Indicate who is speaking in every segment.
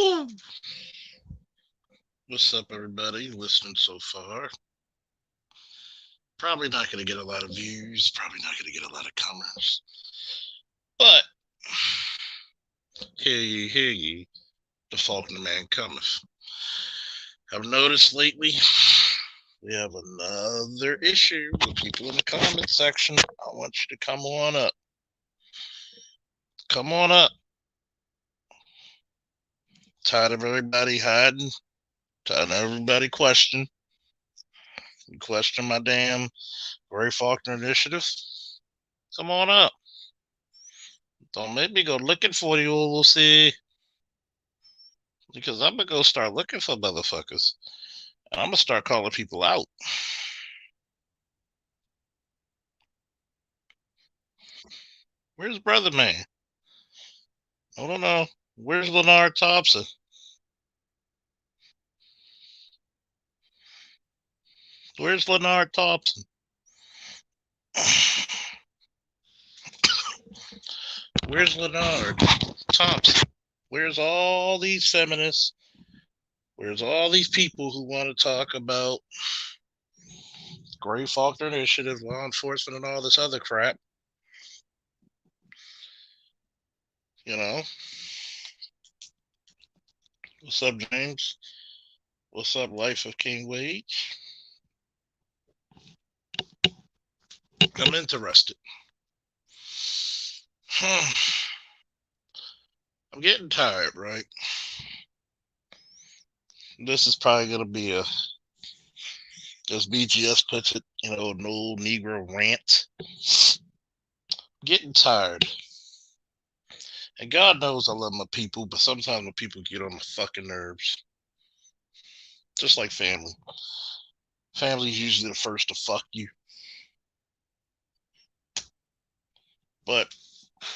Speaker 1: Woo. What's up, everybody listening so far? Probably not going to get a lot of views, probably not going to get a lot of comments. But, hear ye, the Faulkner man cometh. I've noticed lately we have another issue with people in the comment section. I want you to come on up. Come on up. Tired of everybody hiding. Tired of everybody questioning. You question my damn Gray Faulkner initiative. Come on up. Don't make me go looking for you, we'll see. Because I'm gonna go start looking for motherfuckers. And I'm gonna start calling people out. Where's Brother Man? I don't know. Where's Leonard Thompson? Where's Leonard Thompson? Where's Leonard Thompson? Where's all these feminists? Where's all these people who want to talk about Gray Faulkner Initiative, law enforcement, and all this other crap? You know? What's up, James? What's up, Life of King Wage? I'm interested. I'm getting tired, right? This is probably going to be a, as BGS puts it, an old Negro rant. Getting tired. And God knows I love my people, but sometimes my people get on my fucking nerves. Just like family. Family's usually the first to fuck you. But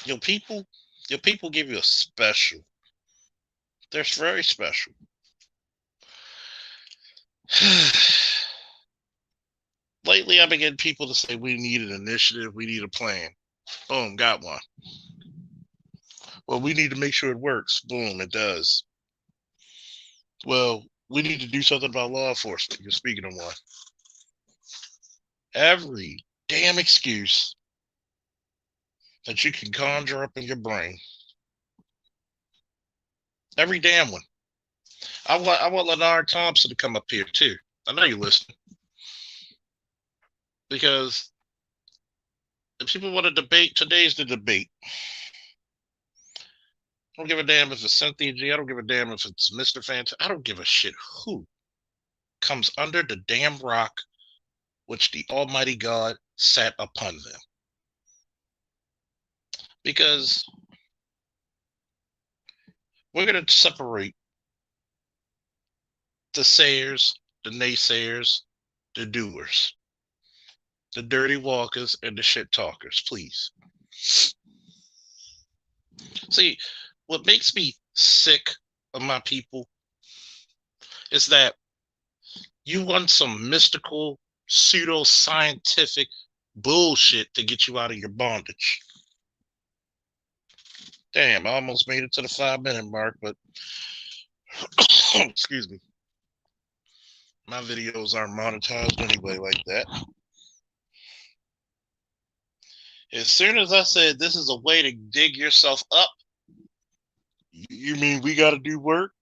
Speaker 1: your people give you a special. They're very special. Lately, I've been getting people to say we need an initiative, we need a plan. Boom, got one. Well, we need to make sure it works. Boom, it does. Well, we need to do something about law enforcement. You're speaking of one. Every damn excuse that you can conjure up in your brain. Every damn one. I want Leonard Thompson to come up here too. I know you're listening. Because if people want to debate, today's the debate. I don't give a damn if it's Cynthia G. I don't give a damn if it's Mr. Fantastic. I don't give a shit who comes under the damn rock which the Almighty God sat upon them. Because we're going to separate the sayers, the naysayers, the doers, the dirty walkers, and the shit talkers, please. See, what makes me sick of my people is that you want some mystical, pseudo-scientific bullshit to get you out of your bondage. Damn, I almost made it to the 5-minute mark, but excuse me. My videos aren't monetized anyway like that. As soon as I said this is a way to dig yourself up, you mean we got to do work?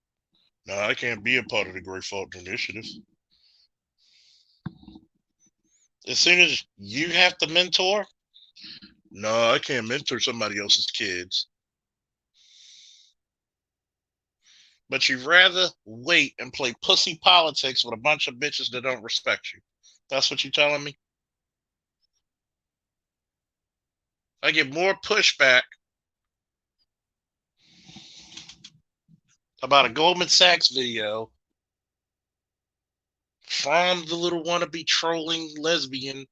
Speaker 1: No, I can't be a part of the Gray Faulkner Initiative. As soon as you have to mentor, no, I can't mentor somebody else's kids. But you'd rather wait and play pussy politics with a bunch of bitches that don't respect you. That's what you're telling me? I get more pushback about a Goldman Sachs video from the little wannabe trolling lesbian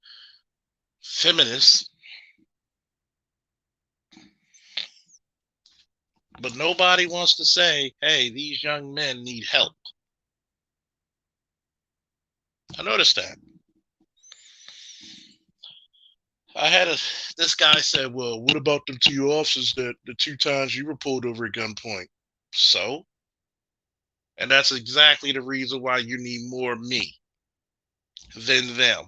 Speaker 1: feminist. But nobody wants to say, hey, these young men need help. I noticed that. This guy said, well, what about them two officers that the 2 times you were pulled over at gunpoint? So? And that's exactly the reason why you need more me than them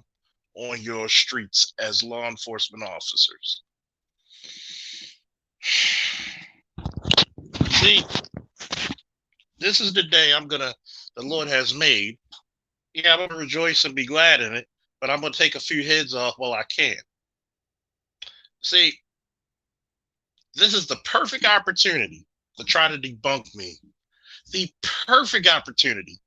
Speaker 1: on your streets as law enforcement officers. See, this is the day the Lord has made. Yeah, I'm going to rejoice and be glad in it, but I'm going to take a few heads off while I can. See, this is the perfect opportunity to try to debunk me. The perfect opportunity.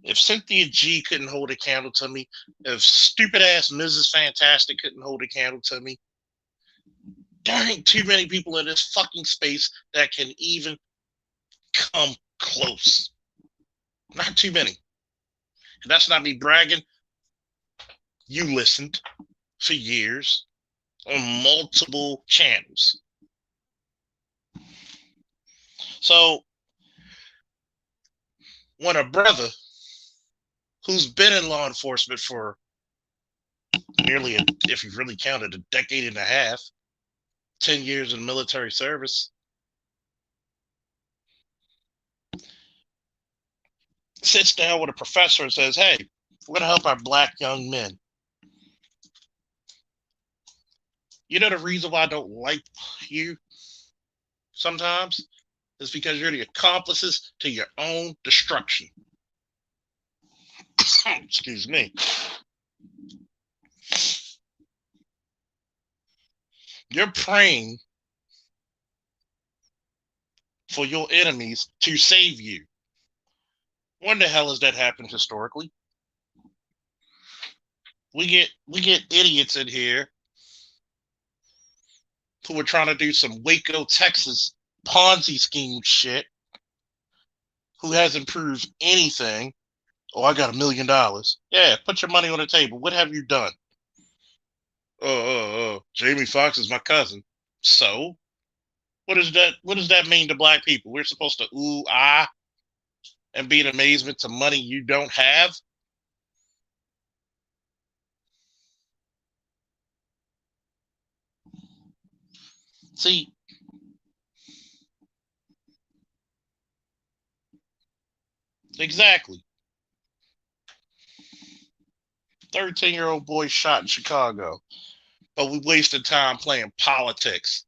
Speaker 1: If Cynthia G couldn't hold a candle to me, if stupid ass Mrs. Fantastic couldn't hold a candle to me, there ain't too many people in this fucking space that can even come close. Not too many. And that's not me bragging. You listened for years on multiple channels. So when a brother who's been in law enforcement for nearly, if you really counted, a decade and a half, 10 years in military service, sits down with a professor and says, hey, we're going to help our black young men. You know the reason why I don't like you sometimes is because you're the accomplices to your own destruction. Excuse me. You're praying for your enemies to save you. When the hell has that happened historically? We get idiots in here who are trying to do some Waco, Texas Ponzi scheme shit, who hasn't proved anything. Oh, I got $1 million. Yeah, put your money on the table. What have you done? Jamie Foxx is my cousin. So, what does that mean to black people? We're supposed to ooh ah and be an amazement to money you don't have? See, exactly. 13-year-old boy shot in Chicago, but we wasted time playing politics.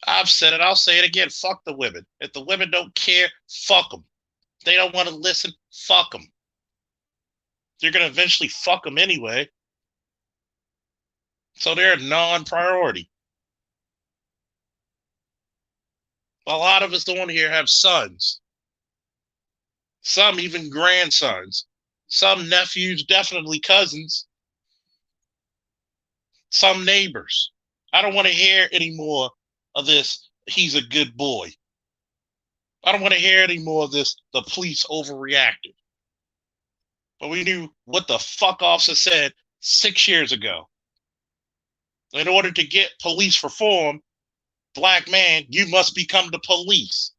Speaker 1: I've said it. I'll say it again. Fuck the women. If the women don't care, fuck them. If they don't want to listen, fuck them. You're going to eventually fuck them anyway. So they're a non-priority. A lot of us on here have sons. Some even grandsons. Some nephews, definitely cousins. Some neighbors. I don't want to hear any more of this, he's a good boy. I don't want to hear any more of this, the police overreacted. But we knew what the fuck officer said 6 years ago. In order to get police reform, black man, you must become the police.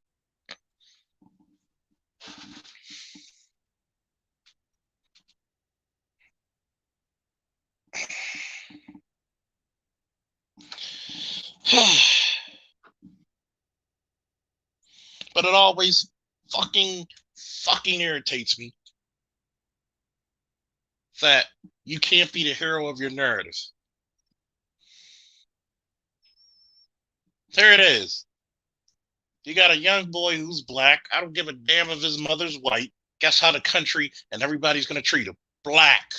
Speaker 1: But it always fucking irritates me that you can't be the hero of your narrative. There it is. You got a young boy who's black. I don't give a damn if his mother's white. Guess how the country and everybody's going to treat him? Black.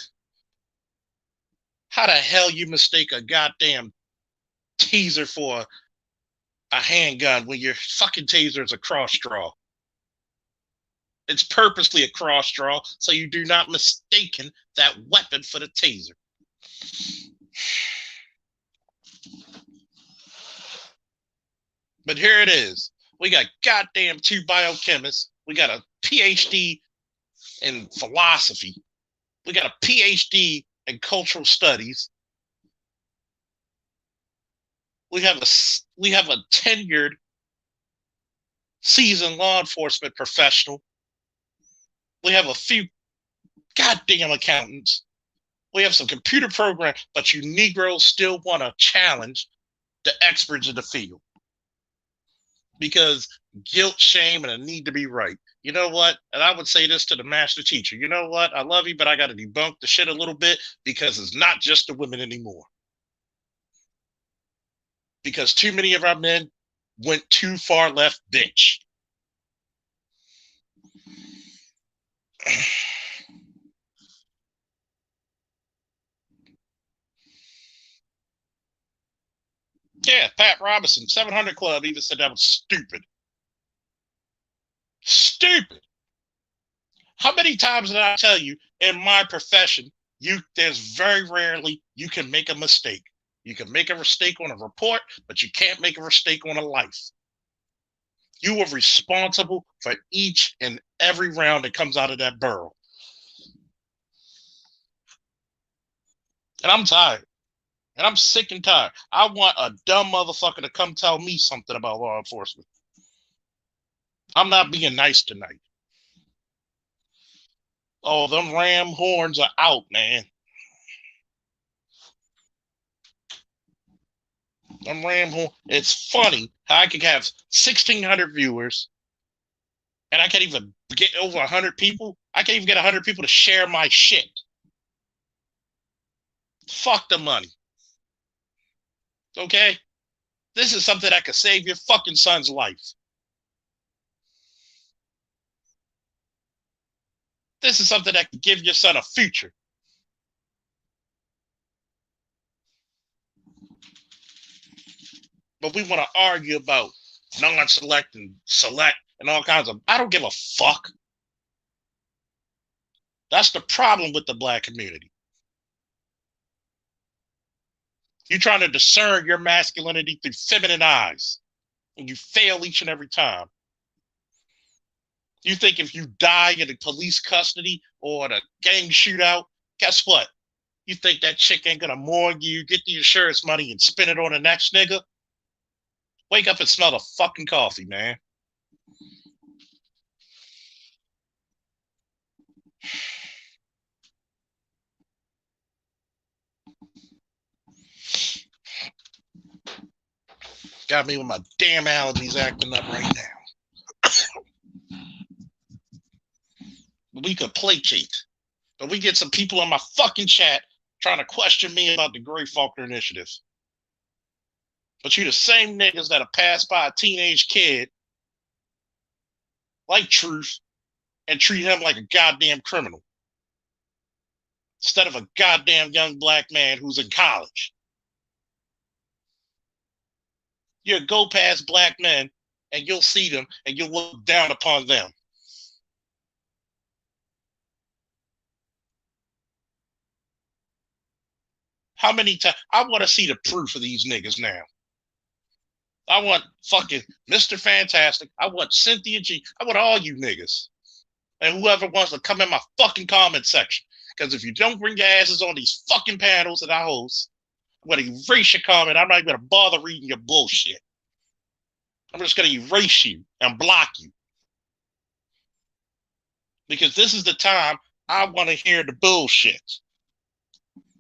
Speaker 1: How the hell you mistake a goddamn taser for a handgun when your fucking taser is a cross draw? It's purposely a cross draw so you do not mistaken that weapon for the taser. But here it is. We got goddamn 2 biochemists. We got a PhD in philosophy. We got a PhD in cultural studies. We have a tenured, seasoned law enforcement professional. We have a few goddamn accountants. We have some computer programs, but you Negroes still want to challenge the experts in the field. because guilt, shame, and a need to be right. You know what? And I would say this to the master teacher. You know what? I love you, but I got to debunk the shit a little bit because it's not just the women anymore. Because too many of our men went too far left, bitch. Yeah, Pat Robinson, 700 Club, even said that was stupid. Stupid. How many times did I tell you in my profession, there's very rarely you can make a mistake. You can make a mistake on a report, but you can't make a mistake on a life. You are responsible for each and every round that comes out of that barrel. And I'm tired. And I'm sick and tired. I want a dumb motherfucker to come tell me something about law enforcement. I'm not being nice tonight. Oh, them ram horns are out, man. Them ram horns. It's funny how I could have 1,600 viewers and I can't even get over 100 people. I can't even get 100 people to share my shit. Fuck the money. Okay? This is something that could save your fucking son's life. This is something that could give your son a future. But we want to argue about non-select and select and all kinds of. I don't give a fuck. That's the problem with the black community. You're trying to discern your masculinity through feminine eyes, and you fail each and every time. You think if you die in a police custody or in a gang shootout, guess what? You think that chick ain't gonna morgue you, get the insurance money, and spend it on the next nigga? Wake up and smell the fucking coffee, man. Got me with my damn allergies acting up right now. We could placate. But we get some people on my fucking chat trying to question me about the Gray Faulkner Initiative. But you the same niggas that'll pass by a teenage kid like Truth and treat him like a goddamn criminal instead of a goddamn young black man who's in college. You'll go past black men and you'll see them and you'll look down upon them. How many times? I want to see the proof of these niggas now. I want fucking Mr. Fantastic. I want Cynthia G. I want all you niggas. And whoever wants to come in my fucking comment section. Because if you don't bring your asses on these fucking panels that I host, I'm going to erase your comment. I'm not even going to bother reading your bullshit. I'm just going to erase you and block you. Because this is the time I want to hear the bullshit.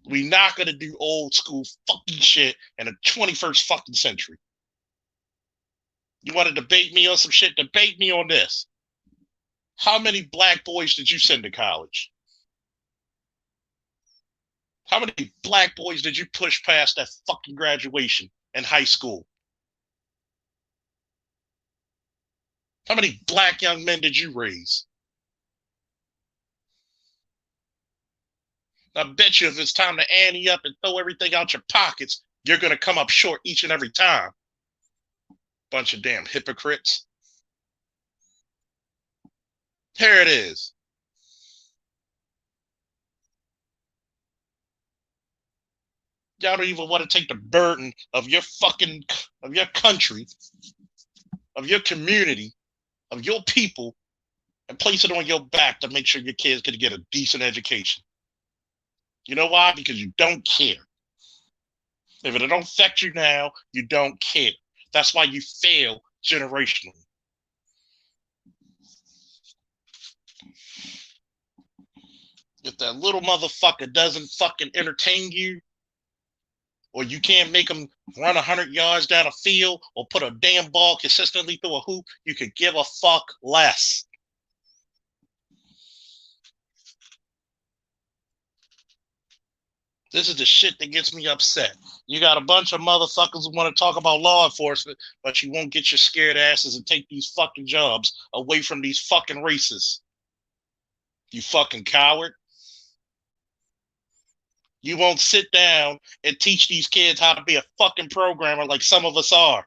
Speaker 1: We're not going to do old school fucking shit in the 21st fucking century. You want to debate me on some shit? Debate me on this. How many black boys did you send to college? How many black boys did you push past that fucking graduation in high school? How many black young men did you raise? I bet you if it's time to ante up and throw everything out your pockets, you're going to come up short each and every time. Bunch of damn hypocrites. Here it is. Y'all don't even want to take the burden of your fucking, of your country, of your community, of your people, and place it on your back to make sure your kids can get a decent education. You know why? Because you don't care. If it don't affect you now, you don't care. That's why you fail generationally. If that little motherfucker doesn't fucking entertain you, or you can't make them run 100 yards down a field or put a damn ball consistently through a hoop, you could give a fuck less. This is the shit that gets me upset. You got a bunch of motherfuckers who want to talk about law enforcement, but you won't get your scared asses and take these fucking jobs away from these fucking races. You fucking coward. You won't sit down and teach these kids how to be a fucking programmer like some of us are.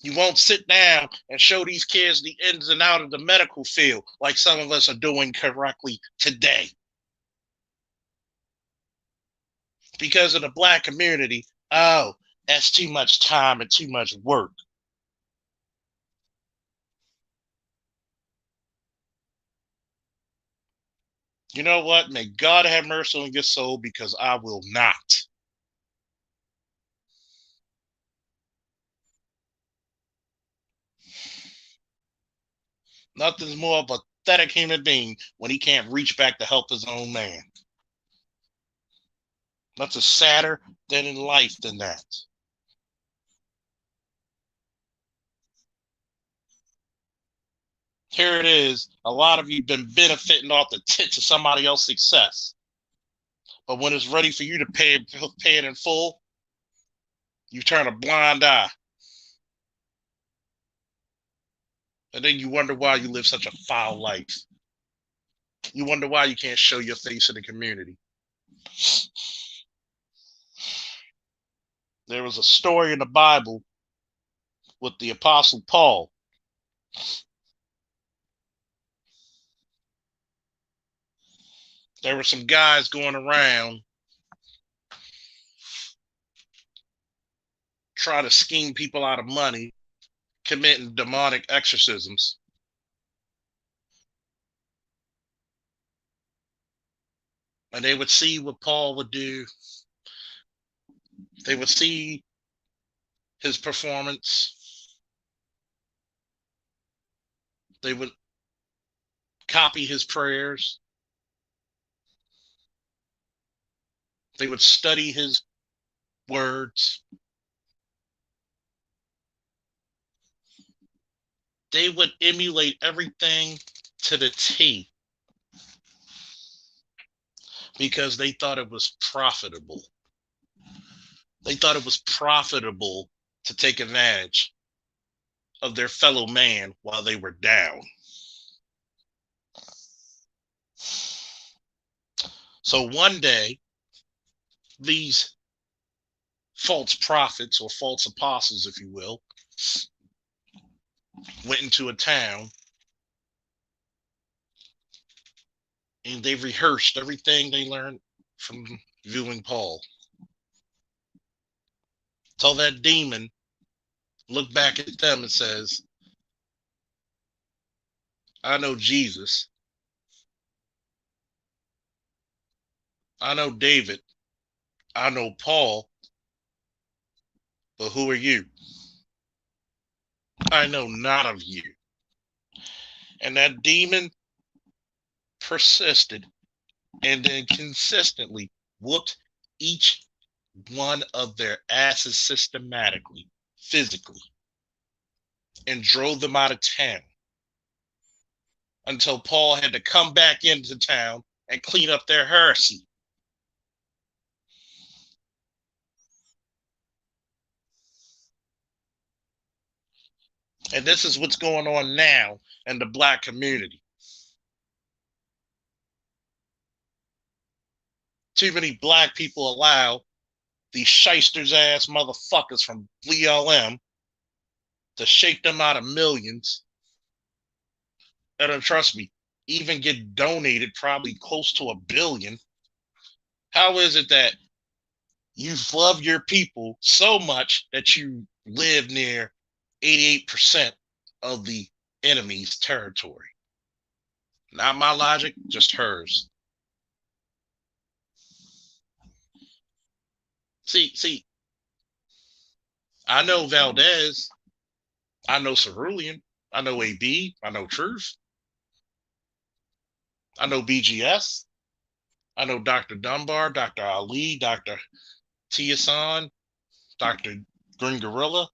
Speaker 1: You won't sit down and show these kids the ins and outs of the medical field like some of us are doing correctly today. Because of the black community, oh, that's too much time and too much work. You know what? May God have mercy on your soul, because I will not. Nothing's more of a pathetic human being when he can't reach back to help his own man. Nothing sadder than in life than that. Here it is. A lot of you have been benefiting off the tits of somebody else's success. But when it's ready for you to pay it in full, you turn a blind eye. And then you wonder why you live such a foul life. You wonder why you can't show your face in the community. There was a story in the Bible with the Apostle Paul. There were some guys going around trying to scheme people out of money, committing demonic exorcisms. And they would see what Paul would do. They would see his performance. They would copy his prayers. They would study his words. They would emulate everything to the T because they thought it was profitable. They thought it was profitable to take advantage of their fellow man while they were down. So one day, these false prophets, or false apostles, if you will, went into a town and they rehearsed everything they learned from viewing Paul. Till that demon looked back at them and says, I know Jesus. I know David. I know Paul. But who are you? I know not of you. And that demon persisted and then consistently whooped each one of their asses systematically, physically, and drove them out of town until Paul had to come back into town and clean up their heresy. And this is what's going on now in the black community. Too many black people allow these shysters ass motherfuckers from BLM to shake them out of millions. And trust me, even get donated probably close to $1 billion. How is it that you love your people so much that you live near 88% of the enemy's territory? Not my logic, just hers. See, I know Valdez, I know Cerulean, I know AB, I know Truth, I know BGS. I know Dr. Dunbar, Dr. Ali, Dr. Tiasan, Dr. Green Gorilla,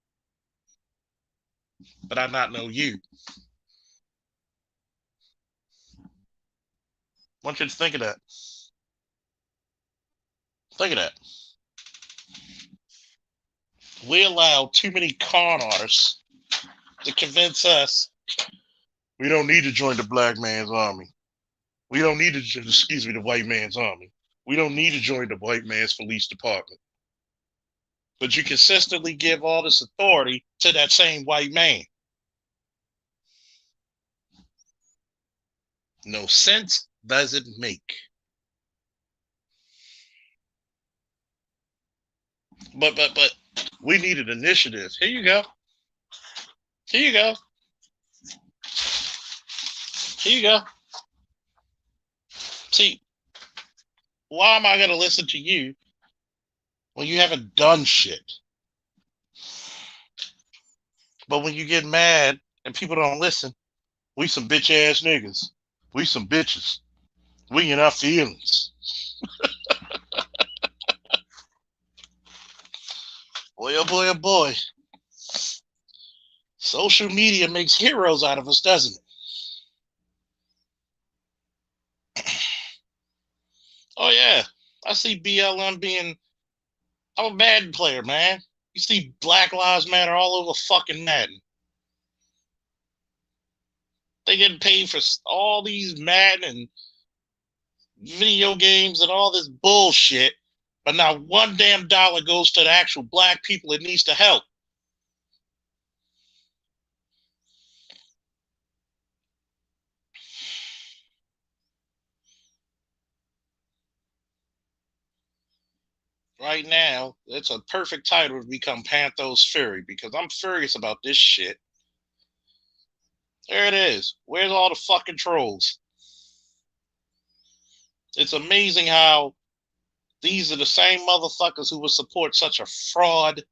Speaker 1: but I not know you. I want you to think of that. Think of that. We allow too many con artists to convince us we don't need to join the black man's army. We don't need to, excuse me, the white man's army. We don't need to join the white man's police department. But you consistently give all this authority to that same white man. No sense does it make. But we need an initiative. Here you go. Here you go. Here you go. See, why am I going to listen to you when you haven't done shit? But when you get mad and people don't listen, we some bitch ass niggas. We some bitches. We in our feelings. Boy, oh boy, oh boy. Social media makes heroes out of us, doesn't it? Oh yeah. I see BLM being, I'm a Madden player, man. You see Black Lives Matter all over fucking Madden. They getting paid for all these Madden and video games and all this bullshit, but not one damn dollar goes to the actual black people it needs to help. Right now, it's a perfect title to become Panthos Fury because I'm furious about this shit. There it is. Where's all the fucking trolls? It's amazing how these are the same motherfuckers who would support such a fraud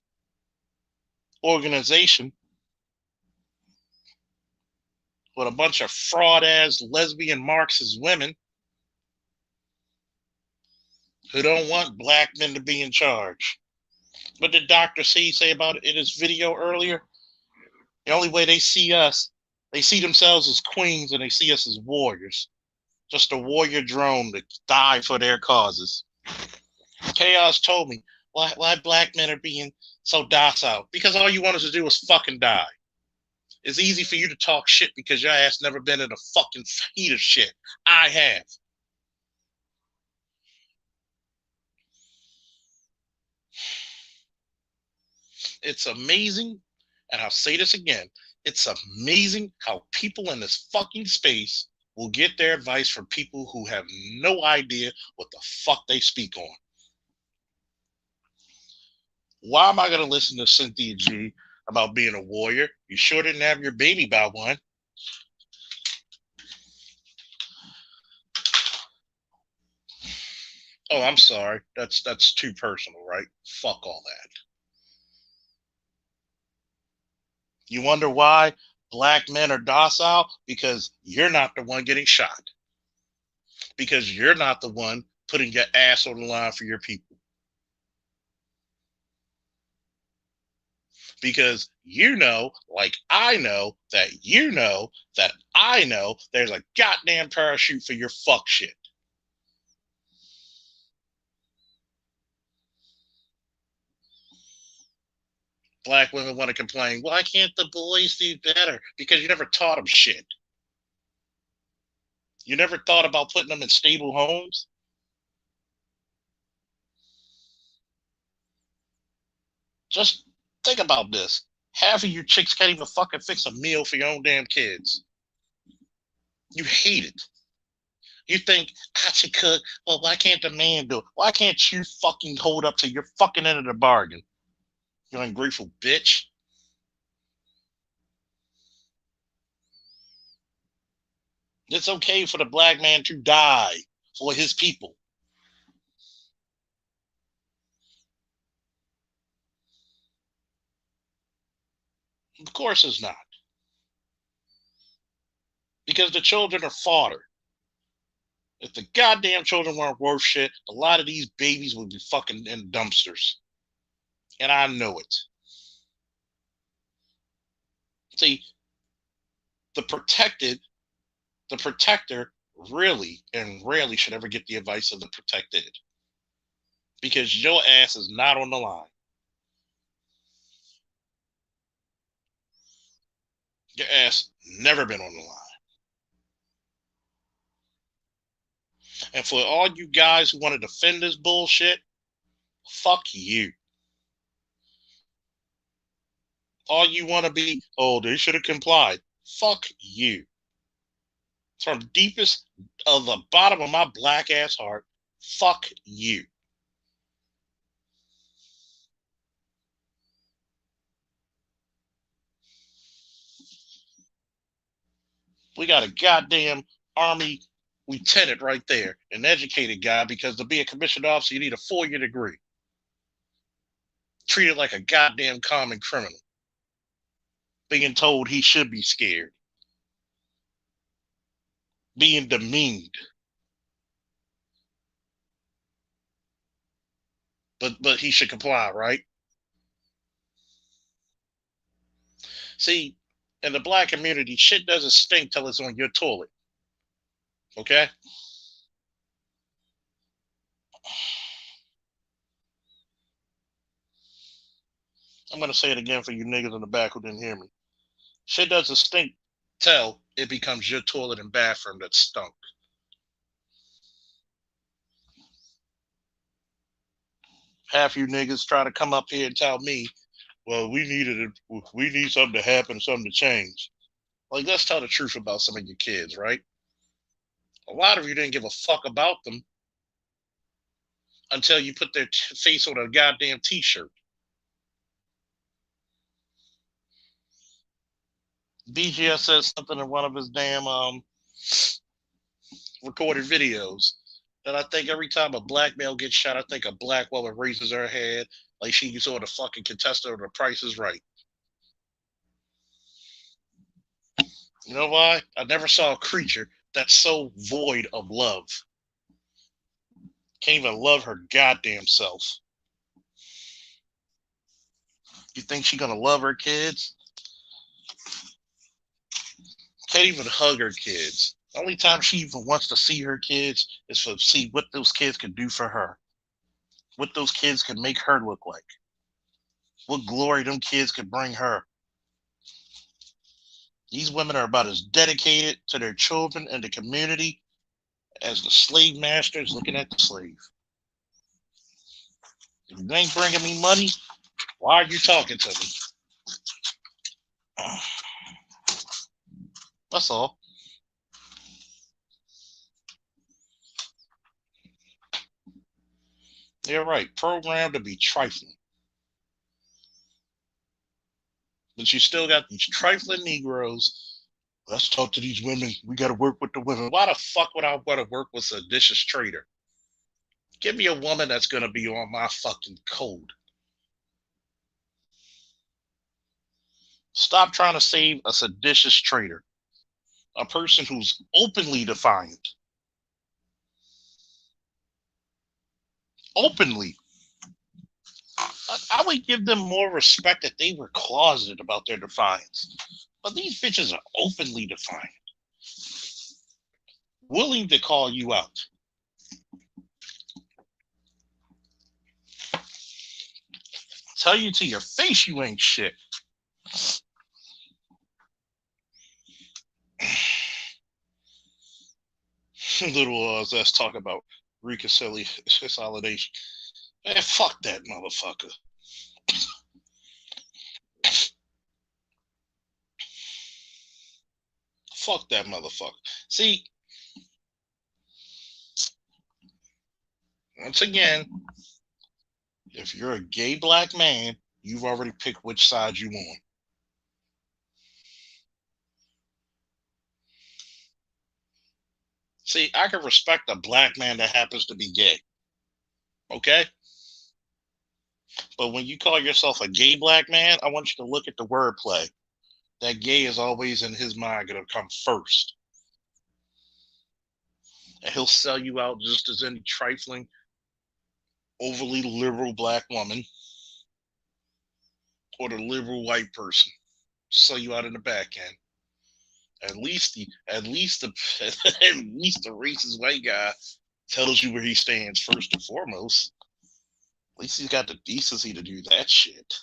Speaker 1: organization with a bunch of fraud ass lesbian Marxist women who don't want black men to be in charge. What did Dr. C say about it in his video earlier? The only way they see us, they see themselves as queens and they see us as warriors. Just a warrior drone to die for their causes. Chaos told me, why black men are being so docile? Because all you want us to do is fucking die. It's easy for you to talk shit because your ass never been in a fucking heat of shit. I have. It's amazing, and I'll say this again, it's amazing how people in this fucking space will get their advice from people who have no idea what the fuck they speak on. Why am I going to listen to Cynthia G about being a warrior? You sure didn't have your baby by one. Oh, I'm sorry. That's too personal, right? Fuck all that. You wonder why black men are docile? Because you're not the one getting shot. Because you're not the one putting your ass on the line for your people. Because you know, like I know, that you know, that I know, there's a goddamn parachute for your fuck shit. Black women want to complain, why can't the boys do better? Because you never taught them shit. You never thought about putting them in stable homes. Just think about this. Half of you chicks can't even fucking fix a meal for your own damn kids. You hate it. You think I should cook. Well, why can't the man do it? Why can't you fucking hold up to your fucking end of the bargain? You ungrateful bitch. It's okay for the black man to die for his people. Of course it's not. Because the children are fodder. If the goddamn children weren't worth shit, a lot of these babies would be fucking in dumpsters. And I know it. See, the protected, the protector really and rarely should ever get the advice of the protected. Because your ass is not on the line. Your ass never been on the line. And for all you guys who want to defend this bullshit, fuck you. All you want to be, oh, they should have complied. Fuck you. From the deepest of the bottom of my black ass heart, fuck you. We got a goddamn Army lieutenant right there, an educated guy, because to be a commissioned officer, you need a 4-year degree. Treated like a goddamn common criminal. Being told he should be scared. Being demeaned. But he should comply, right? See, in the black community, shit doesn't stink till it's on your toilet. Okay? I'm gonna say it again for you niggas in the back who didn't hear me. Shit doesn't stink till it becomes your toilet and bathroom that stunk. Half you niggas try to come up here and tell me, well, we need something to happen, something to change. Like, let's tell the truth about some of your kids, right? A lot of you didn't give a fuck about them until you put their face on a goddamn t-shirt. BGS says something in one of his damn recorded videos that I think every time a black male gets shot, I think a black woman raises her head like she saw the fucking contestant of The Price is Right. You know why? I never saw a creature that's so void of love. Can't even love her goddamn self. You think she gonna love her kids? Can't even hug her kids. The only time she even wants to see her kids is to see what those kids can do for her. What those kids can make her look like. What glory them kids could bring her. These women are about as dedicated to their children and the community as the slave master is looking at the slave. If you ain't bringing me money, why are you talking to me? That's all. You're right. Programmed to be trifling. But you still got these trifling Negroes. Let's talk to these women. We got to work with the women. Why the fuck would I want to work with a seditious traitor? Give me a woman that's going to be on my fucking code. Stop trying to save a seditious traitor. A person who's openly defiant. Openly. I would give them more respect if they were closeted about their defiance. But these bitches are openly defiant. Willing to call you out. Tell you to your face you ain't shit. Little let's talk about reconciliation. Man, fuck that motherfucker. Fuck that motherfucker. See, once again, if you're a gay black man, you've already picked which side you on. See, I can respect a black man that happens to be gay. Okay? But when you call yourself a gay black man, I want you to look at the wordplay. That gay is always in his mind going to come first. And he'll sell you out just as any trifling, overly liberal black woman or the liberal white person sell you out in the back end. At least the at least the racist white guy tells you where he stands first and foremost. At least he's got the decency to do that shit.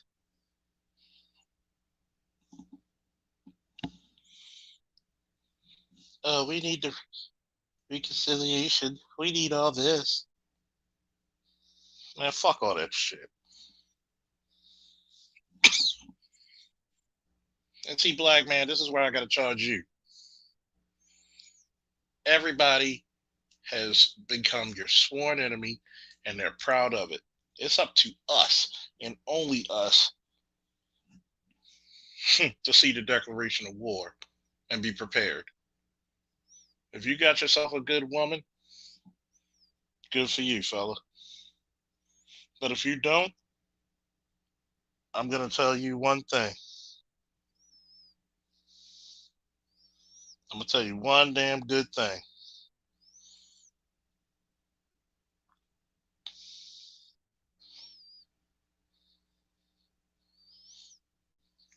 Speaker 1: Oh, we need the reconciliation. We need all this. Man, fuck all that shit. And see, black man, this is where I gotta charge you. Everybody has become your sworn enemy and they're proud of it. It's up to us and only us to see the declaration of war and be prepared. If you got yourself a good woman, good for you, fella. But if you don't, I'm going to tell you one thing. I'm going to tell you one damn good thing.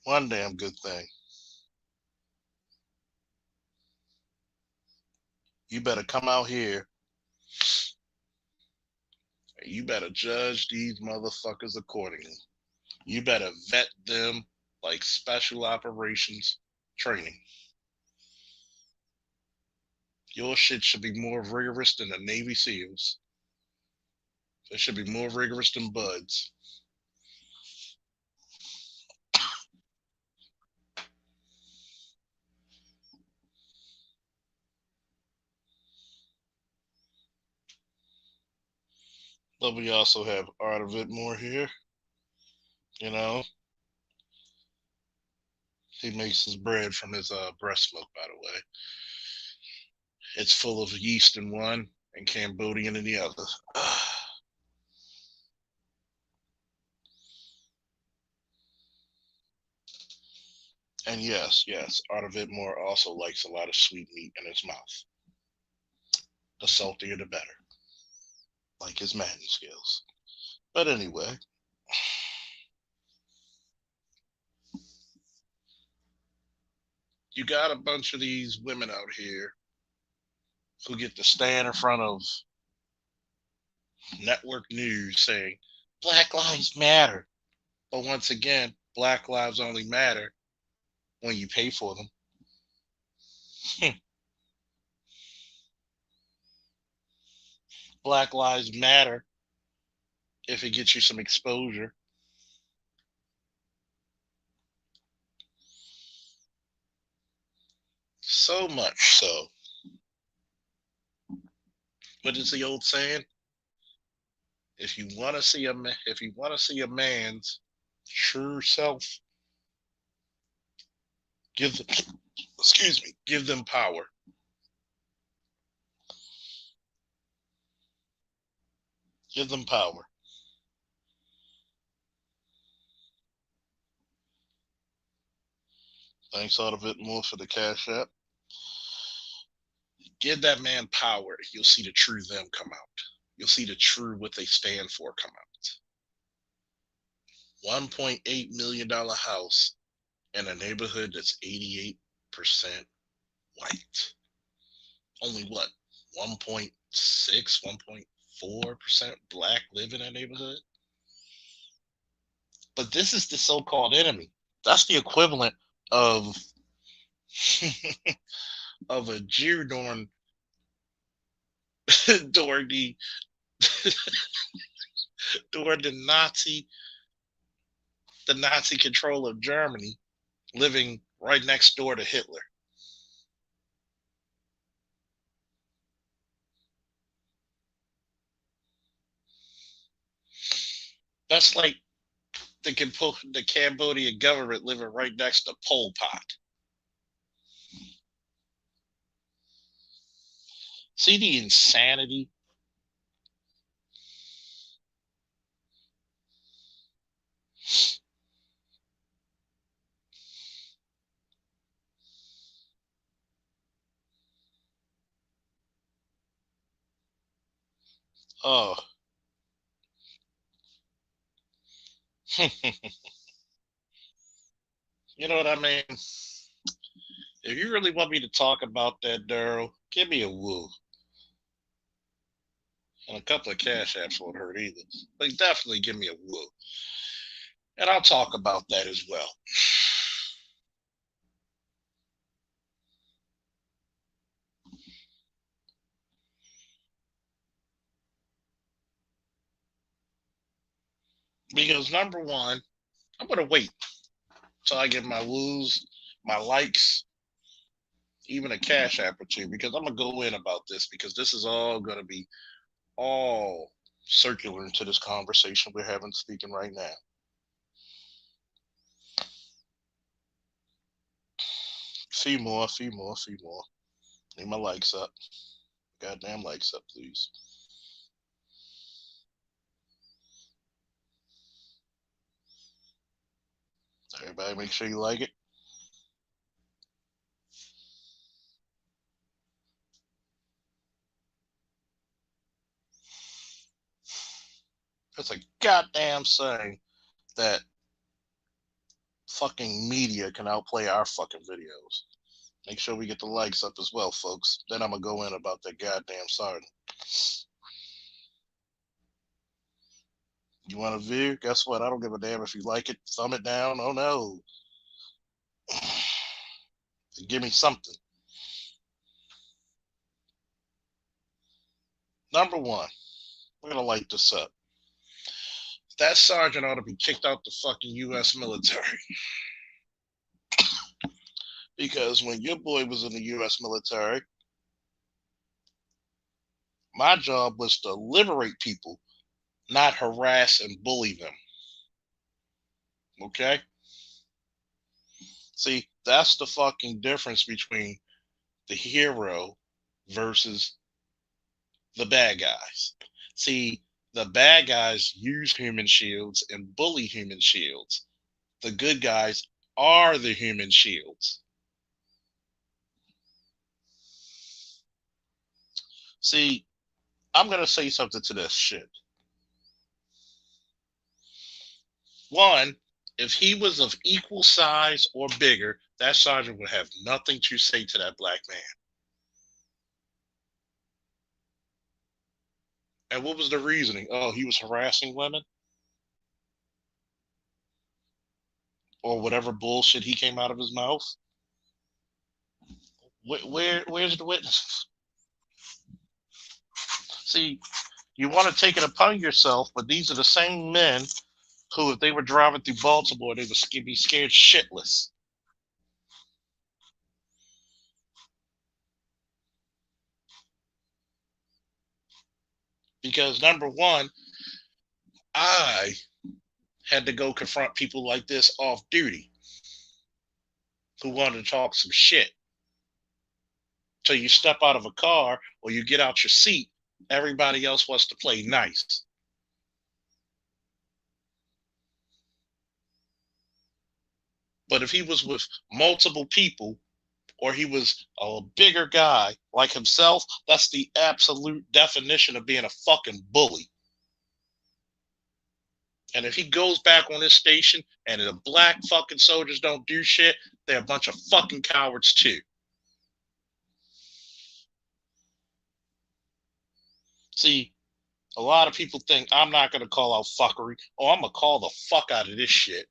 Speaker 1: One damn good thing. You better come out here. You better judge these motherfuckers accordingly. You better vet them like special operations training. Your shit should be more rigorous than the Navy SEALs. It should be more rigorous than Buds. But we also have Art of It more here. You know, he makes his bread from his breast milk, by the way. It's full of yeast in one and Cambodian in the other. And yes, yes, Art of It more also likes a lot of sweet meat in his mouth. The saltier, the better. Like his Madden skills. But anyway, you got a bunch of these women out here who get to stand in front of network news saying Black Lives Matter. But once again, Black lives only matter when you pay for them. Black lives matter if it gets you some exposure. So much so. What is the old saying? If you want to see a man's true self, give them give them power. Give them power. Thanks all a bit more for the cash app. Give that man power. You'll see the true them come out. You'll see the true what they stand for come out. $1.8 million house in a neighborhood that's 88% white. Only what? 1.6, 1.4% black live in that neighborhood. But this is the so-called enemy. That's the equivalent of of a Jew during during the during the Nazi control of Germany, living right next door to Hitler. That's like the Cambodian government living right next to Pol Pot. See the insanity? Oh. You know what I mean? If you really want me to talk about that, Daryl, give me a woo. And a couple of cash apps won't hurt either. But definitely give me a woo. And I'll talk about that as well. Because number one, I'm gonna wait till I get my woos, my likes, even a cash app or two, because I'm gonna go in about this because this is all gonna be all circular into this conversation we're having speaking right now. Few more, few more, few more. Need my likes up. Goddamn likes up, please. Everybody make sure you like it. It's a goddamn saying that fucking media can outplay our fucking videos. Make sure we get the likes up as well, folks. Then I'm gonna go in about that goddamn sardine. You want a view? Guess what? I don't give a damn if you like it. Thumb it down. Oh no. Give me something. Number one, we're gonna light this up. That sergeant ought to be kicked out the fucking U.S. military because when your boy was in the U.S. military, my job was to liberate people, not harass and bully them. Okay? See, that's the fucking difference between the hero versus the bad guys. See, the bad guys use human shields and bully human shields. The good guys are the human shields. See, I'm going to say something to this shit. One, if he was of equal size or bigger, that sergeant would have nothing to say to that black man. And what was the reasoning? Oh, he was harassing women? Or whatever bullshit he came out of his mouth? Where's the witness? See, you want to take it upon yourself, but these are the same men who, if they were driving through Baltimore, they would be scared shitless. Because number one, I had to go confront people like this off duty who wanted to talk some shit. So you step out of a car or you get out your seat, everybody else wants to play nice. But if he was with multiple people or he was a bigger guy like himself, that's the absolute definition of being a fucking bully. And if he goes back on this station and the black fucking soldiers don't do shit, they're a bunch of fucking cowards too. See, a lot of people think I'm not going to call out fuckery. Oh, I'm going to call the fuck out of this shit.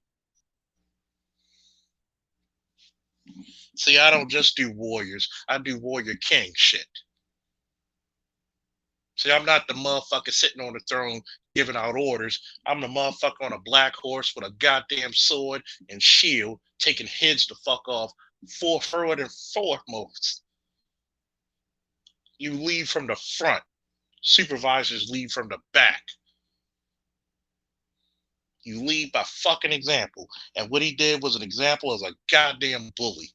Speaker 1: See, I don't just do warriors. I do warrior king shit. See, I'm not the motherfucker sitting on the throne giving out orders. I'm the motherfucker on a black horse with a goddamn sword and shield, taking heads the fuck off forward and foremost. You lead from the front. Supervisors lead from the back. You lead by fucking example. And what he did was an example as a goddamn bully.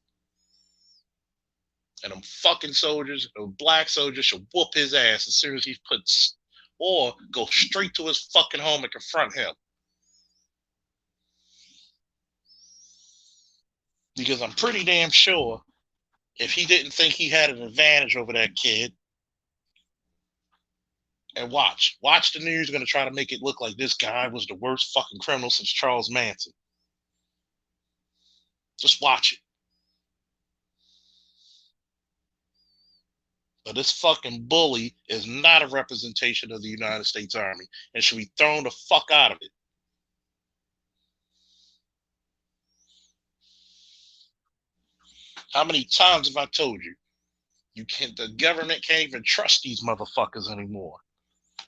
Speaker 1: And them fucking soldiers, those black soldiers should whoop his ass as soon as he puts, or go straight to his fucking home and confront him. Because I'm pretty damn sure if he didn't think he had an advantage over that kid, And watch the news going to try to make it look like this guy was the worst fucking criminal since Charles Manson. Just watch it. But this fucking bully is not a representation of the United States Army and should be thrown the fuck out of it. How many times have I told you? You can't. The government can't even trust these motherfuckers anymore.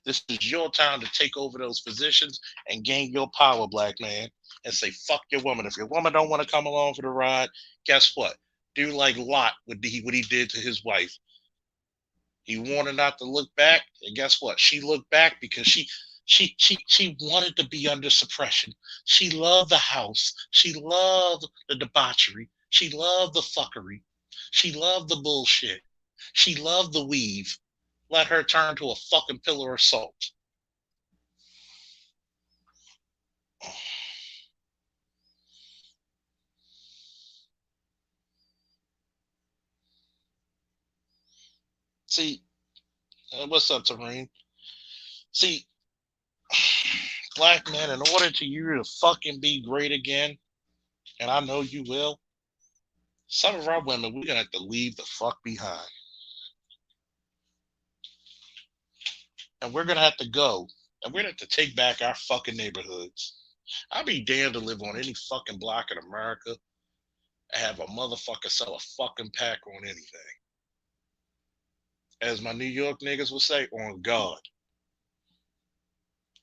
Speaker 1: This is your time to take over those positions and gain your power, black man, and say fuck your woman. If your woman don't want to come along for the ride, guess what? Do like Lot what he did to his wife. He wanted not to look back, and guess what? She looked back because she wanted to be under suppression. She loved the house. She loved the debauchery. She loved the fuckery. She loved the bullshit. She loved the weave. Let her turn to a fucking pillar of salt. See, what's up, Tareen? See, black men, in order to you to fucking be great again, and I know you will, some of our women, we're gonna have to leave the fuck behind. And we're gonna have to go. And we're gonna have to take back our fucking neighborhoods. I'd be damned to live on any fucking block in America and have a motherfucker sell a fucking pack on anything. As my New York niggas would say, on God.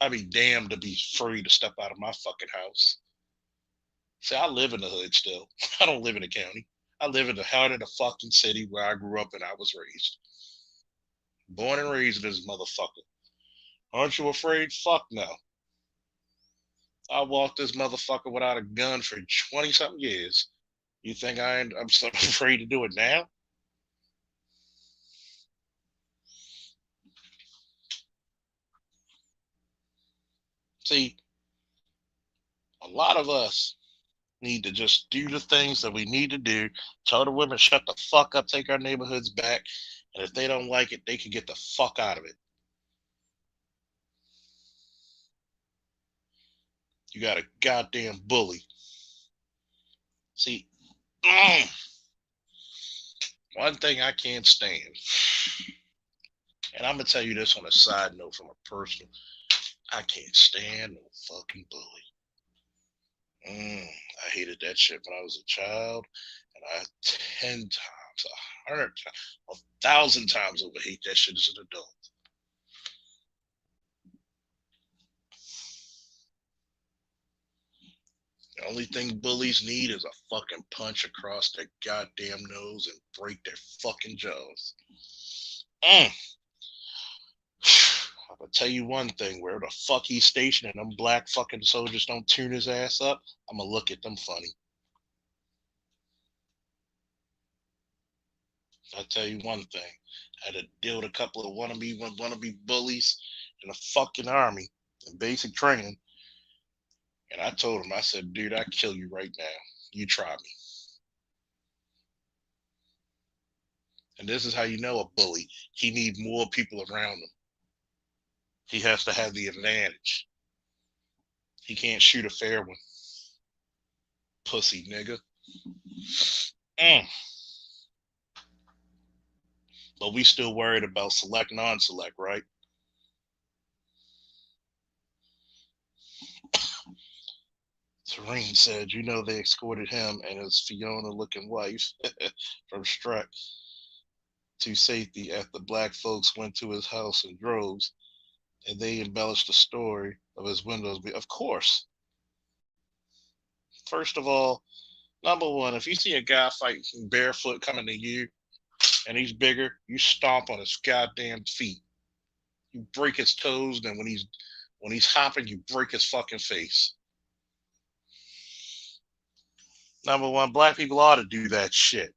Speaker 1: I'd be damned to be free to step out of my fucking house. See, I live in the hood still. I don't live in the county. I live in the heart of the fucking city where I grew up and I was raised. Born and raised in this motherfucker. Aren't you afraid? Fuck no. I walked this motherfucker without a gun for 20 something years. You think I'm so afraid to do it now? See, a lot of us need to just do the things that we need to do. Tell the women, shut the fuck up, take our neighborhoods back. And if they don't like it, they can get the fuck out of it. You got a goddamn bully. See, one thing I can't stand, and I'm gonna tell you this on a side note from a personal, I can't stand no fucking bully. I hated that shit when I was a child, and I 10 times, 100 times, 1,000 times over hate that shit as an adult. The only thing bullies need is a fucking punch across their goddamn nose and break their fucking jaws. I'm gonna tell you one thing: where the fuck he's stationed and them black fucking soldiers don't tune his ass up, I'm gonna look at them funny. I'll tell you one thing: I had to deal with a couple of wannabe bullies in the fucking army in basic training, and I told him, I said, dude, I'd kill you right now. You try me. And this is how you know a bully. He needs more people around him. He has to have the advantage. He can't shoot a fair one. Pussy nigga. Mm. But we still worried about select, non-select, right? Serene said, you know, they escorted him and his Fiona-looking wife from Strut to safety after black folks went to his house in droves, and they embellished the story of his windows. Of course. First of all, number one, if you see a guy fighting barefoot coming to you and he's bigger, you stomp on his goddamn feet. You break his toes, then when he's hopping, you break his fucking face. Number one, black people ought to do that shit.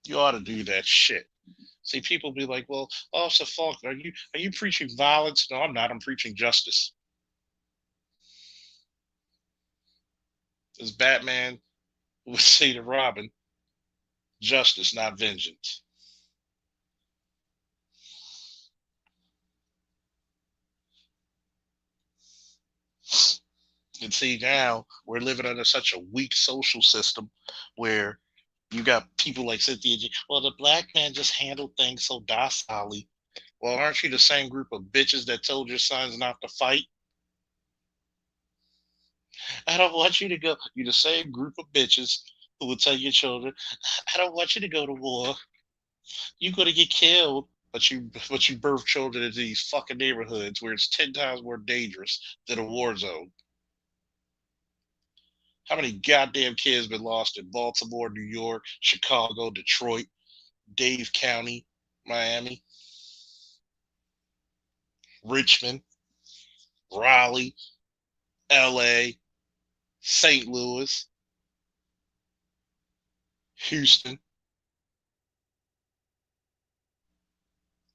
Speaker 1: You ought to do that shit. See, people be like, "Well, Officer Falk, are you preaching violence?" No, I'm not. I'm preaching justice. Is Batman would say to Robin, justice, not vengeance. And see, now we're living under such a weak social system where you got people like Cynthia G. Well, the black man just handled things so docilely. Well, aren't you the same group of bitches that told your sons not to fight? I don't want you to go. You're the same group of bitches who would tell your children, I don't want you to go to war. You're gonna get killed. But you birth children into these fucking neighborhoods where it's 10 times more dangerous than a war zone. How many goddamn kids been lost in Baltimore, New York, Chicago, Detroit, Dade County, Miami, Richmond, Raleigh, LA, St. Louis, Houston,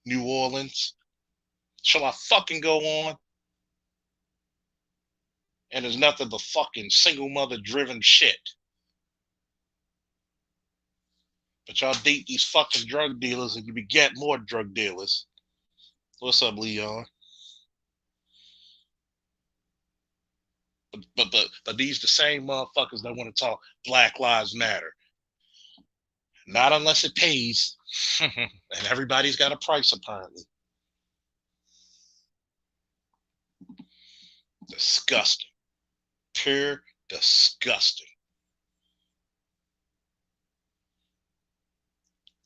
Speaker 1: New Orleans? Shall I fucking go on? And there's nothing but fucking single mother driven shit. But y'all date these fucking drug dealers and you beget more drug dealers. What's up, Leon? But these the same motherfuckers that want to talk Black Lives Matter. Not unless it pays. And everybody's got a price apparently. Disgusting. Pure disgusting.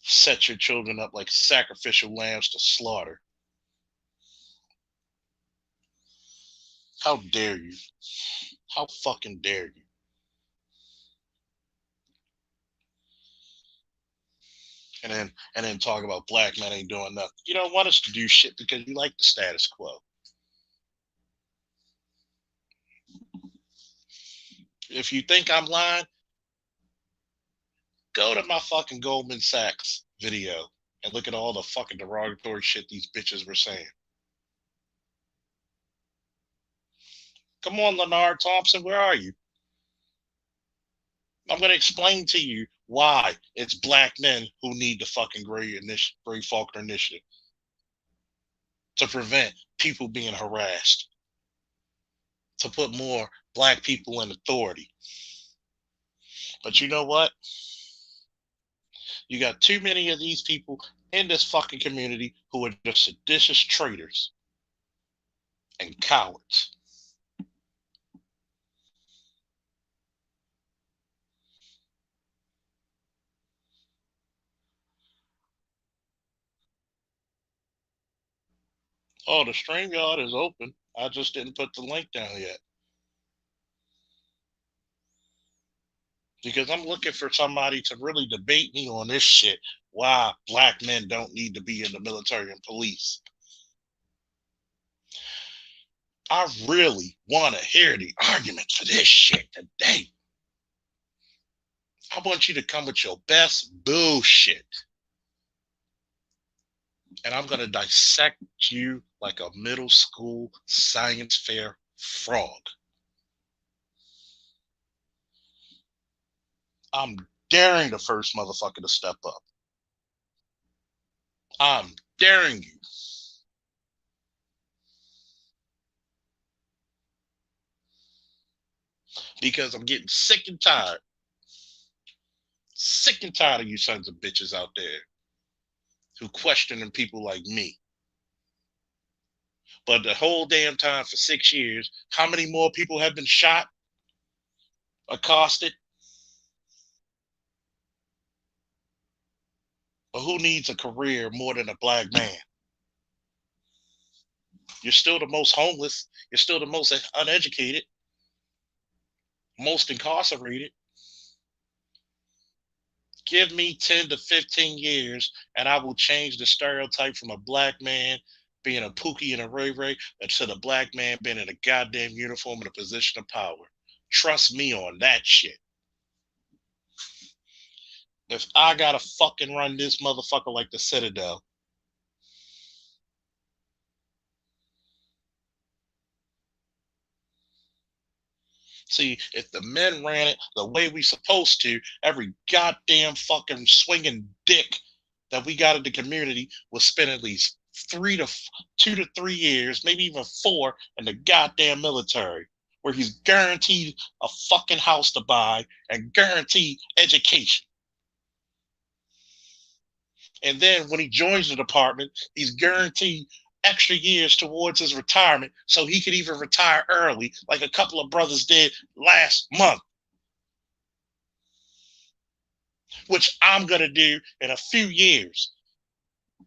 Speaker 1: Set your children up like sacrificial lambs to slaughter. How dare you? How fucking dare you? And then talk about black men ain't doing nothing. You don't want us to do shit because you like the status quo. If you think I'm lying, go to my fucking Goldman Sachs video and look at all the fucking derogatory shit these bitches were saying. Come on, Leonard Thompson, where are you? I'm going to explain to you why it's black men who need the fucking Gray Faulkner Initiative to prevent people being harassed, to put more black people in authority. But you know what? You got too many of these people in this fucking community who are just seditious traitors and cowards. Oh, the StreamYard is open. I just didn't put the link down yet. Because I'm looking for somebody to really debate me on this shit. Why black men don't need to be in the military and police. I really want to hear the arguments for this shit today. I want you to come with your best bullshit. And I'm going to dissect you like a middle school science fair frog. I'm daring the first motherfucker to step up. I'm daring you. Because I'm getting sick and tired of you sons of bitches out there who questioning people like me. But the whole damn time for 6 years, how many more people have been shot, accosted? But who needs a career more than a black man? You're still the most homeless. You're still the most uneducated, most incarcerated. Give me 10 to 15 years and I will change the stereotype from a black man being a Pookie and a Ray Ray to the black man being in a goddamn uniform in a position of power. Trust me on that shit. If I gotta fucking run this motherfucker like the Citadel, See, if the men ran it the way we supposed to, every goddamn fucking swinging dick that we got in the community will spend at least 2 to 3 years, maybe even 4, in the goddamn military, where he's guaranteed a fucking house to buy and guaranteed education. And then when he joins the department, he's guaranteed extra years towards his retirement so he could even retire early, like a couple of brothers did last month, which I'm going to do in a few years.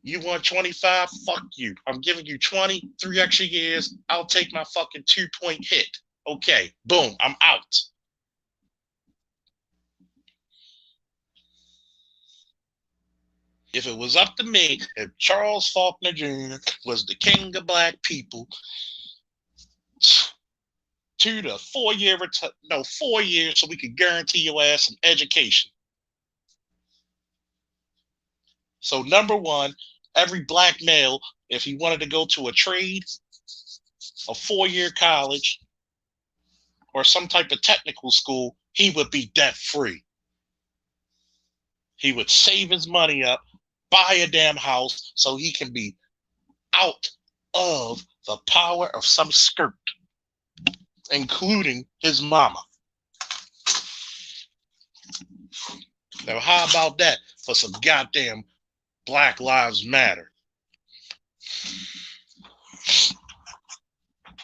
Speaker 1: You want 25? Fuck you. I'm giving you 20, 3 extra years. I'll take my fucking 2-point hit. Okay, boom, I'm out. If it was up to me, if Charles Faulkner Jr. was the king of black people, 4 years so we could guarantee your ass an education. So number one, every black male, if he wanted to go to a trade, a 4-year college, or some type of technical school, he would be debt free. He would save his money up, buy a damn house so he can be out of the power of some skirt, including his mama. Now, how about that for some goddamn Black Lives Matter?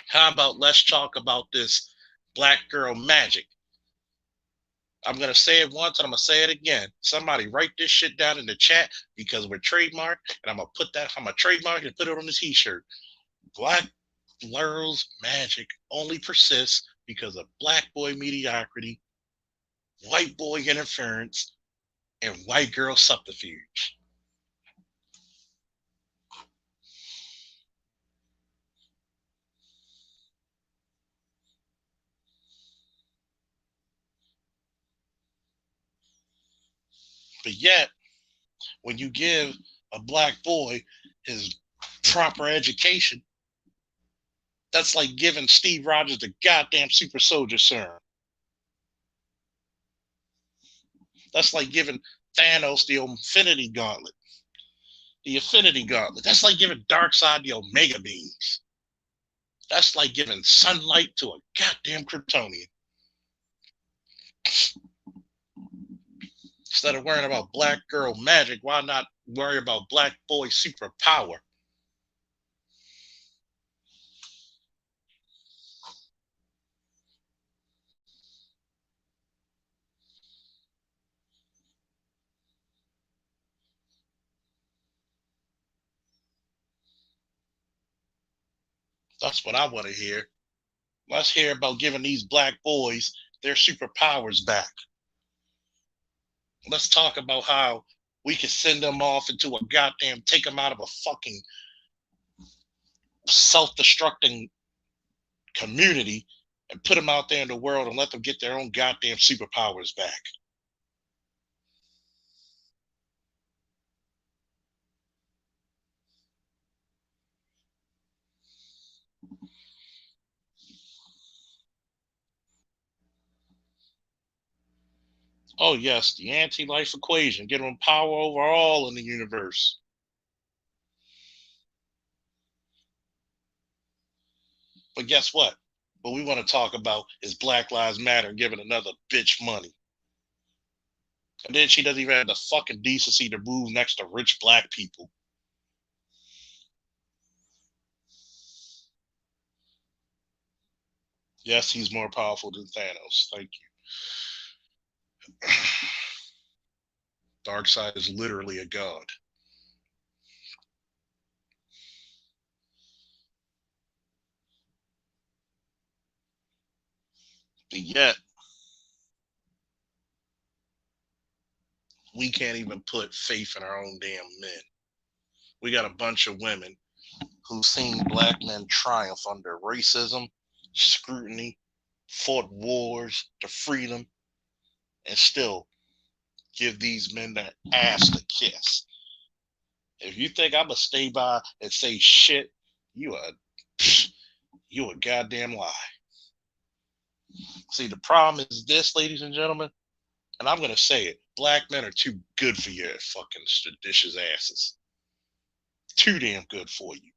Speaker 1: How about let's talk about this black girl magic? I'm going to say it once and I'm going to say it again. Somebody write this shit down in the chat because we're trademarked, and I'm going to trademark and put it on the t-shirt. Black girls magic only persists because of black boy mediocrity, white boy interference, and white girl subterfuge. But yet, when you give a black boy his proper education, that's like giving Steve Rogers the goddamn super soldier serum. That's like giving Thanos the Infinity Gauntlet. The Infinity Gauntlet. That's like giving Darkseid the Omega Beams. That's like giving sunlight to a goddamn Kryptonian. Instead of worrying about black girl magic, why not worry about black boy superpower? That's what I want to hear. Let's hear about giving these black boys their superpowers back. Let's talk about how we could send them off into a goddamn, take them out of a fucking self-destructing community and put them out there in the world and let them get their own goddamn superpowers back. Oh yes, the anti-life equation, get them power over all in the universe. But guess what? What we want to talk about is Black Lives Matter giving another bitch money. And then she doesn't even have the fucking decency to move next to rich black people. Yes, he's more powerful than Thanos. Thank you. Darkseid is literally a god. But yet, we can't even put faith in our own damn men. We got a bunch of women who've seen black men triumph under racism, scrutiny, fought wars to freedom, and still give these men their ass to kiss. If you think I'm gonna stay by and say shit, you a goddamn lie. See, the problem is this, ladies and gentlemen, and I'm gonna say it: black men are too good for your fucking seditious asses. Too damn good for you.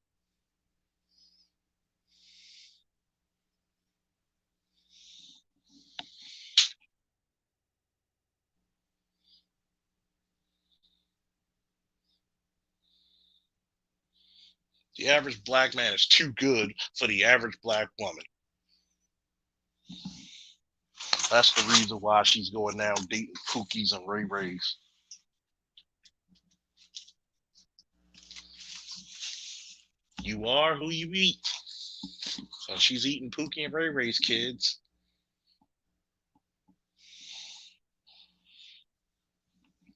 Speaker 1: The average black man is too good for the average black woman. That's the reason why she's going down dating Pookies and Ray Rays. You are who you eat. So she's eating Pookie and Ray Ray's kids.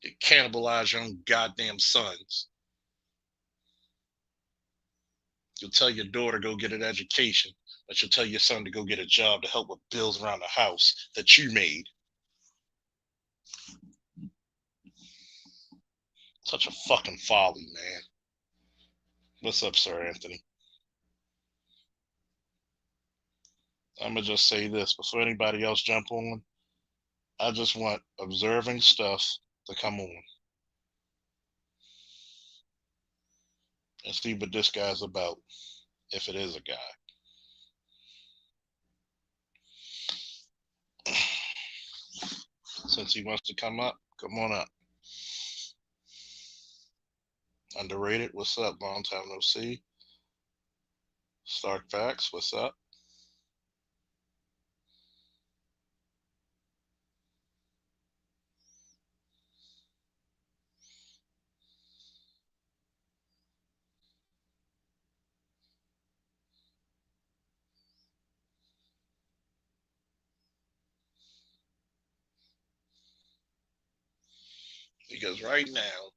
Speaker 1: You cannibalize your own goddamn sons. You'll tell your daughter go get an education, but you'll tell your son to go get a job to help with bills around the house that you made. Such a fucking folly, man. What's up, Sir Anthony? I'm gonna just say this before anybody else jump on. I just want observing stuff to come on and see what this guy's about, if it is a guy. Since he wants to come up, come on up. Underrated, what's up? Long time no see. Stark Facts, what's up? Because right now,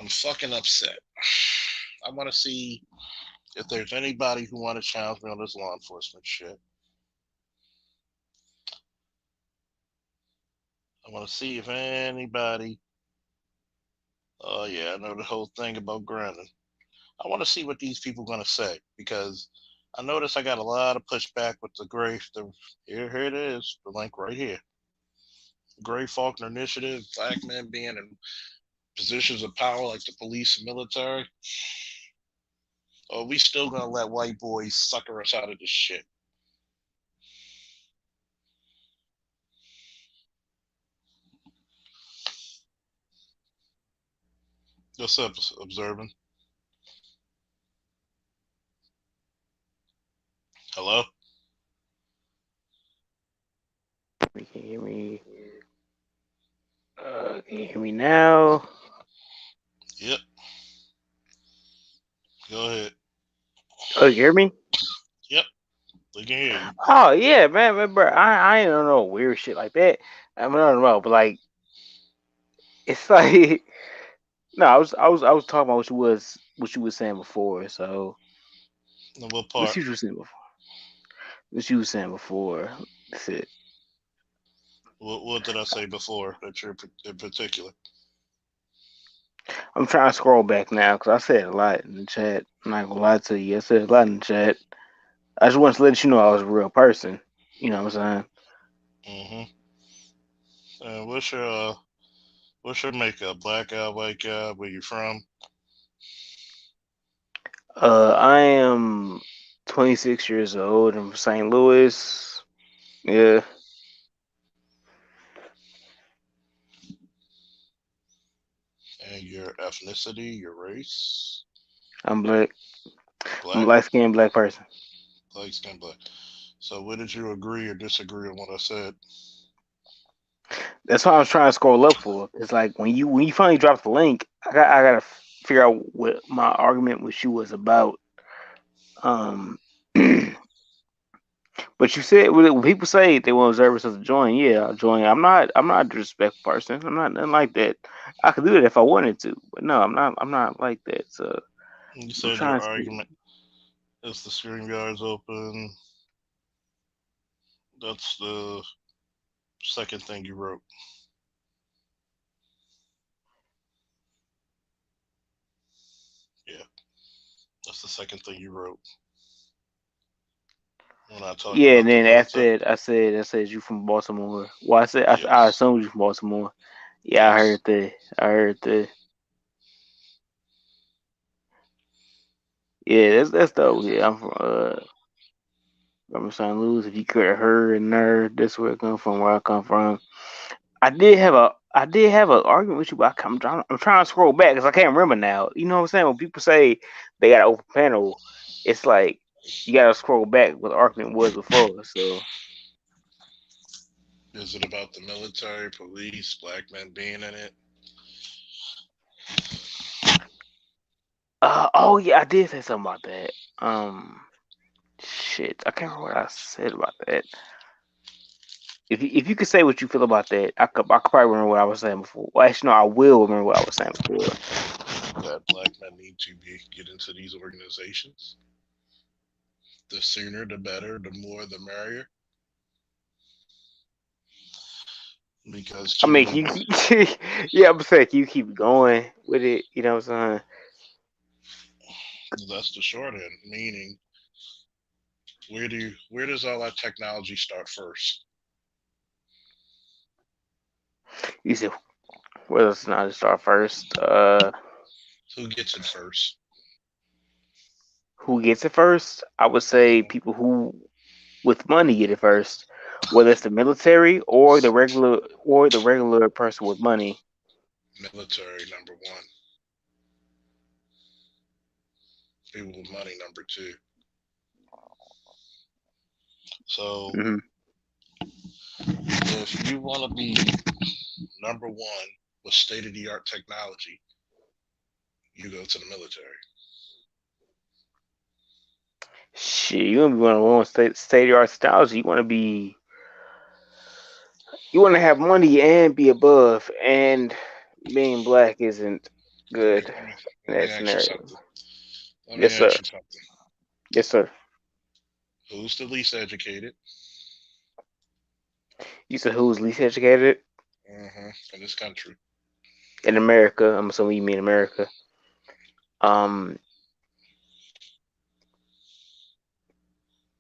Speaker 1: I'm fucking upset. I want to see if there's anybody who want to challenge me on this law enforcement shit. I want to see if anybody. Oh yeah, I know the whole thing about grinding. I want to see what these people are gonna say because I notice I got a lot of pushback with the Gray. Here it is, the link right here. Gray Faulkner Initiative, black men being in positions of power like the police and military. Or we still gonna let white boys sucker us out of this shit? What's up, observing? Hello?
Speaker 2: You can hear me. Can you hear me now?
Speaker 1: Yep, go ahead.
Speaker 2: Oh, you hear me?
Speaker 1: Yep, we can hear you.
Speaker 2: Oh yeah, man, bro. I ain't don't know weird shit like that. I mean, I don't know, but like it's like no, I was talking about what you was saying before. So
Speaker 1: And what
Speaker 2: what
Speaker 1: part?
Speaker 2: you was saying before? What you was saying before? That's it.
Speaker 1: What did I say before that you're in particular?
Speaker 2: I'm trying to scroll back now because I said a lot in the chat. I'm not gonna lie to you. I said a lot in the chat. I just wanted to let you know I was a real person. You know what I'm saying?
Speaker 1: Mm-hmm. What's your makeup? Black guy, white guy? Where you from?
Speaker 2: I am 26 years old. I'm from St. Louis. Yeah,
Speaker 1: And your ethnicity, your race?
Speaker 2: I'm black. I'm a
Speaker 1: Black,
Speaker 2: light skinned black person.
Speaker 1: light skin, black. So, where did you agree or disagree on what I said?
Speaker 2: That's why I was trying to scroll up for. It's like when you finally dropped the link, I gotta figure out what my argument with you was about. Um, but you said when people say they want observers to join, yeah, I'll join. I'm not a disrespectful person. I'm not nothing like that. I could do it if I wanted to, but no, I'm not. I'm not like that. So
Speaker 1: You
Speaker 2: I'm
Speaker 1: said your
Speaker 2: trying to see.
Speaker 1: argument is the stream yard's open. That's the second thing you wrote. Yeah, that's the second thing you wrote. When I talked
Speaker 2: Yeah, and
Speaker 1: about the
Speaker 2: then
Speaker 1: military.
Speaker 2: I said you from Baltimore. Well, I
Speaker 1: Yes.
Speaker 2: assumed you from Baltimore. Yeah, I
Speaker 1: Yes.
Speaker 2: heard the I heard the yeah, that's dope. Yeah, I'm from St. Louis. If you could have heard and nerd, that's where I come from. Where I come from. I did have an argument with you, but I'm trying to scroll back because I can't remember now. You know what I'm saying? When people say they got an open panel, it's like you gotta scroll back what the argument was before. So,
Speaker 1: Is it about the military, police, black men being in it?
Speaker 2: oh yeah, I did say something about that. Shit, I can't remember what I said about that. If you could say what you feel about that, I could probably remember what I was saying before. Well, actually, no, I will remember what I was saying before.
Speaker 1: That black men need to get into these organizations. The sooner, the better. The more, the merrier. Because
Speaker 2: I mean,
Speaker 1: to
Speaker 2: yeah, I'm saying you keep going with it. You know what I'm saying?
Speaker 1: that's the short end. Meaning, where does all that technology start first?
Speaker 2: You said, well, let's not start first.
Speaker 1: Who gets it first?
Speaker 2: Who gets it first? I would say
Speaker 1: Hmm.
Speaker 2: people who with money get it first, whether it's the military or the regular person with money.
Speaker 1: Military number one. People with money number two. So
Speaker 2: Hmm.
Speaker 1: if you want to be number one with state of the art technology, you go to the military.
Speaker 2: Shit, you want to be one of the ones state of the art styles. You want to have money and be above, and being black isn't
Speaker 1: Let me
Speaker 2: good
Speaker 1: let me
Speaker 2: in
Speaker 1: let me
Speaker 2: that
Speaker 1: ask you
Speaker 2: scenario.
Speaker 1: something. Let me
Speaker 2: Yes, sir.
Speaker 1: ask you something.
Speaker 2: Yes, sir.
Speaker 1: Who's the least educated
Speaker 2: You said who's least educated
Speaker 1: in this country?
Speaker 2: in America? I'm assuming you mean America. Um,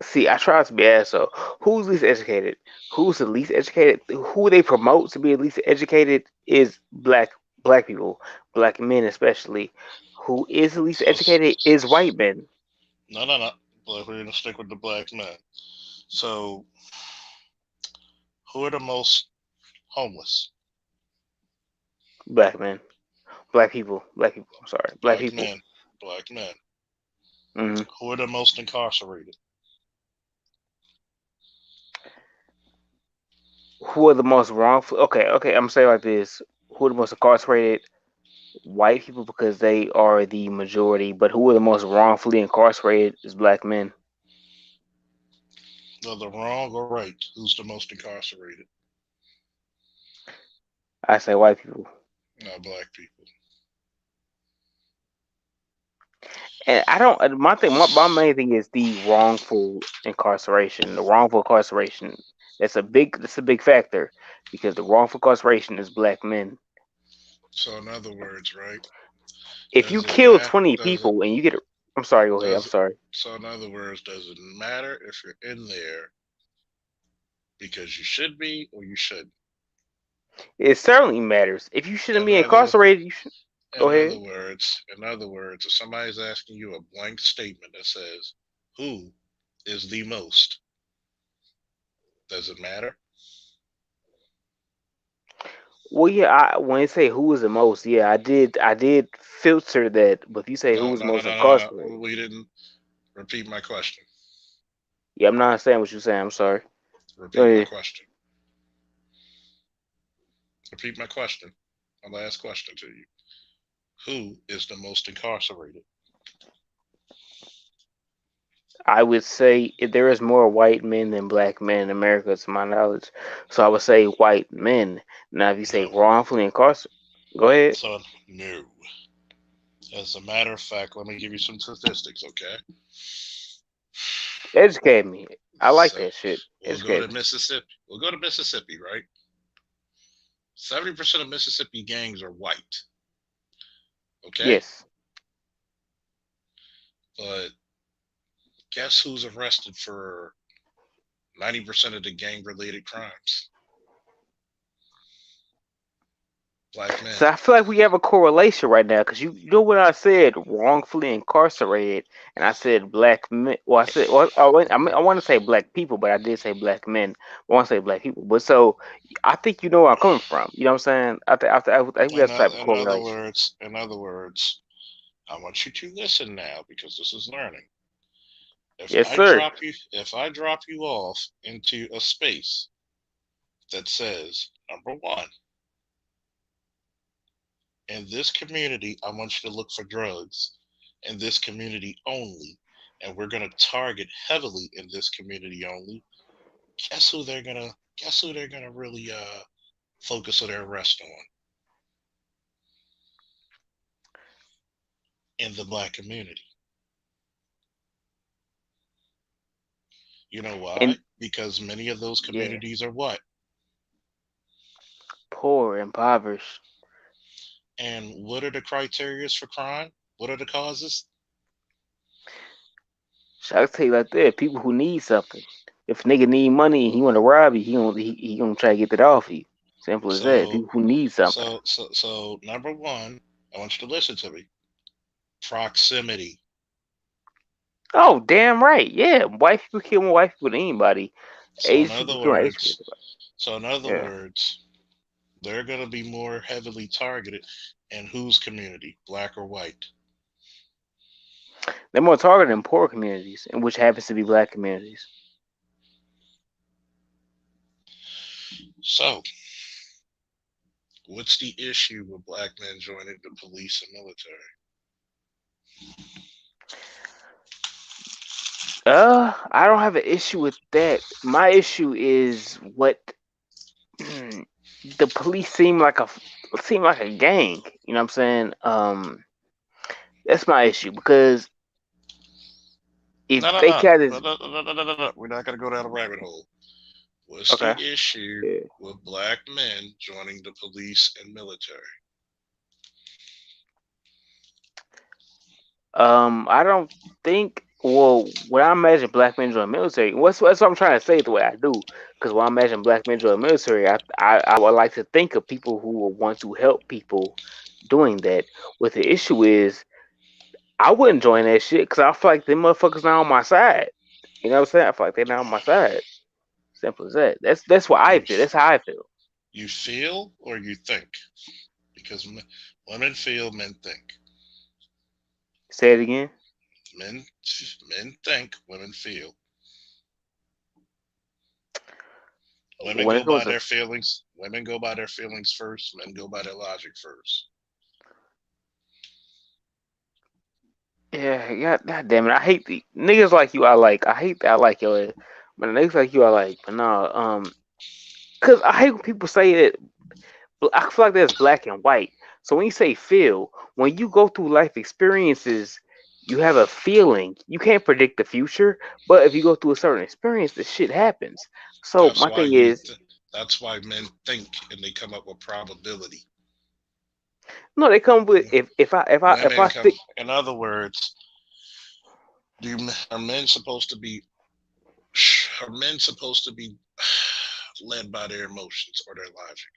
Speaker 2: See, I try to be asked, so who's least educated? Who's the least educated? Who they promote to be the least educated is black people, black men especially. Who is the least
Speaker 1: So
Speaker 2: educated is white men,
Speaker 1: no, no, no. But we're gonna stick with the black men. So who are the most homeless?
Speaker 2: black men, black people, black people. I'm sorry, black
Speaker 1: Black
Speaker 2: people.
Speaker 1: men. Black men.
Speaker 2: Hmm.
Speaker 1: Who are the most incarcerated?
Speaker 2: Who are the most wrongful? Okay, okay. I'm saying like this: who are the most incarcerated? White people because they are the majority, but who are the most wrongfully incarcerated is black men.
Speaker 1: Whether wrong or right, who's the most incarcerated?
Speaker 2: I say white people.
Speaker 1: Not black people.
Speaker 2: And I don't. My main thing is the wrongful incarceration. The wrongful incarceration. That's a big factor because the wrongful incarceration is black men.
Speaker 1: So in other words, right?
Speaker 2: If
Speaker 1: Does
Speaker 2: you
Speaker 1: it
Speaker 2: kill
Speaker 1: matter?
Speaker 2: 20
Speaker 1: Does it
Speaker 2: people and you get, I'm sorry. Go ahead. I'm
Speaker 1: does
Speaker 2: sorry.
Speaker 1: so in other words, does it matter if you're in there because you should be or you shouldn't?
Speaker 2: It certainly matters. If you shouldn't
Speaker 1: In
Speaker 2: be
Speaker 1: other
Speaker 2: incarcerated, you should go ahead.
Speaker 1: in other words, if somebody's asking you a blank statement that says, "Who is the most?" Does it matter?
Speaker 2: Well, yeah. When you say who is the most, yeah, I did filter that. But if you say who
Speaker 1: No,
Speaker 2: was
Speaker 1: no, no,
Speaker 2: most
Speaker 1: no, no, no.
Speaker 2: incarcerated,
Speaker 1: We didn't repeat my question.
Speaker 2: yeah, I'm not saying what you're saying. I'm sorry. Go
Speaker 1: Repeat my
Speaker 2: ahead.
Speaker 1: question. Repeat my question. My last question to you. Who is the most incarcerated?
Speaker 2: I would say there is more white men than black men in America, to my knowledge. So I would say white men. Now, if you say
Speaker 1: No.
Speaker 2: wrongfully incarcerated, go ahead.
Speaker 1: So, no. As a matter of fact, let me give you some statistics, okay?
Speaker 2: Educate me. I like
Speaker 1: So,
Speaker 2: that shit.
Speaker 1: we'll go
Speaker 2: Educate
Speaker 1: to
Speaker 2: me.
Speaker 1: Mississippi. We'll go to Mississippi, right? 70% of Mississippi gangs are white, okay?
Speaker 2: Yes.
Speaker 1: But guess who's arrested for 90% of the gang-related crimes. Black men.
Speaker 2: So I feel like we have a correlation right now because you know what I said wrongfully incarcerated, and I said black men. Well, I said I want to say black people, but I did say black men. I want to say black people, but so I think you know where I'm coming from. You know what I'm saying? I think we have type of correlation.
Speaker 1: In other words, I want you to listen now because this is learning.
Speaker 2: Yes, sir.
Speaker 1: If I drop you off into a space that says number one, in this community, I want you to look for drugs in this community only, and we're gonna target heavily in this community only. Guess who they're gonna really focus their arrest on? In the black community. You know why?
Speaker 2: And
Speaker 1: Because many of those
Speaker 2: yeah,
Speaker 1: communities are what?
Speaker 2: poor, impoverished.
Speaker 1: And what are the criterias for crime? What are the causes?
Speaker 2: So I tell you like that, people who need something. If a nigga need money and he want to rob you, he gonna try to get that off you. Simple as that.
Speaker 1: So
Speaker 2: People who need something.
Speaker 1: so number one, I want you to listen to me. Proximity.
Speaker 2: Oh, damn right. Yeah, white people kill more white people than anybody.
Speaker 1: So in
Speaker 2: Asian people
Speaker 1: other
Speaker 2: kill more Asian
Speaker 1: words,
Speaker 2: people.
Speaker 1: so in other
Speaker 2: Yeah,
Speaker 1: words, they're going to be more heavily targeted in whose community, black or white.
Speaker 2: they're more targeted in poor communities, and which happens to be black communities.
Speaker 1: So, what's the issue with black men joining the police and military?
Speaker 2: I don't have an issue with that. My issue is what the police seem like a gang. You know what I'm saying? That's my issue because
Speaker 1: No,
Speaker 2: if
Speaker 1: no,
Speaker 2: they
Speaker 1: no,
Speaker 2: got
Speaker 1: no,
Speaker 2: this,
Speaker 1: no, no, no, no, no, no. We're not going to go down a rabbit hole. What's
Speaker 2: okay,
Speaker 1: the issue
Speaker 2: yeah.
Speaker 1: with black men joining the police and military?
Speaker 2: I don't think. Well, when I imagine black men join the military, what's what I'm trying to say the way I do. Because when I imagine black men join the military, I would like to think of people who will want to help people doing that. What the issue is, I wouldn't join that shit because I feel like them motherfuckers not on my side. You know what I'm saying? I feel like they're not on my side. Simple as that. That's what I
Speaker 1: You
Speaker 2: feel. That's how I feel.
Speaker 1: you feel or you think? Because women feel, men think.
Speaker 2: Say it again.
Speaker 1: Men men think, women feel. Women
Speaker 2: When
Speaker 1: go
Speaker 2: it comes
Speaker 1: by
Speaker 2: to
Speaker 1: their feelings. Women go by their feelings first. Men go by their logic first.
Speaker 2: yeah, God damn it, I hate the niggas like you. I like. I hate that. I like your. But niggas like you, I like. But no, cause I hate when people say that. I feel like that's black and white. So when you say feel, when you go through life experiences, you have a feeling. You can't predict the future, but if you go through a certain experience, the shit happens. So
Speaker 1: That's
Speaker 2: my
Speaker 1: why
Speaker 2: thing is,
Speaker 1: that's why men think and they come up with probability.
Speaker 2: no, they come with if
Speaker 1: Women
Speaker 2: I
Speaker 1: come.
Speaker 2: think
Speaker 1: In other words, are men supposed to be are men supposed to be led by their emotions or their logic?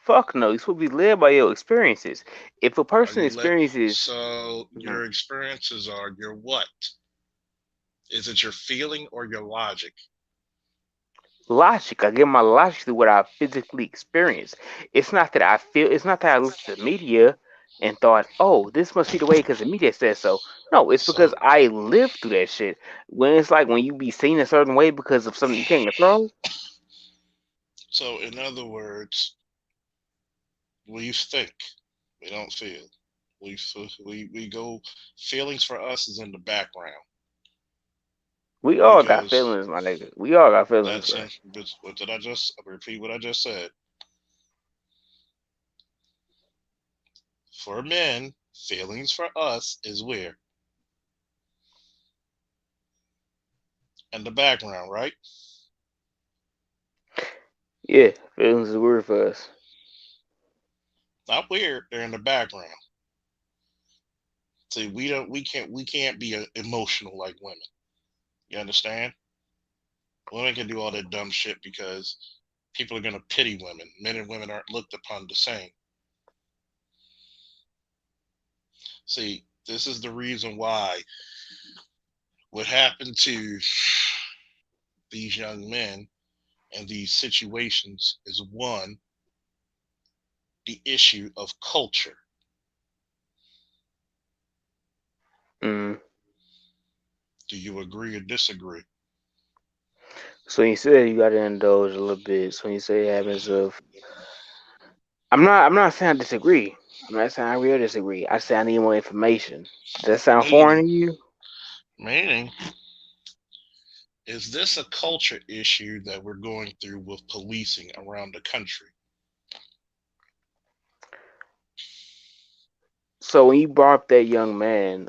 Speaker 2: fuck no, you supposed to be led by your experiences. If a
Speaker 1: Are
Speaker 2: person
Speaker 1: you led?
Speaker 2: experiences
Speaker 1: So
Speaker 2: Mhm.
Speaker 1: your experiences are your what? Is it your feeling or your logic?
Speaker 2: logic, I get my logic through what I physically experience. It's not that I feel. It's not that I looked at the media and thought, "Oh, this must be the way because the media says so." No, it's because
Speaker 1: So
Speaker 2: I lived through that shit. When it's like when you be seen a certain way because of something you can't control.
Speaker 1: so in other words, we think, we don't feel. We go. Feelings for us is in the background
Speaker 2: We all got
Speaker 1: because
Speaker 2: feelings, my nigga. We all got feelings,
Speaker 1: that's
Speaker 2: bro.
Speaker 1: in. What did I just repeat? What I just said. For men, feelings for us is where in the background, right?
Speaker 2: Yeah, feelings is weird for us.
Speaker 1: Not weird. They're in the background. See, we can't be emotional like women. You understand? Women can do all that dumb shit because people are gonna pity women. Men and women aren't looked upon the same. See, this is the reason why what happened to these young men and these situations is one, the issue of culture.
Speaker 2: Mm.
Speaker 1: Do you agree or disagree?
Speaker 2: So you said you got to indulge a little bit. So you say it happens of. I'm not saying I disagree. I'm not saying I really disagree. I say I need more information. Does that sound foreign
Speaker 1: Meaning,
Speaker 2: to you?
Speaker 1: meaning, is this a culture issue that we're going through with policing around the country?
Speaker 2: So when you brought up that young man,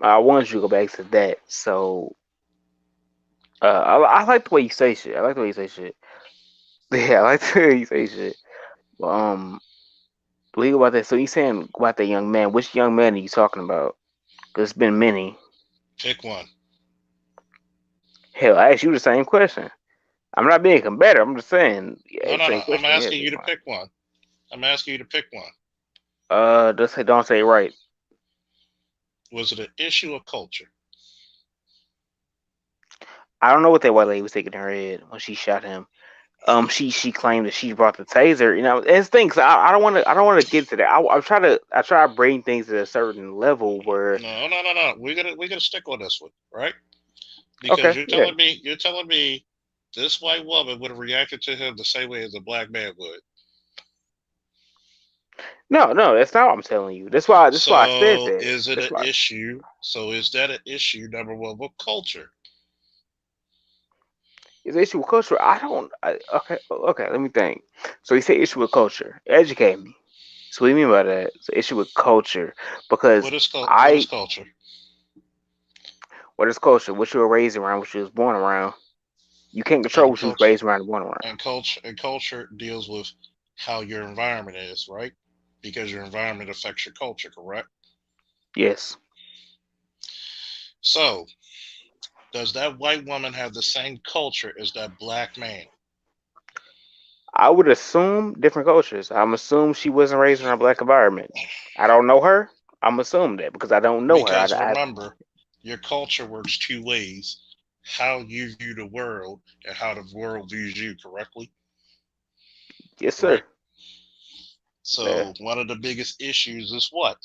Speaker 2: I want you to go back to that. So I like the way you say shit. I like the way you say shit. Yeah, I like the way you say shit. But we go about that. So you saying about that young man? Which young man are you talking about? Because it's been many.
Speaker 1: Pick one.
Speaker 2: Hell, I asked you the same question. I'm not being combative. I'm just saying,
Speaker 1: No,
Speaker 2: yeah,
Speaker 1: no,
Speaker 2: same
Speaker 1: no. I'm
Speaker 2: question. Yeah,
Speaker 1: asking
Speaker 2: be
Speaker 1: you to
Speaker 2: fine.
Speaker 1: pick one. I'm asking you to pick one.
Speaker 2: Just say don't say right.
Speaker 1: Was it an issue of culture?
Speaker 2: I don't know what that white lady was thinking in her head when she shot him. She claimed that she brought the taser. You know, it's things. I don't want to get to that. I try to bring things to a certain level where.
Speaker 1: No, no, no, no. We gotta stick on this one, right? Because
Speaker 2: Okay, yeah.
Speaker 1: you're telling me this white woman would have reacted to him the same way as a black man would.
Speaker 2: No, no, that's not what I'm telling you. That's why I said
Speaker 1: So
Speaker 2: that.
Speaker 1: is it
Speaker 2: That's
Speaker 1: an
Speaker 2: why
Speaker 1: issue? So is that an issue? Number one, with culture.
Speaker 2: it's an issue with culture. Okay, okay. Let me think. So you say issue with culture. Educate me. So what do you mean by that? It's an issue with culture because
Speaker 1: What is
Speaker 2: I
Speaker 1: culture?
Speaker 2: what is culture? What you were raised around, what you was born around. You can't control
Speaker 1: And
Speaker 2: what you was
Speaker 1: culture
Speaker 2: raised around and born around.
Speaker 1: and culture deals with how your environment is, right? Because your environment affects your culture, correct?
Speaker 2: Yes.
Speaker 1: So does that white woman have the same culture as that black man?
Speaker 2: I would assume different cultures. I'm assume she wasn't raised in a black environment. I don't know her. I'm assuming that because I don't know her.
Speaker 1: Because remember, your culture works two ways: how you view the world and how the world views you, correctly?
Speaker 2: yes,
Speaker 1: Right?
Speaker 2: sir. Yeah.
Speaker 1: So one of the biggest issues is what?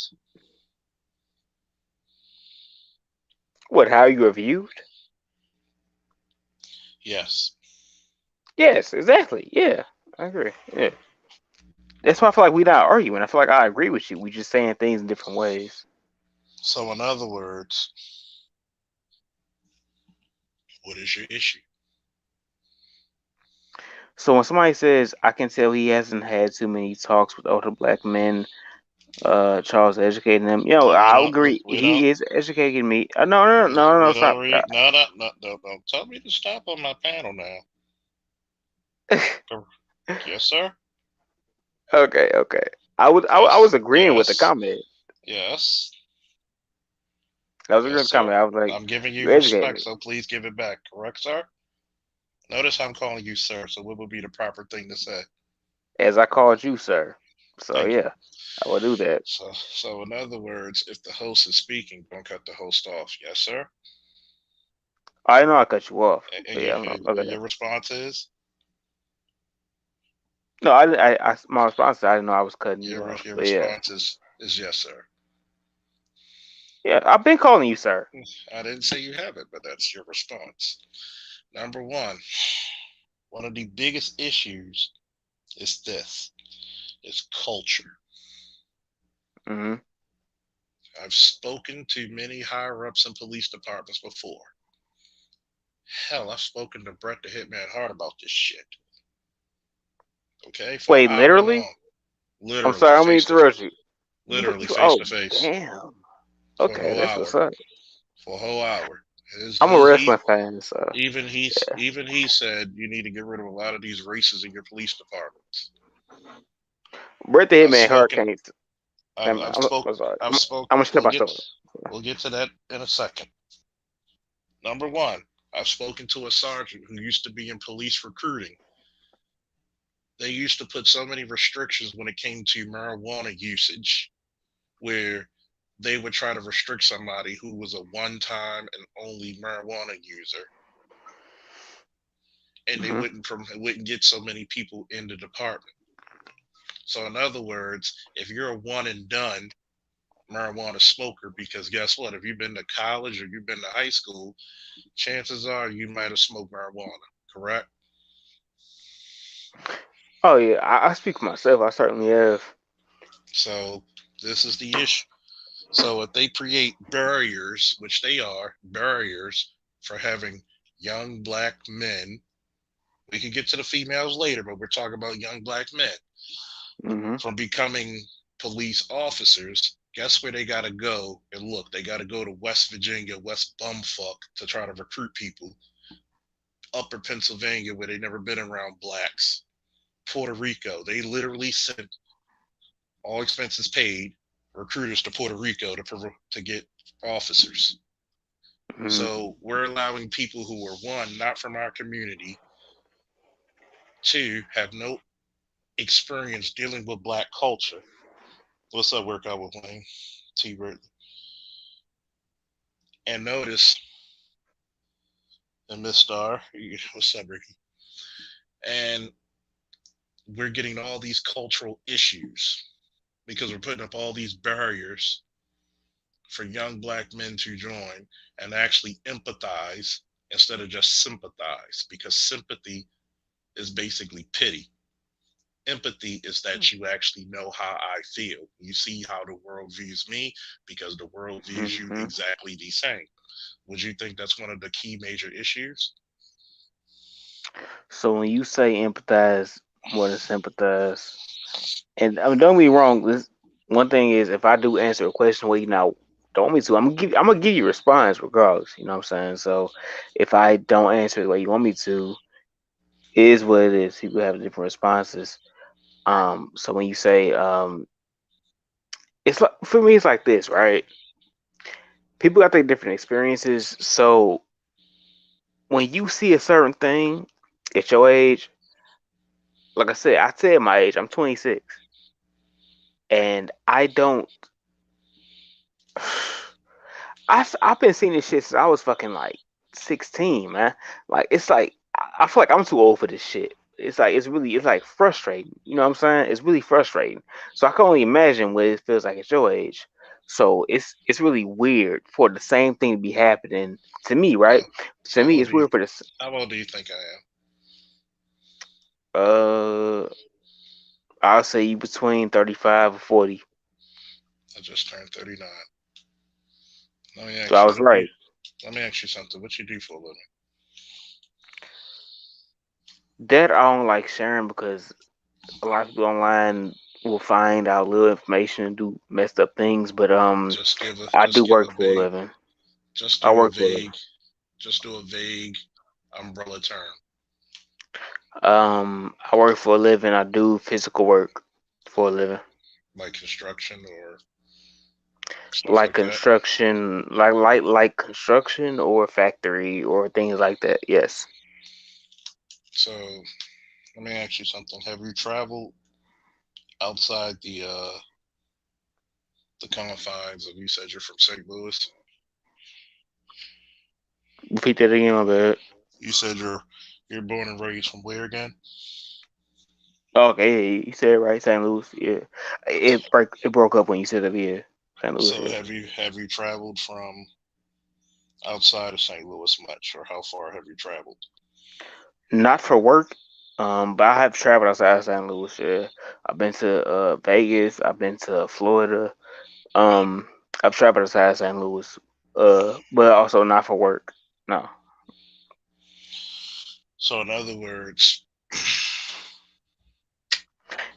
Speaker 2: What? How you are viewed?
Speaker 1: Yes.
Speaker 2: Yes, exactly. Yeah, I agree. Yeah, that's why I feel like we're not arguing. I feel like I agree with you. We just saying things in different ways.
Speaker 1: So in other words, what is your issue?
Speaker 2: So when somebody says, "I can tell he hasn't had too many talks with older black men," Charles educating them.
Speaker 1: No, we
Speaker 2: I
Speaker 1: don't.
Speaker 2: agree.
Speaker 1: We don't.
Speaker 2: He is educating me. No, no, no, no, no,
Speaker 1: We
Speaker 2: stop.
Speaker 1: don't read. No, no, no, no, don't tell me to stop on my panel now. Yes, sir.
Speaker 2: Okay, okay. I was
Speaker 1: Yes,
Speaker 2: agreeing with the
Speaker 1: yes,
Speaker 2: comment.
Speaker 1: yes,
Speaker 2: I was agreeing
Speaker 1: yes,
Speaker 2: with the comment.
Speaker 1: sir.
Speaker 2: I was like,
Speaker 1: I'm giving
Speaker 2: you
Speaker 1: you
Speaker 2: educate
Speaker 1: respect,
Speaker 2: me.
Speaker 1: so please give it back. Correct, sir? Notice I'm calling you sir, so what would be the proper thing to say?
Speaker 2: As I called you, sir. So
Speaker 1: Thank you.
Speaker 2: yeah, I will do that.
Speaker 1: So in other words, if the host is speaking, don't cut the host off. Yes, sir.
Speaker 2: I know I cut you off,
Speaker 1: And
Speaker 2: but
Speaker 1: you,
Speaker 2: yeah, okay.
Speaker 1: your response is
Speaker 2: No, my response is I didn't know I was cutting you off,
Speaker 1: your
Speaker 2: but yeah,
Speaker 1: response is yes, sir.
Speaker 2: yeah, I've been calling you, sir.
Speaker 1: I didn't say you have it, but that's your response. Number one of the biggest issues is this: is culture.
Speaker 2: Hmm.
Speaker 1: I've spoken to many higher ups in police departments before. Hell, I've spoken to Brett the Hitman Hart about this shit. Okay, for an
Speaker 2: Wait,
Speaker 1: hour
Speaker 2: literally?
Speaker 1: long,
Speaker 2: I'm
Speaker 1: literally
Speaker 2: sorry, I'm gonna
Speaker 1: face to
Speaker 2: interrupt you.
Speaker 1: literally face
Speaker 2: Oh,
Speaker 1: to face
Speaker 2: damn.
Speaker 1: for a
Speaker 2: Okay,
Speaker 1: whole
Speaker 2: that's what's
Speaker 1: hour.
Speaker 2: up.
Speaker 1: For a whole hour.
Speaker 2: I'm a wrestling fan, so yeah.
Speaker 1: Even he said you need to get rid of a lot of these races in your police departments.
Speaker 2: Bret the
Speaker 1: I've
Speaker 2: Hitman
Speaker 1: spoken.
Speaker 2: Hurricanes. I'm sorry.
Speaker 1: I've spoke.
Speaker 2: I'm gonna shut my store.
Speaker 1: We'll get to that in a second. Number one, I've spoken to a sergeant who used to be in police recruiting. They used to put so many restrictions when it came to marijuana usage, where they would try to restrict somebody who was a one time and only marijuana user, and they
Speaker 2: Hmm.
Speaker 1: wouldn't get so many people in the department. So in other words, if you're a one and done marijuana smoker, because guess what? If you've been to college or you've been to high school, chances are you might have smoked marijuana, correct?
Speaker 2: Oh yeah, I speak for myself. I certainly have.
Speaker 1: So this is the issue. So if they create barriers, which they are barriers for having young black men, we can get to the females later, but we're talking about young black men
Speaker 2: Hmm.
Speaker 1: from becoming police officers. Guess where they got to go and look? They got to go to West Virginia, West Bumfuck, to try to recruit people. Upper Pennsylvania, where they never been around blacks. Puerto Rico, they literally sent all expenses paid recruiters to Puerto Rico to get officers.
Speaker 2: Hmm.
Speaker 1: So we're allowing people who are one, not from our community, two, have no experience dealing with black culture. What's up, workout with Wayne? T Bird. And notice, and Miss Star, what's up, Ricky? And we're getting all these cultural issues because we're putting up all these barriers for young black men to join and actually empathize instead of just sympathize, because sympathy is basically pity. Empathy is that you actually know how I feel. You see how the world views me because the world views you
Speaker 2: Hmm.
Speaker 1: exactly the same. Would you think that's one of the key major issues?
Speaker 2: So when you say empathize more than sympathize, and I mean, don't get me wrong. This one thing is, if I do answer a question where you now don't want me to, I'm gonna give you a response regardless. You know what I'm saying? So if I don't answer the way you want me to, it is what it is. People have different responses. So when you say, it's like for me, it's like this, right? People got their different experiences. So when you see a certain thing at your age, like I said my age, I'm 26, and I don't. I've been seeing this shit since I was fucking like 16, man. Like it's like I feel like I'm too old for this shit. It's like frustrating. You know what I'm saying? It's really frustrating. So I can only imagine what it feels like at your age. So it's really weird for the same thing to be happening to me, right? To
Speaker 1: How
Speaker 2: me,
Speaker 1: old
Speaker 2: it's
Speaker 1: do you
Speaker 2: weird for this.
Speaker 1: how old do you think I am?
Speaker 2: Uh, I'll say you between 35 or 40.
Speaker 1: I just turned 39. Let me
Speaker 2: So I
Speaker 1: ask you,
Speaker 2: was right.
Speaker 1: let me ask you something. What you do for a living?
Speaker 2: That I don't like sharing because a lot of people online will find out little information and do messed up things. But I do
Speaker 1: Just give
Speaker 2: work
Speaker 1: a
Speaker 2: for a
Speaker 1: vague
Speaker 2: living.
Speaker 1: just
Speaker 2: I
Speaker 1: do a
Speaker 2: work for a living.
Speaker 1: vague just do a vague umbrella term,
Speaker 2: I work for a living. I do physical work for a living,
Speaker 1: like construction or stuff
Speaker 2: like
Speaker 1: like that.
Speaker 2: construction, like construction or factory or things like that. Yes.
Speaker 1: So let me ask you something. Have you traveled outside the confines of, you said you're from St. Louis?
Speaker 2: Repeat that again, my bad.
Speaker 1: You said you're born and raised from where again?
Speaker 2: Okay, yeah, you said it right, St. Louis. Yeah, it broke up when you said that. Yeah, St. Louis.
Speaker 1: So
Speaker 2: Yeah,
Speaker 1: have you traveled from outside of St. Louis much, or how far have you traveled?
Speaker 2: not for work. But I have traveled outside of St. Louis. Yeah, I've been to Vegas. I've been to Florida. Um, I've traveled outside of St. Louis. But also not for work. No.
Speaker 1: So in other words,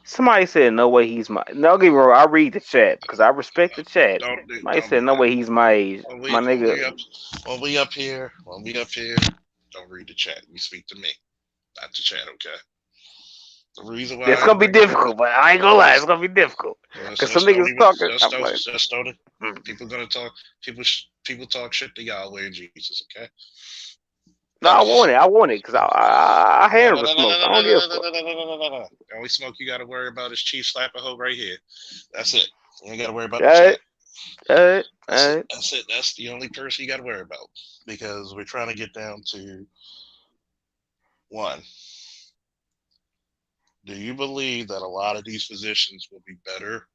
Speaker 2: Somebody said no way he's my. No, get me wrong. I read the chat because I respect the chat. Somebody
Speaker 1: don't do
Speaker 2: said no
Speaker 1: that.
Speaker 2: way he's my age.
Speaker 1: When
Speaker 2: My nigga.
Speaker 1: we up here, don't read the chat. You speak to me, not the chat. Okay. The reason
Speaker 2: It's
Speaker 1: why I
Speaker 2: gonna be
Speaker 1: bring up
Speaker 2: difficult, but I ain't gonna lie. It's
Speaker 1: just
Speaker 2: gonna be difficult because some
Speaker 1: just don't
Speaker 2: niggas
Speaker 1: even
Speaker 2: talking. I'm like,
Speaker 1: just don't.
Speaker 2: mm.
Speaker 1: People gonna talk. People talk shit to Yahweh and Jesus. Okay.
Speaker 2: No, I want it. I want it because I
Speaker 1: No,
Speaker 2: handle
Speaker 1: no,
Speaker 2: the
Speaker 1: no, no,
Speaker 2: smoke.
Speaker 1: no,
Speaker 2: I
Speaker 1: no,
Speaker 2: don't
Speaker 1: no,
Speaker 2: give a
Speaker 1: no,
Speaker 2: fuck.
Speaker 1: no, no, no, no, no, no, no. The only smoke you got to worry about is Chief Slapper Hoe right here. That's it. You ain't got to worry about the chat.
Speaker 2: Alright, alright,
Speaker 1: That's it.
Speaker 2: alright.
Speaker 1: That's it. That's the only person you got to worry about because we're trying to get down to one. Do you believe that a lot of these positions will be better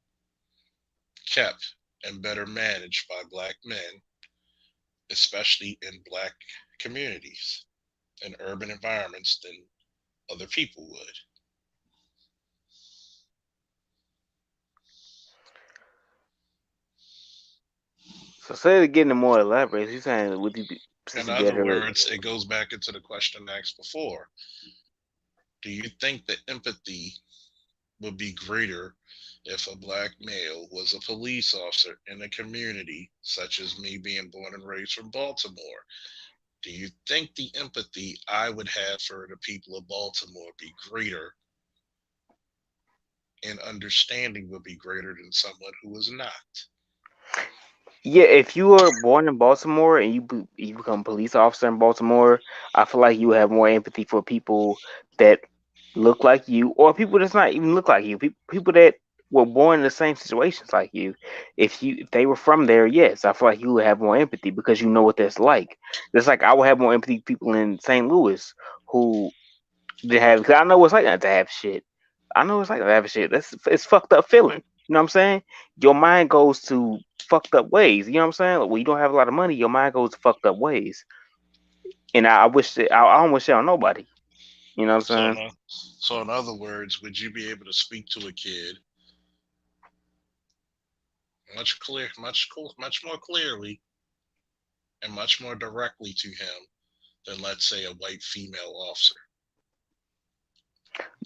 Speaker 1: kept and better managed by black men, especially in black communities and urban environments than other people would?
Speaker 2: So instead of getting more elaborate, he's saying would you be
Speaker 1: In
Speaker 2: since
Speaker 1: other
Speaker 2: better?
Speaker 1: words, it goes back into the question asked before. Do you think the empathy would be greater if a black male was a police officer in a community such as me being born and raised from Baltimore? Do you think the empathy I would have for the people of Baltimore be greater and understanding would be greater than someone who was not?
Speaker 2: Yeah, if you were born in Baltimore and you become a police officer in Baltimore, I feel like you have more empathy for people that look like you, or people that's not even look like you. People that were born in the same situations like you. If they were from there, yes, I feel like you would have more empathy because you know what that's like. It's like I would have more empathy for people in St. Louis who they have. Cause I know what it's like not to have shit. I know what it's like to have shit. It's fucked up feeling. You know what I'm saying? Your mind goes to fucked up ways. You know what I'm saying? Like, when you don't have a lot of money, your mind goes to fucked up ways. And I wish that I don't wish it on nobody. You know what
Speaker 1: So,
Speaker 2: I'm saying?
Speaker 1: in, so in other words, would you be able to speak to a kid much more clearly and much more directly to him than, let's say, a white female officer?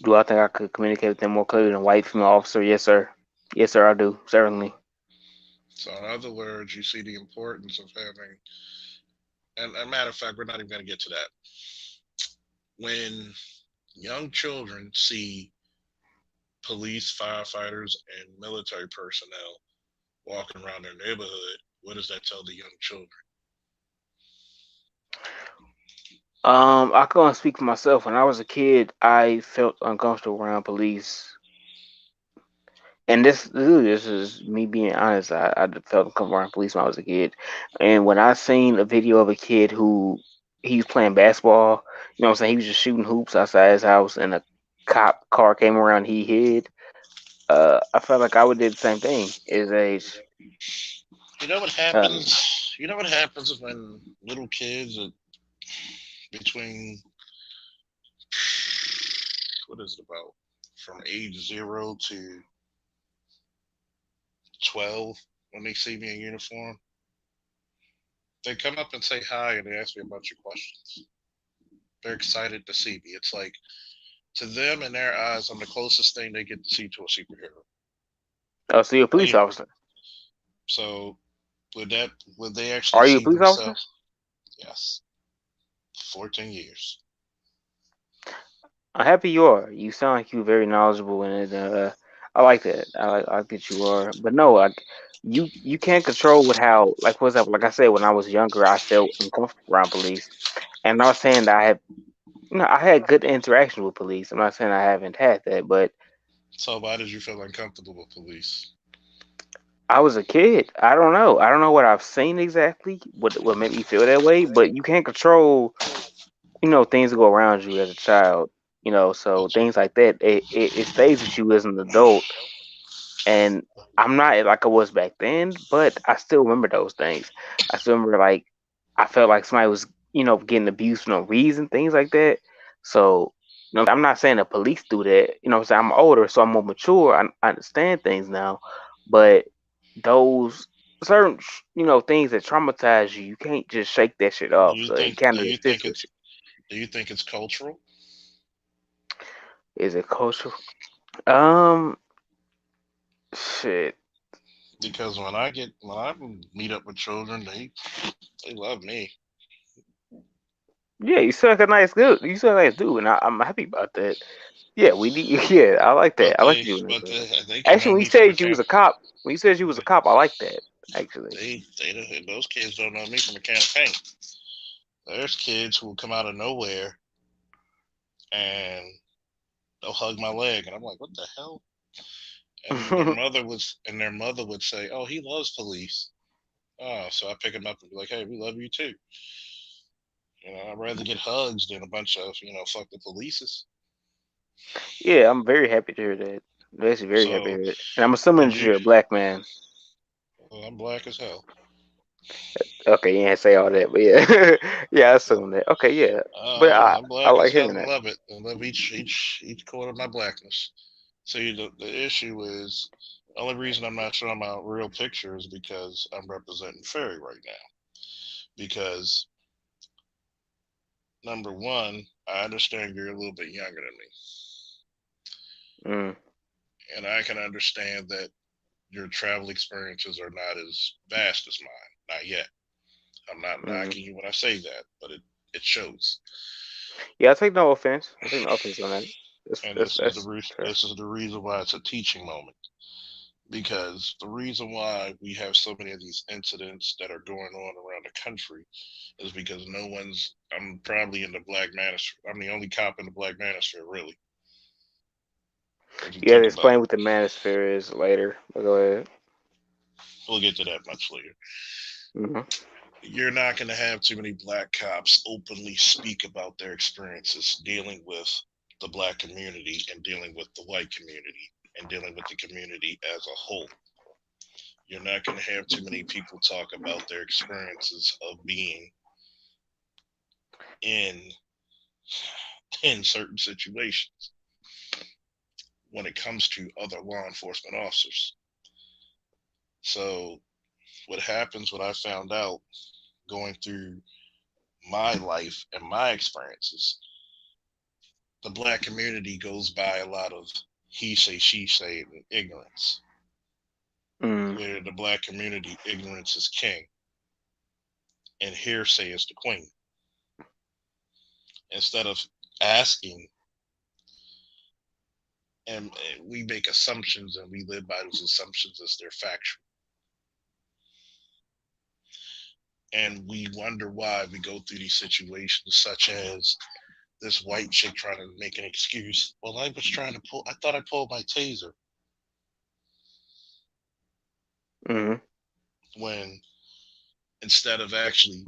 Speaker 2: Do I think I could communicate with them more clearly than a white female officer? Yes, sir. Yes, sir. I do certainly.
Speaker 1: So, in other words, you see the importance of having, and a matter of fact, we're not even going to get to that. When young children see police, firefighters, and military personnel walking around their neighborhood, what does that tell the young children?
Speaker 2: I can't speak for myself. When I was a kid, I felt uncomfortable around police. And this is me being honest. I felt uncomfortable around police when I was a kid. And when I seen a video of a kid who he was playing basketball, you know what I'm saying? He was just shooting hoops outside his house and a cop car came around, he hid. I felt like I would do the same thing at his age.
Speaker 1: You know what
Speaker 2: Uh,
Speaker 1: happens? You know what happens when little kids are between, what is it about, from age 0 to 12, when they see me in uniform, they come up and say hi and they ask me a bunch of questions. They're excited to see me. It's like, to them, in their eyes, I'm the closest thing they get to see to a superhero.
Speaker 2: oh, so you're a police
Speaker 1: Hey,
Speaker 2: officer?
Speaker 1: so would they actually
Speaker 2: Are you a
Speaker 1: see
Speaker 2: police officer?
Speaker 1: themselves? Yes, 14 years.
Speaker 2: I'm happy you are. You sound like you're very knowledgeable in it. I like that. I like that you are. But no, like you can't control what how like for example, like I said, when I was younger, I felt uncomfortable around police. And I'm not saying that I have, I had good interaction with police. I'm not saying I haven't had that, but
Speaker 1: So why did you feel uncomfortable with police?
Speaker 2: I was a kid. I don't know. I don't know what I've seen exactly, what made me feel that way. But you can't control, things that go around you as a child. So things like that, it stays with you as an adult. And I'm not like I was back then, but I still remember those things. I still remember like I felt like somebody was, getting abused for no reason, things like that. So, I'm not saying the police do that. I'm saying I'm older, so I'm more mature. I understand things now, but those certain, things that traumatize you, you can't just shake that shit
Speaker 1: Do
Speaker 2: off.
Speaker 1: you
Speaker 2: So it
Speaker 1: think?
Speaker 2: kind
Speaker 1: Do
Speaker 2: of
Speaker 1: you
Speaker 2: sticks
Speaker 1: think
Speaker 2: with
Speaker 1: it's? Do you think it's cultural?
Speaker 2: you. Is it cultural? Um, shit.
Speaker 1: Because when I meet up with children, they love me.
Speaker 2: Yeah, you sound like a nice dude. You sound like a nice dude, and I'm happy about that. Yeah, we need. Yeah, I like that. I like you doing that.
Speaker 1: They come
Speaker 2: Actually,
Speaker 1: at
Speaker 2: when you
Speaker 1: me from a
Speaker 2: said you was
Speaker 1: camp.
Speaker 2: a cop, I like that. Actually,
Speaker 1: Those kids don't know me from a can of paint. There's kids who will come out of nowhere and they'll hug my leg, and I'm like, what the hell? And their mother would say, "Oh, he loves police." Oh, so I pick him up and be like, "Hey, we love you too." I'd rather get hugs than a bunch of fuck the polices.
Speaker 2: Yeah, I'm very happy to hear that. That's very happy to
Speaker 1: So
Speaker 2: hear it. And I'm assuming
Speaker 1: if
Speaker 2: that
Speaker 1: you,
Speaker 2: you're a black man.
Speaker 1: well, I'm black as hell.
Speaker 2: Okay, you ain't say all that, but yeah, yeah, I assume that. Okay, yeah, but
Speaker 1: I'm
Speaker 2: I
Speaker 1: black
Speaker 2: like
Speaker 1: as hell
Speaker 2: hearing
Speaker 1: and
Speaker 2: that.
Speaker 1: love it. I love each quarter of my blackness. See, the issue is the only reason I'm not showing my real picture is because I'm representing Fairy right now. Because number one, I understand you're a little bit younger than me,
Speaker 2: Mm,
Speaker 1: and I can understand that your travel experiences are not as vast as mine. Not yet. I'm not
Speaker 2: mm.
Speaker 1: knocking you when I say that, but it shows.
Speaker 2: Yeah, I take no offense. I take no offense on that.
Speaker 1: And
Speaker 2: That's fair.
Speaker 1: this is the reason why it's a teaching moment. Because the reason why we have so many of these incidents that are going on around the country is because no one's. I'm probably in the black manosphere. I'm the only cop in the black manosphere, really. If you
Speaker 2: You have to
Speaker 1: think about
Speaker 2: explain
Speaker 1: it,
Speaker 2: what the manosphere is later. But go ahead.
Speaker 1: we'll get to that much later.
Speaker 2: Hmm.
Speaker 1: You're not going to have too many black cops openly speak about their experiences dealing with the black community and dealing with the white community and dealing with the community as a whole. You're not going to have too many people talk about their experiences of being in in certain situations when it comes to other law enforcement officers. So what happens, what I found out going through my life and my experiences, the black community goes by a lot of he say, she say, and ignorance.
Speaker 2: Mm.
Speaker 1: Where the black community, ignorance is king and hearsay is the queen. Instead of asking, and we make assumptions and we live by those assumptions as they're factual. And we wonder why we go through these situations, such as this white chick trying to make an excuse. Well, I thought I pulled my taser.
Speaker 2: Hmm.
Speaker 1: When instead of actually,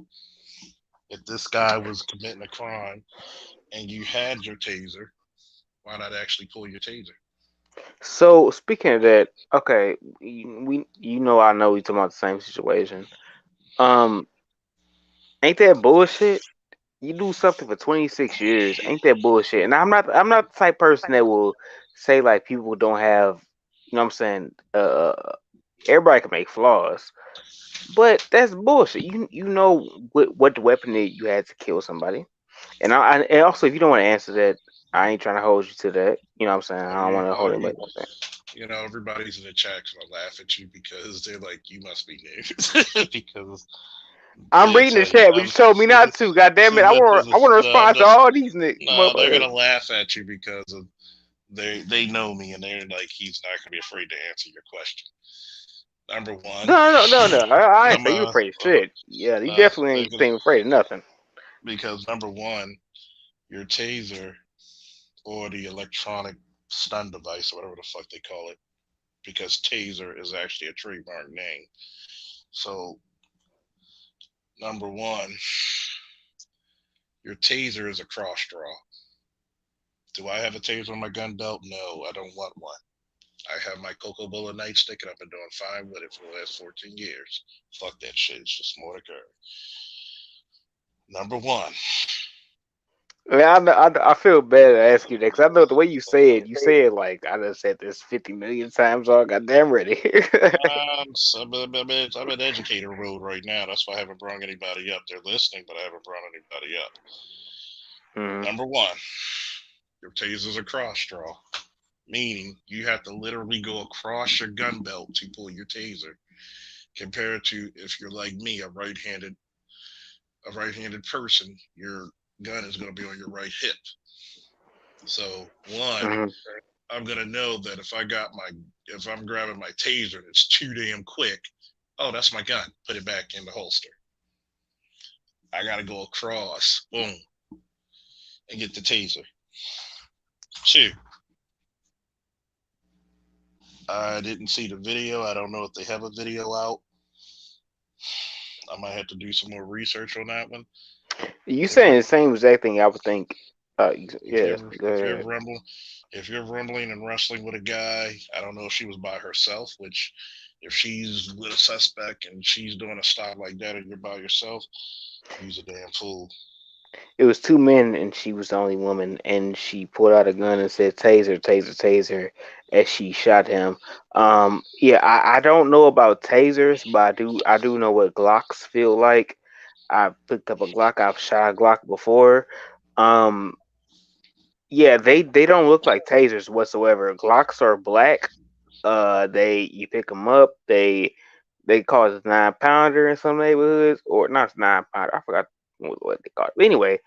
Speaker 1: if this guy was committing a crime and you had your taser, why not actually pull your taser?
Speaker 2: So speaking of that, okay, I know we talking about the same situation. Um, ain't that bullshit? You do something for 26 years, ain't that bullshit? And I'm not the type person that will say like people don't have, what I'm saying, everybody can make flaws, but that's bullshit. You know what the weapon is you had to kill somebody, and also if you don't want to answer that, I ain't trying to hold you to that. You know what I'm saying? I don't want to hold anybody to that.
Speaker 1: Everybody's in the chat gonna laugh at you because they're like, you must be new because
Speaker 2: I'm
Speaker 1: they
Speaker 2: reading the
Speaker 1: tell you
Speaker 2: chat, but you told me not to. God damn it! I want to
Speaker 1: no,
Speaker 2: respond
Speaker 1: no,
Speaker 2: to all these
Speaker 1: no, they're
Speaker 2: motherfuckers.
Speaker 1: gonna laugh at you because of they know me and they're like, he's not gonna be afraid to answer your question. Number one,
Speaker 2: No. I ain't say you
Speaker 1: number
Speaker 2: afraid of shit. Yeah, you
Speaker 1: uh,
Speaker 2: definitely ain't
Speaker 1: because
Speaker 2: seem afraid of nothing.
Speaker 1: because number one, your taser or the electronic stun device or whatever the fuck they call it, because taser is actually a trademark name. So number one, your taser is a cross draw. Do I have a taser on my gun belt? No, I don't want one. I have my Coca Cola nightstick and I've been doing fine with it for the last 14 years. Fuck that shit. It's just more to go. Number one,
Speaker 2: I mean, I feel bad to ask you that because I know the way you say it like I done said this 50 million times. All goddamn ready.
Speaker 1: I'm in educator road right now. That's why I haven't brought anybody up. They're listening, but I haven't brought anybody up.
Speaker 2: Mm,
Speaker 1: Number one, your taser's a cross draw, meaning you have to literally go across your gun belt to pull your taser. Compared to if you're like me, a right-handed person, your gun is going to be on your right hip. So one,
Speaker 2: mm.
Speaker 1: I'm going to know that if I'm grabbing my taser and it's too damn quick, oh, that's my gun. Put it back in the holster. I gotta go across, boom, and get the taser. Shoot. I didn't see the video. I don't know if they have a video out. I might have to do some more research on that one.
Speaker 2: You
Speaker 1: If
Speaker 2: saying
Speaker 1: you're
Speaker 2: the same exact thing I would think.
Speaker 1: if
Speaker 2: Yeah,
Speaker 1: you're
Speaker 2: go
Speaker 1: if you're
Speaker 2: ahead.
Speaker 1: rumbling if you're rumbling and wrestling with a guy, I don't know if she was by herself, which if she's with a suspect and she's doing a stop like that and you're by yourself, you's a damn fool.
Speaker 2: It was two men and she was the only woman, and she pulled out a gun and said taser, taser, taser as she shot him. Yeah, I don't know about tasers, but I do know what Glocks feel like. I picked up a Glock. I've shot a Glock before. Um, yeah, they don't look like tasers whatsoever. Glocks are black. They you pick them up. They call it a 9 pounder in some neighborhoods, or not 9 pounder. I forgot what they call it. But anyway,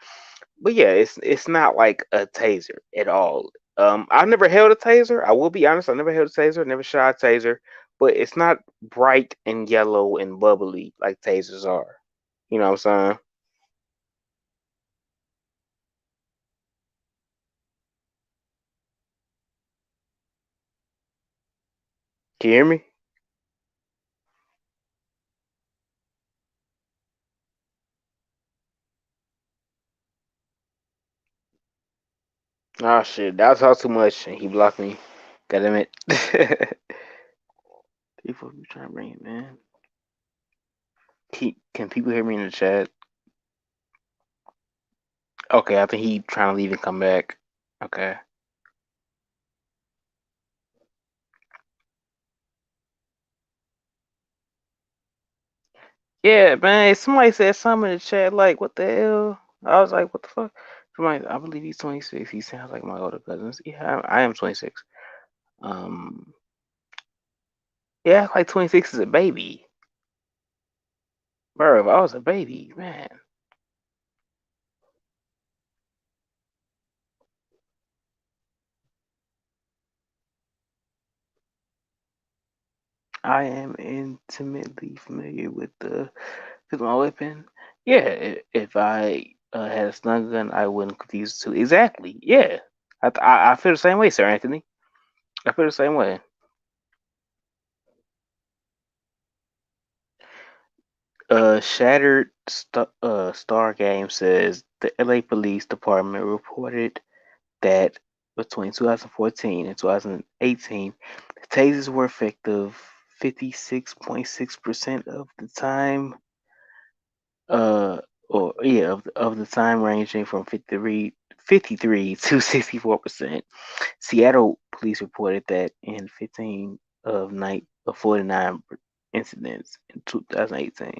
Speaker 2: but yeah, it's not like a taser at all. I've never held a taser. I will be honest. I never held a taser. Never shot a taser. But it's not bright and yellow and bubbly like tasers are. You know what I'm saying? Can you hear me? Oh shit, that was all too much. And he blocked me. God damn it. People be trying to bring it, man. Can people hear me in the chat? Okay, I think he trying to leave and come back. Okay. Yeah, man. Somebody said something in the chat like, "What the hell?" I was like, "What the fuck?" Somebody, I believe he's 26. He sounds like my older cousins. Yeah, I am 26. Um, yeah, like 26 is a baby, bro. If I was a baby, man, I am intimately familiar with the with my weapon. Yeah, if I had a stun gun, I wouldn't confuse the two. Exactly. Yeah, I feel the same way, Sir Anthony. I feel the same way. Star Game says the LA Police Department reported that between 2014 and 2018, the tasers were effective 56.6% of the time. Uh, or yeah, of the time ranging from 53 to 64%. Seattle police reported that in 15 of 49 incidents in 2018.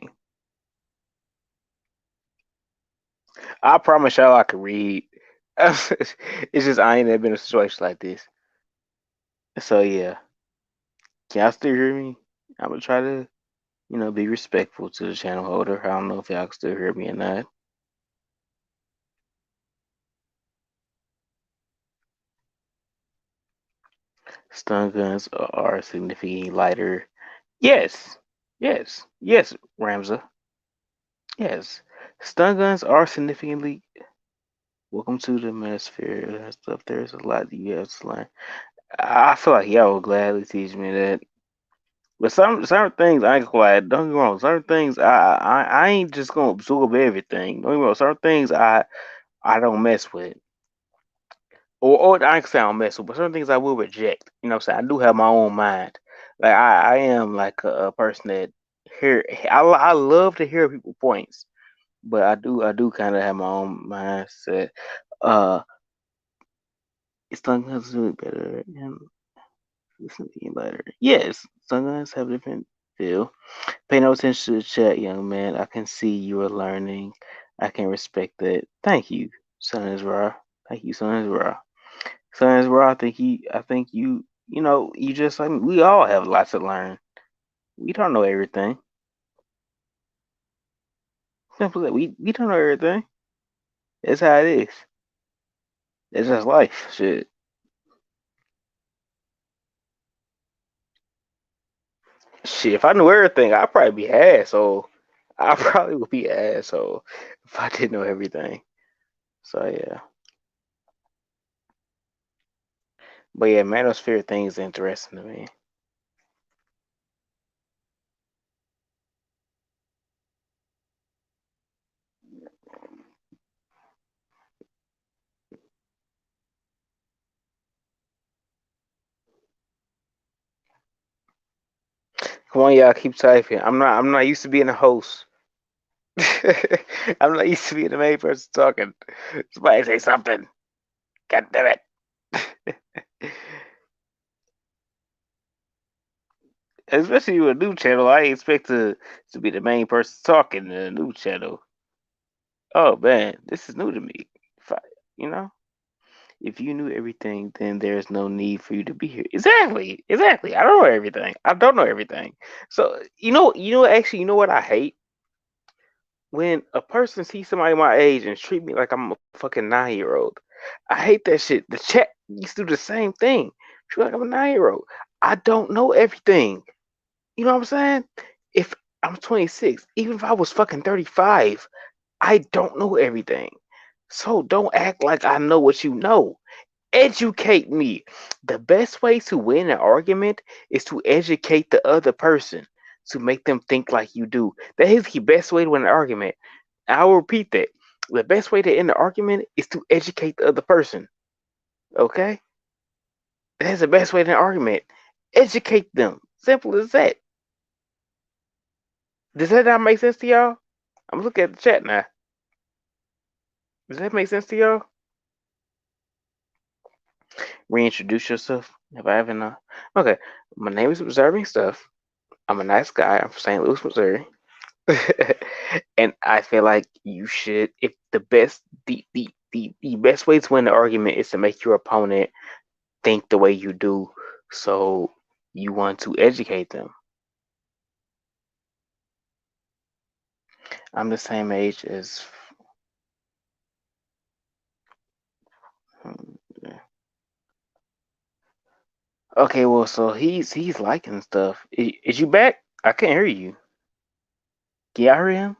Speaker 2: I promise y'all I can read. It's just I ain't never been in a situation like this. So yeah, can y'all still hear me? I'm gonna try to, be respectful to the channel holder. I don't know if y'all can still hear me or not. Stun guns are significantly lighter. Yes, yes, Ramza. Yes, stun guns are significantly. Welcome to the Manosphere. That stuff. There's a lot that you have to learn. I feel like y'all will gladly teach me that. But some things I ain't gonna lie. Don't get me wrong. Certain things I ain't just gonna absorb everything. Don't get me wrong. Certain things I don't mess with. Or I ain't say I don't mess with, but certain things I will reject. You know what I'm saying? I do have my own mind. Like I am like a person that hear. I love to hear people points, but I do kind of have my own mindset. Uh, it's not gonna do it better and listen to you better. Yes, some guys have a different feel. Pay no attention to the chat, young man. I can see you are learning. I can respect that. Thank you, Son Israel. Thank you, Son Israel. Son Israel, I think you just like me. We all have lots to learn. We don't know everything. Simple as that. We don't know everything. That's how it is. It's just life. Shit. Shit. If I knew everything, I'd probably be an asshole. I probably would be an asshole. if I didn't know everything. So yeah. But yeah, manosphere thing is interesting to me. Come on, y'all, keep typing. I'm not used to being a host. I'm not used to being the main person talking. Somebody say something. God damn it. Especially with a new channel, I expect to be the main person talking in a new channel. Oh man, this is new to me. If I, you know, if you knew everything, then there's no need for you to be here. Exactly, exactly. I don't know everything. I don't know everything. So actually, you know what I hate? When a person sees somebody my age and treat me like I'm a fucking 9-year-old. I hate that shit. The chat used to do the same thing. Treat me like I'm a 9-year-old. I don't know everything. You know what I'm saying? If I'm 26, even if I was fucking 35, I don't know everything. So don't act like I know what you know. Educate me. The best way to win an argument is to educate the other person to make them think like you do. That is the best way to win an argument. I'll repeat that. The best way to end the argument is to educate the other person. Okay? That's the best way to end an argument. Educate them. Simple as that. Does that not make sense to y'all? I'm looking at the chat now. Does that make sense to y'all? Reintroduce yourself. If I haven't, okay. My name is Observing Stuff. I'm a nice guy. I'm from St. Louis, Missouri. And I feel like you should, if the best way to win the argument is to make your opponent think the way you do. So you want to educate them. I'm the same age as. Okay, well, so he's liking stuff. Is you back? I can't hear you. Can y'all hear him?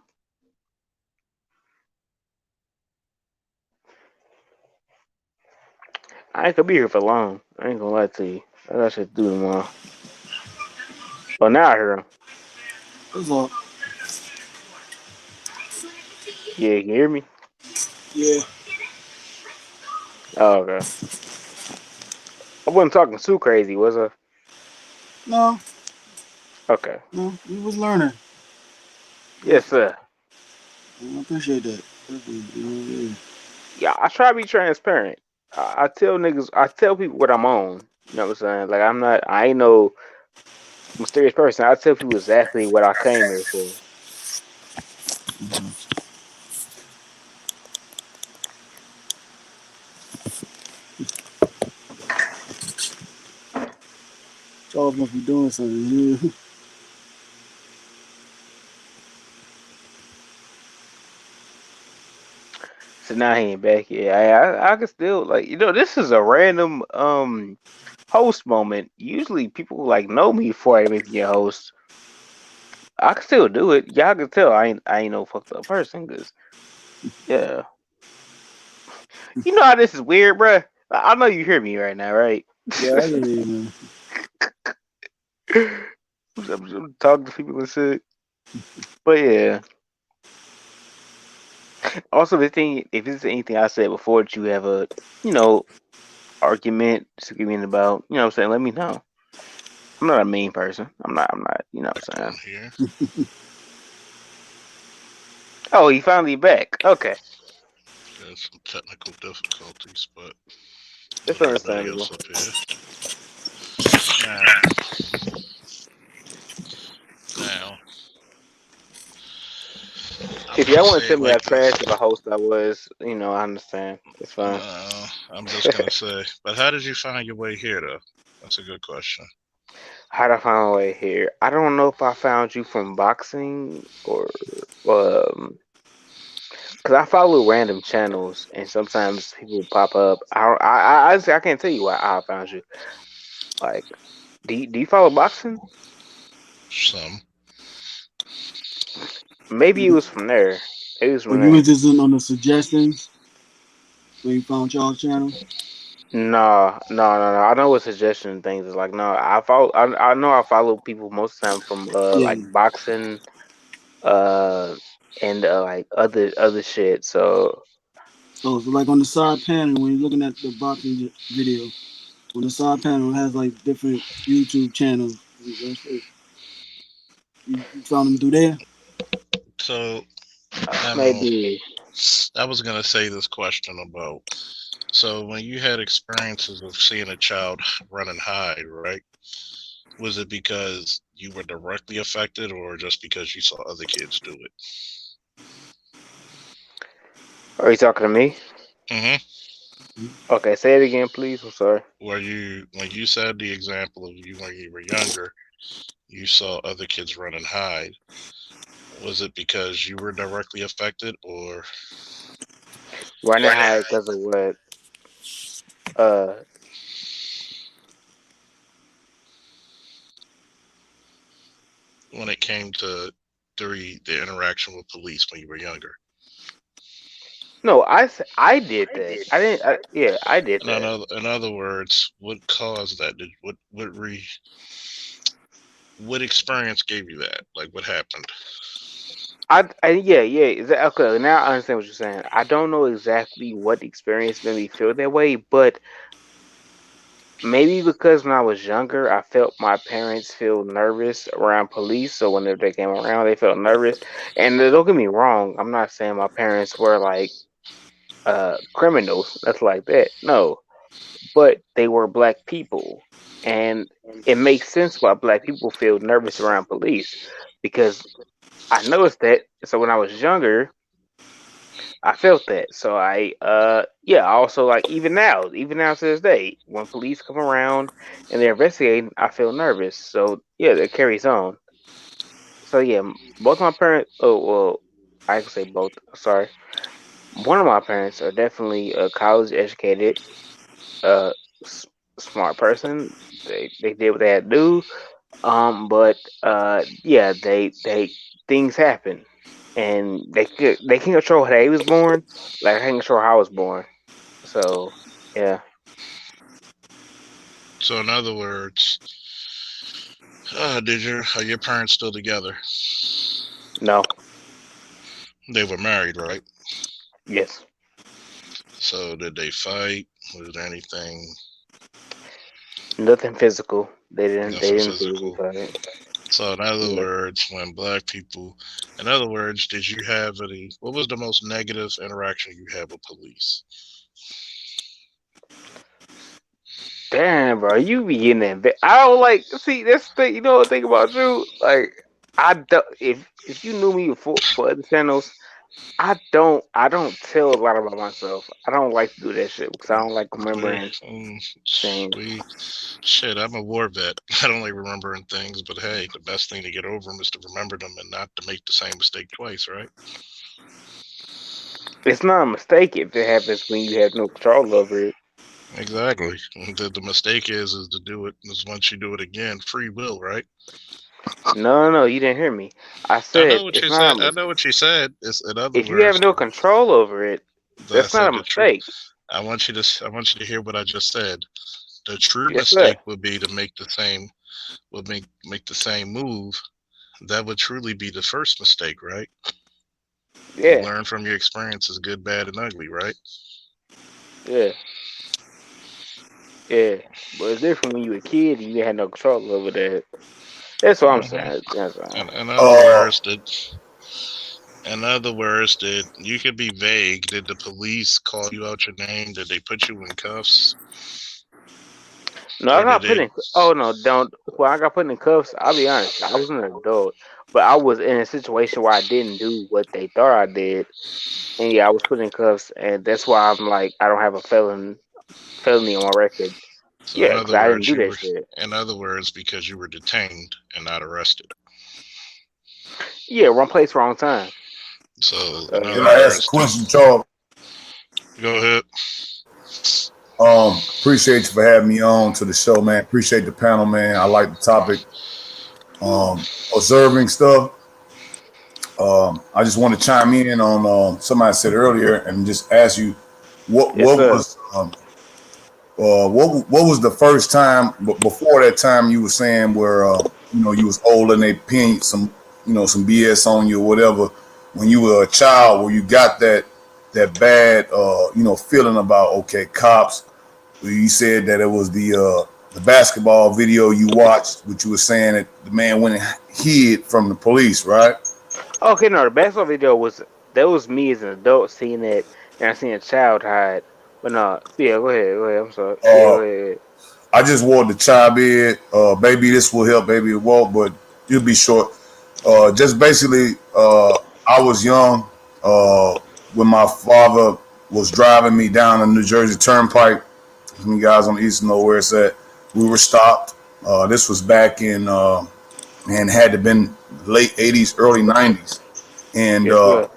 Speaker 2: I ain't gonna be here for long. I ain't gonna lie to you. I got shit to do tomorrow. Oh, now I hear him.
Speaker 3: What's up?
Speaker 2: Yeah, can you hear me?
Speaker 3: Yeah.
Speaker 2: Oh, okay. I wasn't talking too crazy, was I?
Speaker 3: No,
Speaker 2: Okay.
Speaker 3: no, you was learning. Yeah,
Speaker 2: Yes, sir.
Speaker 3: I appreciate that. Yeah.
Speaker 2: Yeah, I try to be transparent. I tell niggas, I tell people what I'm on. You know what I'm saying? Like I ain't no mysterious person. I tell people exactly what I came here for.
Speaker 3: Charles must be doing something.
Speaker 2: So now he ain't back yet. I can still like this is a random host moment. Usually people like know me before I make a host. I can still do it. Y'all can tell I ain't no fucked up person because yeah. You know how this is weird, bruh? I know you hear me right now, right?
Speaker 3: Yeah, I hear you, man.
Speaker 2: I'm talking to people and shit. But yeah. Also, the thing, if it's anything I said before that you have a, you know, argument, disagreement about, you know what I'm saying, let me know. I'm not a mean person. I'm not, you know what
Speaker 1: Back
Speaker 2: I'm
Speaker 1: on
Speaker 2: saying.
Speaker 1: here.
Speaker 2: Oh, he finally back. Okay.
Speaker 1: Got some technical difficulties, but
Speaker 2: That's
Speaker 1: let everybody
Speaker 2: understandable.
Speaker 1: else up here. Now, now, I'm
Speaker 2: If
Speaker 1: gonna
Speaker 2: y'all want to
Speaker 1: say
Speaker 2: tell
Speaker 1: it
Speaker 2: me how
Speaker 1: like
Speaker 2: trash
Speaker 1: this.
Speaker 2: of a host I was, I understand. It's fine.
Speaker 1: No, I'm just gonna say. But how did you find your way here, though? That's a good question.
Speaker 2: How'd I find my way here? I don't know if I found you from boxing or um because I follow random channels and sometimes people pop up. I can't tell you how I found you. Like, do you follow boxing?
Speaker 1: Some.
Speaker 2: Maybe it was from there. It was
Speaker 3: Or
Speaker 2: from
Speaker 3: you
Speaker 2: there.
Speaker 3: was just on the suggestions when you found y'all's channel?
Speaker 2: No. I know what suggestion things is like. No, I follow. I know I follow people most of the time from
Speaker 3: Yeah.
Speaker 2: like boxing, uh, and like other shit. So
Speaker 3: Oh, so like on the side panel when you're looking at the boxing video, on the side panel it has like different YouTube channels. You found them through there?
Speaker 1: So I know
Speaker 2: maybe
Speaker 1: I was gonna say this question about. So when you had experiences of seeing a child run and hide, right? Was it because you were directly affected, or just because you saw other kids do it?
Speaker 2: are you talking to me?
Speaker 1: Hmm.
Speaker 2: Okay, say it again, please. I'm sorry.
Speaker 1: Were you, when you said the example of you when you were younger, you saw other kids run and hide? Was it because you were directly affected, or
Speaker 2: Running high because of what? Uh,
Speaker 1: when it came to the interaction with police when you were younger?
Speaker 2: no, I did that. I didn't. Yeah, I did that.
Speaker 1: In other words, what caused that? What experience gave you that? Like, what happened?
Speaker 2: Yeah. Okay, now I understand what you're saying. I don't know exactly what experience made me feel that way, but maybe because when I was younger, I felt my parents feel nervous around police. So whenever they came around, they felt nervous. And don't get me wrong, I'm not saying my parents were like criminals. That's like that. No, but they were black people, and it makes sense why black people feel nervous around police because I noticed that. So when I was younger, I felt that. So I also like even now to this day, when police come around and they're investigating, I feel nervous. So yeah, that carries on. So yeah, both my parents. Oh well, I can say both. Sorry, one of my parents are definitely college educated, uh, s- smart person. They did what they had to do. But yeah, they things happen, and they can control how they was born. Like I can control how I was born. So yeah,
Speaker 1: So, in other words, are your parents still together?
Speaker 2: no,
Speaker 1: They were married, right?
Speaker 2: yes,
Speaker 1: So, did they fight? Was there anything,
Speaker 2: nothing physical. They
Speaker 1: nothing
Speaker 2: didn't physically
Speaker 1: physical?
Speaker 2: fight.
Speaker 1: So, in other
Speaker 2: Yeah.
Speaker 1: words, in other words, did you have what was the most negative interaction you had with police?
Speaker 2: Damn, bro, you be getting that. I don't like see that's the thing. You know what thing about you? Like I don't. If you knew me for other channels, I don't tell a lot about myself. I don't like to do that shit because I don't like
Speaker 1: We,
Speaker 2: remembering things.
Speaker 1: we, shit, I'm a war vet. I don't like remembering things, but hey, the best thing to get over them is to remember them and not to make the same mistake twice, right?
Speaker 2: It's not a mistake if it happens when you have no control over it.
Speaker 1: Exactly. The mistake is to do it, is once you do it again, free will, right?
Speaker 2: No, you didn't hear me. I
Speaker 1: I know
Speaker 2: said
Speaker 1: what
Speaker 2: it's
Speaker 1: you
Speaker 2: not a
Speaker 1: said. I
Speaker 2: mistake.
Speaker 1: know what you said. It's, in other
Speaker 2: If you have
Speaker 1: words,
Speaker 2: no control over it,
Speaker 1: I
Speaker 2: that's not
Speaker 1: said
Speaker 2: a
Speaker 1: the truth.
Speaker 2: mistake.
Speaker 1: I want you to hear what I just said. The true
Speaker 2: Yes, sir.
Speaker 1: mistake would be to make the same move. That would truly be the first mistake, right? You
Speaker 2: Yeah,
Speaker 1: learn from your experiences, good, bad, and ugly, right?
Speaker 2: yeah, yeah. But it's different when you were a kid and you had no control over that. That's what I'm
Speaker 1: Hmm.
Speaker 2: saying. That's all.
Speaker 1: And
Speaker 4: Uh,
Speaker 1: in other words, did you could be vague? Did the police call you out your name? Did they put you in cuffs,
Speaker 2: No, I
Speaker 1: or did
Speaker 2: got put
Speaker 1: they?
Speaker 2: in. Oh no, don't. When I got put in cuffs, I'll be honest. I was an adult, but I was in a situation where I didn't do what they thought I did, and yeah, I was put in cuffs, and that's why I'm like I don't have a felony on my record.
Speaker 1: So
Speaker 2: Yeah, because I didn't do that shit.
Speaker 1: in other words, because you were detained and not arrested.
Speaker 2: Yeah, wrong place, wrong time.
Speaker 1: So in
Speaker 4: can
Speaker 1: other
Speaker 4: I ask a
Speaker 1: words,
Speaker 4: question, Charles?
Speaker 1: go ahead.
Speaker 4: Appreciate you for having me on to the show, man. Appreciate the panel, man. I like the topic. Observing stuff. I just want to chime in on somebody said earlier and just ask you what
Speaker 2: Yes,
Speaker 4: what
Speaker 2: sir.
Speaker 4: was what was the first time before that time you were saying where you was old and they pinned some some BS on you or whatever when you were a child where you got that bad feeling about okay cops. You said that it was the basketball video you watched, which you were saying that the man went and hid from the police, right?
Speaker 2: Okay, no, the basketball video was me as an adult seeing it, and I seen a child hide. But no, yeah, go ahead. I'm sorry. Yeah,
Speaker 4: Uh,
Speaker 2: go ahead.
Speaker 4: I just wanted to chime in. Maybe this will help, maybe it won't, but you'll be short. Just basically, I was young when my father was driving me down the New Jersey Turnpike. You guys on the east know where it's at. We were stopped. This was back in, man, had to been late 80s, early 90s. And
Speaker 2: Yes, sir.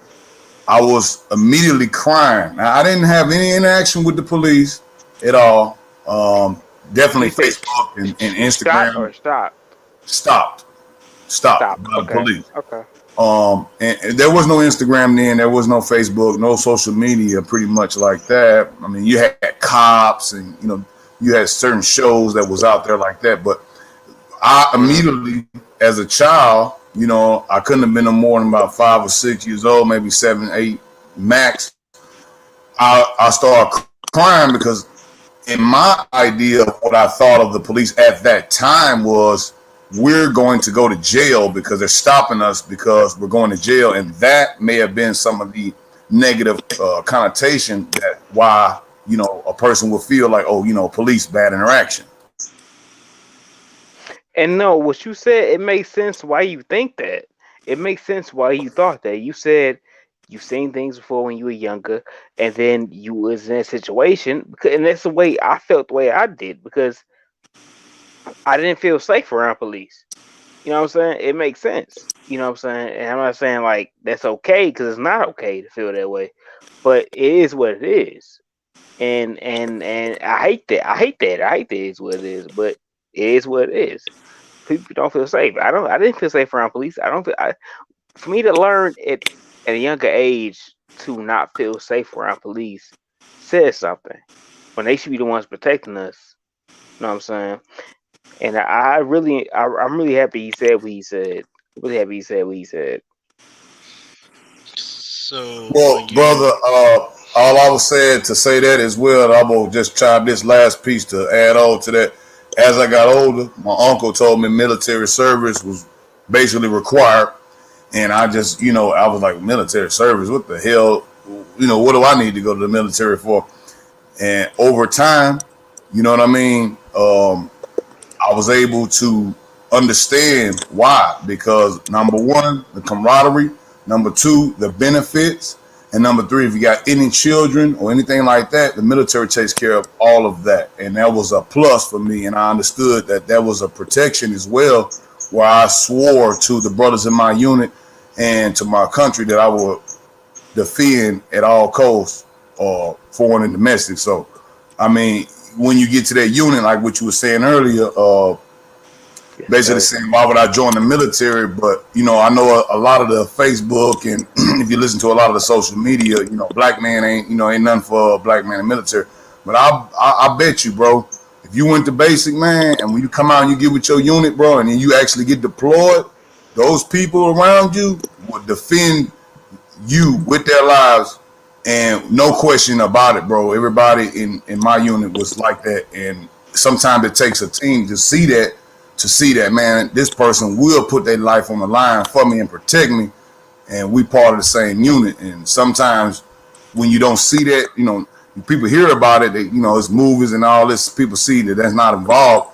Speaker 4: I was immediately crying. Now, I didn't have any interaction with the police at all. Definitely
Speaker 2: You said
Speaker 4: Facebook and
Speaker 2: shot
Speaker 4: Instagram
Speaker 2: or stop?
Speaker 4: stopped
Speaker 2: Stop.
Speaker 4: by the
Speaker 2: Okay.
Speaker 4: police.
Speaker 2: Okay.
Speaker 4: And there was no Instagram then, there was no Facebook, no social media, pretty much like that. I mean, you had cops, and you had certain shows that was out there like that. But I immediately, as a child, I couldn't have been no more than about 5 or 6 years old, maybe 7, 8 max. I started crying because in my idea of what I thought of the police at that time was we're going to go to jail because they're stopping us because we're going to jail, and that may have been some of the negative connotation that why a person would feel like, oh, police bad interaction.
Speaker 2: And no, what you said, it makes sense why you think that. It makes sense why you thought that. You said you've seen things before when you were younger, and then you was in a situation, and that's the way I felt the way I did because I didn't feel safe around police. You know what I'm saying? It makes sense. You know what I'm saying? And I'm not saying like that's okay because it's not okay to feel that way, but it is what it is. And I hate that. I hate that. I hate that it's what it is, but it is what it is. People don't feel safe. I don't. I didn't feel safe around police. I don't feel. For me to learn it at a younger age to not feel safe around police says something. When they should be the ones protecting us. You know what I'm saying? And I'm really happy he said what he said. Really happy he said what he said.
Speaker 1: So
Speaker 4: Well,
Speaker 1: when
Speaker 4: brother,
Speaker 1: you
Speaker 4: all I was saying to say that as well, I'm gonna just chop this last piece to add on to that. As I got older, my uncle told me military service was basically required, and I just, I was like, military service, what the hell? What do I need to go to the military for? And over time, you know what I mean? I was able to understand why. Because number one, the camaraderie. Number two, the benefits. And number three, if you got any children or anything like that, the military takes care of all of that. And that was a plus for me. And I understood that that was a protection as well, where I swore to the brothers in my unit and to my country that I would defend at all costs, foreign and domestic. So, I mean, when you get to that unit, like what you were saying earlier,
Speaker 2: Yes,
Speaker 4: basically
Speaker 2: sir.
Speaker 4: saying why would I join the military? But I know a lot of the Facebook, and if you listen to a lot of the social media, black man ain't nothing for a black man in the military. But I bet you, bro, if you went to basic, man, and when you come out and you get with your unit, bro, and then you actually get deployed, those people around you would defend you with their lives, and no question about it, bro. Everybody in my unit was like that, and sometimes it takes a team to see that, man, this person will put their life on the line for me and protect me, and we part of the same unit. And sometimes when you don't see that, people hear about it, it's movies and all this, people see that that's not involved,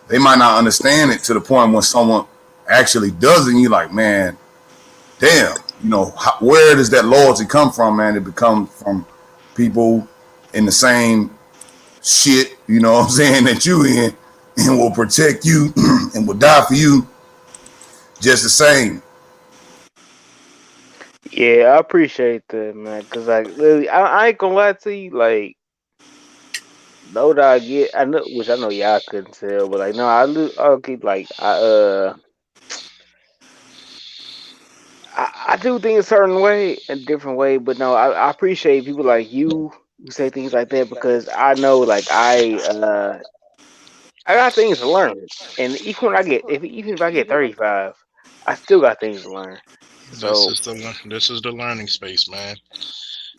Speaker 4: they might not understand it to the point when someone actually does it, and you're like, man, damn, where does that loyalty come from, man? It becomes from people in the same shit, you know what I'm saying, that you in, and will protect you and will die for you just the same.
Speaker 2: Yeah, I appreciate that, man. Cause like, literally, I ain't gonna lie to you. Like, no, that I get, I know, which I know y'all couldn't tell, but like, no, I keep like, I do things a certain way, a different way, but no, I appreciate people like you who say things like that because I know, like I got things to learn, and even when I get, even if I get 35, I still got things to learn. So
Speaker 1: This is the learning space, man.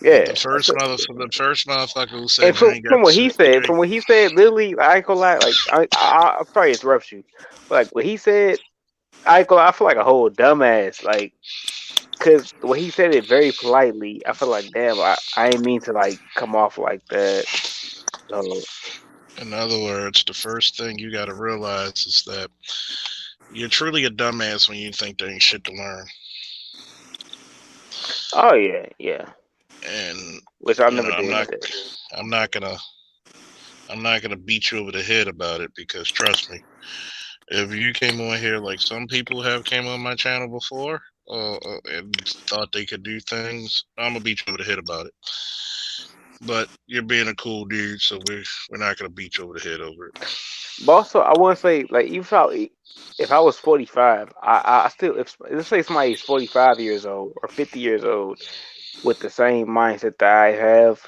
Speaker 2: yeah,
Speaker 1: The first motherfucker who
Speaker 2: and
Speaker 1: said you ain't got shit.
Speaker 2: from what he said, literally, I ain't gonna lie, like I'm sorry to interrupt you, but like what he said, I ain't gonna lie, I feel like a whole dumbass, like. Cause the way he said it very politely, I feel like damn, I ain't mean to like come off like that. So,
Speaker 1: In other words, the first thing you got to realize is that you're truly a dumbass when you think there ain't shit to learn.
Speaker 2: oh yeah, yeah.
Speaker 1: And
Speaker 2: Which I
Speaker 1: you know,
Speaker 2: never did that.
Speaker 1: I'm not gonna, I'm not gonna beat you over the head about it because trust me, if you came on here like some people have came on my channel before and thought they could do things, I'm gonna beat you over the head about it. But you're being a cool dude, so we're not gonna beat you over the head over it.
Speaker 2: But also, I want to say, like, if I was 45, I still, if let's say somebody is 45 years old or 50 years old with the same mindset that I have,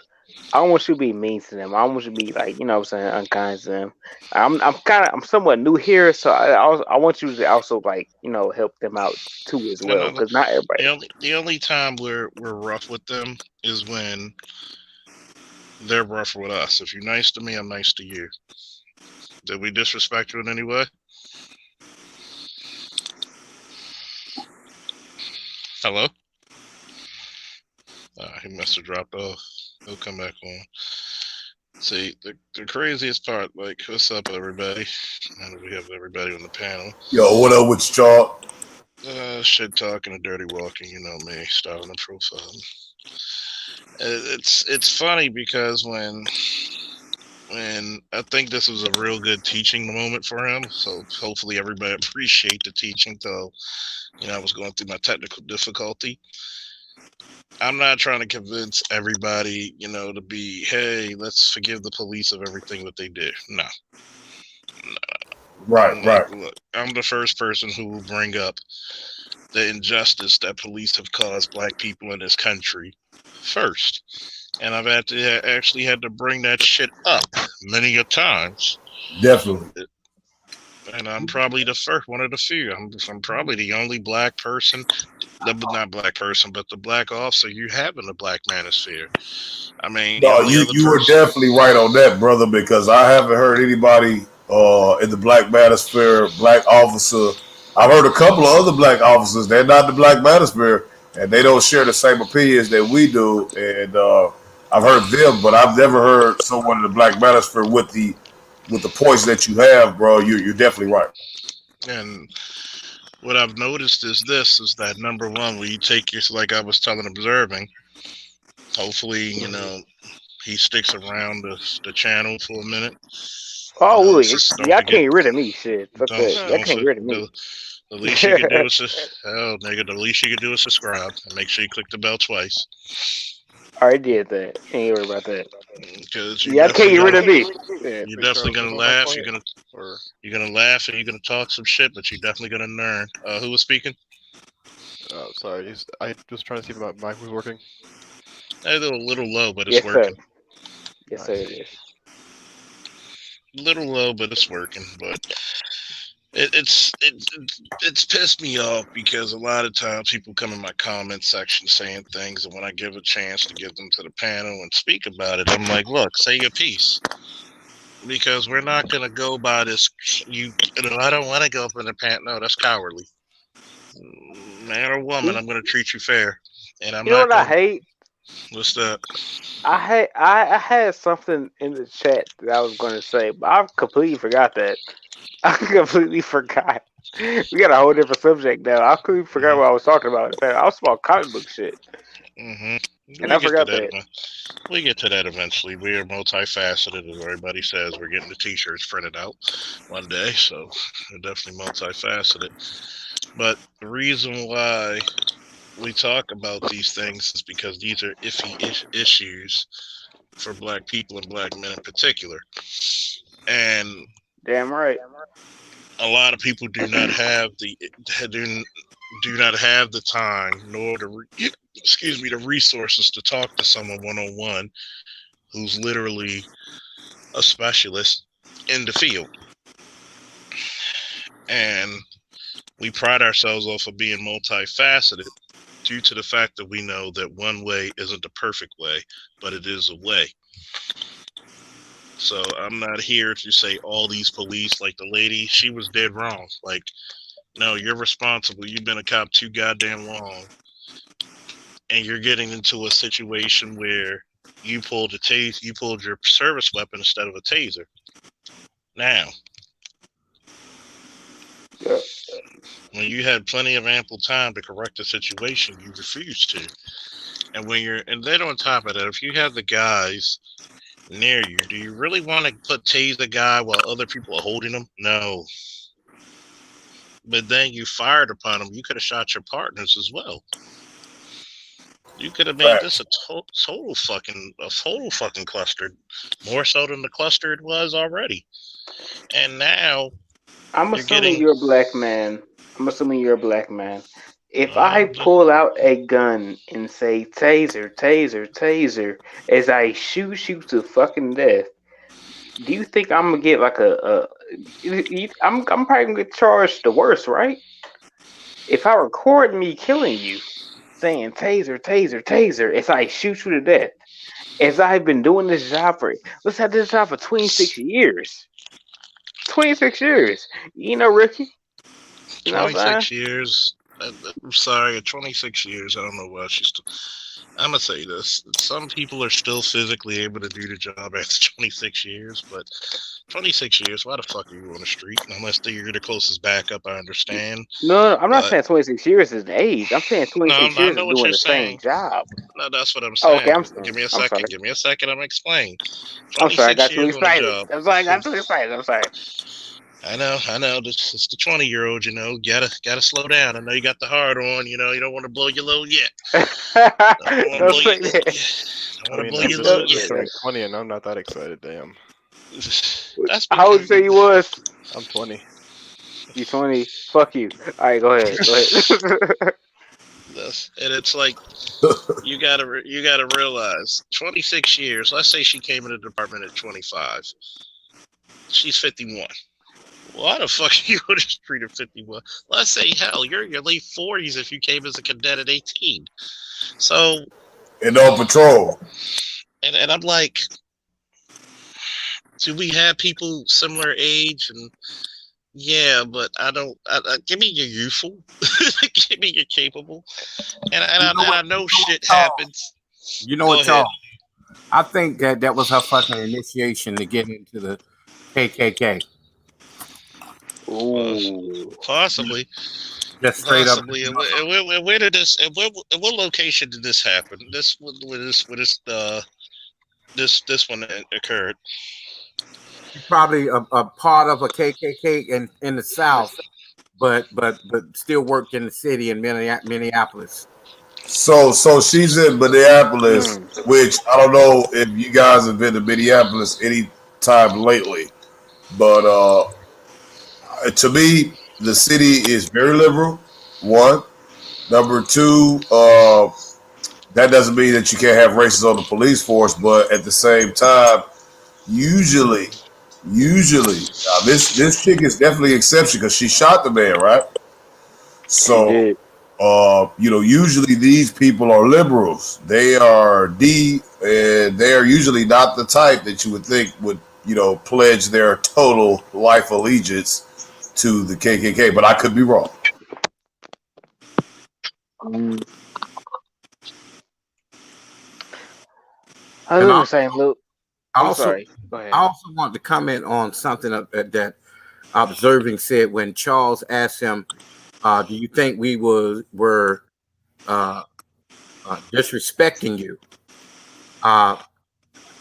Speaker 2: I don't want you to be mean to them. I don't want you to be like, you know what I'm saying, unkind to them. I'm somewhat new here, so I want you to also like, help them out too as
Speaker 1: No,
Speaker 2: well,
Speaker 1: no, no.
Speaker 2: because not everybody.
Speaker 1: The only time we're rough with them is when they're rough with us. If you're nice to me, I'm nice to you. Did we disrespect you in any way? Hello? He must have dropped off. He'll come back on. See, the craziest part, like, what's up, everybody? And we have everybody on the panel.
Speaker 4: Yo, what up with you, Chalk?
Speaker 1: Shit talking and dirty walking, you know me, styling and profiling. It's funny because when I think this was a real good teaching moment for him, so hopefully everybody appreciate the teaching. Though, I was going through my technical difficulty. I'm not trying to convince everybody, to be, hey, let's forgive the police of everything that they did. No.
Speaker 4: Right.
Speaker 1: Look, I'm the first person who will bring up the injustice that police have caused black people in this country first. And I've actually had to bring that shit up many a times.
Speaker 4: Definitely.
Speaker 1: And I'm probably the first, one of the few. I'm probably the only black person, not black person, but the black officer you have in the black manosphere. I mean, the
Speaker 4: No,
Speaker 1: only other
Speaker 4: you were
Speaker 1: person.
Speaker 4: definitely right on that, brother, because I haven't heard anybody in the black manosphere, black officer. I've heard a couple of other black officers. They're not the black manosphere, and they don't share the same opinions that we do. And I've heard them, but I've never heard someone in the black manosphere with the points that you have, bro. You're definitely right.
Speaker 1: And what I've noticed is that number one, when you take your, like I was telling Observing, hopefully, he sticks around the channel for a minute.
Speaker 2: Oh, y'all can't get rid of me, shit. Fuck that. Y'all can't get rid of me.
Speaker 1: The least you can do is the least you can do is subscribe and make sure you click the bell twice.
Speaker 2: I already did that. Ain't worried about that.
Speaker 1: Because
Speaker 2: y'all can't get rid of me.
Speaker 1: Yeah, you're definitely gonna laugh. You're gonna laugh and you're gonna talk some shit, but you're definitely gonna learn. Who was speaking?
Speaker 5: Oh, sorry. I was trying to see if my mic was working.
Speaker 1: A little low, but it's working.
Speaker 2: Sir. Yes, sir, it is.
Speaker 1: Little low, but it's working. But it's pissed me off because a lot of times people come in my comment section saying things, and when I give a chance to give them to the panel and speak about it, I'm like, look, say your piece. Because we're not gonna go by this. I don't want to go up in the panel. No, that's cowardly. Man or woman, I'm gonna treat you fair, and I'm.
Speaker 2: You know what I hate?
Speaker 1: What's that?
Speaker 2: I had something in the chat that I was going to say, but I completely forgot that. I completely forgot. We got a whole different subject now. I completely forgot what I was talking about. I was about comic book shit.
Speaker 1: Mm-hmm.
Speaker 2: And I forgot that.
Speaker 1: We get to that eventually. We are multifaceted, as everybody says. We're getting the T-shirts printed out one day, so we're definitely multifaceted. But the reason why we talk about these things is because these are iffy issues for black people and black men in particular. And
Speaker 2: damn right,
Speaker 1: a lot of people do not have do not have the time nor the resources to talk to someone one-on-one who's literally a specialist in the field. And we pride ourselves off of being multifaceted due to the fact that we know that one way isn't the perfect way, but it is a way. So I'm not here to say all these police, like the lady, she was dead wrong. Like, no, you're responsible. You've been a cop too goddamn long. And you're getting into a situation where you pulled your service weapon instead of a taser. Now,
Speaker 2: Yeah.
Speaker 1: when you had plenty of ample time to correct the situation, you refused to. And then on top of that, if you have the guys near you, do you really want to tase the guy while other people are holding him? No. But then you fired upon him. You could have shot your partners as well. You could have made this a total fucking cluster, more so than the cluster it was already. And now
Speaker 2: I'm assuming you're a black man. If I pull out a gun and say taser, taser, taser, as I shoot you to fucking death, do you think I'm gonna get like I'm probably gonna get charged the worst, right? If I record me killing you, saying taser, taser, taser, as I shoot you to death, as I've been doing this job for 26 years. 26 years. You know, Ricky? You know
Speaker 1: 26 years. I'm sorry, 26 years. I don't know why she's still. I'm going to say this. Some people are still physically able to do the job after 26 years, but 26 years, why the fuck are you on the street? Unless you're the closest backup, I understand.
Speaker 2: No, I'm not saying 26 years is the age. I'm saying 26 years is doing the same job.
Speaker 1: No, that's what I'm saying.
Speaker 2: Okay,
Speaker 1: Give me a second. Give me a second. I'm explaining.
Speaker 2: I'm sorry, I got too excited. I'm sorry.
Speaker 1: I know. It's the 20-year-old, you know. Gotta slow down. I know you got the heart on, you know. You don't want to blow your load yet. I want to blow your load yet.
Speaker 5: 20 and I'm not that excited, damn.
Speaker 2: How old you say you was?
Speaker 5: I'm 20.
Speaker 2: You 20? Fuck you. Alright, go ahead.
Speaker 1: And it's like you gotta realize 26 years. Let's say she came in the department at 25. She's 51. Why the fuck are you on the street at 51? Let's say, hell, you're in your late 40s if you came as a cadet at 18. So,
Speaker 4: and on patrol.
Speaker 1: And I'm like, do we have people similar age? And yeah, but I don't. Give me your youthful. Give me your capable. And I know shit happens.
Speaker 6: You know what, y'all? I think that was her fucking initiation to get into the KKK.
Speaker 2: Ooh.
Speaker 1: Possibly.
Speaker 6: Just straight
Speaker 1: possibly. up. And where did this? And what location did this happen? This one occurred.
Speaker 6: Probably a part of a KKK in the South, but still worked in the city in Minneapolis.
Speaker 4: So she's in Minneapolis, which I don't know if you guys have been to Minneapolis any time lately, but to me, the city is very liberal. One, number two, that doesn't mean that you can't have racists on the police force, but at the same time, usually, this chick is definitely an exception because she shot the man, right? So, usually these people are liberals. They are and they are usually not the type that you would think would, pledge their total life allegiance to the KKK, but I could be wrong.
Speaker 2: I was saying, Luke. I also
Speaker 6: want to comment on something that Observing said when Charles asked him, do you think we were disrespecting you?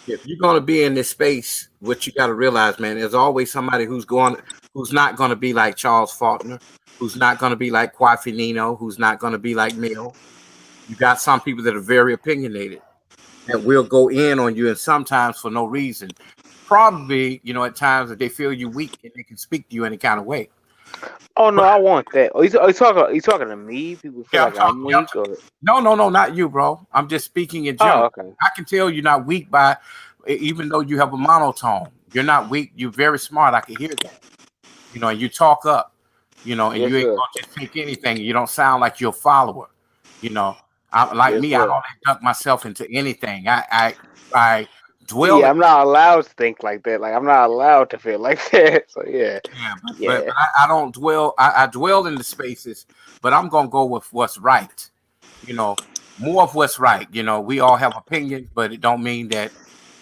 Speaker 6: If you're going to be in this space, what you got to realize, man, there's always somebody who's not going to be like Charles Faulkner, who's not going to be like Kwafi Nino, who's not going to be like Mill. You got some people that are very opinionated and will go in on you, and sometimes for no reason. Probably, at times that they feel you weak and they can speak to you any kind of way.
Speaker 2: Oh no,
Speaker 6: But
Speaker 2: I want that. Oh, you talking to me? People feel
Speaker 6: yeah,
Speaker 2: like I'm
Speaker 6: yeah,
Speaker 2: weak, or
Speaker 6: no, not you, bro. I'm just speaking in
Speaker 2: oh,
Speaker 6: general.
Speaker 2: okay,
Speaker 6: I can tell you're not weak by, even though you have a monotone. You're not weak. You're very smart. I can hear that. And you talk up. And
Speaker 2: yes
Speaker 6: you ain't
Speaker 2: sir,
Speaker 6: gonna just take anything. You don't sound like you're a follower. You know, like
Speaker 2: yes
Speaker 6: me. I
Speaker 2: sir.
Speaker 6: don't dunk myself into anything. I
Speaker 2: See,
Speaker 6: dwell.
Speaker 2: I'm not allowed to think like that. Like I'm not allowed to feel like that. So yeah,
Speaker 6: Yeah, but
Speaker 2: yeah.
Speaker 6: I don't dwell. I dwell in the spaces, but I'm gonna go with what's right. You know, more of what's right. We all have opinions, but it don't mean that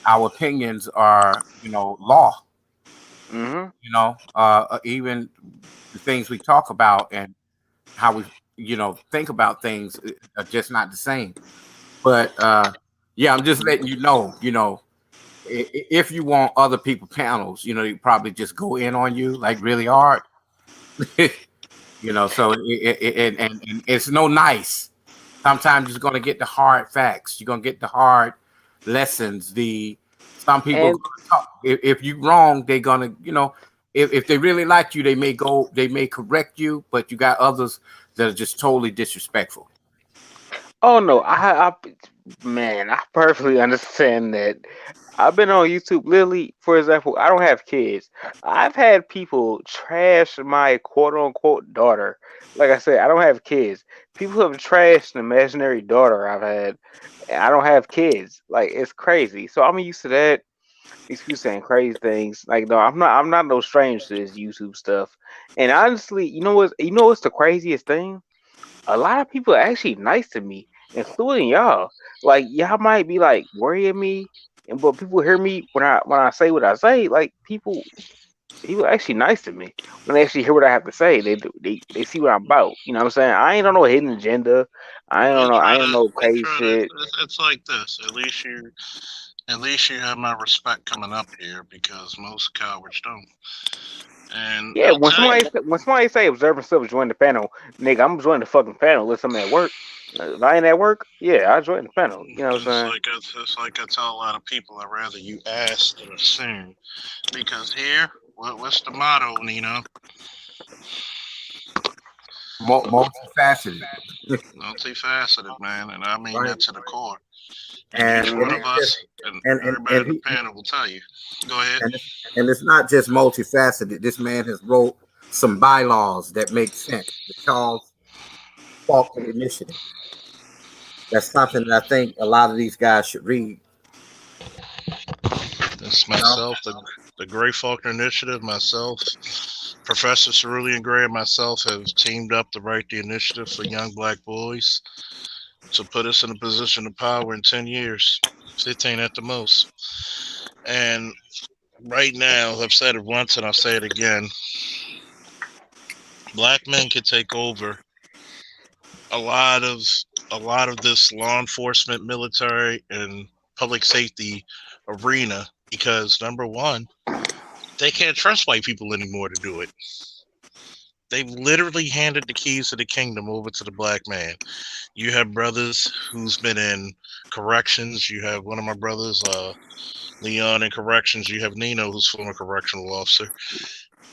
Speaker 6: our opinions are law.
Speaker 2: Mhm.
Speaker 6: Even the things we talk about and how we think about things are just not the same. But yeah, I'm just letting you know. If you want other people panels, you probably just go in on you like really hard. So and it's no nice. Sometimes you're gonna get the hard facts. You're gonna get the hard lessons. Some people
Speaker 2: And
Speaker 6: gonna talk. If you wrong, they're gonna if they really like you, they may correct you. But you got others that are just totally disrespectful.
Speaker 2: oh no, man, I perfectly understand that. I've been on YouTube. Literally, for example, I don't have kids. I've had people trash my quote unquote daughter. Like I said, I don't have kids. People have trashed an imaginary daughter I've had. And I don't have kids. Like it's crazy. So I'm used to that. These people saying crazy things. Like no, I'm not no stranger to this YouTube stuff. And honestly, what's the craziest thing? A lot of people are actually nice to me, including y'all. Like y'all might be like worrying me, but people hear me when I say what I say. Like people are actually nice to me when they actually hear what I have to say. They see what I'm about. You know what I'm saying? I ain't on no hidden agenda. I ain't on no
Speaker 1: They
Speaker 2: crazy
Speaker 1: try to.
Speaker 2: shit.
Speaker 1: It's like this. At least you have my respect coming up here because most cowards don't. And
Speaker 2: Yeah,
Speaker 1: I'll tell you,
Speaker 2: when somebody say observing stuff, join the panel, nigga, I'm joining the fucking panel unless I'm at work. If I ain't at work, yeah, I join the panel. You know what
Speaker 1: it's
Speaker 2: I'm
Speaker 1: like I tell a lot of people. I'd rather you ask than assume because here, what's the motto, Nino?
Speaker 6: Multifaceted,
Speaker 1: Multifaceted, man, and I mean
Speaker 6: right?
Speaker 1: that to the core. And
Speaker 6: And
Speaker 1: each
Speaker 2: saying?
Speaker 1: one
Speaker 6: it
Speaker 1: of
Speaker 6: ain't
Speaker 2: Hmm.
Speaker 6: just
Speaker 1: us, and everybody
Speaker 6: and
Speaker 1: on the
Speaker 6: he
Speaker 1: panel will tell you. Go ahead.
Speaker 6: and it's not just multifaceted. This man has wrote some bylaws that make sense. The Charles Faulkner Initiative. That's something that I think a lot of these guys should read.
Speaker 1: That's
Speaker 6: You know,
Speaker 1: myself, the Gray Faulkner Initiative, myself, Professor Cerulean Gray, and myself have teamed up to write the initiative for young black boys to put us in a position of power in 10 years, 15 at the most. And right now, I've said it once and I'll say it again, black men can take over a lot of this law enforcement, military, and public safety arena because number one, they can't trust white people anymore to do it. They've literally handed the keys to the kingdom over to the black man. You have brothers who's been in corrections. You have one of my brothers, Leon, in corrections. You have Nino, who's former correctional officer.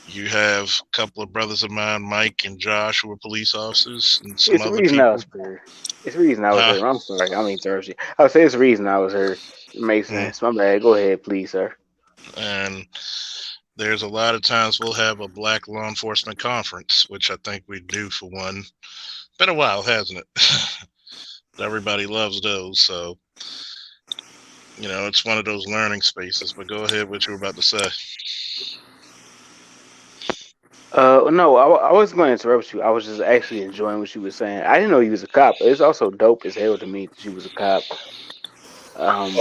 Speaker 1: You have a couple of brothers of mine, Mike and Josh, who were police officers, and some
Speaker 2: It's the
Speaker 1: other
Speaker 2: reason I was
Speaker 1: people.
Speaker 2: here. It's the reason I was
Speaker 1: Uh,
Speaker 2: here. I'm sorry. I mean Thursday. I would say it's the reason I was here. It makes
Speaker 1: mm,
Speaker 2: sense. My bad. Go ahead, please, sir.
Speaker 1: and there's a lot of times we'll have a black law enforcement conference, which I think we do for one. Been a while, hasn't it? Everybody loves those, so it's one of those learning spaces. But go ahead, what you were about to say.
Speaker 2: No, I was going to interrupt you. I was just actually enjoying what you were saying. I didn't know you was a cop. It's also dope as hell to me that you was a cop. Um,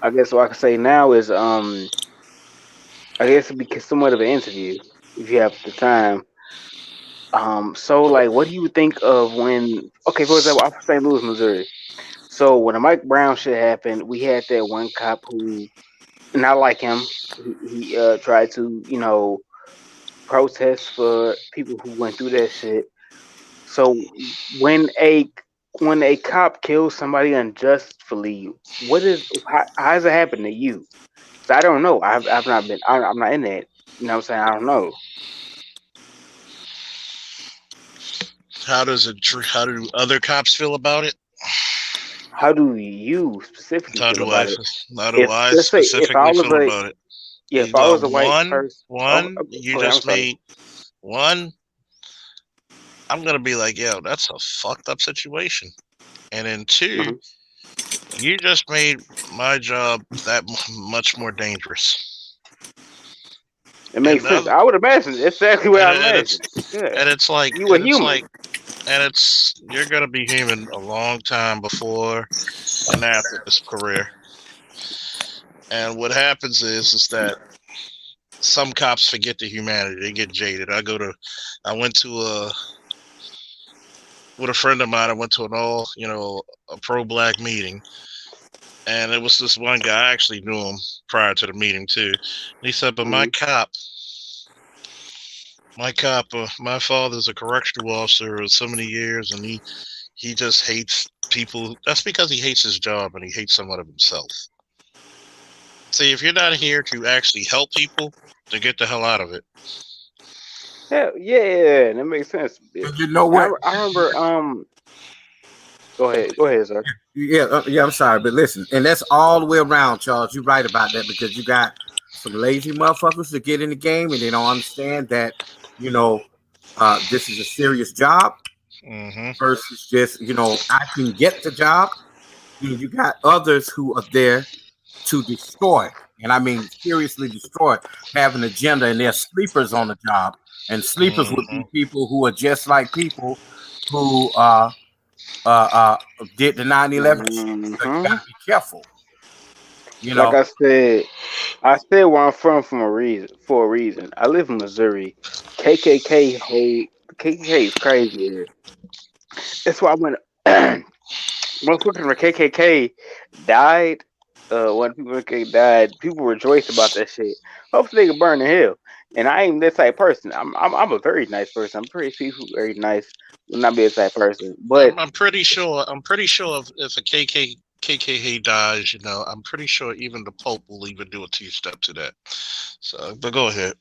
Speaker 2: I guess what I can say now is I guess it'd be somewhat of an interview if you have the time. So like, what do you think of when? Okay, for example, I'm from St. Louis, Missouri. So when the Mike Brown shit happened, we had that one cop who, not like him, he tried to protest for people who went through that shit. So when a when a cop kills somebody unjustly, how does it happen to you? So I don't know. I'm not in that. You know what I'm saying? I don't know.
Speaker 1: How do other cops feel about it?
Speaker 2: How do you specifically
Speaker 1: How
Speaker 2: feel
Speaker 1: do I
Speaker 2: about it?
Speaker 1: how do I
Speaker 2: Let's say if I
Speaker 1: specifically
Speaker 2: was
Speaker 1: feel
Speaker 2: a
Speaker 1: about it?
Speaker 2: if I was a white
Speaker 1: One,
Speaker 2: person, oh,
Speaker 1: you
Speaker 2: okay, I'm
Speaker 1: just
Speaker 2: sorry.
Speaker 1: made one. I'm gonna be like, yo, that's a fucked up situation. And then 2,
Speaker 2: Mhm.
Speaker 1: you just made my job that much more dangerous.
Speaker 2: It makes
Speaker 1: And
Speaker 2: sense. I would imagine exactly what I
Speaker 1: and
Speaker 2: imagine. Yeah,
Speaker 1: it's like
Speaker 2: you a human.
Speaker 1: you're gonna be human a long time before and after this career. And what happens is that some cops forget the humanity. They get jaded. I went to with a friend of mine. I went to a pro-black meeting, and it was this one guy. I actually knew him prior to the meeting too. And he said, "But
Speaker 2: Mhm.
Speaker 1: my father's a correctional officer of so many years, and he just hates people. That's because he hates his job and he hates somewhat of himself. See, if you're not here to actually help people, then get the hell out of it."
Speaker 2: Hell, yeah, that makes sense.
Speaker 6: You know what?
Speaker 2: I remember. Go ahead, sir.
Speaker 6: Yeah. I'm sorry, but listen, and that's all the way around, Charles. You're right about that because you got some lazy motherfuckers that get in the game and they don't understand that this is a serious job
Speaker 1: Mm-hmm.
Speaker 6: versus just I can get the job. You got others who are there to destroy, and I mean seriously destroy, have an agenda, and they're sleepers on the job. And sleepers would be people who are just like people who did the 9/11. So you gotta be careful.
Speaker 2: Like I said where I'm from a reason. For a reason, I live in Missouri. KKK is crazy here. That's why when motherfuckers from KKK died, when people from KKK died, people rejoiced about that shit. Hopefully they can burn in hell. And I ain't that type of person. I'm a very nice person. I'm pretty people very nice. Will not be a type person. But
Speaker 1: I'm pretty sure. If a KKK dies, I'm pretty sure even the Pope will even do a two-step to that. So, but go ahead.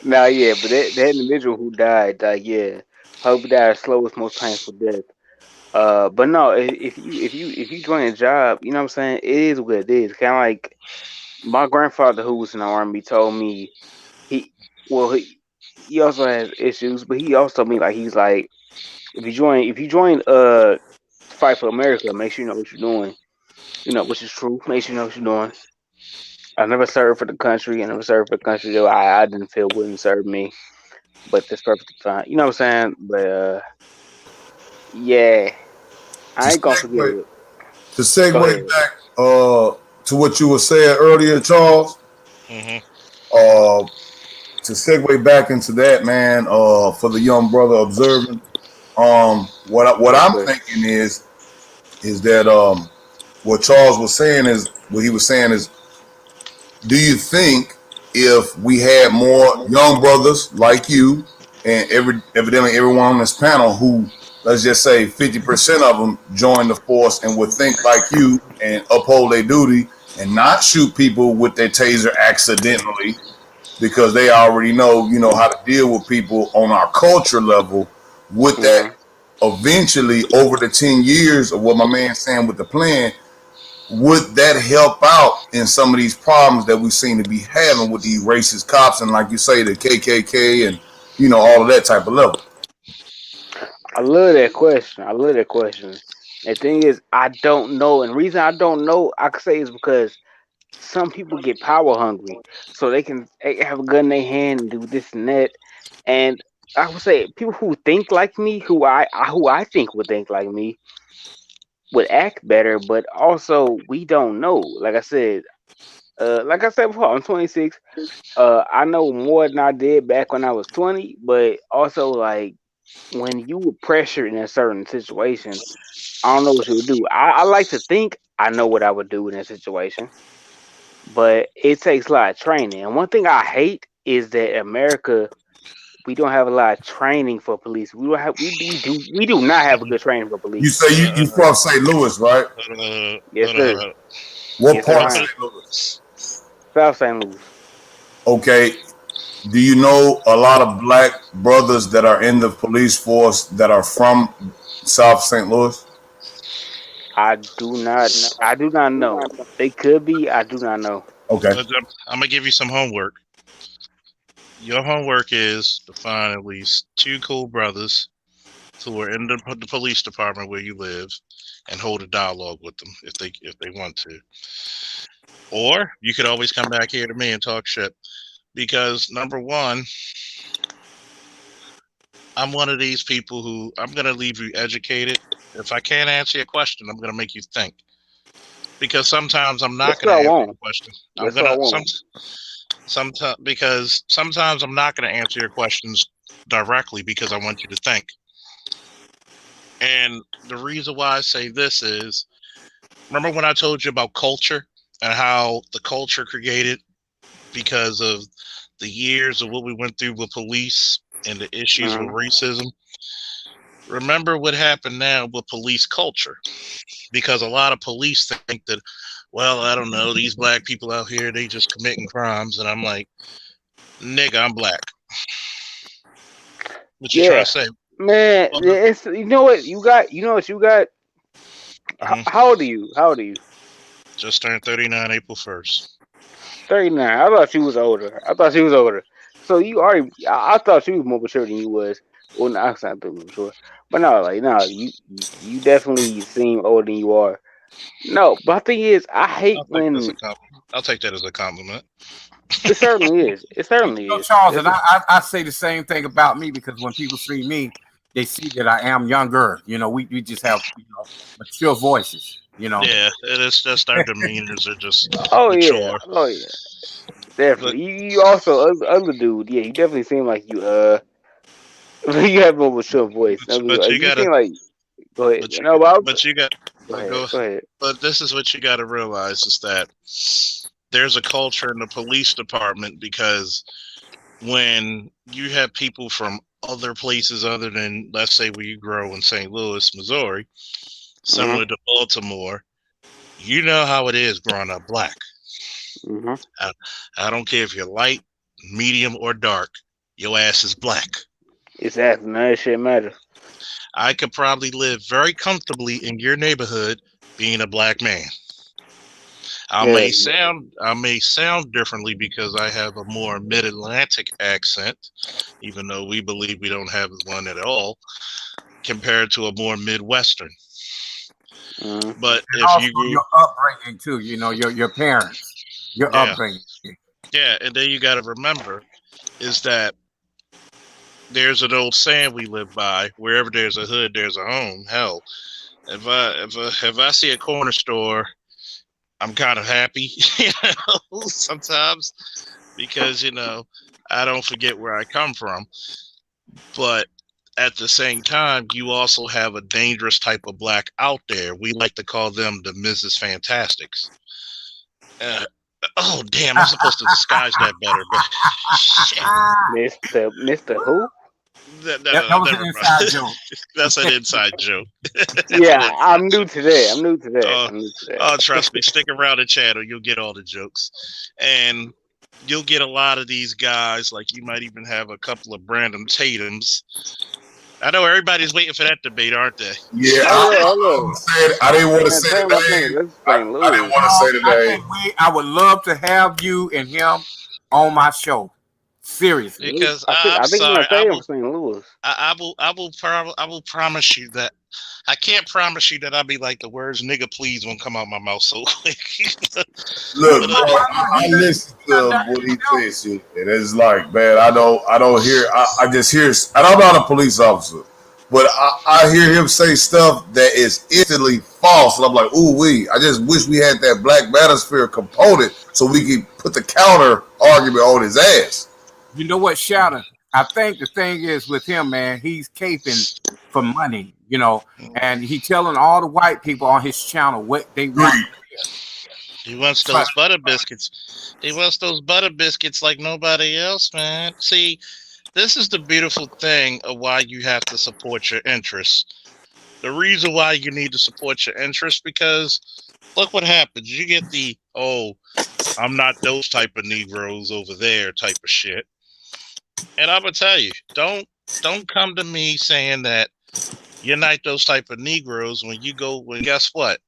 Speaker 2: nah, yeah, but that individual who died, yeah, hope he died slowest, most painful death. But no, if you join a job, you know what I'm saying, it is what it is. Kind of like my grandfather who was in the army told me he well he also has issues, but he also told me like he's like if you join Fight for America, make sure you know what you're doing. You know, which is true. Make sure you know what you're doing. I never served for the country. I never served for the country though. I didn't feel wouldn't serve me, but that's perfectly fine. You know what I'm saying? But yeah,
Speaker 4: To
Speaker 2: I ain't gonna forget
Speaker 4: segue,
Speaker 2: it.
Speaker 4: to
Speaker 2: Go
Speaker 4: segue
Speaker 2: ahead.
Speaker 4: back to what you were saying earlier, Charles.
Speaker 1: Mm-hmm.
Speaker 4: To segue back into that, man, for the young brother observing, what
Speaker 2: Yes,
Speaker 4: I'm
Speaker 2: sir.
Speaker 4: thinking is that what Charles was saying is what he was saying is, do you think if we had more young brothers like you and evidently everyone on this panel who, let's just say 50% of them join the force and would think like you and uphold their duty and not shoot people with their taser accidentally because they already know, how to deal with people on our culture level, would that
Speaker 2: Mm-hmm.
Speaker 4: eventually over the 10 years of what my man's saying with the plan, would that help out in some of these problems that we seem to be having with these racist cops and, like you say, the KKK and all of that type of level?
Speaker 2: I love that question. I love that question. The thing is, I don't know, and the reason I don't know, I could say is because some people get power hungry, so they have a gun in their hand and do this and that. And I would say people who think like me, who I think would think like me, would act better. But also, we don't know. Like I said before, I'm 26. I know more than I did back when I was 20. But also, like when you were pressured in a certain situation, I don't know what you would do. I like to think I know what I would do in that situation, but it takes a lot of training. And one thing I hate is that America, we don't have a lot of training for police. We don't have we do not have a good training for
Speaker 4: You
Speaker 2: police.
Speaker 4: say you from St. Louis, right?
Speaker 2: Yes, sir.
Speaker 4: What
Speaker 2: Yes, sir.
Speaker 4: part of
Speaker 2: I am
Speaker 4: St. Louis?
Speaker 2: South St. Louis.
Speaker 4: Okay. Do you know a lot of black brothers that are in the police force that are from South St. Louis?
Speaker 2: I do not. I do not know. They could be. I do not know.
Speaker 4: Okay.
Speaker 1: But I'm gonna give you some homework. Your homework is to find at least 2 cool brothers who are in the police department where you live, and hold a dialogue with them if they want to. Or you could always come back here to me and talk shit. Because number one, I'm one of these people who I'm gonna leave you educated. If I can't answer your question, I'm gonna make you think. Because sometimes I'm not
Speaker 2: That's
Speaker 1: gonna
Speaker 2: what I
Speaker 1: answer
Speaker 2: want.
Speaker 1: your question.
Speaker 2: That's what I want.
Speaker 1: Because sometimes I'm not gonna answer your questions directly because I want you to think. And the reason why I say this is, remember when I told you about culture and how the culture created because of the years of what we went through with police and the issues with racism? Remember what happened now with police culture, because a lot of police think that, well, I don't know, these black people out here, they just committing crimes. And I'm like, nigga, I'm black. What you trying to say?
Speaker 2: Man, it's, you know what you got.
Speaker 1: Mhm.
Speaker 2: How old are you? How old are you?
Speaker 1: Just turned 39 April 1st.
Speaker 2: 39. I thought she was older. So you already. I thought she was more mature than you was. Well, no, I'm not too mature, but no, you definitely seem older than you are. No, but the thing is, I hate when
Speaker 1: I'll take that as a compliment.
Speaker 2: it certainly is. It certainly
Speaker 6: So,
Speaker 2: is.
Speaker 6: Charles, and I say the same thing about me, because when people see me, they see that I am younger. You know, we just have mature voices. You know.
Speaker 1: Yeah, it is just our demeanors are just
Speaker 2: Oh
Speaker 1: mature.
Speaker 2: yeah, definitely. You also other dude. Yeah, you definitely seem like you you have more mature voice.
Speaker 1: But you gotta.
Speaker 2: seem like. Go ahead.
Speaker 1: But you,
Speaker 2: No,
Speaker 1: but you got.
Speaker 2: go ahead.
Speaker 1: Go,
Speaker 2: Go ahead.
Speaker 1: but this is what you got to realize is that there's a culture in the police department, because when you have people from other places other than, let's say, where you grow in St. Louis, Missouri, similar to Baltimore, you know how it is growing up black. I don't care if you're light, medium, or dark, your ass is black.
Speaker 2: Exactly. None of that shit matter.
Speaker 1: I could probably live very comfortably in your neighborhood being a black man. I may sound differently because I have a more mid-Atlantic accent, even though we believe we don't have one at all, compared to a more Midwestern. But
Speaker 6: and
Speaker 1: if
Speaker 6: also
Speaker 1: you grew,
Speaker 6: your upbringing too, your parents, your upbringing.
Speaker 1: Yeah, and then you got to remember is that there's an old saying we live by: wherever there's a hood, there's a home. Hell, if I see a corner store, I'm kind of happy, sometimes, because I don't forget where I come from. But at the same time, you also have a dangerous type of black out there. We like to call them the Mrs. Fantastics. Oh damn! I'm supposed to disguise that better, but shit.
Speaker 2: Mr. Who?
Speaker 1: That
Speaker 6: was an inside joke.
Speaker 1: That's an inside joke.
Speaker 2: Yeah, I'm new to that.
Speaker 1: Oh, trust me, stick around the channel, you'll get all the jokes, and you'll get a lot of these guys. Like, you might even have a couple of Brandon Tatums. I know everybody's waiting for that debate, aren't they?
Speaker 4: Yeah, I didn't want to say the name. I didn't want to say the name.
Speaker 6: I would love to have you and him on my show. Seriously,
Speaker 1: because
Speaker 2: I think
Speaker 1: sorry,
Speaker 2: I
Speaker 1: will promise you that I can't promise you that I'll be like, the words "nigga please" won't come out my mouth so quick.
Speaker 4: Look, bro, I listen to what he says, and it's like, man, I don't hear. I just hear. And I'm not a police officer, but I hear him say stuff that is instantly false, and I'm like, ooh wee. I just wish we had that Black Manosphere component so we could put the counter argument on his ass.
Speaker 6: You know what, Shadow? I think the thing is with him, man, he's caping for money, and he telling all the white people on his channel what they want.
Speaker 1: He wants those butter biscuits. He wants those butter biscuits like nobody else, man. See, this is the beautiful thing of why you have to support your interests. The reason why you need to support your interests, because look what happens. You get the, I'm not those type of Negroes over there type of shit. And I'm gonna tell you, don't come to me saying that you're not those type of Negroes when you go. Well, guess what?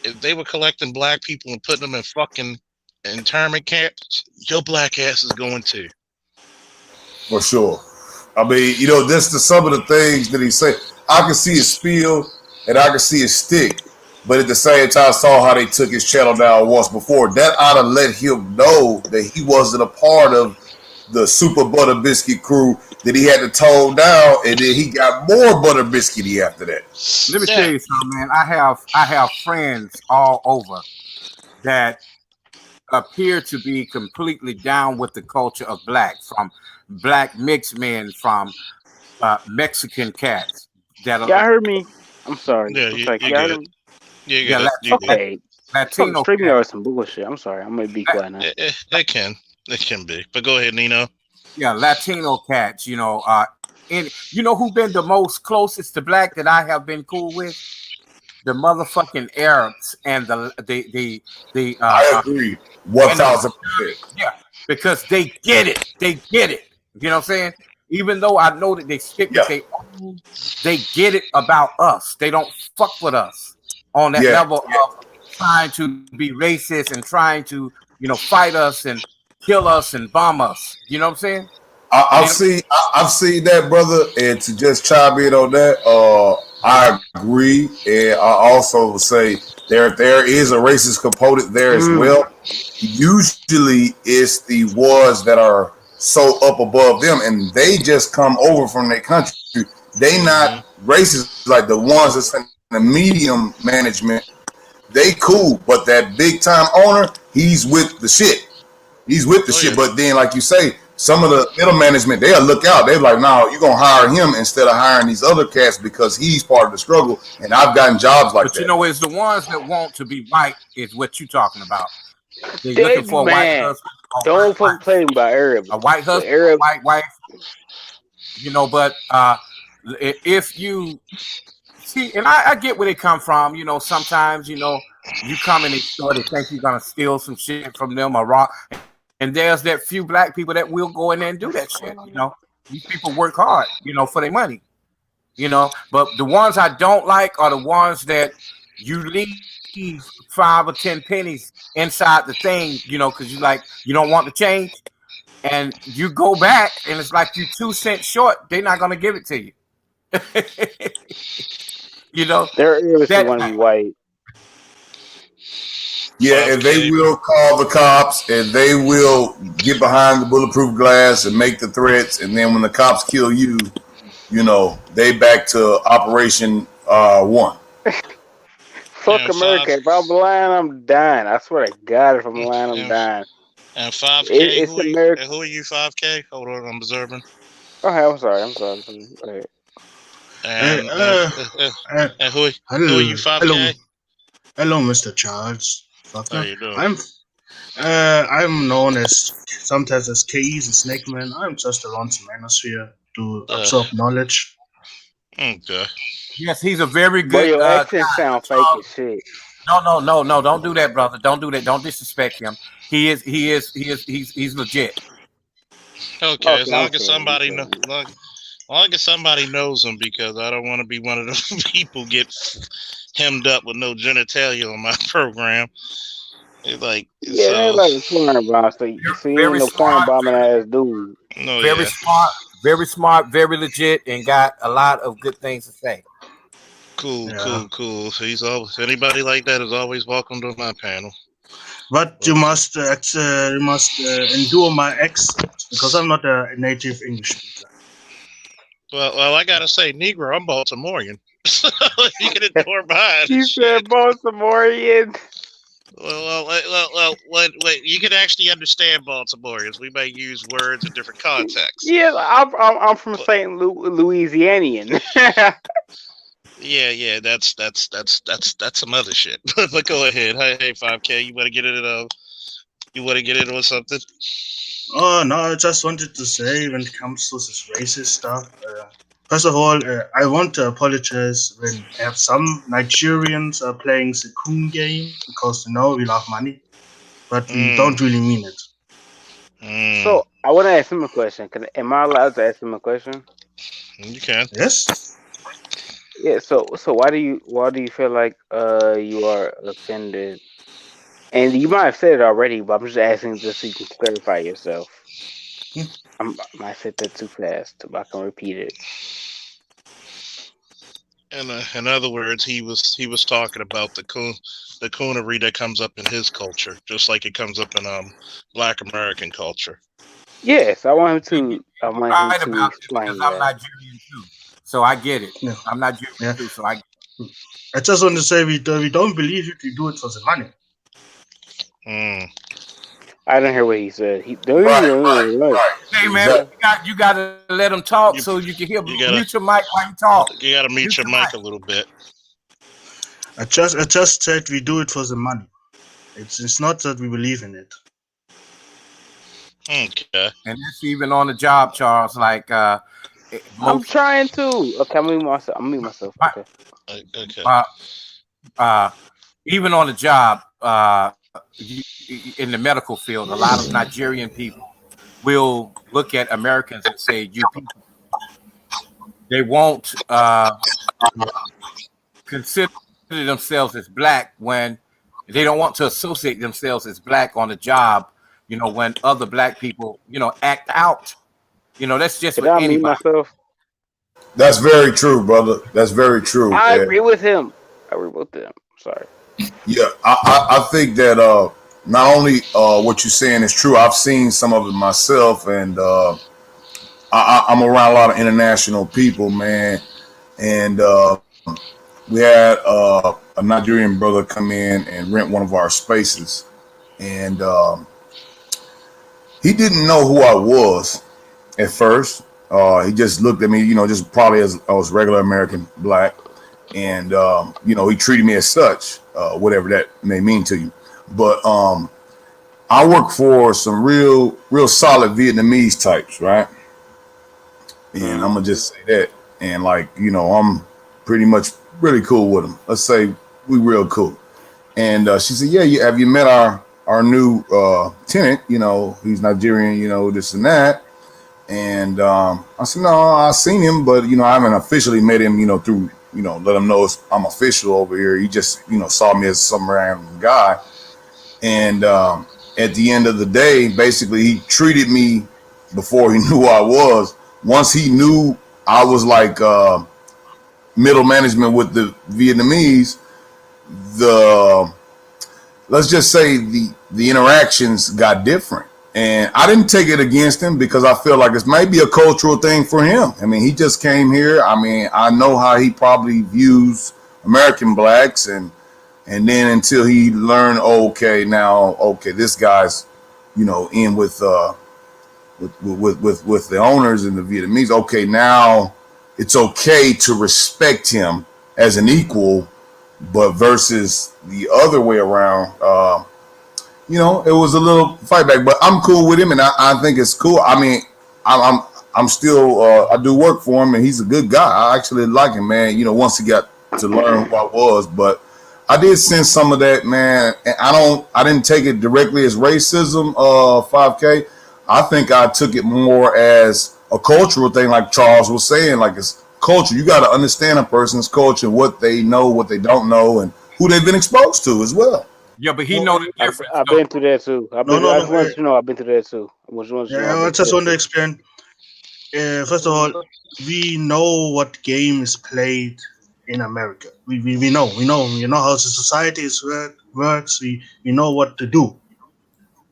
Speaker 1: If they were collecting black people and putting them in fucking internment camps, your black ass is going to.
Speaker 4: For sure. I mean, this is some of the things that he said. I can see his spiel and I can see his stick, but at the same time, I saw how they took his channel down once before. That ought to let him know that he wasn't a part of the Super Butter Biscuit crew, that he had to tone down, and then he got more Butter Biscuity after that.
Speaker 6: Let me tell you something, man. I have friends all over that appear to be completely down with the culture of black, from black mixed men, from Mexican cats. That
Speaker 2: Y'all heard me? I'm sorry.
Speaker 1: Yeah,
Speaker 2: I'm
Speaker 1: you
Speaker 2: sorry.
Speaker 1: good.
Speaker 2: Y'all heard me?
Speaker 1: Yeah,
Speaker 6: Latino,
Speaker 2: Okay.
Speaker 6: Latino
Speaker 2: Stream me
Speaker 6: cats.
Speaker 2: or some bullshit. I'm sorry. I'm gonna be quiet now.
Speaker 1: It can be. But go ahead, Nino.
Speaker 6: Yeah, Latino cats. And you know who been the most closest to black that I have been cool with? The motherfucking Arabs and the
Speaker 4: I agree, 1,000%.
Speaker 6: Yeah, because they get it. They get it. You know what I'm saying? Even though I know that they stick with their own, they get it about us. They don't fuck with us on that level of trying to be racist and trying to, fight us and kill us and bomb us. You know what I'm saying?
Speaker 4: I've seen that, brother, and to just chime in on that, I agree, and I also would say there is a racist component there as well. Usually, it's the ones that are so up above them, and they just come over from their country. They not racist like the ones that's in the medium management. They cool, but that big time owner, he's with the shit. He's with the shit. But then, like you say, some of the middle management, they'll look out. They're like, no, you're going to hire him instead of hiring these other cats because he's part of the struggle. And I've gotten jobs like that.
Speaker 6: But it's the ones that want to be white is what you're talking about. They're looking for a white husband.
Speaker 2: Don't complain about Arab.
Speaker 6: A white husband,
Speaker 2: Arab.
Speaker 6: a white wife. But if you see, and I get where they come from, sometimes, you come in a store, they think you're going to steal some shit from them or rock. And there's that few black people that will go in there and do that shit. These people work hard, for their money. But the ones I don't like are the ones that you leave 5 or 10 pennies inside the thing, because you don't want to change. And you go back and it's like you 2 cents short, they're not gonna give it to you.
Speaker 2: They're that want to be white.
Speaker 4: Yeah, and they will call the cops, and they will get behind the bulletproof glass and make the threats. And then when the cops kill you, they back to Operation 1.
Speaker 2: Fuck America. If I'm lying, I'm dying. I swear to God, if I'm lying, I'm dying.
Speaker 1: And 5K,
Speaker 2: it's America.
Speaker 1: Who are you, 5K? Hold on, I'm observing.
Speaker 2: Okay, I'm sorry. Go ahead.
Speaker 1: And who are you, 5K?
Speaker 3: Hello, Mr. Charles.
Speaker 1: How you doing?
Speaker 3: I'm known as sometimes as KEs and Snake Man. I'm just around the manosphere to absorb knowledge.
Speaker 1: Okay.
Speaker 6: Yes, he's a very good.
Speaker 2: Boy, your accent sound fake as shit.
Speaker 6: No, don't do that, brother. Don't do that. Don't disrespect him. He's legit.
Speaker 1: Okay, as long as somebody knows. As long as somebody knows him, because I don't want to be one of those people get hemmed up with no genitalia on my program. It's like,
Speaker 2: they're like a porn bomb. So you ain't no porn bombing ass dude.
Speaker 1: No,
Speaker 6: very smart, very legit, and got a lot of good things to say.
Speaker 1: Cool. So he's always, anybody like that is always welcome to my panel.
Speaker 3: But you must endure my accent because I'm not a native English speaker.
Speaker 1: Well, I gotta say, Negro, I'm Baltimorean. You can endure mine.
Speaker 2: You said Baltimorean.
Speaker 1: Well, you can actually understand Baltimoreans. We may use words in different contexts.
Speaker 2: Yeah, I'm from St. Louisianian.
Speaker 1: Yeah, that's some other shit. But go ahead. Hey, 5K, you want to get into something?
Speaker 3: Oh no, I just wanted to say when it comes to this racist stuff. First of all, I want to apologize when I have some Nigerians are playing the coon game because we love money, but we don't really mean it.
Speaker 2: So I want to ask him a question. Am I allowed to ask him a question?
Speaker 1: You can.
Speaker 3: Yes.
Speaker 2: Yeah. So why do you feel like you are offended? And you might have said it already, but I'm just asking just so you can clarify yourself.
Speaker 3: Hmm.
Speaker 2: I might said that too fast, but I can repeat it.
Speaker 1: In other words, he was talking about the coonery that comes up in his culture, just like it comes up in Black American culture.
Speaker 2: Yes, I want him
Speaker 6: You're
Speaker 2: to. I want him
Speaker 6: right
Speaker 2: to
Speaker 6: about it because
Speaker 2: explain
Speaker 6: I'm
Speaker 2: that.
Speaker 6: Nigerian too, so I get it.
Speaker 3: Yeah.
Speaker 6: I'm Nigerian
Speaker 3: Yeah.
Speaker 6: too, so I.
Speaker 3: I just want to say we don't believe it. We do it for the money.
Speaker 1: Mm.
Speaker 2: I didn't hear what he said. He
Speaker 4: Right.
Speaker 6: Hey man,
Speaker 4: Exactly.
Speaker 6: you gotta let them talk
Speaker 1: You-
Speaker 6: so you can hear.
Speaker 1: you gotta-
Speaker 6: Mute your mic while you talk.
Speaker 1: You got to mute
Speaker 6: Mute
Speaker 1: your
Speaker 6: your
Speaker 1: mic
Speaker 6: mic.
Speaker 1: a little bit.
Speaker 3: I just said we do it for the money. It's not that we believe in it.
Speaker 1: Okay.
Speaker 6: And that's even on the job, Charles. Like
Speaker 2: I'm
Speaker 6: most,
Speaker 2: trying to. Okay, I'm mute myself. Okay.
Speaker 1: Okay.
Speaker 6: even on the job, in the medical field, a lot of Nigerian people will look at Americans and say, "You people." They won't consider themselves as black when they don't want to associate themselves as black on the job. You know, when other black people, act out. That's just
Speaker 2: Did
Speaker 6: with
Speaker 2: I mute
Speaker 6: anybody.
Speaker 2: myself?
Speaker 4: That's very true, brother. That's very true.
Speaker 2: I
Speaker 4: And
Speaker 2: agree with him. I agree with him. Sorry.
Speaker 4: yeah, I think that not only what you're saying is true. I've seen some of it myself, and I'm around a lot of international people, man. And we had a Nigerian brother come in and rent one of our spaces, and he didn't know who I was at first. He just looked at me, just probably as I was regular American black, and he treated me as such, whatever that may mean to you. But I work for some real solid Vietnamese types, right? And I'm gonna just say that, and I'm pretty much really cool with them. Let's say we real cool. And she said, "Yeah, have you met our new tenant? He's Nigerian, this and that." And I said, "No, I've seen him, but I haven't officially met him, through let him know I'm official over here. He just saw me as some random guy." And at the end of the day, basically, he treated me before he knew who I was. Once he knew I was like middle management with the Vietnamese, the let's just say the interactions got different. And I didn't take it against him because I feel like it's maybe a cultural thing for him. I mean, he just came here. I mean, I know how he probably views American blacks, and then until he learned, okay, this guy's, in with the owners and the Vietnamese. Okay, now it's okay to respect him as an equal, but versus the other way around, it was a little fight back. But I'm cool with him, and I think it's cool. I mean, I'm still I do work for him, and he's a good guy. I actually like him, man. Once he got to learn who I was, but I did sense some of that, man. And I didn't take it directly as racism. 5K. I think I took it more as a cultural thing, like Charles was saying, like it's culture. You got to understand a person's culture, what they know, what they don't know, and who they've been exposed to as well.
Speaker 6: Yeah, but he know the difference.
Speaker 2: I've been through that too. I just want you to know I've been through that too.
Speaker 3: I just want to explain. First of all, we know what game is played in America. We know how the society works. We know what to do.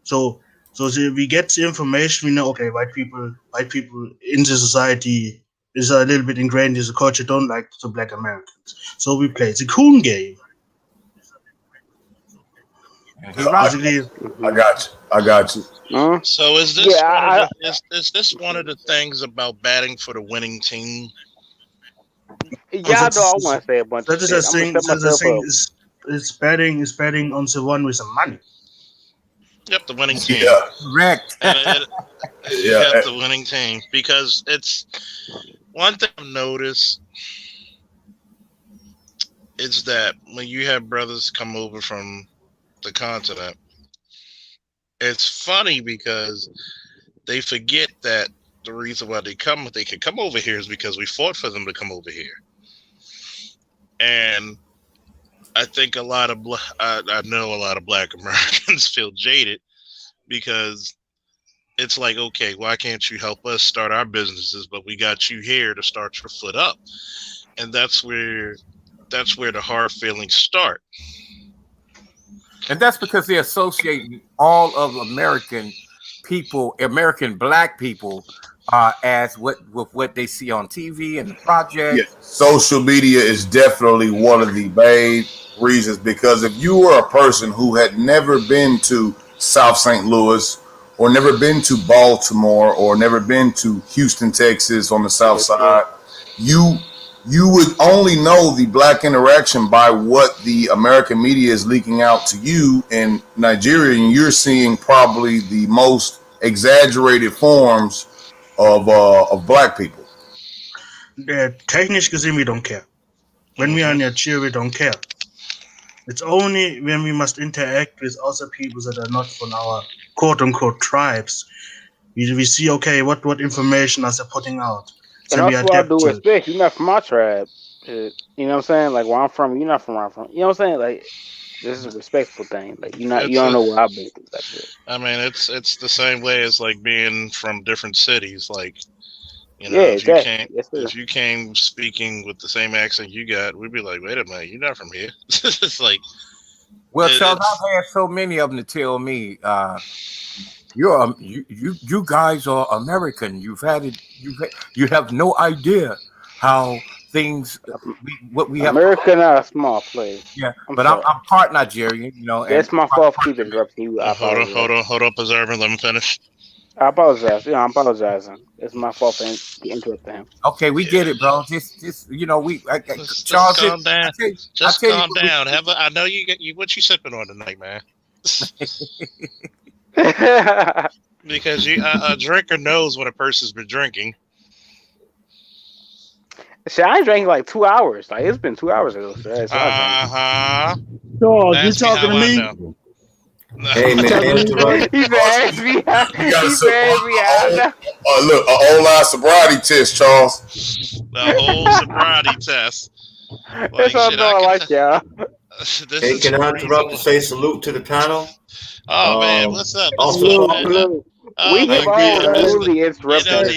Speaker 3: So we get the information. We know, okay, white people in the society is a little bit ingrained in the culture. Don't like the black Americans. So we play the coon game. Basically,
Speaker 4: I got you.
Speaker 1: So is this is this one of the things about batting for the winning team?
Speaker 2: Yeah, I know. I want to say a bunch of shit. I'm gonna set myself up.
Speaker 3: It's betting on the one with the money.
Speaker 1: Yep, the winning team.
Speaker 4: Yeah.
Speaker 6: Correct.
Speaker 1: Yep, the winning team. Because it's one thing I've noticed is that when you have brothers come over from the continent, it's funny because they forget that the reason why they can come over here is because we fought for them to come over here. And I think I know a lot of Black Americans feel jaded because it's like, okay, why can't you help us start our businesses? But we got you here to start your foot up. And that's where the hard feelings start.
Speaker 6: And that's because they're associating all of American people, American Black people, as with what they see on TV and the project.
Speaker 4: Yeah. Social media is definitely one of the main reasons, because if you were a person who had never been to South St. Louis or never been to Baltimore or never been to Houston, Texas on the South Side, you would only know the Black interaction by what the American media is leaking out to you in Nigeria, and you're seeing probably the most exaggerated forms of Black people.
Speaker 3: Technisch gesehen, we don't care. When we are in Nigeria, we don't care. It's only when we must interact with other people that are not from our quote-unquote tribes. We see, okay, what information are they putting out?
Speaker 2: And also, I do respect. You're not from my tribe. You know what I'm saying? Like, where I'm from, you're not from where I'm from. You know what I'm saying? Like, this is a respectful thing. Like, you don't know where I've been through that shit.
Speaker 1: I mean, it's the same way as like being from different cities. Like, you know, if you came speaking with the same accent you got, we'd be like, wait a minute, you're not from here. It's like,
Speaker 6: well, Charles, I've had so many of them to tell me, you guys are American. You have no idea how things what we have.
Speaker 2: America not a small place.
Speaker 6: Yeah, I'm part Nigerian. You know,
Speaker 2: that's my fault for keeping interrupting you.
Speaker 1: Hold on, Preserving. Let me finish.
Speaker 2: I apologize. Yeah, I'm apologizing. It's my fault for interrupting him.
Speaker 6: Okay, we get it, bro. Just you know,
Speaker 1: Charles, calm down. Just calm down. I know what you sipping on tonight, man. Because a drinker knows when a person's been drinking.
Speaker 2: See, I ain't drank like 2 hours. Like, it's been 2 hours ago. So
Speaker 3: you're talking to me?
Speaker 7: Hey, man.
Speaker 2: He's asked me out.
Speaker 4: Look, an online sobriety test, Charles.
Speaker 1: The whole sobriety test.
Speaker 2: That's what I'm doing. I like y'all.
Speaker 7: Hey, can I interrupt to say salute to the panel?
Speaker 1: Oh, man, what's up?
Speaker 2: We have all really interrupted,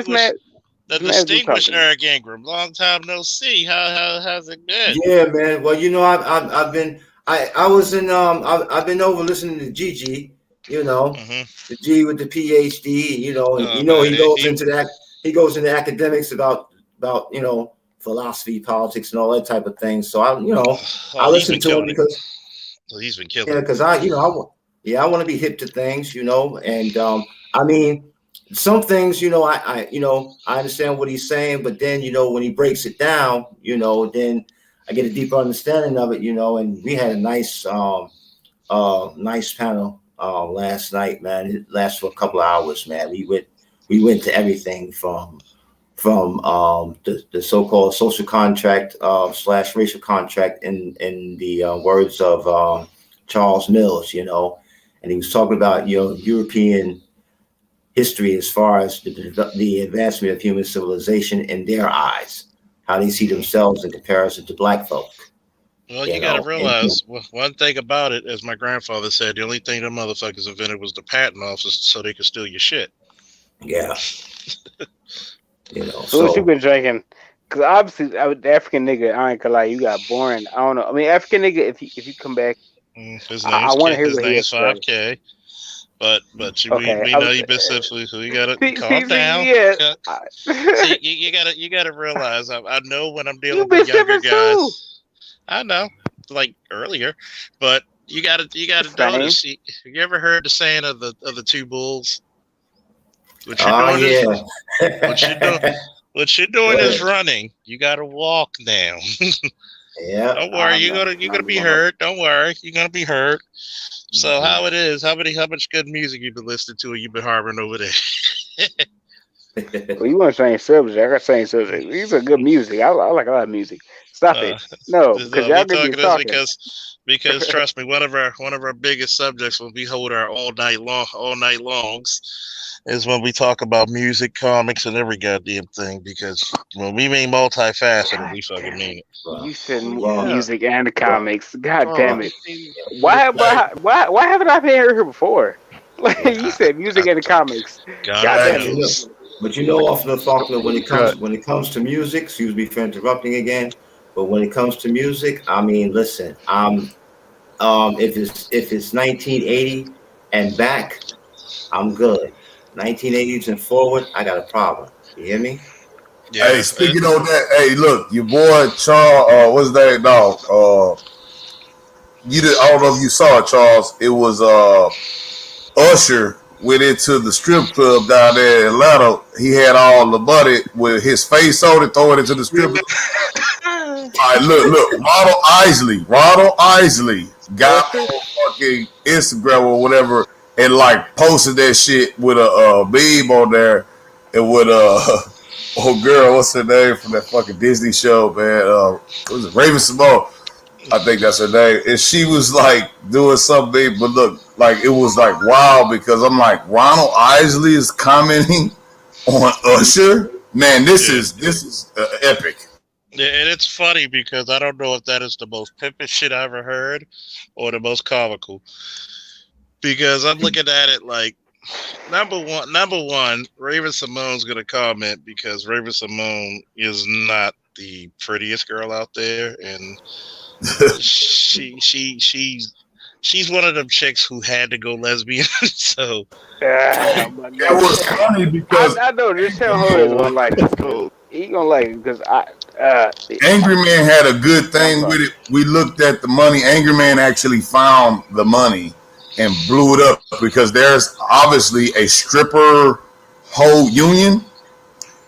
Speaker 2: man.
Speaker 1: The distinguished Eric Ingram. Long time no see. How's it been?
Speaker 7: Yeah, man. Well, you know, I've been over listening to Gigi. You know, the G with the PhD. You know, he goes into that. He goes into academics about you know, philosophy, politics, and all that type of thing. So I listen to him because
Speaker 1: he's been killing.
Speaker 7: Yeah, because I want to be hip to things, you know, and I mean, some things, you know, I understand what he's saying, but then, you know, when he breaks it down, you know, then I get a deeper understanding of it, you know. And we had a nice panel last night, man. It lasted for a couple of hours, man. We went to everything from the so-called social contract / racial contract in the words of Charles Mills, you know, and he was talking about, you know, European history as far as the advancement of human civilization in their eyes, how they see themselves in comparison to Black folk.
Speaker 1: Well, you got to realize one thing about it, as my grandfather said, the only thing them motherfuckers invented was the patent office so they could steal your shit.
Speaker 7: Yeah. You know,
Speaker 2: so what you been drinking? Because obviously, the African nigga, I ain't gonna lie, you got boring. I don't know. I mean, African nigga, if you come back, I want to hear what
Speaker 1: name's 5K. But we know you've been simply, so you gotta calm down.
Speaker 2: Yeah.
Speaker 1: See, you gotta realize I know when I'm dealing with younger guys. Too. I know, like earlier, but you gotta notice. You ever heard the saying of the two bulls? What you're doing is running. You gotta walk now.
Speaker 7: Yeah.
Speaker 1: Don't worry, you're gonna be heard. Don't worry, you're gonna be heard. So how it is? How much good music you've been listening to, or you've been harboring over there?
Speaker 2: Well, you want to change subject? I got to change subject. These are good music. I like a lot of music. Stop it. No, because
Speaker 1: we
Speaker 2: y'all gonna
Speaker 1: talking
Speaker 2: get
Speaker 1: this
Speaker 2: talking.
Speaker 1: because trust me, one of our biggest subjects when we hold our all night longs is when we talk about music, comics, and every goddamn thing. Because when we mean multifaceted, we fucking mean it.
Speaker 2: You said
Speaker 5: Yeah.
Speaker 2: music and the comics. God
Speaker 5: Oh,
Speaker 2: damn
Speaker 5: I
Speaker 2: it!
Speaker 5: mean,
Speaker 2: Why haven't I been here before? Like you said, music and the comics.
Speaker 1: God
Speaker 2: God
Speaker 7: But
Speaker 2: damn
Speaker 7: you
Speaker 2: it!
Speaker 7: know, but you know, off the Faulkner, when it
Speaker 5: Cut.
Speaker 7: comes to music, excuse me for interrupting again, but when it comes to music, I mean, listen, if it's 1980 and back, I'm good. 1980s and forward, I got a problem. You hear me?
Speaker 4: Hey,
Speaker 1: Yeah,
Speaker 4: speaking of that, hey, look, your boy Charles, what's that dog? I don't know if you saw it, Charles. It was Usher went into the strip club down there in Atlanta. He had all the money with his face on it, throw it into the strip club. All right, look, Ronald Isley got
Speaker 2: Usher.
Speaker 4: on fucking Instagram or whatever and like posted that shit with a meme on there and with oh girl, what's her name from that fucking Disney show, man? What was it Raven Simone? I think that's her name. And she was like doing something, but look, like it was like wow because I'm like Ronald Isley is commenting on Usher. Man, this
Speaker 1: Yeah.
Speaker 4: is epic.
Speaker 1: yeah, and it's funny because I don't know if that is the most pimping shit I ever heard or the most comical. Because I'm looking at it like number one, Raven Simone's gonna comment because Raven Simone is not the prettiest girl out there, and she's one of them chicks who had to go lesbian. So
Speaker 2: My
Speaker 4: It
Speaker 2: God.
Speaker 4: was funny because
Speaker 2: I know this hell is
Speaker 5: Oh,
Speaker 2: gonna like
Speaker 5: let's
Speaker 2: it.
Speaker 5: go.
Speaker 2: He gonna like it because
Speaker 4: Angry Man had a good
Speaker 2: I'm
Speaker 4: thing
Speaker 2: sorry.
Speaker 4: with it. We looked at the money. Angry Man actually found the money and blew it up because there's obviously a stripper whole union,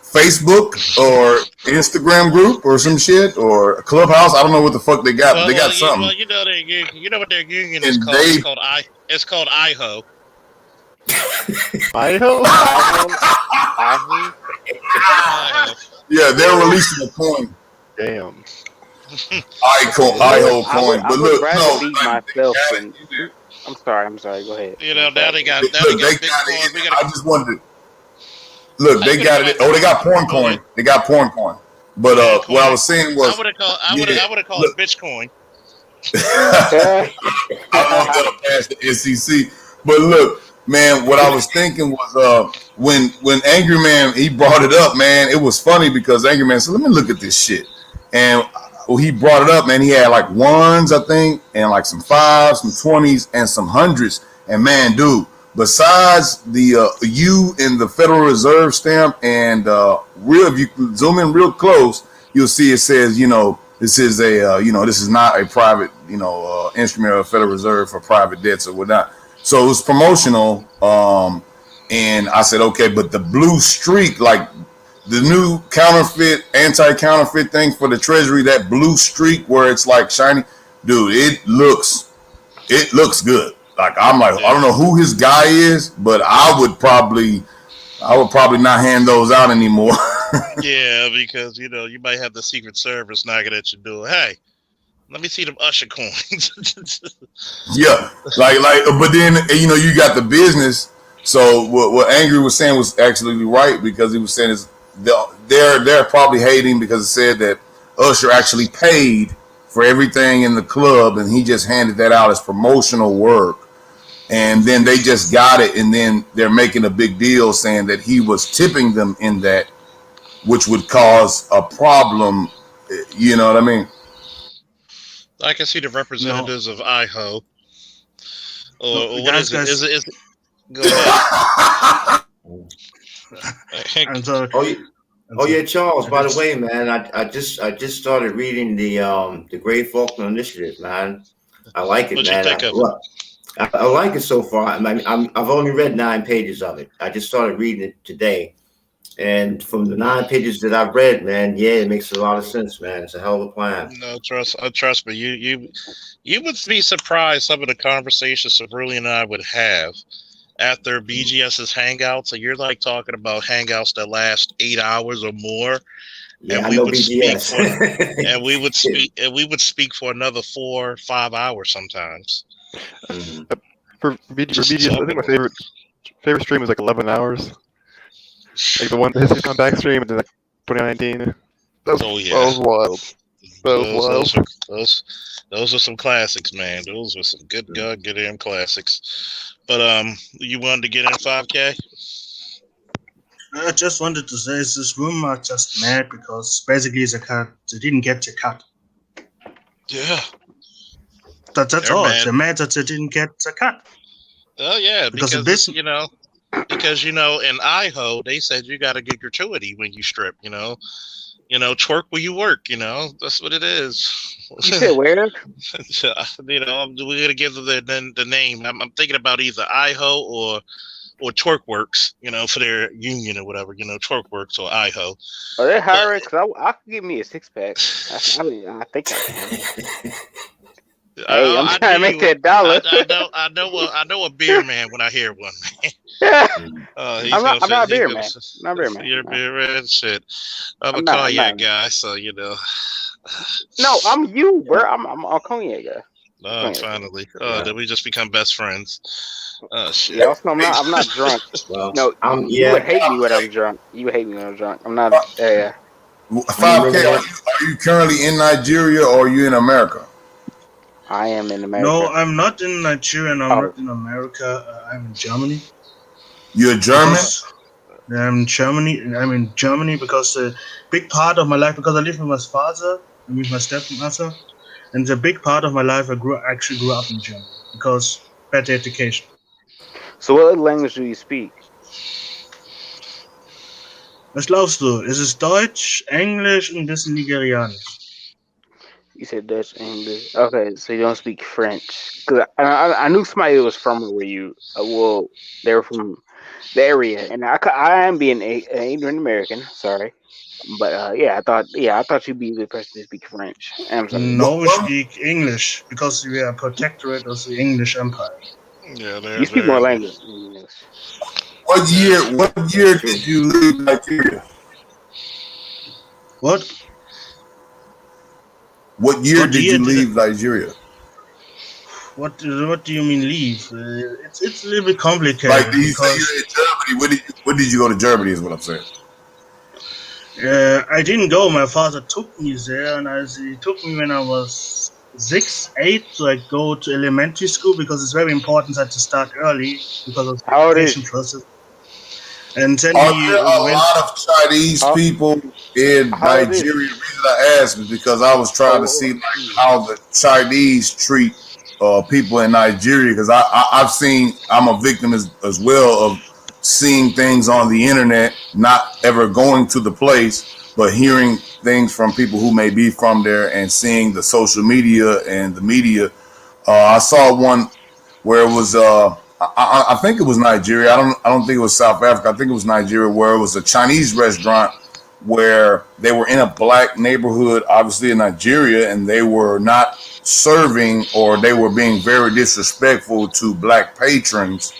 Speaker 4: Facebook or Instagram group or some shit or a clubhouse. I don't know what the fuck they got. They got something.
Speaker 1: you know their union. You know what their union is
Speaker 4: And
Speaker 1: called?
Speaker 4: they
Speaker 1: It's called IHO.
Speaker 5: Idaho?
Speaker 1: IHO.
Speaker 4: yeah, they're releasing a coin.
Speaker 5: Damn.
Speaker 4: IHO coin.
Speaker 2: I
Speaker 4: But
Speaker 2: would
Speaker 4: look,
Speaker 2: rather
Speaker 4: no,
Speaker 2: be
Speaker 4: like,
Speaker 2: myself than. I'm sorry. Go ahead.
Speaker 1: You know now they got
Speaker 4: look, they got
Speaker 1: Bitcoin.
Speaker 4: it.
Speaker 1: We
Speaker 4: I
Speaker 1: got
Speaker 4: just wanted to look, they
Speaker 1: I
Speaker 4: got
Speaker 1: could've
Speaker 4: it. Oh, they got porn
Speaker 1: Go
Speaker 4: coin.
Speaker 1: ahead.
Speaker 4: They got porn coin. But what I was saying
Speaker 1: I
Speaker 4: was,
Speaker 1: would have called.
Speaker 4: yeah,
Speaker 1: I would have called
Speaker 4: look,
Speaker 1: it Bitcoin.
Speaker 4: I want that past the SEC. But look, man, what I was thinking was when Angry Man he brought it up, man, it was funny because Angry Man said, "Let me look at this shit," and he brought it up, man. He had like ones, I think, and like some fives, some 20s, and some hundreds. And man, dude, besides the U in the Federal Reserve stamp and if you zoom in real close, you'll see it says, this is this is not a private, instrument of the Federal Reserve for private debts or whatnot. So it was promotional. And I said, okay, but the blue streak, like the new anti-counterfeit thing for the Treasury, that blue streak where it's like shiny, dude, it looks good. Like I'm like, I don't know who his guy is, but I would probably not hand those out anymore.
Speaker 1: Yeah, because you might have the Secret Service knocking at your door. Hey, let me see them Usher coins.
Speaker 4: Yeah, but then you got the business. So what Angry was saying was actually right because he was saying is they're probably hating because it said that Usher actually paid for everything in the club and he just handed that out as promotional work. And then they just got it, and then they're making a big deal saying that he was tipping them in that, which would cause a problem. You know what I mean?
Speaker 1: I can see the representatives of IHO. Or what
Speaker 3: guys,
Speaker 1: is it?
Speaker 3: guys.
Speaker 1: Is it? Go ahead.
Speaker 3: And
Speaker 7: Oh yeah, Charles. By the way, man, I just started reading the Great Faulkner Initiative, man. I like it,
Speaker 1: What you
Speaker 7: man.
Speaker 1: think of it?
Speaker 7: Look, I like it so far. I've only read 9 pages of it. I just started reading it today, and from the 9 pages that I've read, man, yeah, it makes a lot of sense, man. It's a hell of a plan.
Speaker 1: No, trust me. You would be surprised some of the conversations Sabrina and I would have after BGS's hangouts, so you're like talking about hangouts that last 8 hours or more,
Speaker 7: Yeah,
Speaker 1: and
Speaker 7: I
Speaker 1: we
Speaker 7: know
Speaker 1: would speak
Speaker 7: BGS.
Speaker 1: for, and we would speak for another 4 or 5 hours sometimes.
Speaker 7: Mhm.
Speaker 5: For BGS, I think my favorite stream was like 11 hours. Like the one the History Come Back stream, and then like 2019. That
Speaker 1: Oh
Speaker 5: was
Speaker 1: yeah,
Speaker 5: wild. That was wild.
Speaker 1: those are some classics, man. Those were some good goddamn classics. But you wanted to get in 5K?
Speaker 3: I just wanted to say this room are just mad because basically they didn't get the cut.
Speaker 1: Yeah,
Speaker 3: That's
Speaker 1: they're
Speaker 3: all.
Speaker 1: mad.
Speaker 3: They're mad that they didn't get the cut.
Speaker 1: Oh yeah,
Speaker 3: Because the
Speaker 1: because
Speaker 3: business,
Speaker 1: in Idaho they said you got to get gratuity when you strip. Twerk where you work. That's what it is.
Speaker 2: You said where?
Speaker 1: We're gonna give them the name. I'm thinking about either Idaho or Twerk Works. For their union or whatever. Twerk Works or Idaho.
Speaker 2: Are they
Speaker 1: But
Speaker 2: hiring? Cause I could give me a 6-pack. I think I can. Hey, I'm
Speaker 1: I
Speaker 2: trying to
Speaker 1: knew
Speaker 2: make
Speaker 1: you.
Speaker 2: that dollar.
Speaker 1: I know a beer man when I hear one. He's
Speaker 2: I'm
Speaker 1: gonna
Speaker 2: not a beer
Speaker 1: gonna
Speaker 2: man. Not a beer man.
Speaker 1: You're a beer man, shit. I'm a
Speaker 2: I'm not.
Speaker 1: cognac guy, so
Speaker 2: No, I'm you, bro. I'm a cognac guy. Cognac.
Speaker 1: finally.
Speaker 7: Yeah.
Speaker 1: Did we just become best friends? Shit.
Speaker 2: Yeah, also, I'm not drunk.
Speaker 7: Well,
Speaker 2: No, you would hate me when I'm drunk. You would hate me when I'm drunk. I'm not.
Speaker 4: 5K. Are you currently in Nigeria or are you in America?
Speaker 2: I am in America.
Speaker 3: no, I'm not in Nigeria and I'm
Speaker 2: Oh.
Speaker 3: not in America. I'm in Germany.
Speaker 4: You're German.
Speaker 3: I'm in Germany because a big part of my life, because I live with my father and with my stepmother, and a big part of my life I actually grew up in Germany because better education.
Speaker 2: So, what language do you speak?
Speaker 3: Was glaubst du? Ist es Deutsch, Englisch und ein bisschen Nigerianisch?
Speaker 2: You said Dutch, English. Okay, so you don't speak French. Cause I knew somebody was from where you. Well, they were from the area, and I am being an ignorant American. Sorry, but yeah, I thought you'd be the person to speak French. I'm sorry.
Speaker 3: No, we speak English because we are a protectorate of the English Empire.
Speaker 1: Yeah,
Speaker 2: You speak more language.
Speaker 4: What year did you leave Nigeria?
Speaker 3: What?
Speaker 4: What year did you leave Nigeria?
Speaker 3: What do you mean leave? It's a little bit complicated.
Speaker 4: Like, do you say you're in Germany? When did you go to Germany? Is what I'm saying.
Speaker 3: I didn't go. My father took me there, and he took me when I was 6, 8. So I go to elementary school because it's very important that to start early because of the education process. And then
Speaker 4: are there a lot of Chinese people in Nigeria? The reason I asked is because I was trying to see how the Chinese treat people in Nigeria, because I'm a victim as well of seeing things on the internet, not ever going to the place, but hearing things from people who may be from there and seeing the social media and the media. I saw one where it was I think it was Nigeria. I don't think it was South Africa. I think it was Nigeria, where it was a Chinese restaurant where they were in a black neighborhood, obviously in Nigeria, and they were not serving, or they were being very disrespectful to black patrons.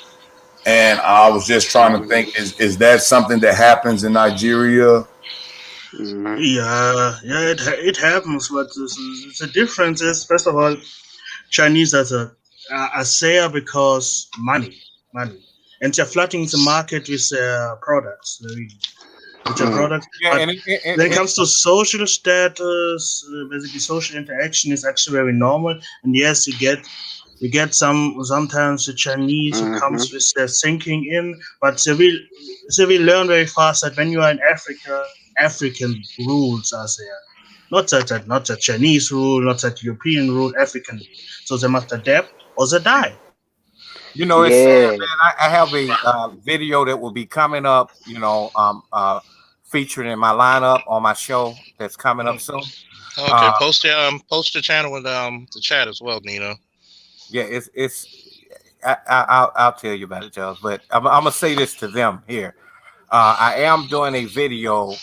Speaker 4: And I was just trying to think, is that something that happens in Nigeria?
Speaker 3: Yeah, it happens, but the difference is, first of all, Chinese are there because money, and they're flooding the market with their products. But when it comes to social status, basically social interaction is actually very normal. And yes, you get sometimes the Chinese who comes with their thinking in, but they will learn very fast that when you are in Africa, African rules are there. Not that Chinese rule, not that European rule, African rule. So they must adapt or they die.
Speaker 6: It's sad, man. I have a video that will be coming up, featured in my lineup on my show that's coming up soon.
Speaker 1: Okay, post the channel in the chat as well, Nino.
Speaker 6: Yeah, I'll tell you about it, Charles. But I'm gonna say this to them here. I am doing a video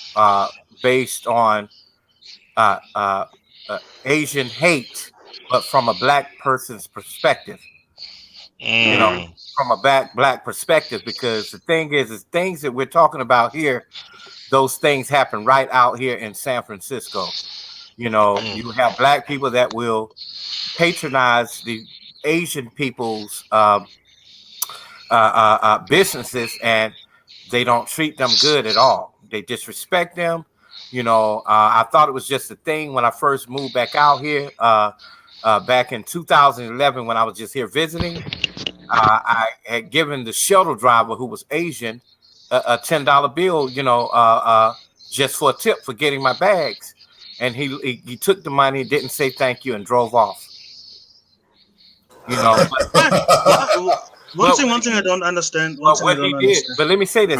Speaker 6: based on Asian hate, but from a black person's perspective. You know, from a black perspective, because the thing is things that we're talking about here, those things happen right out here in San Francisco. You know, you have black people that will patronize the Asian people's businesses, and they don't treat them good at all. They disrespect them. You know, I thought it was just a thing when I first moved back out here back in 2011 when I was just here visiting. I had given the shuttle driver who was Asian a $10 bill, you know, just for a tip for getting my bags. And he took the money, didn't say thank you, and drove off. You know,
Speaker 3: one thing I don't understand. But
Speaker 6: let me say this.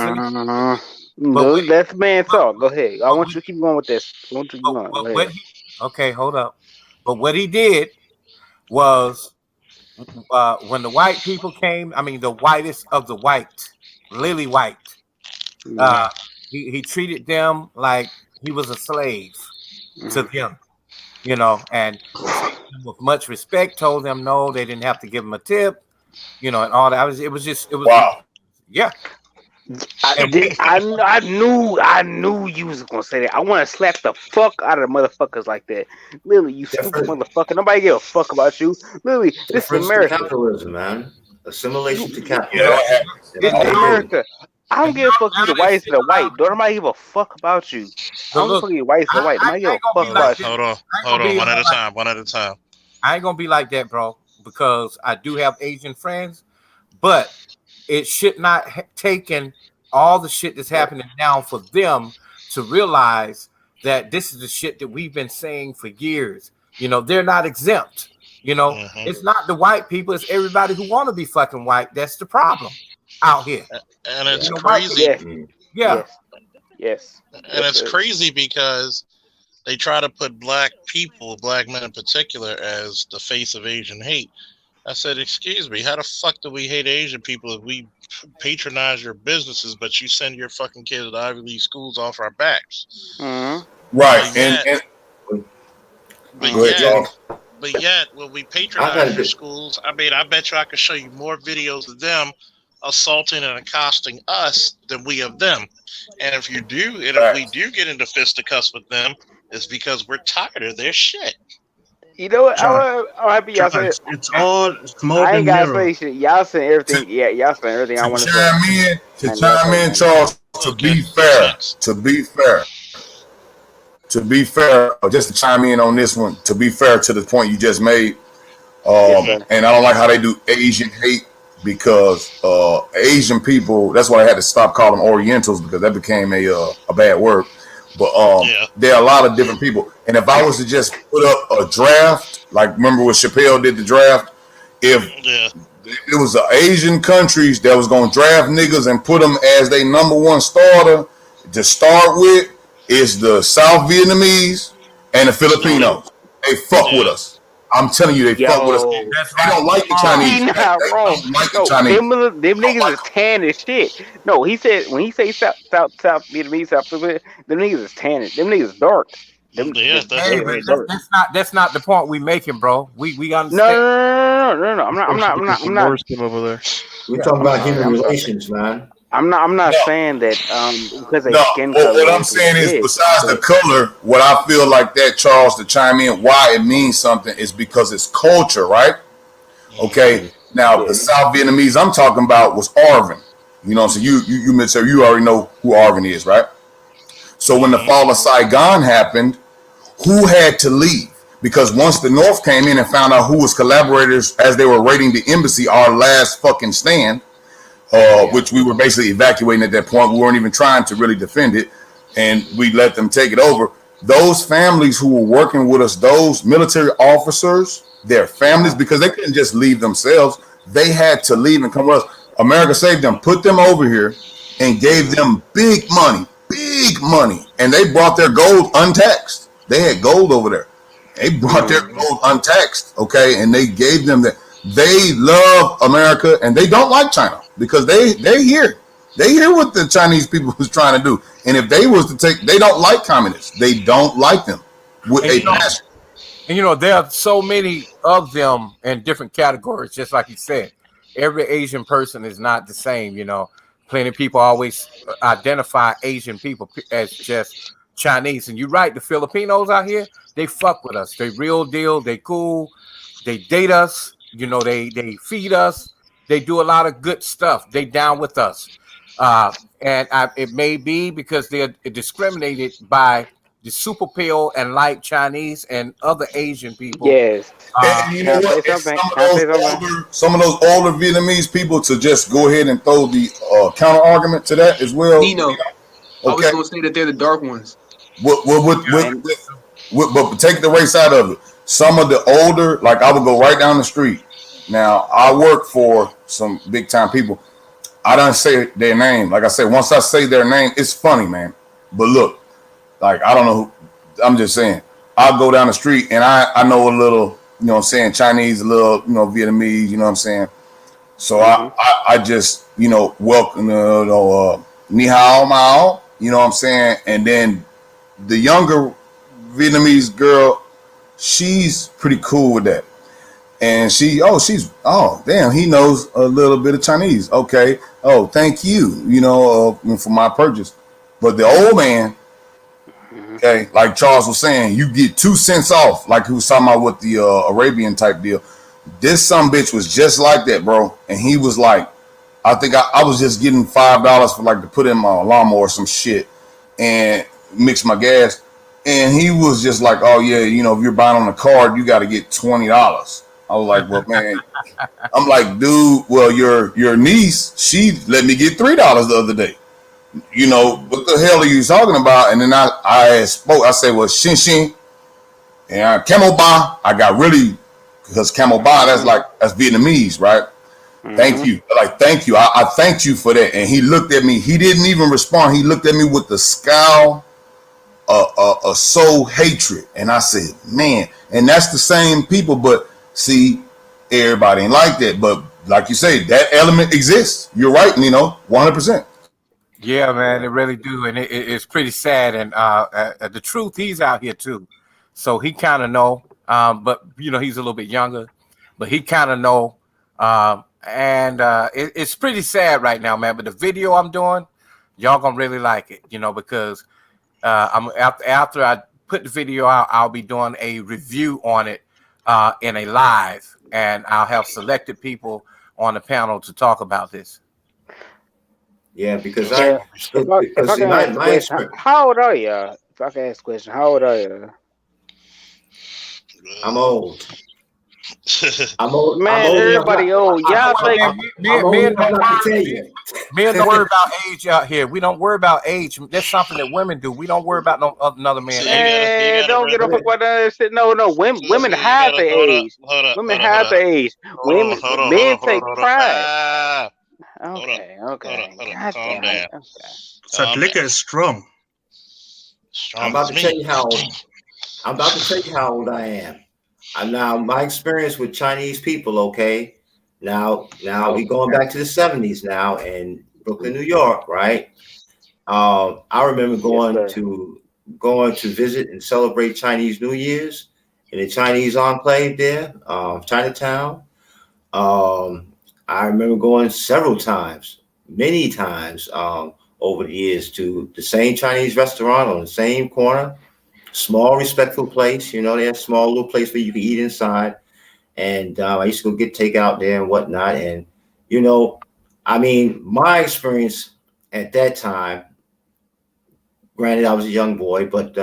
Speaker 2: Let the man talk. Go ahead. I want you to keep going with this. I want you to keep going.
Speaker 6: Okay, hold up. But what he did was when the white people came, I mean the whitest of the white, Lily White, he treated them like he was a slave to them, you know, and with much respect told them no, they didn't have to give him a tip, you know, and all that. It was
Speaker 4: wow.
Speaker 6: Yeah.
Speaker 2: I knew you was gonna say that. I want to slap the fuck out of the motherfuckers like that. Lily, you stupid motherfucker. Nobody give a fuck about you. Lily, this is America.
Speaker 7: Capitalism, man. Assimilation to capitalism.
Speaker 2: This is America. I don't give a fuck if the whites or the white. Don't nobody give a fuck about you. I don't give a fuck if the whites or the white. Nobody give a fuck about you.
Speaker 1: Hold on. One at a time.
Speaker 6: I ain't gonna be like that, bro, because I do have Asian friends, but it should not have taken all the shit that's happening now for them to realize that this is the shit that we've been saying for years. You know, they're not exempt. You know, it's not the white people, it's everybody who want to be fucking white. That's the problem out here.
Speaker 1: And it's crazy.
Speaker 2: Yes.
Speaker 1: And it's crazy because they try to put black people, black men in particular, as the face of Asian hate. I said, excuse me, how the fuck do we hate Asian people if we patronize your businesses, but you send your fucking kids to Ivy League schools off our backs?
Speaker 4: Right.
Speaker 1: But yet, when we patronize your schools, I mean, I bet you I could show you more videos of them assaulting and accosting us than we of them. And if we do get into fisticuffs with them, it's because we're tired of their shit.
Speaker 2: You know what? I'll be y'all.
Speaker 3: It's more
Speaker 2: I ain't
Speaker 3: than
Speaker 2: gotta
Speaker 3: mirror.
Speaker 2: say shit. Y'all said everything. Y'all said everything I want to say.
Speaker 4: To chime in, Charles. To be fair, just to chime in on this one. To be fair to the point you just made, and I don't like how they do Asian hate because Asian people. That's why I had to stop calling them Orientals because that became a bad word. But there are a lot of different people. And if I was to just put up a draft, like remember when Chappelle did the draft, if it was the Asian countries that was going to draft niggas and put them as their number one starter to start with, is the South Vietnamese and the Filipinos. They fuck with us. I'm telling you, they fuck with us. They don't like the Chinese.
Speaker 2: He's not wrong. Them niggas is tan as shit. No, he said when he say South Vietnamese, them niggas is tan. Them niggas dark.
Speaker 6: That's not the point we making, bro. We understand.
Speaker 2: No. I'm not.
Speaker 5: Over there.
Speaker 7: We're talking about human relations, man.
Speaker 2: I'm not saying that because they skin
Speaker 4: color.
Speaker 2: What
Speaker 4: I'm saying is, besides the color, what I feel like that, Charles, to chime in, why it means something is because it's culture, right? Okay. Now the South Vietnamese I'm talking about was Arvin. You know, so you already know who Arvin is, right? So when the fall of Saigon happened, who had to leave? Because once the North came in and found out who was collaborators as they were raiding the embassy, our last fucking stand. Which we were basically evacuating at that point. We weren't even trying to really defend it, and we let them take it over. Those families who were working with us, those military officers, their families, because they couldn't just leave themselves, they had to leave and come with us. America saved them, put them over here, and gave them big money, and they brought their gold untaxed. They had gold over there. They brought their gold untaxed, okay, and they gave them that. They love America, and they don't like China because they hear what the Chinese people was trying to do. And if they was to take, they don't like communists. They don't like them with a passion.
Speaker 6: And you know, there are so many of them in different categories, just like you said. every Asian person is not the same. You know, plenty of people always identify Asian people as just Chinese, and you're right. The Filipinos out here, they fuck with us. They real deal. They cool. They date us. You know, they feed us. They do a lot of good stuff. They down with us. It may be because they're discriminated by the super pale and light Chinese and other Asian people.
Speaker 2: Yes.
Speaker 4: And you know
Speaker 2: Can I
Speaker 4: what?
Speaker 2: say
Speaker 4: And
Speaker 2: something? Can I say something?
Speaker 4: some of those older Vietnamese people to just go ahead and throw the counter argument to that as well.
Speaker 8: Nino, I was
Speaker 4: Okay.
Speaker 8: going to say that they're the dark ones.
Speaker 4: But take the race out of it. Some of the older, like I would go right down the street. Now I work for some big time people. I don't say their name. Like I said, once I say their name, it's funny, man. But look, like I don't know who, I'm just saying. I'll go down the street and I know a little, you know what I'm saying, Chinese, a little, you know, Vietnamese, you know what I'm saying. So I just, you know, welcome, ni hao mao, you know what I'm saying. And then the younger Vietnamese girl, she's pretty cool with that. And damn, he knows a little bit of Chinese. Okay. Oh, thank you, you know, for my purchase. But the old man, okay, like Charles was saying, you get 2 cents off, like he was talking about with the Arabian type deal. This some bitch was just like that, bro. And he was like, I think I was just getting $5 for like to put in my lawnmower or some shit and mix my gas. And he was just like, oh yeah, you know, if you're buying on a card, you got to get $20. I was like, well, man, I'm like, dude, well, your niece, she let me get $3 the other day. You know, what the hell are you talking about? And then I spoke, I said, well, Shin Shin and Camel Ba. I got really, because Camel Ba, that's Vietnamese, right? Thank you. Like, thank you. I thanked you for that. And he looked at me. He didn't even respond. He looked at me with the scowl of soul hatred. And I said, man, and that's the same people, but see, everybody ain't like that. But like you say, that element exists. You're right, you know, 100%.
Speaker 6: Yeah, man, they really do, and it's pretty sad. And the truth, he's out here too, so he kind of know. But you know, he's a little bit younger, but he kind of know. It's pretty sad right now, man. But the video I'm doing, y'all gonna really like it, you know, because I'm after I put the video out, I'll be doing a review on it in a live, and I'll have selected people on the panel to talk about this.
Speaker 7: Yeah, because
Speaker 2: If I can ask a question, how old are you? If I can ask a question, how old are you?
Speaker 7: I'm old. I'm old.
Speaker 2: Man,
Speaker 7: I'm old
Speaker 2: everybody old. Y'all think
Speaker 6: Men don't worry about age out here. We don't worry about age. That's something that women do. We don't worry about another man.
Speaker 2: Man, don't get up about that shit. No, women hide the age. Women hide the age. Women, men take pride. Okay.
Speaker 1: Calm down.
Speaker 3: That liquor is strong.
Speaker 7: I'm about to tell you how old I am. Now my experience with Chinese people. Okay, now we going back to the 70s now in Brooklyn, New York, right? I remember going to visit and celebrate Chinese New Year's in the Chinese enclave there, Chinatown. I remember going several times, many times over the years to the same Chinese restaurant on the same corner, small, respectful place. You know, they had a small little place where you could eat inside. And I used to go get takeout there and whatnot. And, you know, I mean, my experience at that time, granted, I was a young boy, but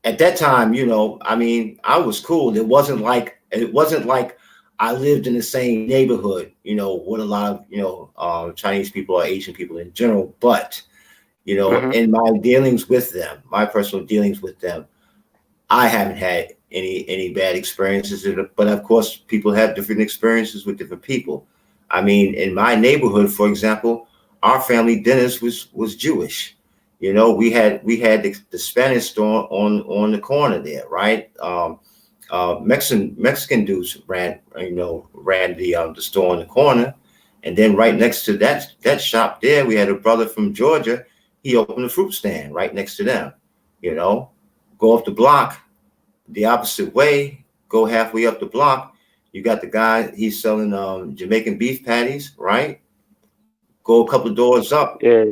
Speaker 7: at that time, you know, I mean, I was cool. It wasn't like I lived in the same neighborhood, you know, with a lot of, you know, Chinese people or Asian people in general. But, you know, in my dealings with them, my personal dealings with them, I haven't had any bad experiences. But of course, people have different experiences with different people. I mean, in my neighborhood, for example, our family dinners was Jewish. You know, we had the Spanish store on the corner there, right? Mexican dudes ran the store in the corner, and then right next to that shop there, we had a brother from Georgia. He opened a fruit stand right next to them. You know, go up the block, the opposite way, go halfway up the block, You got the guy, he's selling Jamaican beef patties, right? Go a couple of doors up.
Speaker 2: Yeah.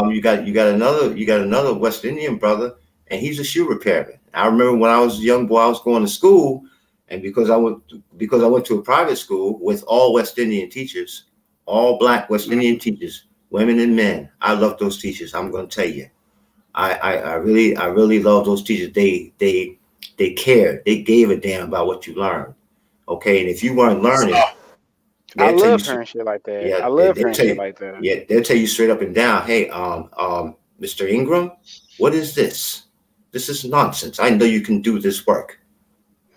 Speaker 7: You got another West Indian brother, and he's a shoe repairman. I remember when I was a young boy, I was going to school, and because I went to a private school with all West Indian teachers, all black West Indian teachers, women and men. I love those teachers. I'm going to tell you, I really love those teachers. They cared. They gave a damn about what you learned. Okay, and if you weren't learning,
Speaker 2: I love hearing shit like that.
Speaker 7: Yeah,
Speaker 2: I love hearing shit like that.
Speaker 7: Yeah, they'll tell you straight up and down, hey, Mr. Ingram, what is this? This is nonsense. I know you can do this work.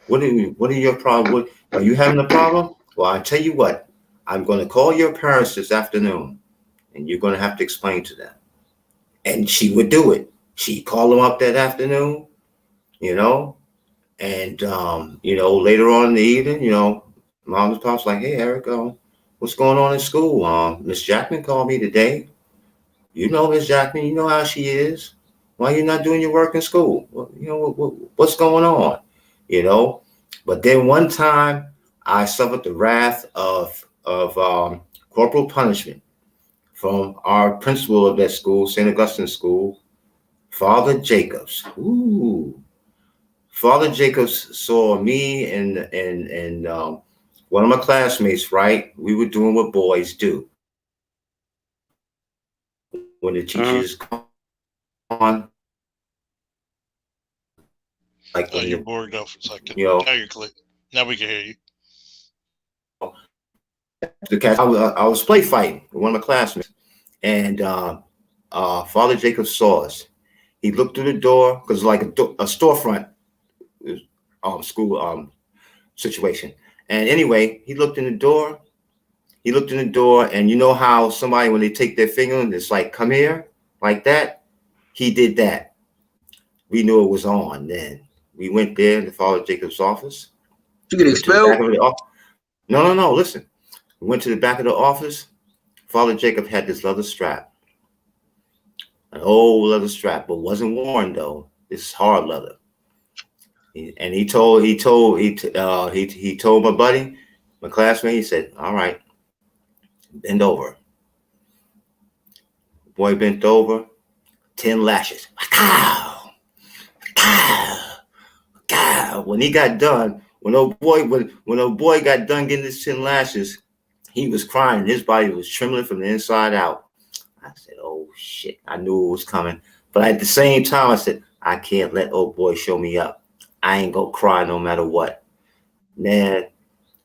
Speaker 7: What are your problem? Are you having a problem? Well, I tell you what, I'm going to call your parents this afternoon, and you're going to have to explain to them. And she would do it. She'd call them up that afternoon, you know, and later on in the evening, mom and pop's like, hey, Eric, what's going on in school? Miss Jackman called me today. You know Miss Jackman, you know how she is. Why are you not doing your work in school? Well, what's going on? But then one time I suffered the wrath of corporal punishment from our principal of that school, St. Augustine School, Father Jacobs. Ooh. Father Jacobs saw me and one of my classmates, right? We were doing what boys do. When the teachers come on, like
Speaker 1: you're bored off for a second.
Speaker 7: Now
Speaker 1: you're clear. Now we can hear you.
Speaker 7: I was play fighting with one of my classmates, and Father Jacobs saw us. He looked through the door because like a storefront school situation. And anyway, he looked in the door. And you know how somebody, when they take their finger and it's like, come here, like that? He did that. We knew it was on then. We went there to Father Jacobs' office.
Speaker 8: You get expelled?
Speaker 7: No, listen. We went to the back of the office. Father Jacob had this leather strap. An old leather strap, but wasn't worn though. This is hard leather. And he told my buddy, my classmate, he said, all right, bend over. Boy bent over, 10 lashes. Ow! Ow! Ow! When he got done, when old boy got done getting his 10 lashes, he was crying. His body was trembling from the inside out. I said, oh shit, I knew it was coming. But at the same time, I said, I can't let old boy show me up. I ain't gonna cry no matter what. Man,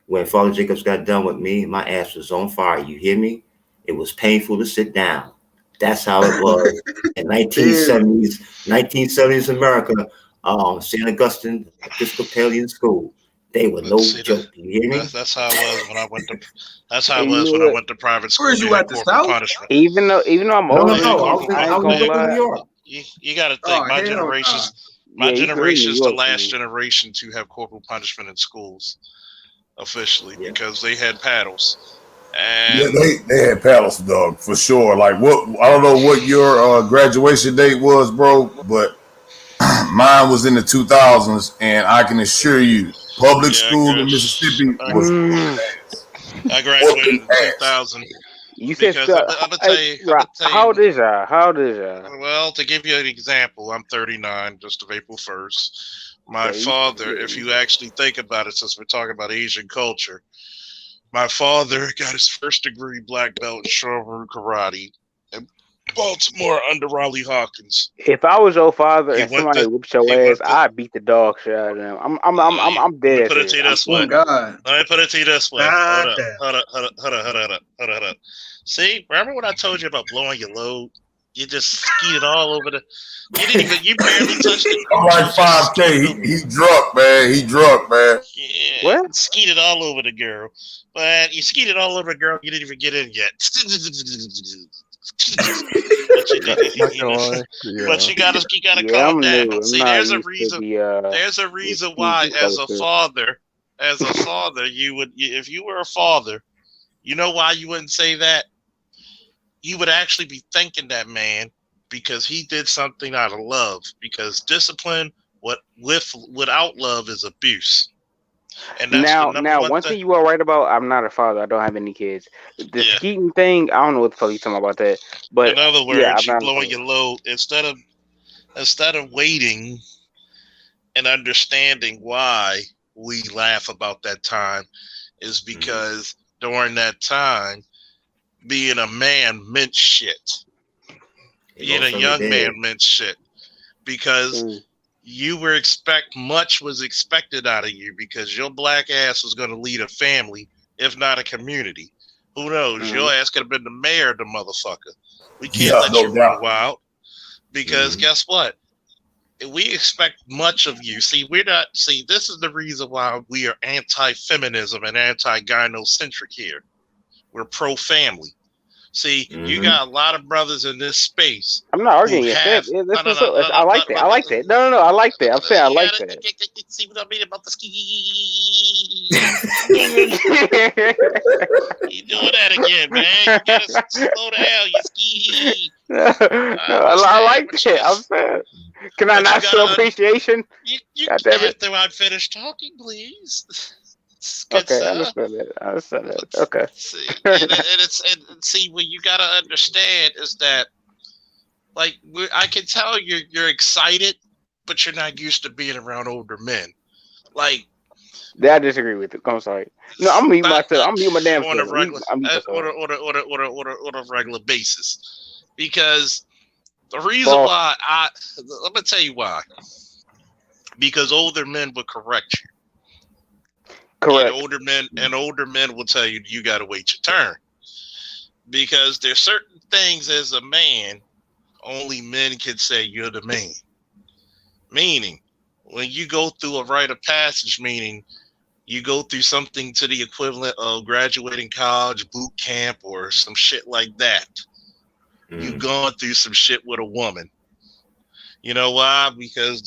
Speaker 7: when Father Jacobs got done with me, my ass was on fire. You hear me? It was painful to sit down. That's how it was in 1970s America. St. Augustine Episcopalian School. They were no joke. You hear me?
Speaker 1: That's how it was when I went to. That's how it was when I went to private school.
Speaker 8: Where's you at the South?
Speaker 1: Punishment.
Speaker 2: Even though I'm
Speaker 7: No,
Speaker 2: older,
Speaker 7: I was in New York.
Speaker 1: You got to think my generation's. My generation is the last generation to have corporal punishment in schools officially because they had paddles. And
Speaker 4: yeah, they had paddles, dog, for sure. Like what? I don't know what your graduation date was, bro, but mine was in the 2000s, and I can assure you, public school in Mississippi was.
Speaker 1: I graduated in 2000.
Speaker 2: You said, how old is y'all?
Speaker 1: Well, to give you an example, I'm 39, just of April 1st. My father, if you actually think about it, since we're talking about Asian culture, my father got his first degree black belt in Shorin Karate in Baltimore under Raleigh Hawkins.
Speaker 2: If I was your father and somebody whooped your ass, I'd beat the dog shit out of them. I'm dead.
Speaker 1: Put it to you this way.
Speaker 8: God.
Speaker 1: Let me put it to you this way.
Speaker 3: God
Speaker 1: Hold up. See, remember when I told you about blowing your load? You just skied all over the. You barely touched it.
Speaker 4: I'm like 5K. He drunk, man.
Speaker 1: Yeah.
Speaker 2: What?
Speaker 1: Skied it all over the girl. But you skied it all over the girl. You didn't even get in yet. But you gotta calm down. See, there's a reason. There's a reason why, as a father, you would, if you were a father, you know why you wouldn't say that? You would actually be thanking that man because he did something out of love. Because discipline, without love, is abuse. And that's the number
Speaker 2: Now,
Speaker 1: one
Speaker 2: one
Speaker 1: thing.
Speaker 2: thing you are right about. I'm not a father. I don't have any kids. The
Speaker 1: Yeah.
Speaker 2: skeeting thing. I don't know what the fuck you talking about that. But
Speaker 1: In other words,
Speaker 2: yeah, I'm
Speaker 1: you
Speaker 2: not.
Speaker 1: blowing your load instead of waiting and understanding why we laugh about that time is because during that time, being a man meant shit. Being a young man meant shit because you were much was expected out of you because your black ass was going to lead a family, if not a community. Who knows? Your ass could have been the mayor of the motherfucker. We can't let you run wild because guess what? We expect much of you. See, this is the reason why we are anti-feminism and anti-gynocentric here. We're pro-family. See, you got a lot of brothers in this space.
Speaker 2: I'm not arguing your shit. I like that. I like that. No. I like that. I'm saying I like that.
Speaker 1: See what I mean about the ski? You doing that again, man? You gotta slow down. You ski.
Speaker 2: I like that. I'm saying. Can I not show appreciation?
Speaker 1: You after I finish talking, please.
Speaker 2: Okay, I understand that. Okay.
Speaker 1: See, and see, what you gotta understand is that, like, I can tell you're excited, but you're not used to being around older men. Like,
Speaker 2: I disagree with it. I'm sorry. No, I'm muting myself. I'm muting my damn
Speaker 1: on a regular,
Speaker 2: on
Speaker 1: a regular basis, because the reason why let me tell you why. Because older men will correct you.
Speaker 2: Correct.
Speaker 1: And older men will tell you you got to wait your turn, because there's certain things as a man only men can say you're the man. Meaning, when you go through a rite of passage, meaning you go through something to the equivalent of graduating college, boot camp, or some shit like that. You've gone through some shit with a woman. You know why? Because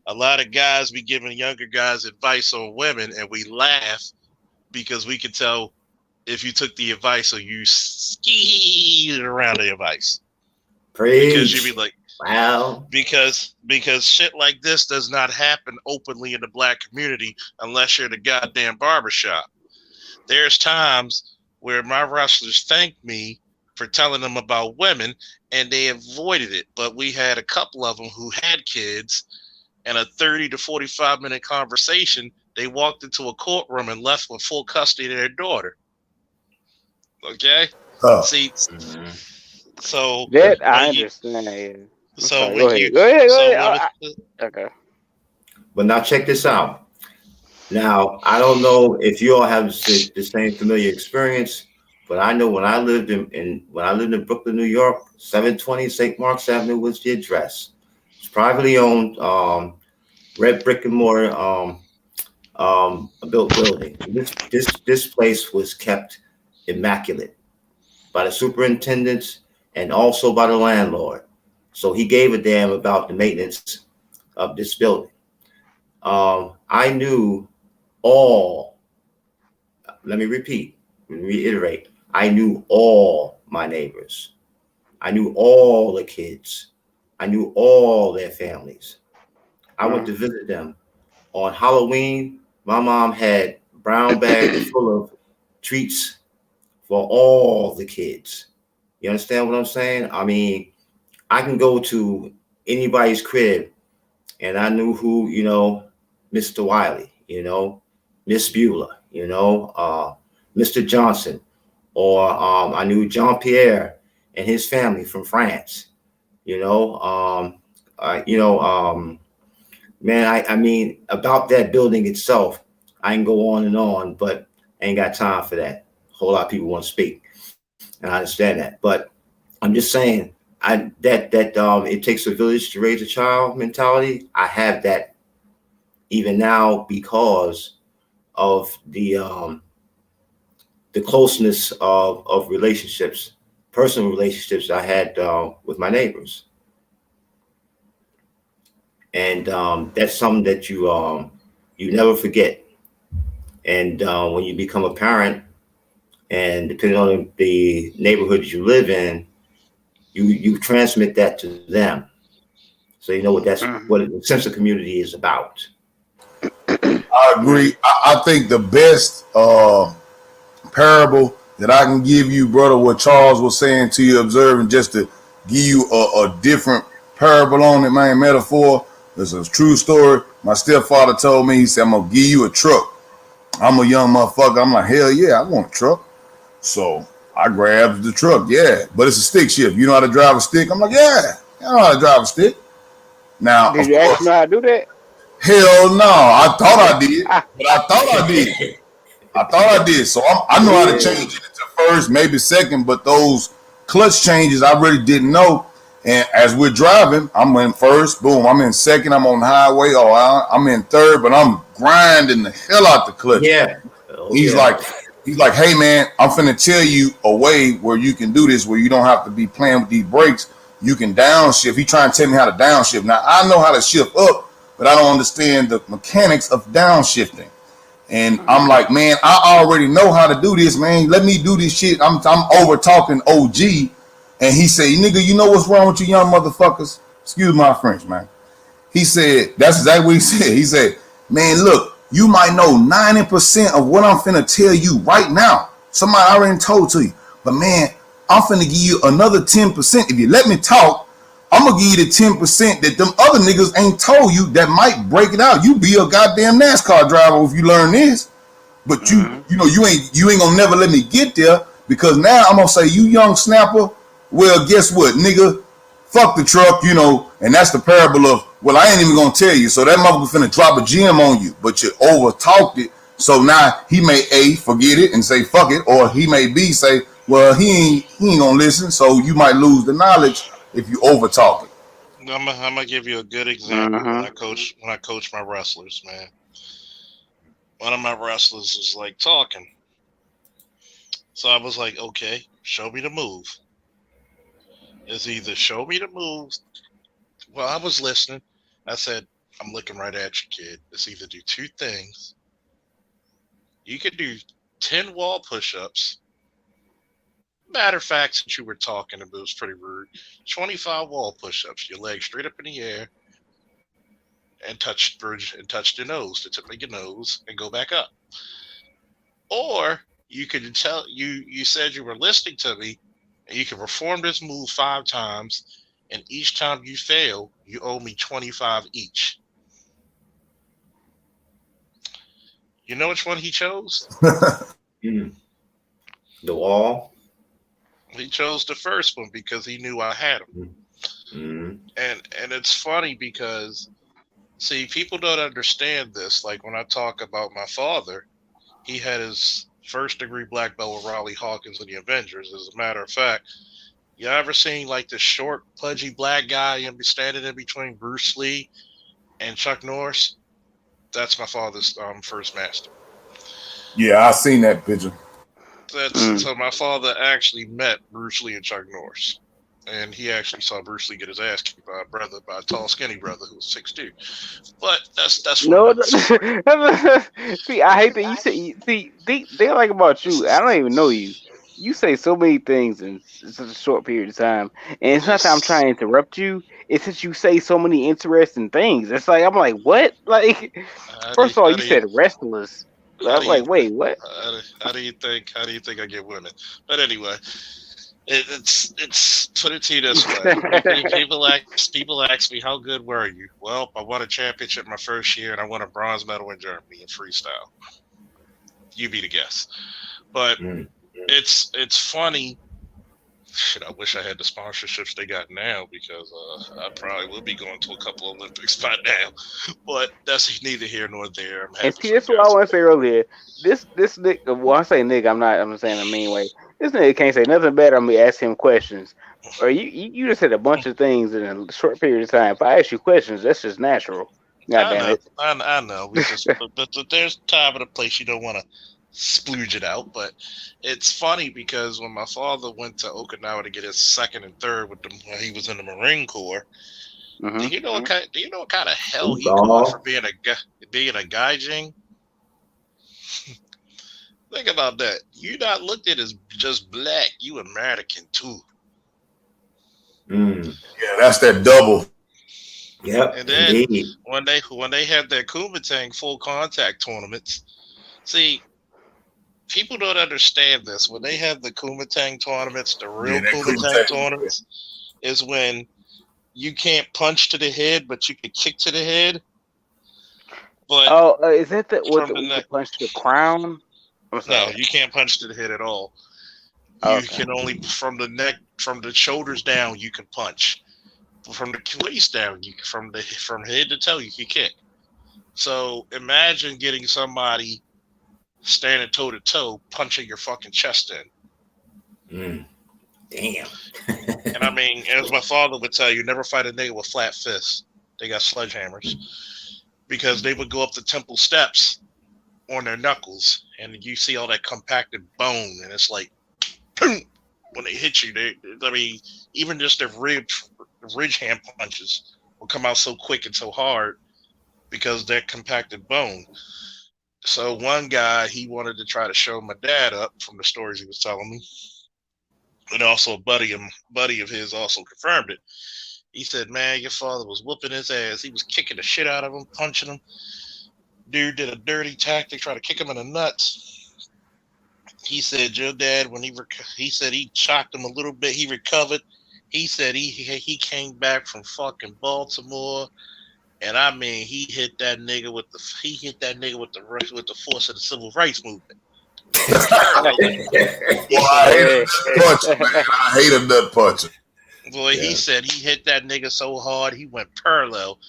Speaker 1: a lot of guys be giving younger guys advice on women, and we laugh because we can tell if you took the advice or you skied around the advice. Because you'd be like,
Speaker 7: wow.
Speaker 1: Because shit like this does not happen openly in the black community unless you're in the goddamn barbershop. There's times where my wrestlers thank me for telling them about women, and they avoided it. But we had a couple of them who had kids, and a 30 to 45-minute conversation, they walked into a courtroom and left with full custody of their daughter. Okay? See, so
Speaker 2: that I understand.
Speaker 1: So
Speaker 2: go ahead. Okay.
Speaker 7: But now check this out. Now, I don't know if you all have the same familiar experience, but I know when I lived in Brooklyn, New York, 720 St. Mark's Avenue was the address. It's privately owned, red brick and mortar, built building. This place was kept immaculate by the superintendents and also by the landlord. So he gave a damn about the maintenance of this building. I knew let me reiterate, I knew all my neighbors. I knew all the kids. I knew all their families. I went to visit them. On Halloween, my mom had brown bags full of treats for all the kids. You understand what I'm saying? I mean, I can go to anybody's crib and I knew who, Mr. Wiley, Miss Beulah, Mr. Johnson, or I knew Jean-Pierre and his family from France, man, I mean, about that building itself, I can go on and on, but I ain't got time for that. A whole lot of people want to speak, and I understand that. But I'm just saying, it takes a village to raise a child mentality. I have that even now because of the closeness of relationships, personal relationships I had with my neighbors. And that's something that you never forget. And when you become a parent, and depending on the neighborhood you live in, you transmit that to them. So you know what the sense of community is about.
Speaker 4: I agree. I think the best parable that I can give you, brother, what Charles was saying to you, observing, just to give you a different parable on it, man, metaphor. It's a true story. My stepfather told me, he said, I'm going to give you a truck. I'm a young motherfucker. I'm like, hell yeah, I want a truck. So I grabbed the truck, yeah. But it's a stick shift. You know how to drive a stick? I'm like, yeah, I know how to drive a stick. Now,
Speaker 2: Did you actually know how to do that?
Speaker 4: hell no, I thought I did, but I thought I did. I thought I did. So I know how to change it into first, maybe second, but those clutch changes I really didn't know. And as we're driving, I'm in first, boom, I'm in second, I'm on the highway, I'm in third, but I'm grinding the hell out the clutch.
Speaker 7: Yeah.
Speaker 4: He's like, hey man, I'm finna tell you a way where you can do this, where you don't have to be playing with these brakes. You can downshift. He trying to tell me how to downshift. Now I know how to shift up, but I don't understand the mechanics of downshifting. And I'm like, man, I already know how to do this, man. Let me do this shit. I'm over talking OG. And he said, nigga, you know what's wrong with you young motherfuckers? Excuse my French, man. He said, that's exactly what he said. He said, man, look, you might know 90% of what I'm finna tell you right now. Somebody already told to you. But man, I'm finna give you another 10%. If you let me talk, I'm gonna give you the 10% that them other niggas ain't told you that might break it out. You be a goddamn NASCAR driver if you learn this. But you know, you ain't gonna never let me get there, because now I'm gonna say, you young snapper, well, guess what, nigga? Fuck the truck, you know, and that's the parable of, well, I ain't even gonna tell you. So that motherfucker finna drop a gem on you, but you over talked it. So now he may A, forget it and say fuck it, or he may B, say, well, he ain't gonna listen, so you might lose the knowledge if you over talk it.
Speaker 1: I'm gonna give you a good example. When I coach my wrestlers, man. One of my wrestlers was like talking. So I was like, okay, show me the move. It's either show me the moves. Well, I was listening. I said, I'm looking right at you, kid. It's either do two things. You could do 10 wall push-ups. Matter of fact, since you were talking, it was pretty rude. 25 wall push-ups. Your legs straight up in the air and touch your nose, the tip of your nose, and go back up. Or you could tell you said you were listening to me, and you can perform this move 5 times, and each time you fail, you owe me 25 each. You know which one he chose?
Speaker 7: The wall.
Speaker 1: He chose the first one because he knew I had him. And it's funny because, see, people don't understand this. Like when I talk about my father, he had his first degree black belt with Riley Hawkins in the Avengers. As a matter of fact, you ever seen like the short, pudgy black guy and be standing in between Bruce Lee and Chuck Norris? That's my father's first master.
Speaker 4: Yeah, I seen that picture.
Speaker 1: So my father actually met Bruce Lee and Chuck Norris. And he actually saw Bruce Lee get his ass kicked by a tall, skinny brother who was 6'2". But that's
Speaker 2: no. See, I hate that you say. See, they like about you. I don't even know you. You say so many things in such a short period of time, and it's not that I'm trying to interrupt you. It's that you say so many interesting things. It's like I'm like, what? Like, first of all, you said wrestlers. I'm like, wait, what?
Speaker 1: How do you think I get women? But anyway. It's put it to you this way. People ask me, how good were you? Well, I won a championship my first year, and I won a bronze medal in Germany in freestyle. You be the guess. But it's funny. Shit, I wish I had the sponsorships they got now, because I probably would be going to a couple of Olympics by now. But that's neither here nor there.
Speaker 2: And see, that's what I want to say earlier. This nigga, well, I say nigga, I'm saying in a mean way. This nigga can't say nothing better than me ask him questions. Or you just said a bunch of things in a short period of time. If I ask you questions, that's just natural. God damn it.
Speaker 1: I know. But there's time and a place you don't want to splooge it out. But it's funny because when my father went to Okinawa to get his second and third with them when he was in the Marine Corps, do you know what kind of hell he got for being a gaijin? Think about that. You're not looked at as just black. You American too.
Speaker 4: Yeah, that's that double
Speaker 7: Yep,
Speaker 1: And then
Speaker 7: indeed.
Speaker 1: when they had their Kumatang full contact tournaments, see, people don't understand this. When they have the Kumatang tournaments, the real
Speaker 4: that
Speaker 1: Kumatang
Speaker 4: Kumatang.
Speaker 1: tournaments, is when you can't punch to the head, but you can kick to the head. But
Speaker 2: is that the what
Speaker 1: from
Speaker 2: the,
Speaker 1: the neck,
Speaker 2: punch the crown? I'm
Speaker 1: no,
Speaker 2: sorry.
Speaker 1: you can't punch to the head at all. You
Speaker 2: Okay.
Speaker 1: can only from the neck, from the shoulders down, you can punch. From the waist down, from head to toe, you can kick. So imagine getting somebody standing toe to toe, punching your fucking chest in.
Speaker 7: Damn.
Speaker 1: And I mean, as my father would tell you, never fight a nigga with flat fists. They got sledgehammers. Because they would go up the temple steps on their knuckles, and you see all that compacted bone, and it's like, boom, when they hit you. I mean, even just their ridge hand punches will come out so quick and so hard because they're compacted bone. So one guy, he wanted to try to show my dad up from the stories he was telling me, and also a buddy of his also confirmed it. He said, man, your father was whooping his ass. He was kicking the shit out of him, punching him. Dude did a dirty tactic, try to kick him in the nuts. He said, your dad, when he said he shocked him a little bit, he recovered. He said he came back from fucking Baltimore, and I mean, he hit that nigga with the force of the civil rights movement.
Speaker 4: Well, I hate a nut puncher, man. I hate a nut puncher.
Speaker 1: Boy, he said he hit that nigga so hard he went parallel,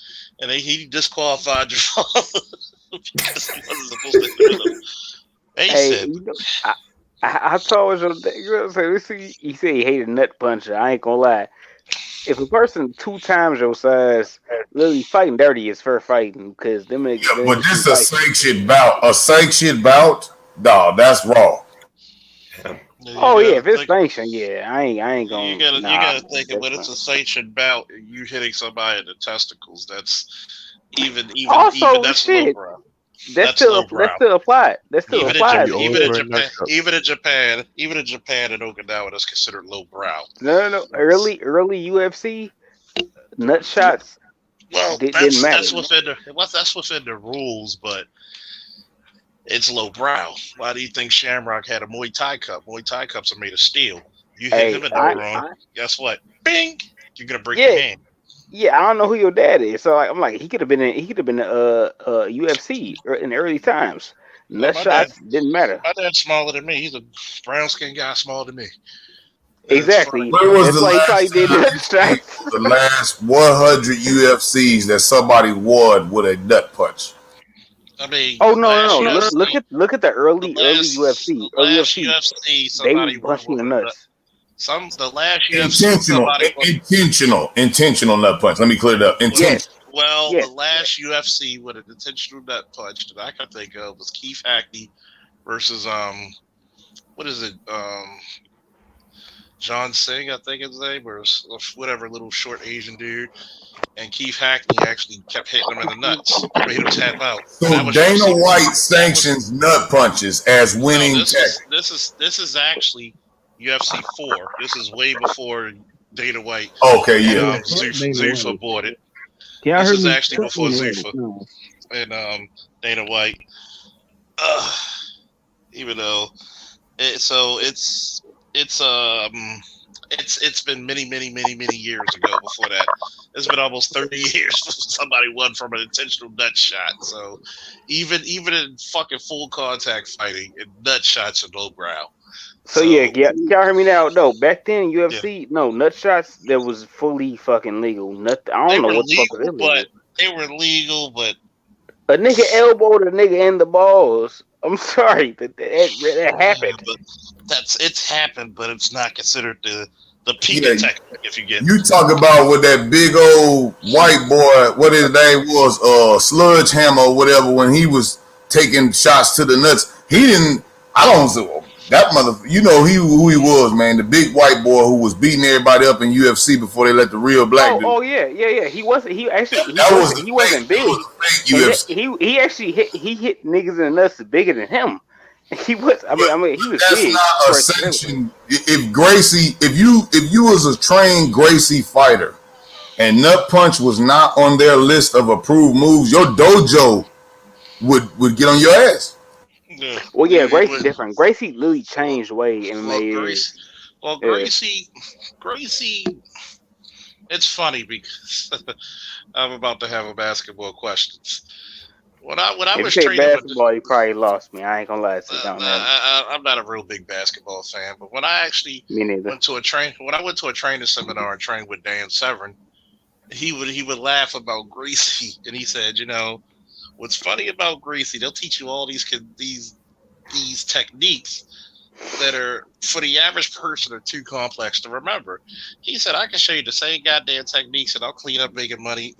Speaker 1: and he disqualified your father.
Speaker 2: Hey, I told you, he said he hated nut puncher. I ain't gonna lie. If a person 2 times your size, literally fighting dirty is fair fighting because them.
Speaker 4: Yeah, but this a sanctioned bout. A sanctioned bout, dog. That's wrong.
Speaker 2: Oh yeah, if it's sanctioned, yeah, I ain't gonna.
Speaker 1: You gotta think of when it's a sanctioned bout, you hitting somebody in the testicles. That's even that's
Speaker 2: shit.
Speaker 1: lowbrow.
Speaker 2: That's still applied. That's still applied.
Speaker 1: Even in Japan and Okinawa, that's considered lowbrow.
Speaker 2: No. Early UFC nut shots.
Speaker 1: Well,
Speaker 2: didn't matter.
Speaker 1: That's within the rules, but it's lowbrow. Why do you think Shamrock had a Muay Thai cup? Muay Thai cups are made of steel. You hit him in the wrong, guess what? Bing! You're gonna break your hand.
Speaker 2: Yeah, I don't know who your dad is, so I'm like, he could have been UFC in the early times. Nut shots didn't matter.
Speaker 1: My dad's smaller than me. He's a brown skinned guy smaller than me.
Speaker 2: Exactly.
Speaker 4: Where was the last 100 UFCs that somebody won with a nut punch?
Speaker 1: I mean,
Speaker 2: no. Look at the early UFC. Early
Speaker 1: UFC, somebody
Speaker 2: punched in the nuts.
Speaker 1: The last UFC,
Speaker 4: intentional nut punch. Let me clear it up.
Speaker 2: Yes.
Speaker 1: Well, the last UFC with an intentional nut punch that I can think of was Keith Hackney versus what is it? John Singh, I think his name, or whatever little short Asian dude. And Keith Hackney actually kept hitting him in the nuts. Made him tap out.
Speaker 4: So Dana White sanctions nut punches as winning.
Speaker 1: This is actually UFC 4. This is way before Dana White.
Speaker 4: Okay, yeah.
Speaker 1: Zuffa bought it. This is actually before Zuffa and Dana White. Even though it's been many years ago before that. It's been almost 30 years since somebody won from an intentional nut shot. So even in fucking full contact fighting, nut shots are lowbrow.
Speaker 2: So y'all hear me now? No, back then UFC, nut shots that was fully fucking legal. I don't know what the fuck it is.
Speaker 1: They were legal, but
Speaker 2: a nigga elbowed a nigga in the balls. I'm sorry, that happened.
Speaker 1: But it's happened, but it's not considered the peak technique. If you get
Speaker 4: you talk about with that big old white boy, what his name was, Sludge Hammer or whatever, when he was taking shots to the nuts. He didn't. I don't. That mother, you know who he was, man. The big white boy who was beating everybody up in UFC before they let the real black dude.
Speaker 2: Oh yeah. He wasn't. He actually. He wasn't big. He actually hit niggas in the nuts bigger than him. He was. I mean, he was
Speaker 4: that's
Speaker 2: big.
Speaker 4: That's not a sanction. If you was a trained Gracie fighter, and Nut Punch was not on their list of approved moves, your dojo would get on your ass.
Speaker 1: Yeah.
Speaker 2: Well, yeah,
Speaker 1: It
Speaker 2: Gracie
Speaker 1: would-
Speaker 2: different. Gracie literally changed the way MMA is. Yeah.
Speaker 1: Gracie. It's funny because I'm about to have a basketball questions. When I
Speaker 2: If you
Speaker 1: was
Speaker 2: say
Speaker 1: training with
Speaker 2: basketball, you probably lost me. I ain't gonna lie to you. Don't know.
Speaker 1: I'm not a real big basketball fan, but when I actually
Speaker 2: Me neither.
Speaker 1: went to a training seminar and trained with Dan Severn, he would laugh about Gracie, and he said, what's funny about Gracie, they'll teach you all these techniques that are, for the average person, are too complex to remember. He said, I can show you the same goddamn techniques and I'll clean up making money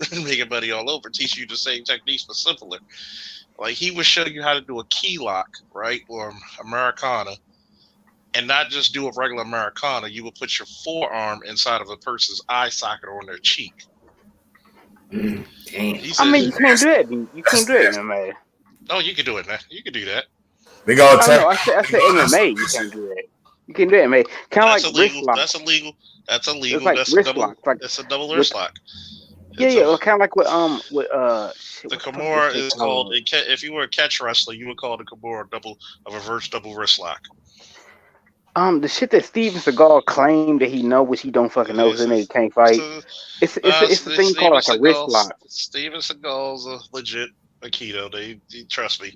Speaker 1: all over, teach you the same techniques but simpler. Like, he would show you how to do a key lock, right, or Americana, and not just do a regular Americana. You would put your forearm inside of a person's eye socket or on their cheek.
Speaker 7: Damn.
Speaker 1: He
Speaker 2: I
Speaker 1: said,
Speaker 2: mean, you can't do that. You can't do it in MMA.
Speaker 1: oh, you can do it, man. You can do that.
Speaker 4: They got
Speaker 2: I know. I said MMA. You can't do that. You can do it, MMA. Kind of
Speaker 1: That's
Speaker 2: like wrist
Speaker 1: illegal.
Speaker 2: lock.
Speaker 1: That's illegal. That's illegal.
Speaker 2: It's like
Speaker 1: That's
Speaker 2: wrist
Speaker 1: a double.
Speaker 2: lock. Like
Speaker 1: That's a double
Speaker 2: with-
Speaker 1: wrist lock.
Speaker 2: yeah,
Speaker 1: It's
Speaker 2: yeah.
Speaker 1: a-
Speaker 2: Well, kind of like with
Speaker 1: The
Speaker 2: what the fuck
Speaker 1: Kimura
Speaker 2: this
Speaker 1: is
Speaker 2: shit
Speaker 1: called. If you were a catch wrestler, you would call the Kimura a reverse double wrist lock.
Speaker 2: The shit that Steven Seagal claimed that he know, which he don't fucking know, so they can't fight.
Speaker 1: So,
Speaker 2: It's a thing called like a wrist lock.
Speaker 1: Steven Seagal's a legit Aikido. They trust me.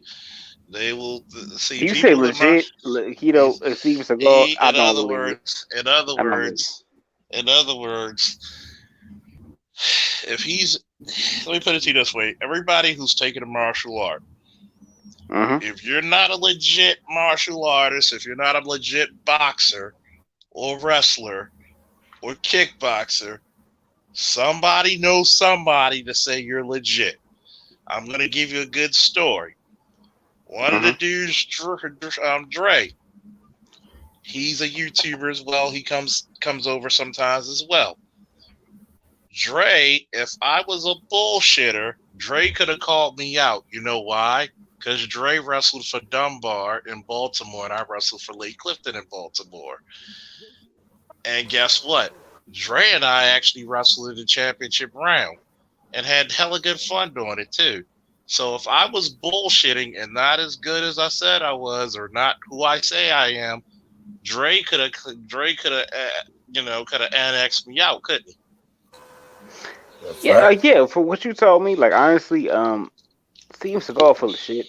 Speaker 1: They will see.
Speaker 2: You say
Speaker 1: people in my-
Speaker 2: legit, Steven Seagal. I
Speaker 1: in
Speaker 2: don't
Speaker 1: other
Speaker 2: believe it.
Speaker 1: words,
Speaker 2: I don't believe it.
Speaker 1: if he's, let me put it to you this way: everybody who's taken a martial art,
Speaker 2: Mhm.
Speaker 1: if you're not a legit martial artist, if you're not a legit boxer or wrestler or kickboxer, somebody knows somebody to say you're legit. I'm gonna give you a good story. One of the dudes, Dre, he's a YouTuber as well. He comes over sometimes as well. Dre, if I was a bullshitter, Dre could have called me out. You know why? Because Dre wrestled for Dunbar in Baltimore, and I wrestled for Lake Clifton in Baltimore. And guess what? Dre and I actually wrestled in the championship round and had hella good fun doing it too. So if I was bullshitting and not as good as I said I was, or not who I say I am, Dre could have annexed me out, couldn't he?
Speaker 2: Yeah, yeah. For what you told me, like honestly, Steven Seagal full of shit.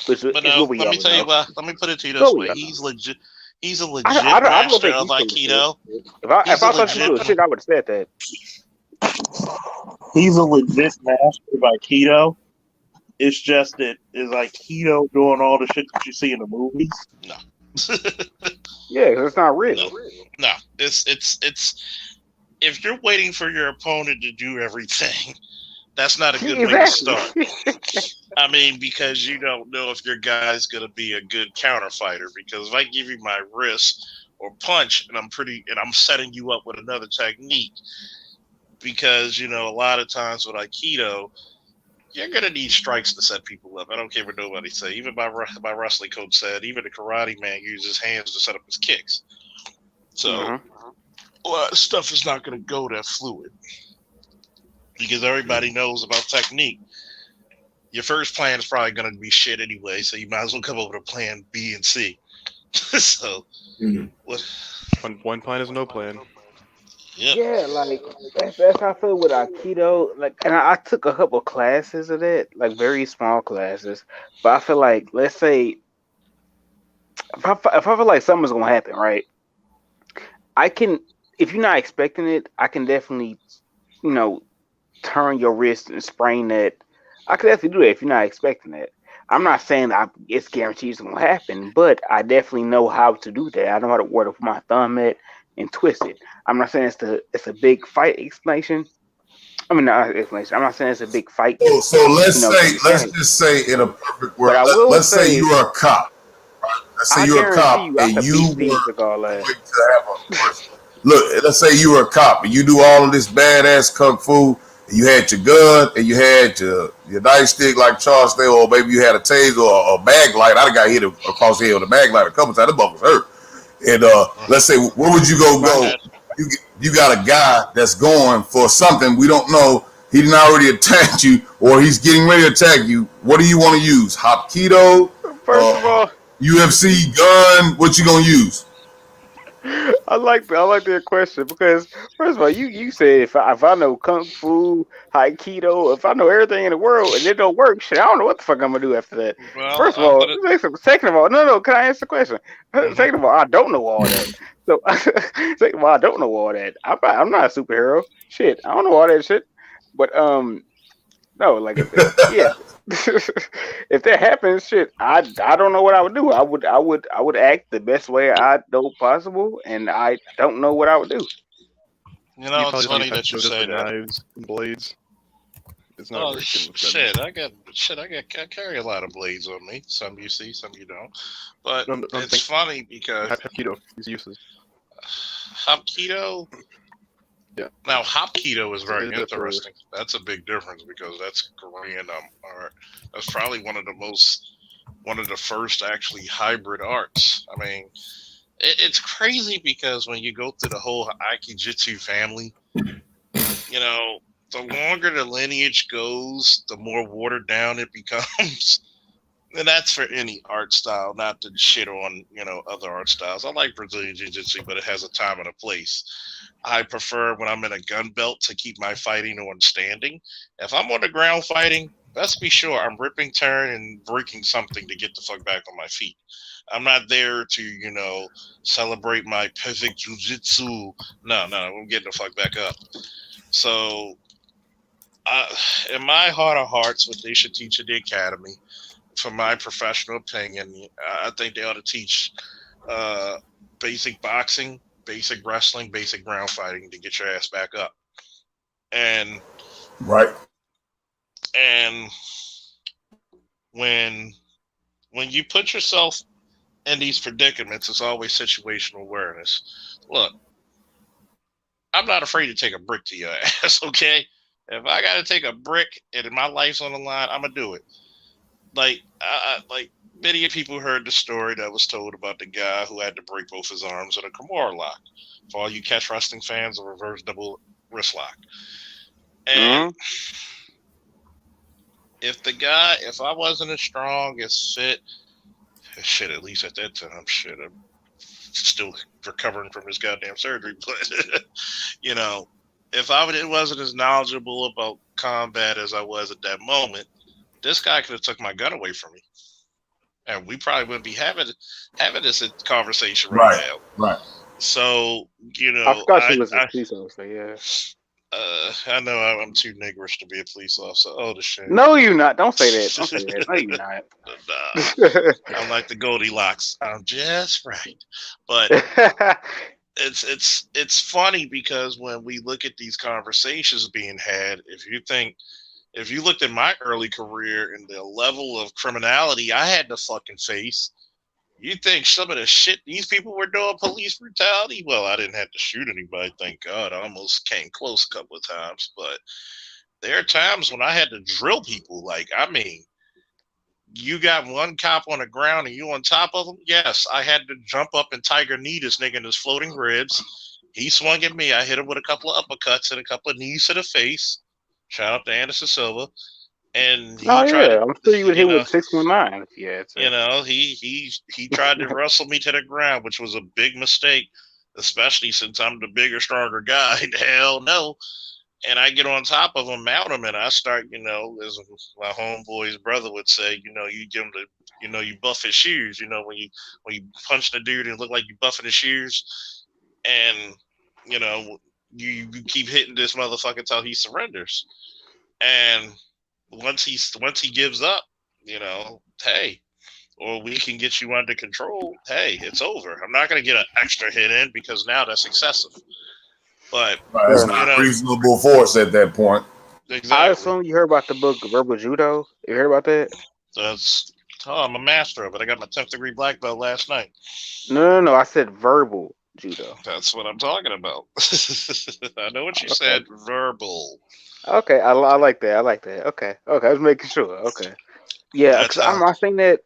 Speaker 2: Which
Speaker 1: But
Speaker 2: is
Speaker 1: no,
Speaker 2: what we
Speaker 1: let me
Speaker 2: all
Speaker 1: tell you
Speaker 2: know.
Speaker 1: what. Let me put it to you
Speaker 2: What
Speaker 1: this
Speaker 2: we
Speaker 1: way:
Speaker 2: all
Speaker 1: he's
Speaker 2: know.
Speaker 1: legit. He's a legit
Speaker 2: I don't
Speaker 1: master
Speaker 2: think
Speaker 1: of
Speaker 2: he's full of
Speaker 1: Aikido.
Speaker 2: shit. If
Speaker 1: He's
Speaker 2: I
Speaker 1: a
Speaker 2: thought you
Speaker 1: legit-
Speaker 2: was shit, I would have said that.
Speaker 9: He's a legit master of Aikido. It's just that is Aikido doing all the shit that you see in the movies.
Speaker 2: Yeah, 'cause it's not real.
Speaker 1: No, it's if you're waiting for your opponent to do everything, that's not a good way to start. I mean, because you don't know if your guy's gonna be a good counter fighter. Because if I give you my wrist or punch and I'm setting you up with another technique, because a lot of times with Aikido, you're gonna need strikes to set people up. I don't care what nobody say. Even my wrestling coach said, even the karate man uses hands to set up his kicks. So a lot of stuff is not gonna go that fluid because everybody knows about technique. Your first plan is probably gonna be shit anyway, so you might as well come up with a plan B and C. So what?
Speaker 5: One plan is no plan.
Speaker 1: Yep.
Speaker 2: Yeah, like that's how I feel with Aikido. Like, and I took a couple classes of that, like very small classes. But I feel like, let's say, if I feel like something's gonna happen, right? I can, if you're not expecting it, I can definitely, turn your wrist and sprain that. I could definitely do that if you're not expecting it. I'm not saying it's guaranteed it's gonna happen, but I definitely know how to do that. I know how to where to put my thumb at and twist it. I'm not saying it's a big fight explanation. I mean, not explanation. I'm not saying it's a big fight.
Speaker 4: So let's just say in a perfect world,
Speaker 2: But I will
Speaker 4: let's say
Speaker 2: say-
Speaker 4: you are a cop. Right? Let's say
Speaker 2: I
Speaker 4: you're a cop
Speaker 2: guarantee I
Speaker 4: and
Speaker 2: could
Speaker 4: you
Speaker 2: beat Steve
Speaker 4: were
Speaker 2: Seagal ass.
Speaker 4: to have a look. Let's say you were a cop and you do all of this badass kung fu. And you had your gun and you had your nightstick like Charles Day, or maybe you had a taser or a bag light. I got hit across the head with a bag light a couple times. The buck was hurt. And let's say, where would you go you got a guy that's going for something we don't know. He didn't already attack you, or he's getting ready to attack you. What do you want to use? Hapkido,
Speaker 2: First of all,
Speaker 4: UFC gun? What you gonna use?
Speaker 2: I like that question because first of all, you said if I know kung fu, aikido, if I know everything in the world and it don't work, shit, I don't know what the fuck I'm gonna do after that.
Speaker 1: Well,
Speaker 2: First of all, second of all, no, can I answer the question? Second of all, I don't know all that. So second of all, I don't know all that. I'm not a superhero. Shit, I don't know all that shit. But no, like yeah. If that happens, shit, I don't know what I would do. I would act the best way I know possible, and I don't know what I would do.
Speaker 1: You know, it's funny that you say that.
Speaker 5: Knives and blades. It's not
Speaker 1: Oh
Speaker 5: very good.
Speaker 1: shit! I carry a lot of blades on me. Some you see, some you don't. But it's funny because
Speaker 5: Hapkido is useless.
Speaker 1: Hapkido.
Speaker 5: Yeah.
Speaker 1: Now Hapkido is very
Speaker 5: It's a different-
Speaker 1: interesting. That's a big difference because that's Korean art. That's probably one of the first actually hybrid arts. I mean, it's crazy because when you go through the whole Aikijitsu family, you know, the longer the lineage goes, the more watered down it becomes. And that's for any art style, not to shit on, you know, other art styles. I like Brazilian Jiu-Jitsu, but it has a time and a place. I prefer when I'm in a gun belt to keep my fighting on standing. If I'm on the ground fighting, let's be sure I'm ripping, tearing, and breaking something to get the fuck back on my feet. I'm not there to, you know, celebrate my perfect jiu-jitsu. No, I'm getting the fuck back up. So, in my heart of hearts, what they should teach at the academy, from my professional opinion, I think they ought to teach basic boxing, basic wrestling, basic ground fighting to get your ass back up. And
Speaker 4: Right.
Speaker 1: and when you put yourself in these predicaments, it's always situational awareness. Look, I'm not afraid to take a brick to your ass, okay? If I got to take a brick and my life's on the line, I'm gonna do it. Like, like many people heard the story that was told about the guy who had to break both his arms in a Kimura lock. For all you catch wrestling fans, a reverse double wrist lock. And if I wasn't as strong, as fit, shit, at least at that time, shit, I'm still recovering from his goddamn surgery. But, you know, if I wasn't as knowledgeable about combat as I was at that moment, this guy could have took my gun away from me, and we probably wouldn't be having this conversation right now.
Speaker 4: Right.
Speaker 1: So, you know,
Speaker 2: I forgot you was a police officer. Yeah.
Speaker 1: I know I'm too niggerish to be a police officer. Oh, the shit.
Speaker 2: No, you're not. Don't say that. Don't say that. No, you're not.
Speaker 1: Nah, I'm like the Goldilocks. I'm just right. But it's funny because when we look at these conversations being had, if you looked at my early career and the level of criminality I had to fucking face, you think some of the shit these people were doing, police brutality? Well, I didn't have to shoot anybody, thank God. I almost came close a couple of times, but there are times when I had to drill people. Like, I mean, you got one cop on the ground and you on top of him? Yes, I had to jump up and tiger knee this nigga in his floating ribs. He swung at me. I hit him with a couple of uppercuts and a couple of knees to the face. Shout out to Anderson Silva. And he
Speaker 2: I'm sure you would hit
Speaker 1: know,
Speaker 2: with 619 if you had to.
Speaker 1: You know, he tried to wrestle me to the ground, which was a big mistake, especially since I'm the bigger, stronger guy. Hell no. And I get on top of him, mount him, and I start, you know, as my homeboy's brother would say, you know, you give him you buff his shoes. You know, when you punch the dude and look like you buffing his shoes, and you know, you keep hitting this motherfucker until he surrenders. And once he gives up, you know, hey, or we can get you under control. Hey, it's over. I'm not going to get an extra hit in because now that's excessive. But
Speaker 4: it's not reasonable force at that point.
Speaker 1: Exactly.
Speaker 2: I assume you heard about the book Verbal Judo. You heard about that?
Speaker 1: I'm a master of it. I got my 10th degree black belt last night.
Speaker 2: No. I said verbal judo.
Speaker 1: That's what I'm talking about. I know what you said. Verbal.
Speaker 2: Okay, I like that. Okay. I was making sure. Okay. Yeah, because I think that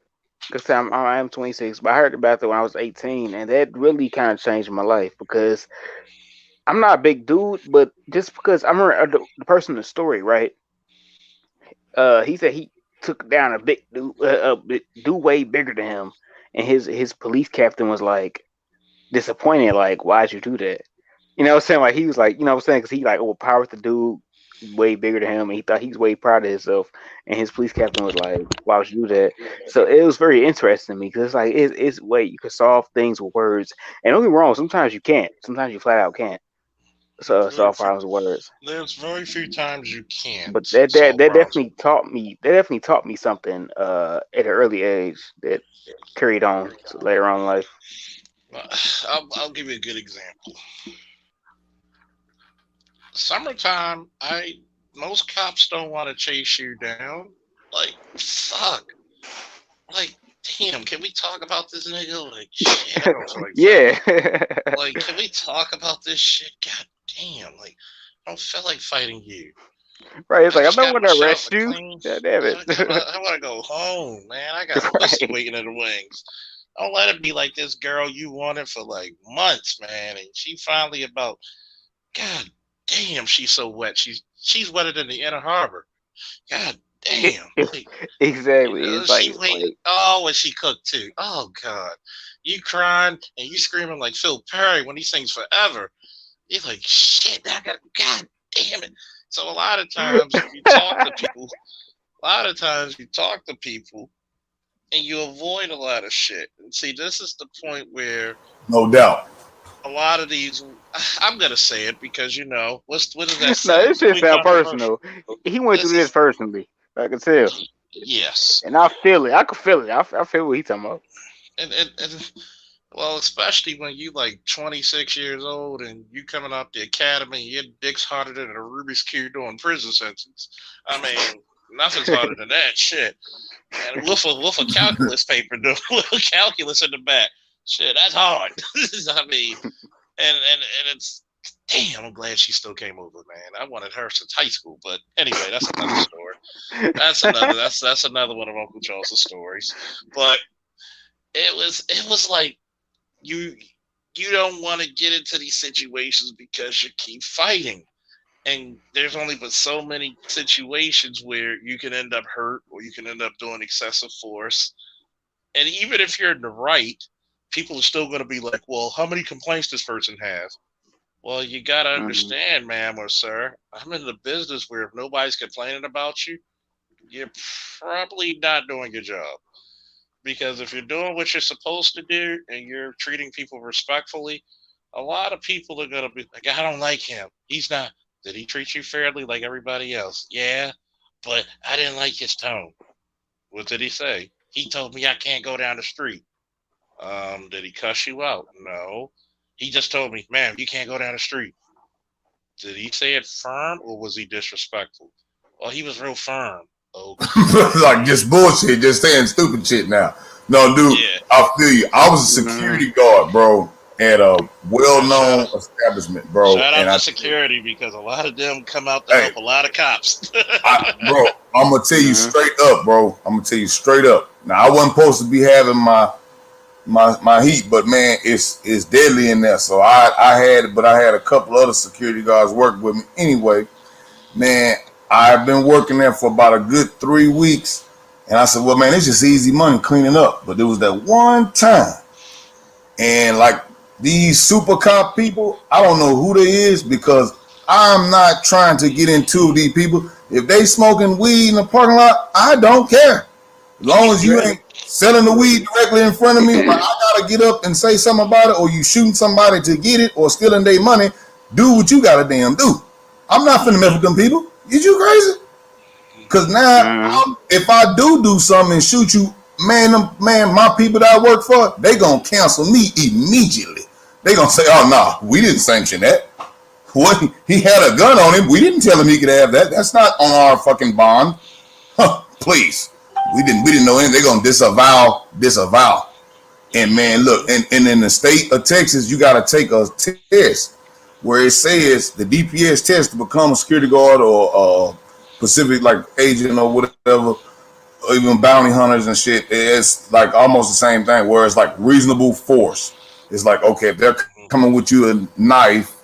Speaker 2: because I am 26, but I heard about that when I was 18, and that really kind of changed my life because I'm not a big dude, but just because I remember the person in the story, right? He said he took down a big dude, dude way bigger than him, and his police captain was like disappointed, like, why'd you do that? You know what I'm saying? Like he was like, you know what I'm saying? Because he like overpowered the dude way bigger than him, and he thought he was way proud of himself. And his police captain was like, why would you do that? So it was very interesting to me because it's like it's way you can solve things with words. And don't get me wrong, sometimes you can't. Sometimes you flat out can't. So solve problems with words.
Speaker 1: There's very few times you can't.
Speaker 2: But that definitely taught me. That definitely taught me something at an early age that carried on later on in life.
Speaker 1: I'll give you a good example. Summertime, most cops don't want to chase you down. Like, fuck. Like, damn, can we talk about this nigga? Like, shit, I don't feel like
Speaker 2: yeah.
Speaker 1: like, can we talk about this shit? God damn, like, I don't feel like fighting you.
Speaker 2: Right, it's like, I don't want to arrest you. God damn it.
Speaker 1: I want to go home, man. I got pussy waiting in the wings. Don't let it be like this girl you wanted for like months, man. And she finally about, God damn, she's so wet. She's wetter than the Inner Harbor. God damn. Like,
Speaker 2: exactly.
Speaker 1: You know,
Speaker 2: it's like,
Speaker 1: and she cooked too. Oh God. You crying and you screaming like Phil Perry when he sings Forever. You're like, shit, God damn it. So a lot of times you talk to people and you avoid a lot of shit. And see, this is the point where
Speaker 4: no doubt
Speaker 1: a lot of these, I'm gonna say it because you know what is that?
Speaker 2: No, it just sound personal. He went through this personally. I can tell.
Speaker 1: Yes.
Speaker 2: And I feel it. I can feel it. I feel what he's talking about.
Speaker 1: And well, especially when you like 26 years old and you coming out the academy, your dick's harder than a Rubik's Cube doing prison sentence. I mean, nothing's harder than that shit. And with a calculus paper, with a calculus in the back, shit, that's hard. I mean, and it's damn. I'm glad she still came over, man. I wanted her since high school, but anyway, that's another story. That's another one of Uncle Charles's stories. But it was like you don't want to get into these situations because you keep fighting. And there's only but so many situations where you can end up hurt or you can end up doing excessive force. And even if you're in the right, people are still going to be like, well, how many complaints this person has? Well, you got to understand, ma'am or sir, I'm in the business where if nobody's complaining about you, you're probably not doing your job. Because if you're doing what you're supposed to do and you're treating people respectfully, a lot of people are going to be like, I don't like him. He's not. Did he treat you fairly like everybody else? Yeah, but I didn't like his tone. What did he say? He told me I can't go down the street. Did he cuss you out? No. He just told me, man, you can't go down the street. Did he say it firm or was he disrespectful? Well, he was real firm. Okay.
Speaker 4: Like just bullshit, just saying stupid shit now. No, dude, yeah. I feel you. I was a security guard, bro, at a well-known establishment, bro.
Speaker 1: Shout out to security because a lot of them come out to help a lot of cops.
Speaker 4: Bro, I'm gonna tell you straight up, bro. I'm gonna tell you straight up. Now, I wasn't supposed to be having my heat, but man, it's deadly in there. So I had a couple other security guards work with me anyway. Man, I've been working there for about a good 3 weeks, and I said, well, man, it's just easy money cleaning up. But there was that one time, and like these super cop people, I don't know who they is because I'm not trying to get into these people. If they smoking weed in the parking lot, I don't care. As long as you ain't selling the weed directly in front of me, but I gotta get up and say something about it, or you shooting somebody to get it, or stealing their money, do what you gotta damn do. I'm not finna mess with them people. Is you crazy? Cause now, if I do something and shoot you, man, my people that I work for, they gonna cancel me immediately. They gonna say, "Oh no, we didn't sanction that. What? He had a gun on him. We didn't tell him he could have that. That's not on our fucking bond." Huh, please, we didn't know anything. They gonna disavow. And man, look, and in the state of Texas, you gotta take a test where it says the DPS test to become a security guard or Pacific like agent or whatever, or even bounty hunters and shit. It's like almost the same thing where it's like reasonable force. It's like, okay, if they're coming with you a knife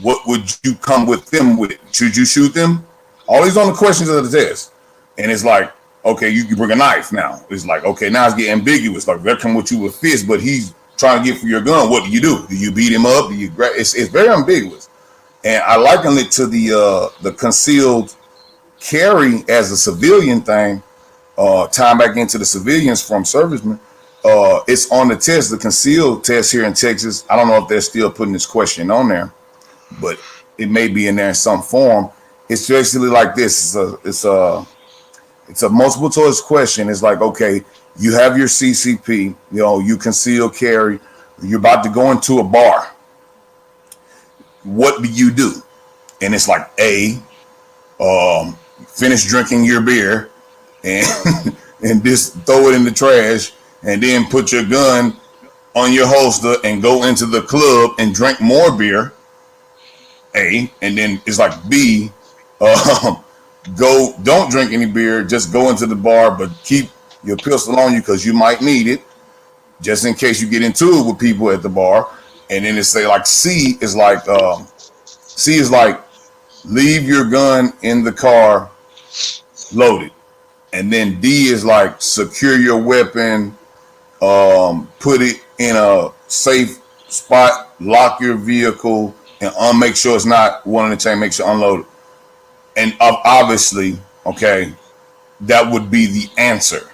Speaker 4: what would you come with them with? Should you shoot them? All these on the questions of the test. And it's like, okay, you bring a knife now. It's like, okay, now it's getting ambiguous. Like they're coming with you with fists, but he's trying to get for your gun. What do you do? Do you beat him up? Do you grab? It's very ambiguous. And I liken it to the concealed carry as a civilian thing, tying back into the civilians from servicemen. It's on the test, the concealed test here in Texas. I don't know if they're still putting this question on there, but it may be in there in some form. It's basically like this. It's a multiple choice question. It's like, okay, you have your CCP, you conceal carry. You're about to go into a bar. What do you do? And it's like A, finish drinking your beer and and just throw it in the trash, and then put your gun on your holster and go into the club and drink more beer. A, and then it's like B, don't drink any beer, just go into the bar, but keep your pistol on you because you might need it just in case you get into it with people at the bar. And then it's say like C is like leave your gun in the car loaded. And then D is like secure your weapon, put it in a safe spot, lock your vehicle, and make sure it's not one in the chain, make sure unloaded. And obviously, okay, that would be the answer,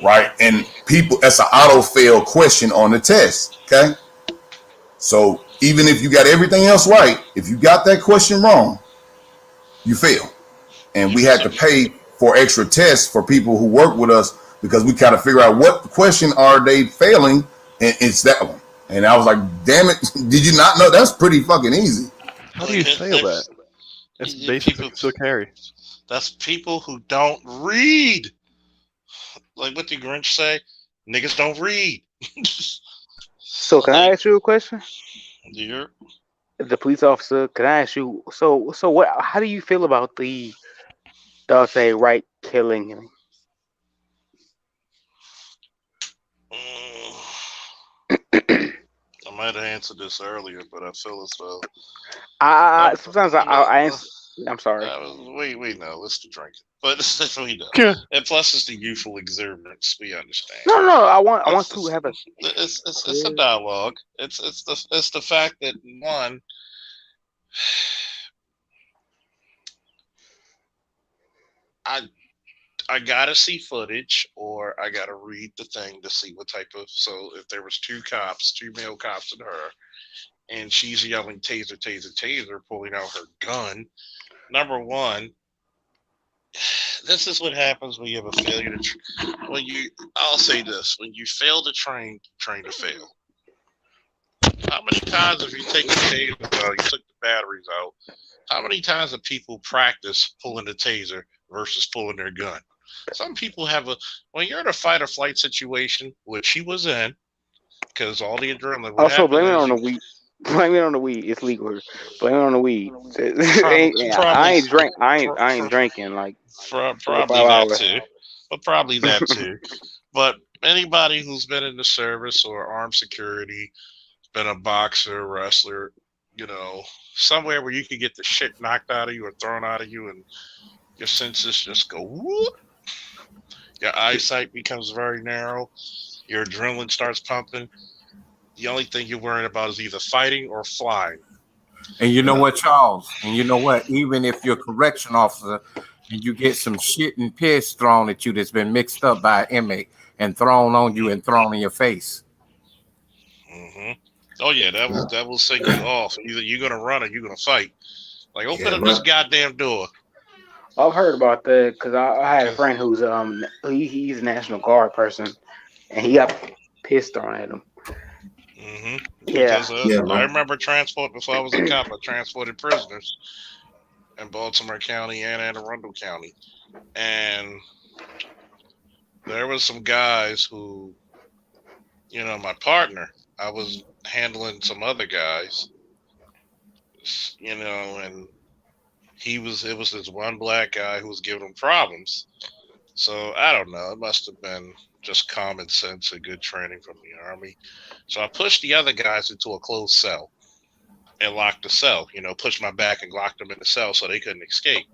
Speaker 4: right? And people, that's an auto fail question on the test, okay? So even if you got everything else right, if you got that question wrong, you fail. And we had to pay for extra tests for people who work with us because we kind of figure out what question are they failing, and it's that one. And I was like, damn it, did you not know? That's pretty fucking easy.
Speaker 5: How do you fail that? It's basically still carry.
Speaker 1: That's people who don't read. Like what the Grinch say? Niggas don't read.
Speaker 2: So can I ask you a question?
Speaker 1: Yeah.
Speaker 2: The police officer, can I ask you? So what? How do you feel about the Darcy Wright killing him?
Speaker 1: I might have answered this earlier, but I feel as though
Speaker 2: sometimes I answer. I'm sorry.
Speaker 1: Wait, no, let's do drinking. But we know. And plus, it's the youthful exuberance. We understand.
Speaker 2: No. I want to have a.
Speaker 1: It's a dialogue. It's the fact that one. I gotta see footage, or I gotta read the thing to see what type of. So if there was two male cops, and her, and she's yelling taser, taser, taser, pulling out her gun. Number one, this is what happens when you have a failure to. I'll say this: when you fail to train to fail. How many times have you taken the taser out? You took the batteries out. How many times have people practice pulling the taser versus pulling their gun? Some people when you're in a fight or flight situation, which he was in, because all the adrenaline.
Speaker 2: Also, blame it on the weed. Blame it on the weed. It's legal. Blame it on the weed. I ain't drinking like.
Speaker 1: Probably that too. But probably that too. But anybody who's been in the service or armed security, been a boxer, wrestler, somewhere where you could get the shit knocked out of you or thrown out of you, and your senses just go whoop. Your eyesight becomes very narrow. Your adrenaline starts pumping. The only thing you're worrying about is either fighting or flying.
Speaker 6: And you know what, Charles? And you know what? Even if you're a correction officer and you get some shit and piss thrown at you that's been mixed up by an inmate and thrown on you and thrown in your face.
Speaker 1: Mm-hmm. Oh yeah, that will set you off. Either you're gonna run or you're gonna fight. Like open up this goddamn door.
Speaker 2: I've heard about that because I had a friend who's he's a National Guard person, and he got pissed thrown at him.
Speaker 1: Mm-hmm.
Speaker 2: Yeah.
Speaker 1: Because, I remember transport before I was a cop. I transported prisoners in Baltimore County and Anne Arundel County, and there was some guys who, my partner. I was handling some other guys, and it was this one black guy who was giving him problems. So I don't know. It must have been just common sense and good training from the Army. So I pushed the other guys into a closed cell. and locked the cell. Pushed my back and locked them in the cell so they couldn't escape.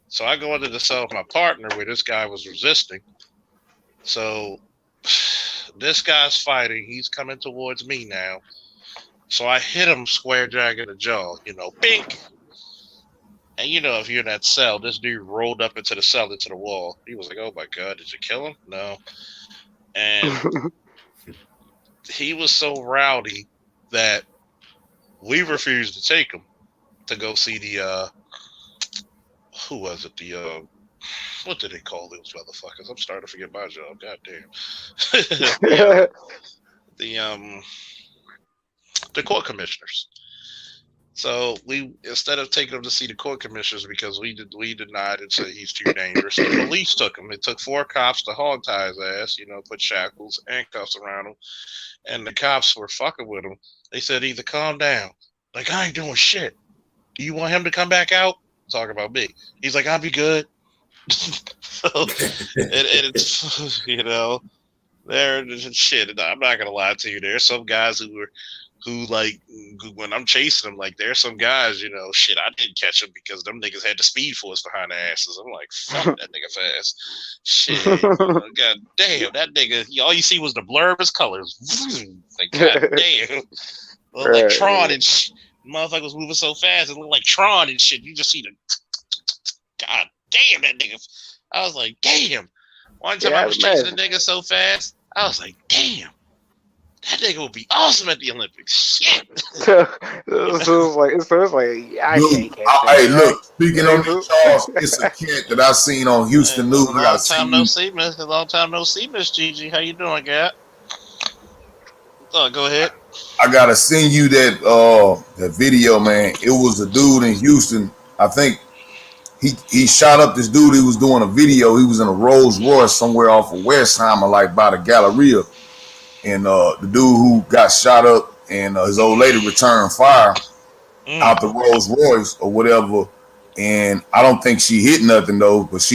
Speaker 1: So I go into the cell with my partner where this guy was resisting. So this guy's fighting. He's coming towards me now. So I hit him square drag in the jaw, bink. And if you're in that cell, this dude rolled up into the cell, into the wall. He was like, oh my God, did you kill him? No. And he was so rowdy that we refused to take him to go see the, who was it? What did they call those motherfuckers? I'm starting to forget my job. God damn. The court commissioners. So we, instead of taking him to see the court commissioners because we denied and said he's too dangerous, the police took him. It took 4 cops to hog tie his ass, put shackles, handcuffs around him, and the cops were fucking with him. They said either calm down, like I ain't doing shit. Do you want him to come back out? Talk about me. He's like, I'll be good. So it's there's shit. I'm not gonna lie to you. There's some guys who when I'm chasing them, like there's some guys, shit, I didn't catch them because them niggas had the speed force behind their asses. I'm like, fuck that nigga fast. Shit. God damn, that nigga, all you see was the blur of his colors. Like, God damn. Like Tron and shit. Motherfucker was moving so fast, it looked like Tron and shit. You just see the God damn that nigga. I was like, damn. One time I was chasing a nigga so fast, I was like, damn. That nigga would be awesome at the Olympics. Shit.
Speaker 2: So it's like I can't catch that.
Speaker 4: Hey, look, speaking of Charles, it's a kid that I seen on Houston News.
Speaker 1: Long time no see, Miss Gigi. How you doing, Gap? Go ahead.
Speaker 4: I gotta send you that video, man. It was a dude in Houston. I think he shot up this dude. He was doing a video. He was in a Rolls Royce somewhere off of Westheimer, like by the Galleria. And the dude who got shot up and his old lady returned fire out the Rolls Royce or whatever. And I don't think she hit nothing though, but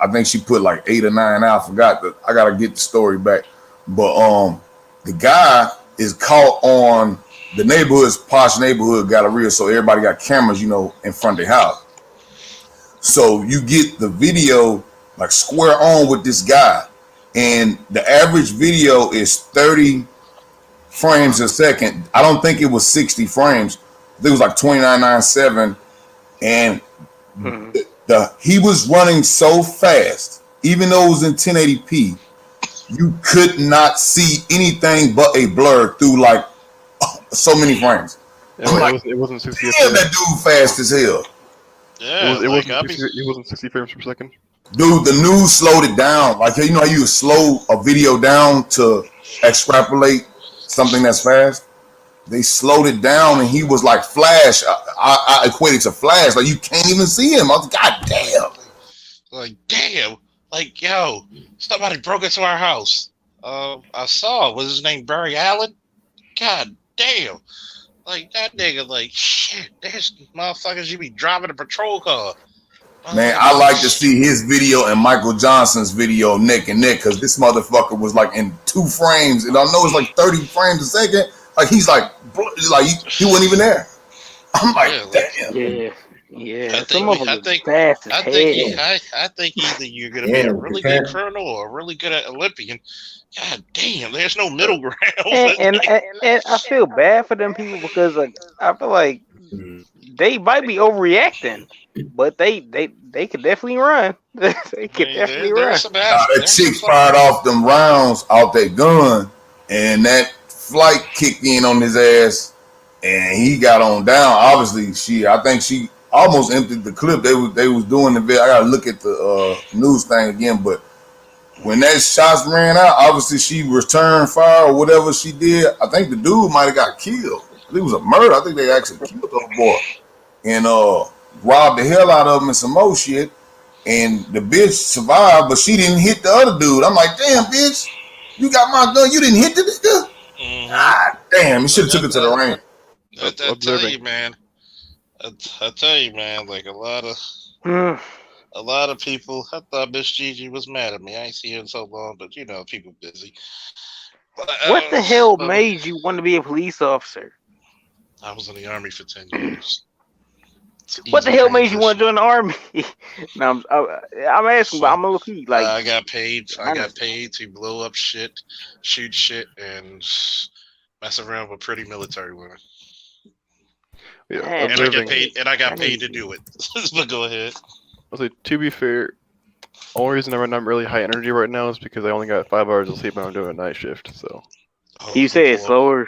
Speaker 4: I think she put like 8 or 9 out. I gotta get the story back. But the guy is caught on the neighborhood's posh neighborhood Galleria, so everybody got cameras, in front of their house. So you get the video like square on with this guy. And the average video is 30 frames a second. I don't think it was 60 frames. I think it was like 29.97. And he was running so fast, even though it was in 1080p, you could not see anything but a blur through like so many frames.
Speaker 5: It wasn't 60.
Speaker 4: Damn, that dude fast as hell.
Speaker 1: Yeah,
Speaker 5: it wasn't 60 frames per second.
Speaker 4: Dude, the news slowed it down. Like, how you slow a video down to extrapolate something that's fast? They slowed it down, and he was like Flash. I equated to Flash. Like, you can't even see him. I was like, God damn.
Speaker 1: Like, damn. Like, yo, somebody broke into our house. I saw, was his name Barry Allen? God damn. Like, that nigga, like, shit, there's motherfuckers you be driving a patrol car.
Speaker 4: Man, I like to see his video and Michael Johnson's video neck and neck, because this motherfucker was like in 2 frames, and I know it's like 30 frames a second. Like, he's like he wasn't even there. I'm like, damn.
Speaker 2: Yeah.
Speaker 1: I think either you're gonna be a really good colonel or a really good Olympian. God damn, there's no middle ground.
Speaker 2: And I feel bad for them people because I feel like they might be overreacting, but they could definitely run. They could definitely run.
Speaker 4: That chick fired off them rounds out that gun, and that flight kicked in on his ass, and he got on down. Obviously, I think she almost emptied the clip. They was doing the video. I gotta look at the news thing again, but when that shots ran out, obviously she returned fire or whatever she did. I think the dude might have got killed. I think it was a murder. I think they actually killed the boy and robbed the hell out of him and some more shit. And the bitch survived, but she didn't hit the other dude. I'm like, damn, bitch, you got my gun. You didn't hit the nigga. Ah, damn, you should have took it to the ring.
Speaker 1: I tell you, man. I tell you, man. Like a lot of people. I thought Miss Gigi was mad at me. I ain't seen her in so long, but people busy. But,
Speaker 2: what the hell made you want to be a police officer?
Speaker 1: I was in the army for 10 years.
Speaker 2: What the hell made you want to join the army? No, I'm asking, but I'm a look like
Speaker 1: I got paid. I got paid to blow up shit, shoot shit, and mess around with pretty military women.
Speaker 5: Yeah,
Speaker 2: Man,
Speaker 1: And I
Speaker 5: observing.
Speaker 1: get paid. And I got paid to do it. But go ahead.
Speaker 5: I'll say, to be fair, only reason I'm really high energy right now is because I only got 5 hours of sleep and I'm doing a night shift. So
Speaker 2: Can you say it slower?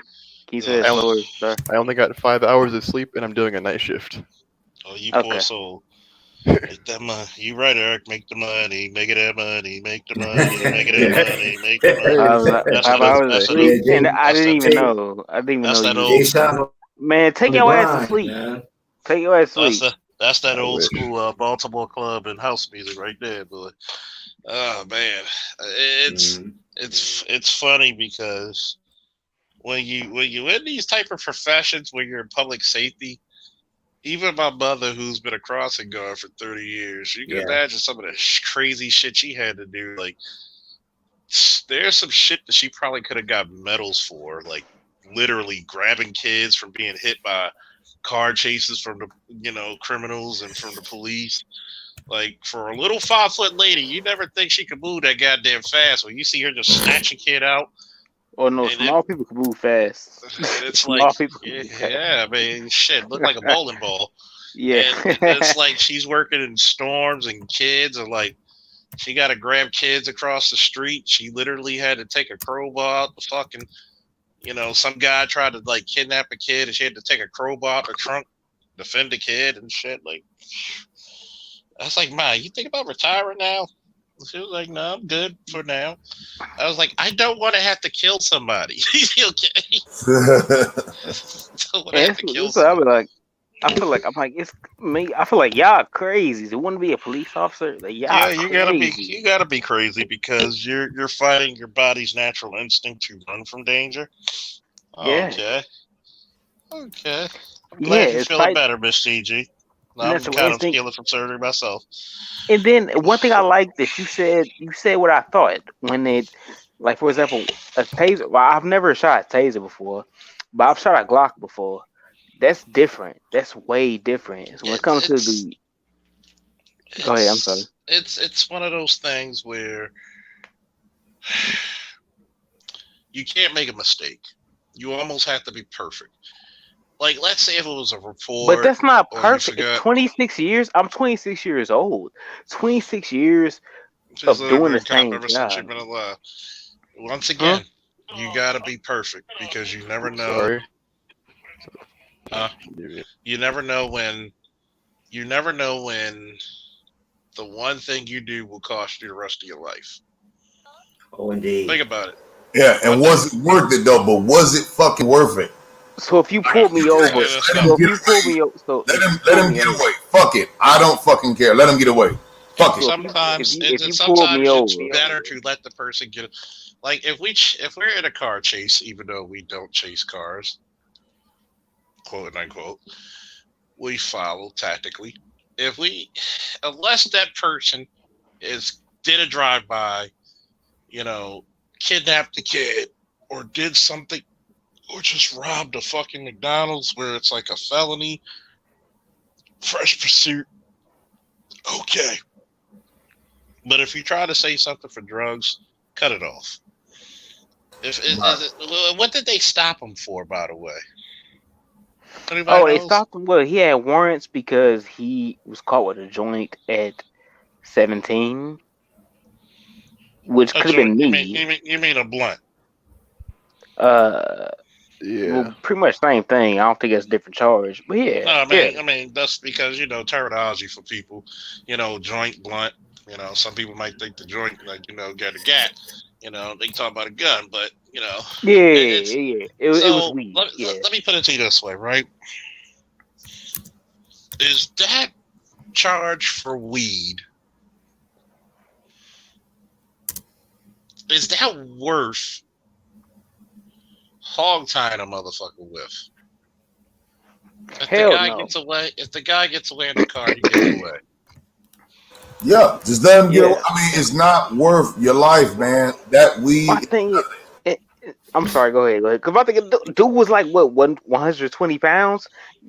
Speaker 2: Can you say it
Speaker 1: Yeah.
Speaker 2: slower, sir?
Speaker 5: I only got 5 hours of sleep and I'm doing a night shift.
Speaker 1: Oh, you
Speaker 2: Okay.
Speaker 1: poor soul. Make that money. You right, Eric. Make the money. Make it that money. Make the money. Make it that money. Make the money. That's
Speaker 2: 5
Speaker 1: that-
Speaker 2: hours of
Speaker 1: that's
Speaker 2: sleep,
Speaker 7: that-
Speaker 2: and I
Speaker 1: that's
Speaker 2: didn't
Speaker 1: that-
Speaker 2: even know. I didn't even
Speaker 1: that's
Speaker 2: know
Speaker 1: that
Speaker 2: you.
Speaker 1: old-
Speaker 7: Jay Sean
Speaker 2: Man, take
Speaker 7: on the
Speaker 2: your ass to
Speaker 7: grind,
Speaker 2: sleep.
Speaker 7: man.
Speaker 2: Take your ass to
Speaker 1: That's
Speaker 2: sleep.
Speaker 1: that's that
Speaker 5: I
Speaker 1: old
Speaker 5: wish.
Speaker 1: school Baltimore club and house music right there, boy. Oh man, it's
Speaker 7: Mhm.
Speaker 1: it's funny because when you in these type of professions where you're in public safety, even my mother who's been a crossing guard for 30 years, you can
Speaker 7: Yeah.
Speaker 1: imagine some of the crazy shit she had to do. Like there's some shit that she probably could have got medals for, like literally grabbing kids from being hit by car chases from the criminals and from the police. Like for a little 5-foot lady, you never think she could move that goddamn fast. When you see her just snatch a kid out,
Speaker 2: Oh no,
Speaker 1: and
Speaker 2: small people can move fast.
Speaker 1: it's
Speaker 2: Small
Speaker 1: like,
Speaker 2: people can move fast.
Speaker 1: yeah, I mean, shit, look like a bowling ball.
Speaker 2: Yeah.
Speaker 1: And it's like she's working in storms and kids are like, she got to grab kids across the street. She literally had to take a crowbar out the fucking, some guy tried to like kidnap a kid and she had to take a crowbar out the trunk, defend the kid and shit. Like, that's like, Ma, you think about retiring now? She was like, no, I'm good for now. I was like, I don't want to have to kill somebody. Okay. Don't want to
Speaker 2: Yeah,
Speaker 1: have to kill
Speaker 2: that's what I
Speaker 1: somebody.
Speaker 2: be like. I'm like, it's me. I feel like y'all crazy. To want to be a police officer, like y'all
Speaker 1: Yeah, you
Speaker 2: crazy.
Speaker 1: gotta be crazy because you're fighting your body's natural instinct to run from danger.
Speaker 2: Yeah.
Speaker 1: Okay. I'm
Speaker 2: Yeah,
Speaker 1: glad you're
Speaker 2: it's
Speaker 1: feeling
Speaker 2: fight-
Speaker 1: better, Miss CG. I'm
Speaker 2: natural
Speaker 1: kind of
Speaker 2: instinct.
Speaker 1: healing from surgery myself.
Speaker 2: And then one thing I like that you said what I thought when it, like for example, a taser. Well, I've never shot a taser before, but I've shot a Glock before. That's different. That's way different. So when it comes to the, go ahead. I'm sorry.
Speaker 1: It's one of those things where you can't make a mistake. You almost have to be perfect. Like, let's say if it was a report,
Speaker 2: But that's not
Speaker 1: or you
Speaker 2: perfect.
Speaker 1: forgot-
Speaker 2: 26 years. I'm 26 years old. 26 years.
Speaker 1: Just
Speaker 2: of doing
Speaker 1: every
Speaker 2: the same
Speaker 1: cop ever since
Speaker 2: job.
Speaker 1: you've been alive. Once again, you gotta be perfect because you never know.
Speaker 5: Sorry.
Speaker 1: You never know when. You never know when the one thing you do will cost you the rest of your life.
Speaker 7: Oh, indeed.
Speaker 1: Think about it.
Speaker 4: Yeah, and was it worth it though? But was it fucking worth it?
Speaker 2: So if you pulled me over,
Speaker 1: Let
Speaker 2: so if you pulled me over, so
Speaker 4: Let
Speaker 2: if you
Speaker 4: him
Speaker 2: pulled me
Speaker 4: get
Speaker 2: over-
Speaker 4: away. Fuck it. I don't fucking care. Let him get away. Fuck it.
Speaker 1: Sometimes,
Speaker 2: if you pulled me
Speaker 1: it's
Speaker 2: over-
Speaker 1: better to let the person get. Like if we're in a car chase, even though we don't chase cars, quote unquote, we follow tactically. Unless that person did a drive by, kidnapped a kid or did something, or just robbed a fucking McDonald's where it's like a felony, fresh pursuit. Okay. But if you try to say something for drugs, cut it off. What did they stop him for, by the way? Anybody
Speaker 2: Oh, they
Speaker 1: knows?
Speaker 2: stopped him. Well, he had warrants because he was caught with a joint at 17, which
Speaker 1: A
Speaker 2: could have been
Speaker 1: joint-
Speaker 2: me.
Speaker 1: You mean a blunt?
Speaker 5: Yeah.
Speaker 2: Well, pretty much same thing. I don't think it's a different charge, but yeah.
Speaker 1: No,
Speaker 2: yeah.
Speaker 1: I mean that's because terminology for people, joint, blunt. Some people might think the joint, got a gat. They talk about a gun, but
Speaker 2: Yeah.
Speaker 1: it's-
Speaker 2: It was
Speaker 1: so
Speaker 2: weed.
Speaker 1: let
Speaker 2: Yeah.
Speaker 1: me put it to you this way, right? Is that charge for weed? Is that worth hog tying a motherfucker with? If
Speaker 2: Hell
Speaker 1: the guy
Speaker 2: no.
Speaker 1: gets away, in the car, he gets away.
Speaker 4: Yeah, just let him get
Speaker 2: Yeah.
Speaker 4: away. I mean, it's not worth your life, man. That weed.
Speaker 2: My thing is, I'm sorry. Go ahead. Because I think dude was like what 120 pounds.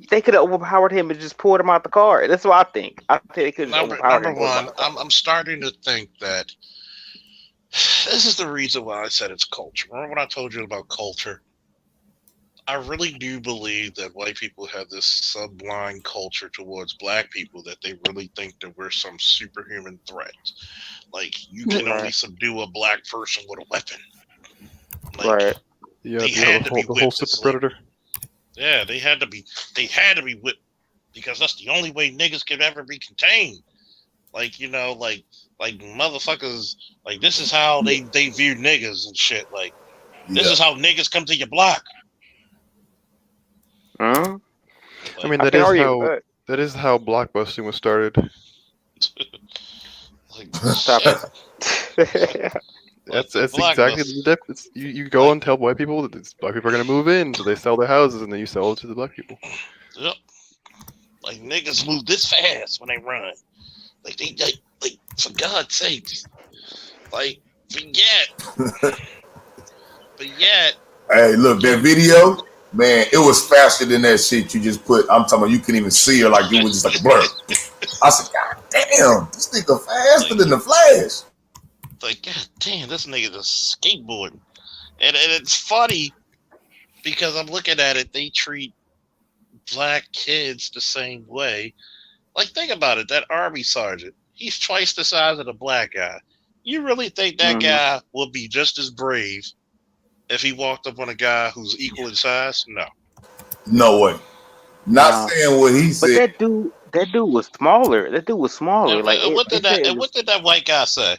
Speaker 2: They could have overpowered him and just pulled him out the car. That's what I think. I think they could have overpowered
Speaker 1: Number
Speaker 2: him. And pulled him out
Speaker 1: one,
Speaker 2: the car.
Speaker 1: I'm starting to think that this is the reason why I said it's culture. Remember when I told you about culture? I really do believe that white people have this sublime culture towards black people that they really think that we're some superhuman threat. Like you can only subdue a black person with a weapon. Like,
Speaker 2: Right.
Speaker 5: Yeah,
Speaker 1: they had to be
Speaker 5: the whole
Speaker 1: whipped.
Speaker 5: super
Speaker 1: It's like,
Speaker 5: predator.
Speaker 1: yeah, they had to be whipped because that's the only way niggas could ever be contained. Like, you know, like motherfuckers, like this is how they view niggas and shit. Like this is how niggas come to your block.
Speaker 2: Huh?
Speaker 5: I mean,
Speaker 2: I
Speaker 5: that
Speaker 2: can
Speaker 5: is
Speaker 2: argue
Speaker 5: how
Speaker 2: with
Speaker 5: blockbusting was started.
Speaker 1: Like,
Speaker 2: Stop
Speaker 1: shit.
Speaker 2: it.
Speaker 5: That's
Speaker 1: Like,
Speaker 5: exactly the difference. You go and tell white people that black people are gonna move in, so they sell their houses, and then you sell it to the black people.
Speaker 1: Yep. Like niggas move this fast when they run. Like they like for God's sake. Like but yet.
Speaker 4: Hey, look, that video, man, it was faster than that shit you just put. I'm talking about you couldn't even see her, like it was just like a blur. I said, God damn, this nigga faster than the Flash.
Speaker 1: Like, God damn, this nigga just skateboarding. And it's funny because I'm looking at it, they treat black kids the same way. Like, think about it, that army sergeant, he's twice the size of the black guy. You really think that guy will be just as brave if he walked up on a guy who's equal in size? No.
Speaker 4: No way. Not saying what he said.
Speaker 2: But that dude was smaller. That dude was smaller.
Speaker 1: And what did that white guy say?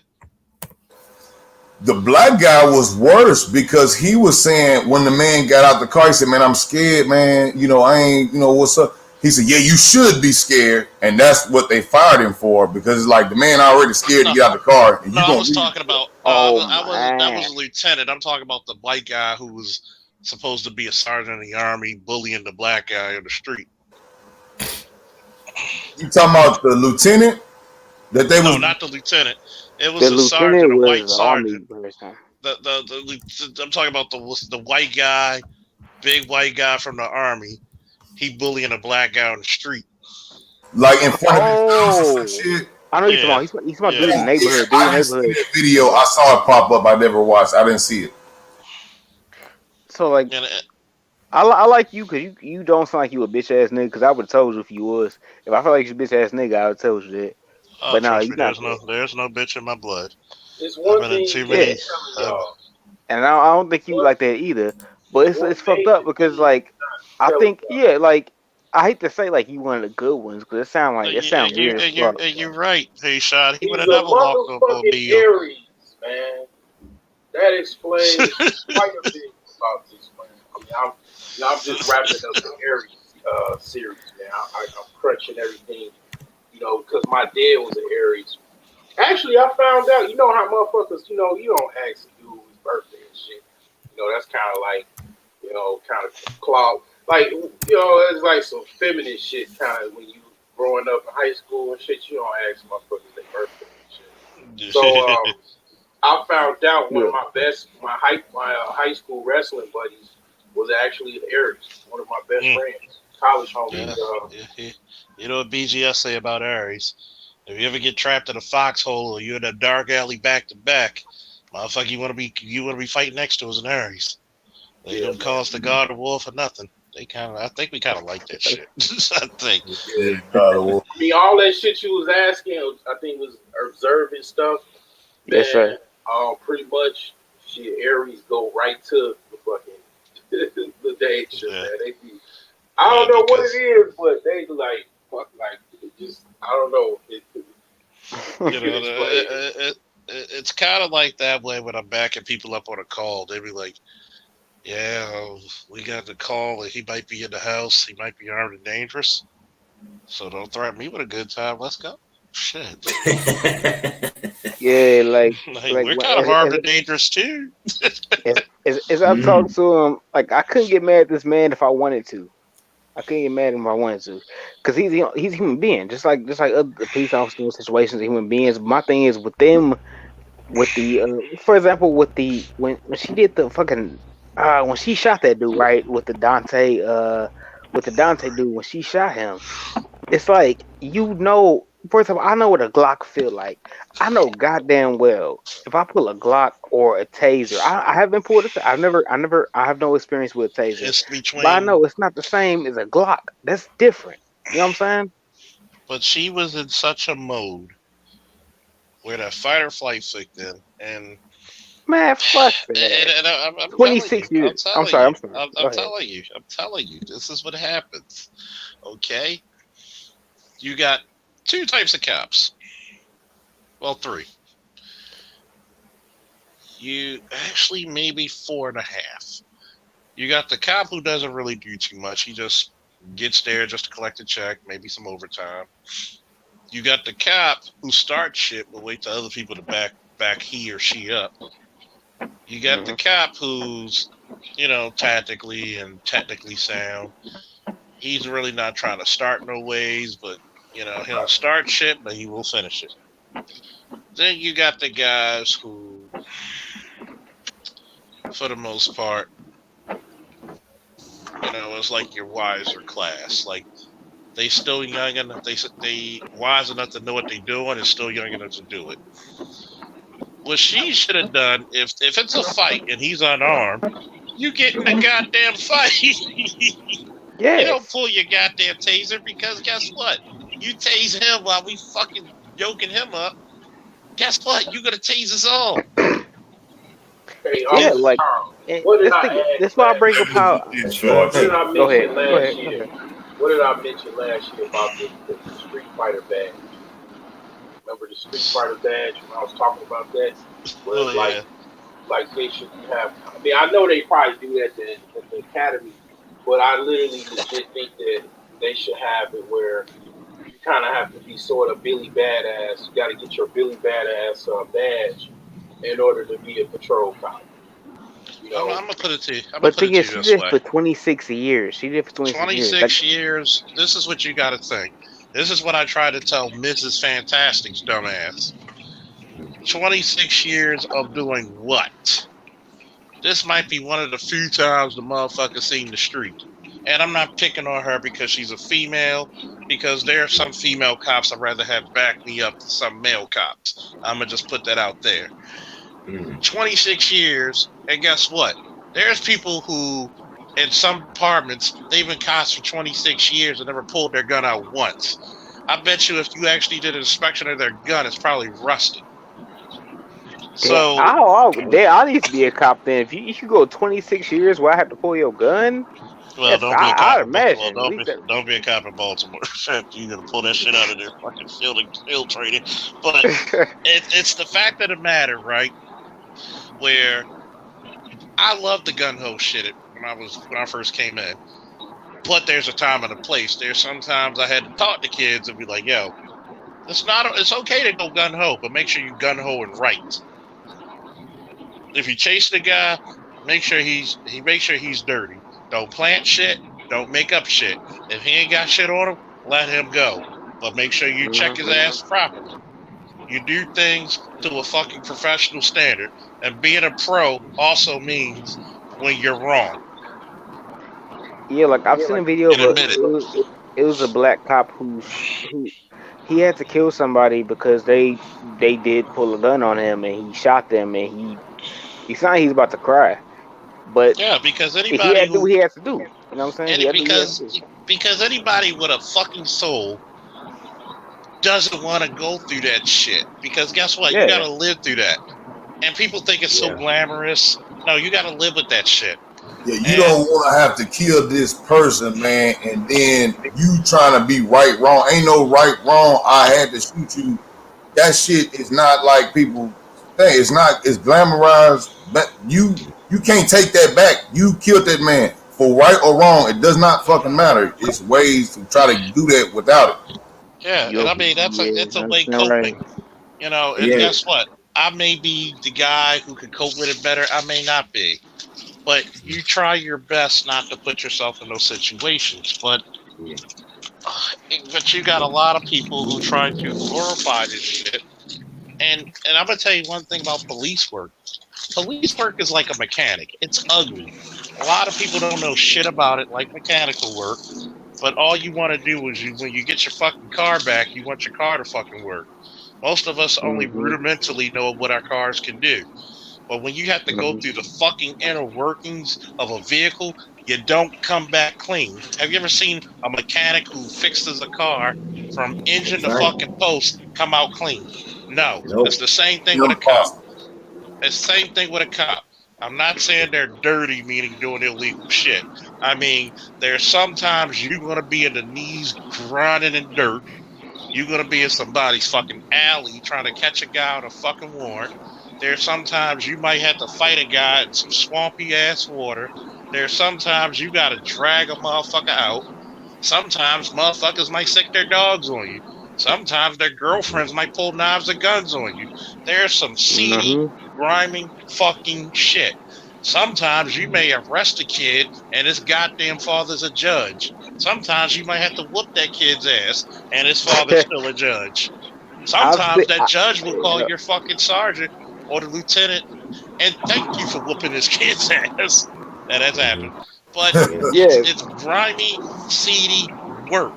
Speaker 4: The black guy was worse because he was saying when the man got out the car, he said, man, I'm scared, man. You know, I ain't, you know, what's up? He said, yeah, you should be scared. And that's what they fired him for because it's like the man already scared to get out the car. And
Speaker 1: I was talking about, that was
Speaker 2: man.
Speaker 1: a lieutenant. I'm talking about the white guy who was supposed to be a sergeant in the army bullying the black guy on the street.
Speaker 4: You talking about the lieutenant?
Speaker 1: No, not the lieutenant. It was a sergeant, a white sergeant. I'm talking about the white guy, big white guy from the army. He bullying a black guy on the street.
Speaker 4: Like in front of his house or some shit.
Speaker 2: I know you're talking about. He's about to do it in the neighborhood.
Speaker 4: I didn't see that video. I saw it pop up. I never watched. I didn't see it.
Speaker 2: So like, I like you because you don't sound like you a bitch ass nigga. Because I would have told you if you was. If I felt like you a bitch ass nigga, I would have told you that.
Speaker 1: Oh,
Speaker 2: but no,
Speaker 1: me, there's no bitch in my blood.
Speaker 10: It's one
Speaker 1: I've been in
Speaker 10: thing.
Speaker 1: too many.
Speaker 2: And I don't think you like that either. But it's fucked up because like I think like I hate to say like you one of the good ones because it sounds like weird.
Speaker 1: And you're right, hey Sean. He would have never walked up on me.
Speaker 10: Aries, man. That explains quite a bit about this, man. I mean, I'm just wrapping up the Aries series, man. I'm crunching everything, you know, because my dad was an Aries. Actually, I found out, you know how motherfuckers, you know, you don't ask a dude his birthday and shit. You know, that's kind of like, you know, kind of clout. Like, you know, it's like some feminine shit kind of when you growing up in high school and shit, you don't ask motherfuckers their birthday and shit. So, I found out one of my high school wrestling buddies was actually an Aries, one of my best friends, college homies.
Speaker 1: You know what BGS say about Aries? If you ever get trapped in a foxhole or you're in a dark alley back to back, motherfucker, you want to be fighting next to is an Aries. They don't cause the God of War for nothing. I think we kind of like that shit. I think.
Speaker 10: I mean, all that shit you was asking, I think was observing stuff.
Speaker 2: That's right.
Speaker 10: Pretty much, Aries go right to the fucking the danger, man. They be, I don't know what it is, but they be like, fuck, like, just, I don't know.
Speaker 1: It's kind of like that way when I'm backing people up on a call. They be like, yeah, we got the call that he might be in the house. He might be armed and dangerous. So don't threaten me with a good time. Let's go. Shit.
Speaker 2: Yeah, like
Speaker 1: we're kind of armed and dangerous too.
Speaker 2: As I talked to him, like I couldn't get mad at this man if I wanted to. I couldn't get mad at him if I wanted to, because he's a human being, just like other police officers situations, human beings. My thing is with them, with the for example, with the when she did the fucking when she shot that dude, right, with the Dante dude, when she shot him, it's like, first of all, I know what a Glock feel like. I know goddamn well if I pull a Glock or a taser, I haven't pulled it. I have no experience with a taser,
Speaker 1: It's
Speaker 2: but I
Speaker 1: between.
Speaker 2: know it's not the same as a Glock. That's different. You know what I'm saying?
Speaker 1: But she was in such a mode where that fight or flight kicked in, and
Speaker 2: Man, fuck that.
Speaker 1: I'm
Speaker 2: 26
Speaker 1: telling you,
Speaker 2: years. I'm sorry. Go
Speaker 1: I'm
Speaker 2: ahead.
Speaker 1: telling you, this is what happens. Okay, you got two types of cops. Well, three. You actually maybe 4.5. You got the cop who doesn't really do too much. He just gets there just to collect a check, maybe some overtime. You got the cop who starts shit but wait till other people to back he or she up. You got the cop who's, tactically and technically sound. He's really not trying to start no ways, but he'll start shit, but he will finish it. Then you got the guys who, for the most part, it's like your wiser class. Like, they still young enough. They wise enough to know what they're doing, and still young enough to do it. What she should have done, if it's a fight and he's unarmed, you get in the goddamn fight.
Speaker 2: Yeah.
Speaker 1: You don't pull your goddamn taser, because guess what? You tase him while we fucking yoking him up. Guess what? You gonna tase us all.
Speaker 10: Hey,
Speaker 2: Yeah, like,
Speaker 10: what did I add?
Speaker 2: that's why I bring up how.
Speaker 10: What did I
Speaker 2: Go
Speaker 10: mention
Speaker 2: ahead.
Speaker 10: last year? What did I mention last year about the Street Fighter badge? Remember the Street Fighter badge when I was talking about that? Where like they should have. I mean, I know they probably do that at the academy, but I literally legit think that they should have it where you kind of have to be sort of Billy Badass. You got to get your Billy Badass badge in order to be a patrol cop.
Speaker 1: I'm gonna put it to you.
Speaker 2: But the thing is, she did for 26 years. She did for
Speaker 1: 26 years. This is what you got to think. This is what I try to tell Mrs. Fantastic's dumbass. 26 years of doing what? This might be one of the few times the motherfucker seen the street. And I'm not picking on her because she's a female, because there are some female cops I'd rather have back me up than some male cops. I'm going to just put that out there. 26 years, and guess what? There's people who, in some departments, they've been cops for 26 years and never pulled their gun out once. I bet you if you actually did an inspection of their gun, it's probably rusted. So
Speaker 2: I need to be a cop then. If you go 26 years where I have to pull your gun,
Speaker 1: well, don't be a cop. Don't be a cop in Baltimore. You're gonna pull that shit out of their fucking field training. But it's the fact of the matter, right? Where I love the gun ho shit when I first came in. But there's a time and a place. There's sometimes I had to talk to kids and be like, yo, it's okay to go gun ho, but make sure you gun ho and right. If you chase the guy, make sure he's dirty. Don't plant shit. Don't make up shit. If he ain't got shit on him, let him go. But make sure you check his ass properly. You do things to a fucking professional standard. And being a pro also means when you're wrong.
Speaker 2: Yeah, like I've seen a video of it was a black cop who he had to kill somebody because they did pull a gun on him and he shot them and he sounded like he's about to cry. But
Speaker 1: yeah, because anybody
Speaker 2: he had to do what he had to do. You know what I'm saying?
Speaker 1: Because anybody with a fucking soul doesn't want to go through that shit. Because guess what? You gotta live through that. And people think it's so glamorous. No, you gotta live with that shit.
Speaker 4: Yeah, you don't want to have to kill this person, man, and then you trying to be right, wrong. Ain't no right, wrong. I had to shoot you. That shit is not like people think. It's glamorized, but you can't take that back. You killed that man. For right or wrong, it does not fucking matter. It's ways to try to do that without it.
Speaker 1: Yeah, and I mean it's a way coping. You know, and guess what? I may be the guy who could cope with it better. I may not be. But you try your best not to put yourself in those situations. But you got a lot of people who try to glorify this shit. And I'm gonna tell you one thing about police work. Police work is like a mechanic. It's ugly. A lot of people don't know shit about it, like mechanical work. But all you want to do is when you get your fucking car back, you want your car to fucking work. Most of us only rudimentally know what our cars can do. But when you have to go through the fucking inner workings of a vehicle, you don't come back clean. Have you ever seen a mechanic who fixes a car from engine to fucking post come out clean? No. It's the same thing with a cop. It's the same thing with a cop. I'm not saying they're dirty, meaning doing illegal shit. I mean, there's sometimes you're going to be in the knees grinding in dirt. You're going to be in somebody's fucking alley trying to catch a guy on a fucking warrant. There's sometimes you might have to fight a guy in some swampy ass water. There's sometimes you got to drag a motherfucker out. Sometimes motherfuckers might sick their dogs on you. Sometimes their girlfriends might pull knives and guns on you. There's some seedy, grimy fucking shit. Sometimes you may arrest a kid and his goddamn father's a judge. Sometimes you might have to whoop that kid's ass and his father's still a judge. Sometimes that judge will call your fucking sergeant or the lieutenant and thank you for whooping his kid's ass. That has happened. But it's grimy, seedy work.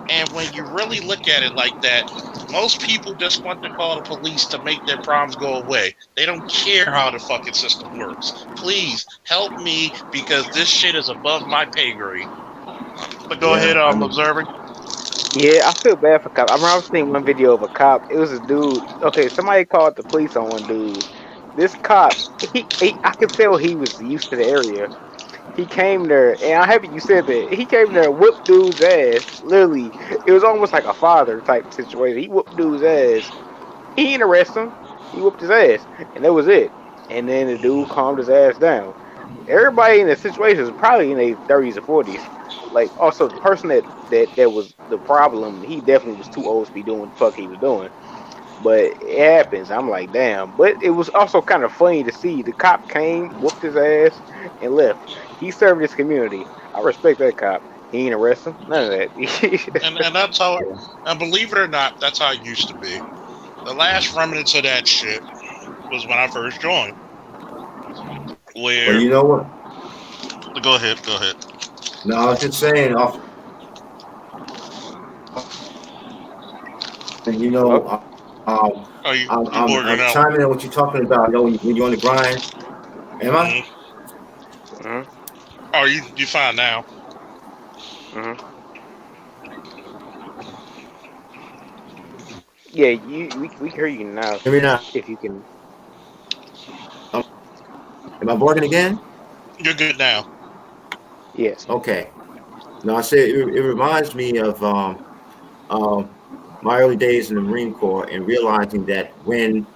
Speaker 1: And when you really look at it like that, most people just want to call the police to make their problems go away. They don't care how the fucking system works. Please help me because this shit is above my pay grade. But go ahead, I'm observing.
Speaker 2: Yeah, I feel bad for cops. I remember I was seeing one video of a cop. It was a dude. Okay, somebody called the police on one dude. This cop, I could tell he was used to the area. He came there, and I'm happy you said that. He came there and whooped dude's ass. Literally, it was almost like a father type situation. He whooped dude's ass. He didn't arrest him. He whooped his ass, and that was it. And then the dude calmed his ass down. Everybody in the situation is probably in their 30s or 40s. Like, also, the person that was the problem, he definitely was too old to be doing what the fuck he was doing. But it happens. I'm like, damn. But it was also kind of funny to see. The cop came, whooped his ass, and left. He served his community. I respect that cop. He ain't arrest him. None of that.
Speaker 1: and that's how, and believe it or not, that's how it used to be. The last remnants of that shit was when I first joined. Where,
Speaker 7: well, you know what?
Speaker 1: Go ahead.
Speaker 7: No, I was just saying. And you know, I'm chiming in what you're talking about. You know, when you're on the grind. Am I?
Speaker 1: Mm-hmm. Oh, you fine now?
Speaker 2: Mm-hmm. Yeah, we hear you now.
Speaker 7: Hear me now?
Speaker 2: If you can.
Speaker 7: Am I barking again?
Speaker 1: You're good now.
Speaker 2: Yes.
Speaker 7: Okay. Now I said it reminds me of my early days in the Marine Corps and realizing that when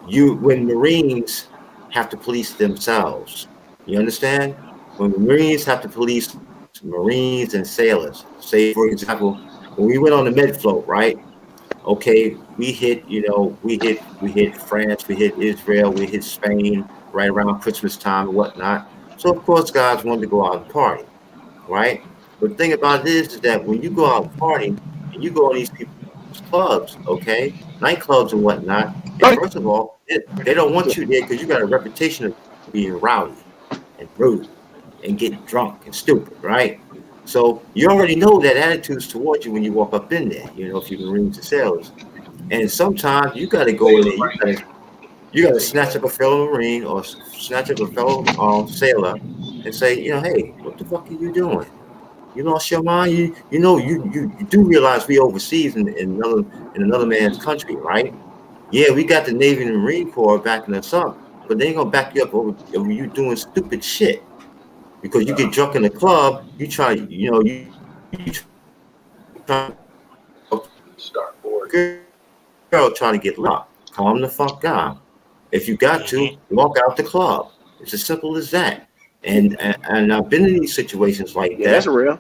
Speaker 7: Marines have to police themselves, you understand? When the Marines have to police Marines and sailors, say for example, when we went on the med float, right? Okay, we hit France, we hit Israel, we hit Spain right around Christmas time and whatnot. So of course guys wanted to go out and party, right? But the thing about it is that when you go out and party and you go in these people's clubs, okay, nightclubs and whatnot, and first of all, they don't want you there because you got a reputation of being rowdy and rude and getting drunk and stupid, right? So you already know that attitudes towards you when you walk up in there, you know, if you're Marines or sailors. And sometimes you got to go in there, you got to snatch up a fellow Marine or snatch up a fellow sailor and say, you know, hey, what the fuck are you doing? You lost your mind. You know, you do realize we overseas in another man's country, right? Yeah, we got the Navy and the Marine Corps backing us up, but they ain't gonna back you up over you doing stupid shit. Because you get drunk in the club, you try, you know, you try girl trying to get locked. Calm the fuck down. If you got to, walk out the club. It's as simple as that. And I've been in these situations like that.
Speaker 8: That's real.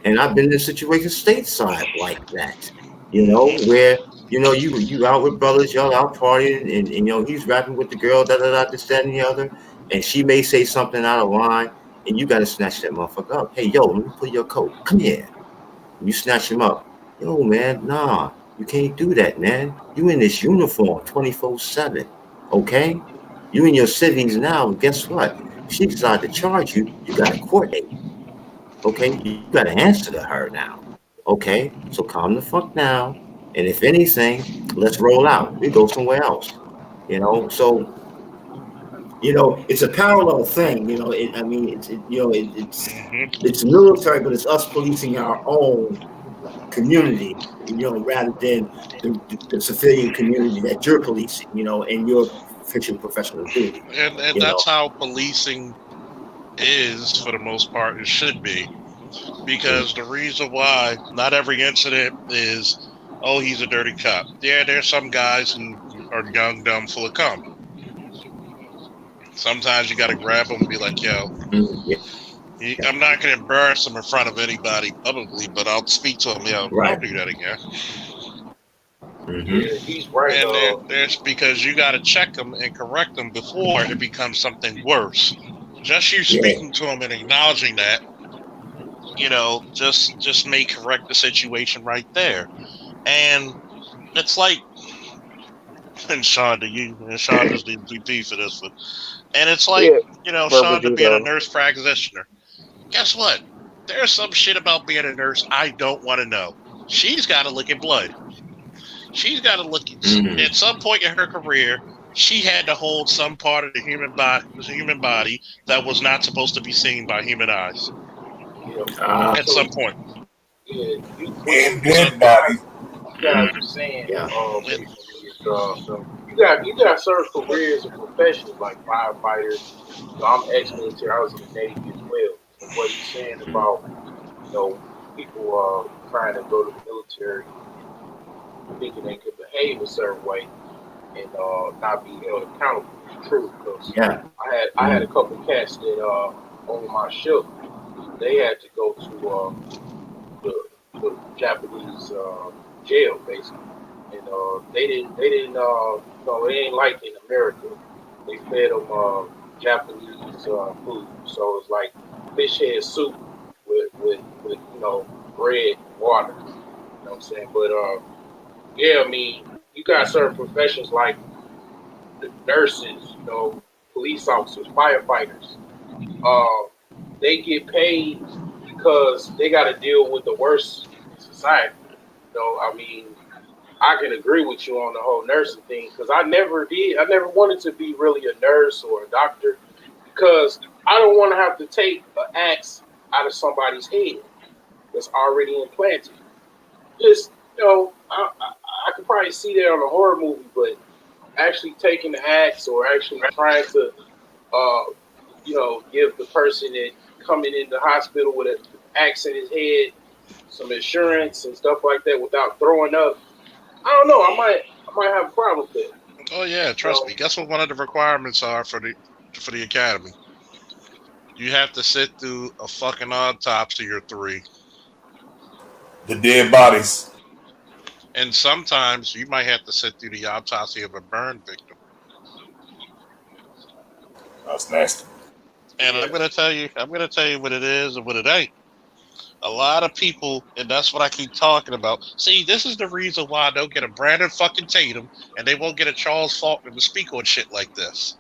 Speaker 7: And I've been in situations stateside like that. You know, where you out with brothers, y'all out partying, and you know he's rapping with the girl, this, that, and the other, and she may say something out of line. And you gotta snatch that motherfucker up. Hey, yo, let me put your coat. Come here. You snatch him up. Yo, man, nah, you can't do that, man. You in this uniform 24/7, okay? You in your civvies now, and guess what? If she decides to charge you, you got a court date. Okay, you got to answer to her now. Okay, so calm the fuck down, and if anything, let's roll out. We go somewhere else. So it's a parallel thing. It's military, but it's us policing our own community, rather than the civilian community that you're policing, in your official professional duty.
Speaker 1: And that's how policing is, for the most part. It should be. Because the reason why not every incident is, oh, he's a dirty cop. Yeah, there's some guys who are young, dumb, full of cum. Sometimes you got to grab them and be like, yo, I'm not going to embarrass him in front of anybody publicly, but I'll speak to him, yo, don't do that again.
Speaker 10: Yeah, he's right.
Speaker 1: And there's because you got to check them and correct them before it becomes something worse. Just you speaking to him and acknowledging that, just may correct the situation right there. And it's like, and Sean is the MVP for this one. And it's like, Sean, to being a nurse practitioner. Guess what? There's some shit about being a nurse I don't want to know. She's got to look at blood. She's got to look at some point in her career. She had to hold some part of the human body that was not supposed to be seen by human eyes. At some point.
Speaker 10: Yeah,
Speaker 4: and dead body.
Speaker 10: You guys are saying, you got certain careers and professions like firefighters. I'm ex-military. I was in the Navy as well. And what you're saying about people trying to go to the military, thinking they could behave a certain way and not be held accountable. It's true, because I had a couple of cats that on my ship, they had to go to the Japanese jail basically, and they didn't they ain't like in America. They fed them Japanese food, so it's like fish head soup with bread, water. You know what I'm saying? But you got certain professions like the nurses, police officers, firefighters. They get paid because they got to deal with the worst in society. I can agree with you on the whole nursing thing, because I never wanted to be really a nurse or a doctor, because I don't want to have to take an axe out of somebody's head that's already implanted. Just, I could probably see that on a horror movie, but actually taking the axe or actually trying to, give the person that coming in the hospital with an axe in his head some insurance and stuff like that without throwing up, I don't know. I might have a problem with it.
Speaker 1: Oh yeah, trust me. Guess what one of the requirements are for the academy? You have to sit through a fucking autopsy or 3.
Speaker 4: The dead bodies.
Speaker 1: And sometimes you might have to sit through the autopsy of a burn victim.
Speaker 4: That's nasty.
Speaker 1: And I'm gonna tell you what it is and what it ain't. A lot of people, and that's what I keep talking about. See, this is the reason why I don't get a Brandon fucking Tatum and they won't get a Charles Faulkner to speak on shit like this.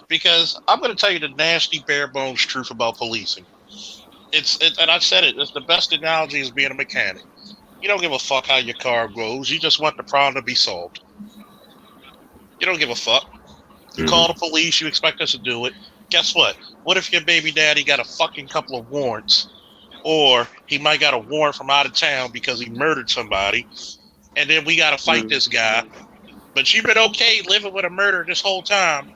Speaker 1: Because I'm going to tell you the nasty, bare bones truth about policing. And I said it, it's the best analogy is being a mechanic. You don't give a fuck how your car goes. You just want the problem to be solved. You don't give a fuck. You call the police, you expect us to do it. Guess what? What if your baby daddy got a fucking couple of warrants? Or he might got a warrant from out of town because he murdered somebody, and then we got to fight this guy. But you've been okay living with a murder this whole time.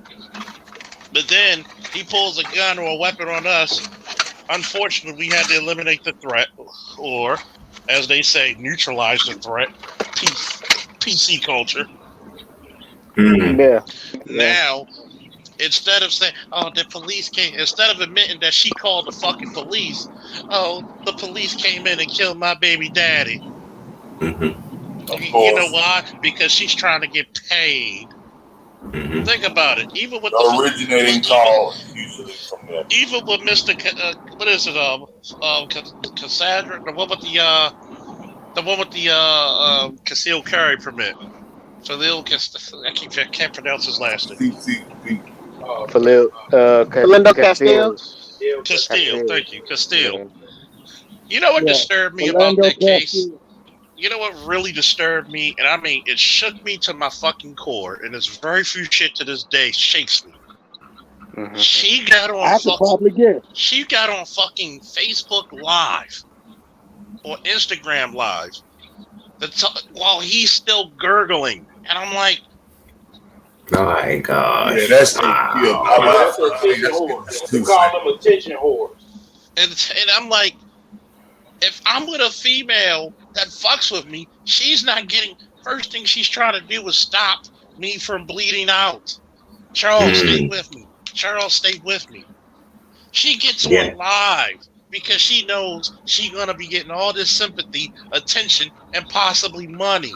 Speaker 1: But then he pulls a gun or a weapon on us. Unfortunately, we had to eliminate the threat, or, as they say, neutralize the threat. PC culture. Now, instead of saying, oh, the police came, instead of admitting that she called the fucking police, oh, the police came in and killed my baby daddy. You know why? Because she's trying to get paid. Think about it. Even with
Speaker 4: the originating call usually from there.
Speaker 1: Even with Mr. What is it? Cassandra, the one with the concealed carry permit. So I can't pronounce his last name.
Speaker 2: Philindo Castile.
Speaker 1: Castile, thank you, Castile.
Speaker 2: Yeah.
Speaker 1: You know what
Speaker 11: Yeah.
Speaker 1: disturbed me about that case?
Speaker 11: Castile.
Speaker 1: You know what really disturbed me? And I mean, it shook me to my fucking core. And there's very few shit to this day shakes me.
Speaker 2: Mhm.
Speaker 1: She got
Speaker 11: I
Speaker 1: on
Speaker 11: could probably guess.
Speaker 1: She got on fucking Facebook Live or Instagram Live while he's still gurgling. And I'm like,
Speaker 7: My gosh.
Speaker 4: Yeah, that's
Speaker 10: That's attention whores. We call them attention whores.
Speaker 1: and I'm like, if I'm with a female that fucks with me, she's not getting. First thing she's trying to do is stop me from bleeding out. Charles, stay with me. Charles, stay with me. She gets on live because she knows she's gonna be getting all this sympathy, attention, and possibly money.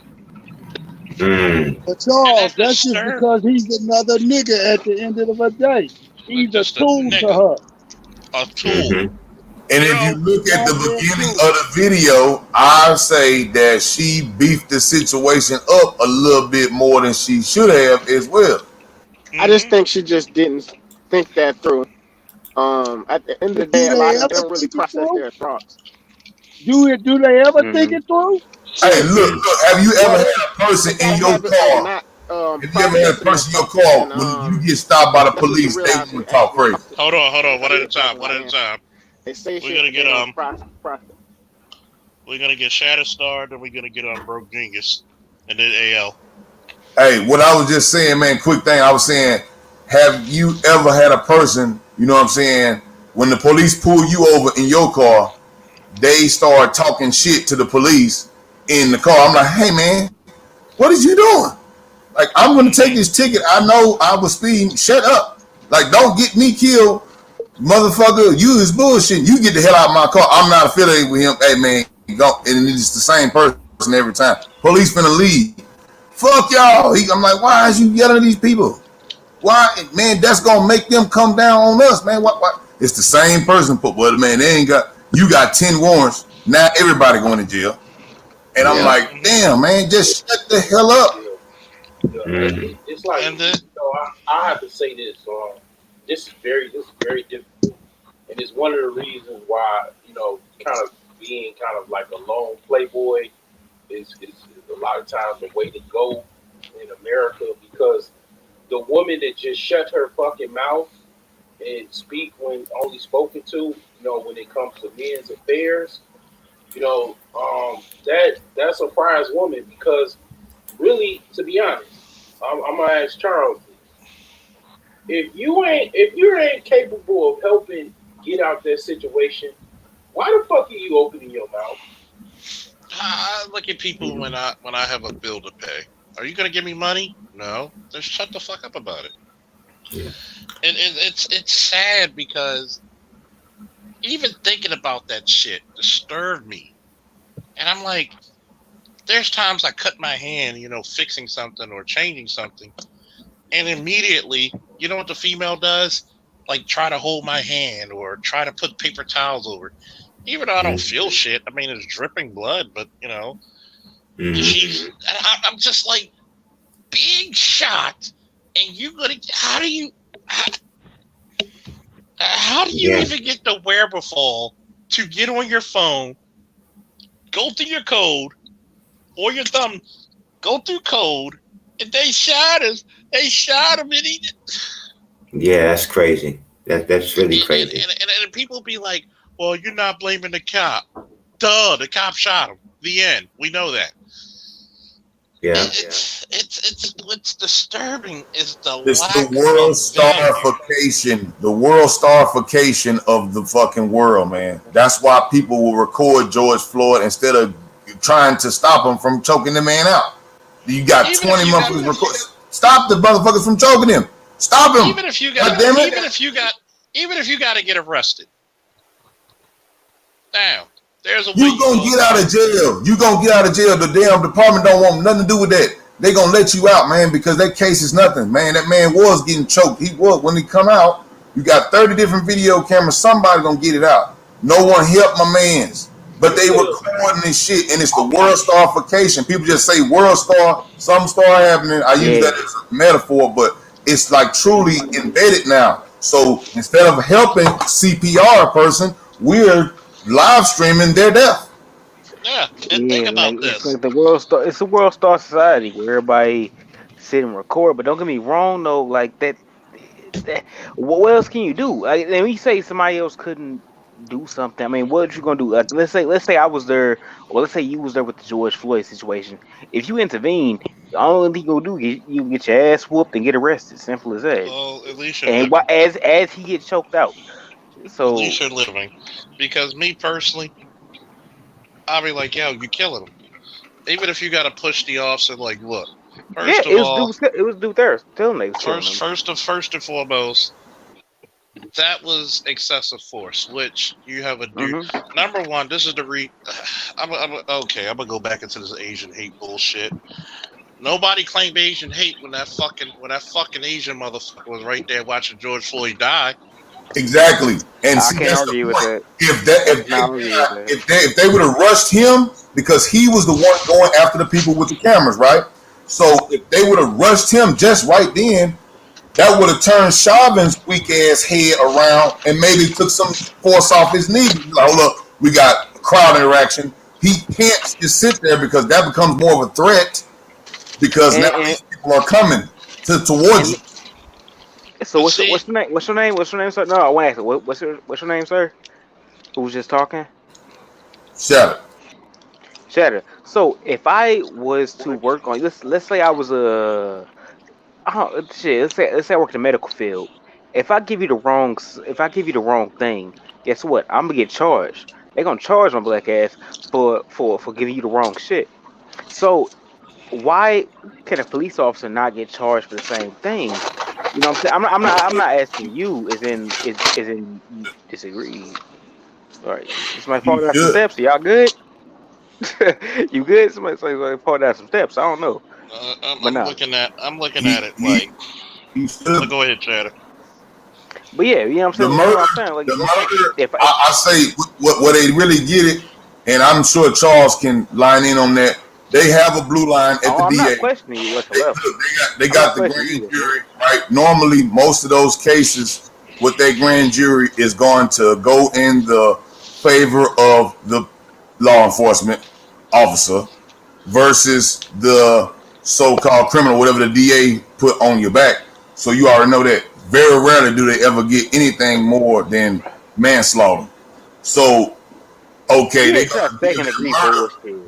Speaker 11: But Charles, that's just because he's another nigga at the end of the day. He's a tool to her.
Speaker 1: A tool.
Speaker 4: And if you look at the beginning of the video, I say that she beefed the situation up a little bit more than she should have as well.
Speaker 12: I just think she just didn't think that through. At the end of the day, a lot of them don't really process their thoughts.
Speaker 11: Do they ever think it through?
Speaker 4: Hey, look, have you ever had a person in your car? Have you ever had a person in your car when you get stopped by the police, they want to talk crazy?
Speaker 1: Hold on, one at a time.
Speaker 12: They say
Speaker 1: we're gonna get we're gonna get Shatterstar, then we're gonna get Broke Genius, and then AL.
Speaker 4: Hey, what I was just saying, man, quick thing. I was saying, have you ever had a person, you know what I'm saying, when the police pull you over in your car, they start talking shit to the police in the car. I'm like, hey, man, what is you doing? Like, I'm going to take this ticket. I know I was speeding. Shut up. Like, don't get me killed. Motherfucker, you is bullshit. You get the hell out of my car. I'm not affiliated with him. Hey, man, go. And it's the same person every time. Police finna leave. Fuck y'all. I'm like, why is you yelling at these people? Why, man, that's going to make them come down on us, man. What? It's the same person. Well, man, you got 10 warrants. Now everybody going to jail. And I'm like, damn, man, just shut the hell up.
Speaker 10: It's like, I have to say this. This is very difficult, and it's one of the reasons why kind of being kind of like a lone playboy is a lot of times the way to go in America, because the woman that just shut her fucking mouth and speak when only spoken to, when it comes to men's affairs, that's a prize woman, because really, to be honest, I'm gonna ask Charles. If you ain't capable of helping get out that situation, why the fuck are you opening your mouth?
Speaker 1: I look at people when I have a bill to pay. Are you gonna give me money? No. Then shut the fuck up about it. Yeah. And it's sad, because even thinking about that shit disturbed me. And I'm like, there's times I cut my hand, fixing something or changing something, and immediately, you know what the female does? Like, try to hold my hand or try to put paper towels over. Even though I don't feel shit. I mean, it's dripping blood, but, I'm just like, being shot, and how do you even get the wherewithal to get on your phone, go through your code, or your thumb, go through code, and they shot us. They shot him, and he.
Speaker 7: Yeah, that's crazy. That's really crazy.
Speaker 1: And people be like, "Well, you're not blaming the cop." Duh, the cop shot him. The end. We know that.
Speaker 7: Yeah.
Speaker 1: What's disturbing is
Speaker 4: it's the world starification. The world starification of the fucking world, man. That's why people will record George Floyd instead of trying to stop him from choking the man out. You got 20 motherfuckers record. Stop the motherfuckers from choking him. Stop him.
Speaker 1: Even if you got to get arrested. Now, there's a way
Speaker 4: you gonna get out of jail. You gonna get out of jail. The damn department don't want nothing to do with that. They gonna let you out, man, because that case is nothing, man. That man was getting choked. He was. When he come out, you got 30 different video cameras. Somebody gonna get it out. No one helped my mans. But they recording this shit, and it's the world starification. People just say world star, some star happening. I use that as a metaphor, but it's like truly embedded now. So instead of helping CPR a person, we're live streaming their death.
Speaker 1: Yeah, and think about
Speaker 2: It's
Speaker 1: this.
Speaker 2: like the world star. It's a world star society where everybody sit and record. But don't get me wrong though, like that. What else can you do? Like, when you say somebody else couldn't do something, I mean, what you gonna do? Like, let's say I was there, or let's say you was there with the George Floyd situation. If you intervene, the only thing you gonna do is you get your ass whooped and get arrested. Simple as that.
Speaker 1: Well, at least you're
Speaker 2: And
Speaker 1: living.
Speaker 2: as he gets choked out,
Speaker 1: At
Speaker 2: so
Speaker 1: least you're living. Because me personally, I'll be like, yo, you killing him. Even if you got to push the officer, like, look. First of all,
Speaker 2: it was dude there. Tell him they was killing him.
Speaker 1: first and foremost, that was excessive force, which you have a dude. Number one, this is the I'm gonna go back into this Asian hate bullshit. Nobody claimed Asian hate when that fucking Asian motherfucker was right there watching George Floyd die.
Speaker 4: Exactly, and
Speaker 2: I
Speaker 4: see,
Speaker 2: can't
Speaker 4: that's
Speaker 2: argue
Speaker 4: the
Speaker 2: with
Speaker 4: point.
Speaker 2: that.
Speaker 4: If they would have rushed him because he was the one going after the people with the cameras, right? So if they would have rushed him just right then, that would have turned Chauvin's weak ass head around and maybe took some force off his knee. Like, look, we got crowd interaction. He can't just sit there because that becomes more of a threat because now these people are coming towards you.
Speaker 2: So what's your name? What's your name, sir? No, I want to ask you. What's your name, sir? Who was just talking? Shatter. So if I was to work on let's say I was let's say I work in the medical field. If I give you the wrong thing, guess what? I'm gonna get charged. They're gonna charge my black ass for giving you the wrong shit. So why can a police officer not get charged for the same thing? You know what I'm saying? I'm not asking you as in you disagree. All right. Somebody fall down some steps. Y'all good? You good? Somebody fall down some steps. I don't know.
Speaker 1: I'm looking at it like. Go ahead, Chatter.
Speaker 2: But yeah, you know what I'm saying. Like,
Speaker 4: I say what they really get it, and I'm sure Charles can line in on that. They have a blue line at the
Speaker 2: I'm
Speaker 4: DA.
Speaker 2: not questioning you whatsoever.
Speaker 4: They got the grand jury, right? Normally, most of those cases with their grand jury is going to go in the favor of the law enforcement officer versus the so-called criminal, whatever the DA put on your back. So you already know that. Very rarely do they ever get anything more than manslaughter. So, okay, you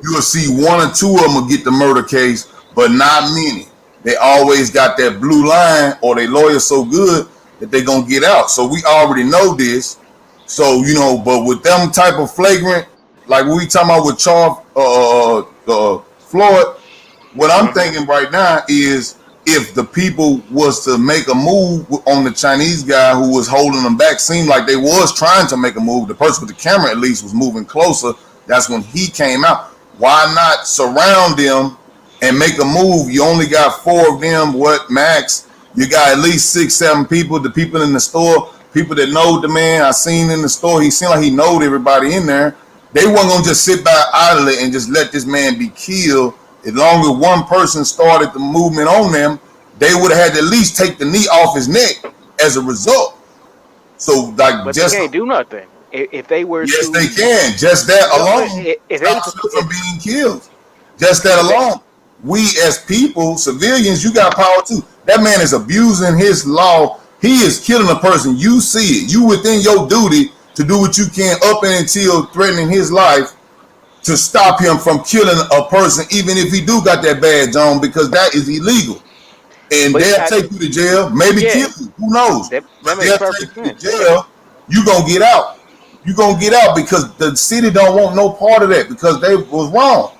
Speaker 4: will see one or two of them will get the murder case, but not many. They always got that blue line, or they lawyer so good that they're gonna get out. So we already know this. So but with them type of flagrant, like we talking about with Charles Floyd, what I'm thinking right now is if the people was to make a move on the Chinese guy who was holding them back, seemed like they was trying to make a move. The person with the camera at least was moving closer. That's when he came out. Why not surround them and make a move? You only got 4 of them, max? You got at least 6, 7 people, the people in the store, people that know the man I seen in the store. He seemed like he knowed everybody in there. They weren't going to just sit back idly and just let this man be killed. As long as one person started the movement on them, they would have had to at least take the knee off his neck as a result. So,
Speaker 2: but they can't do nothing. If they were
Speaker 4: they can. Just that alone stops them from being killed. Just that alone. We as people, civilians, you got power too. That man is abusing his law. He is killing a person. You see it. You within your duty to do what you can up and until threatening his life to stop him from killing a person, even if he do got that badge on, because that is illegal. And they'll take you to jail, maybe kill you. Who knows? They'll take you to jail. You gonna get out. You gonna get out because the city don't want no part of that because they was wrong.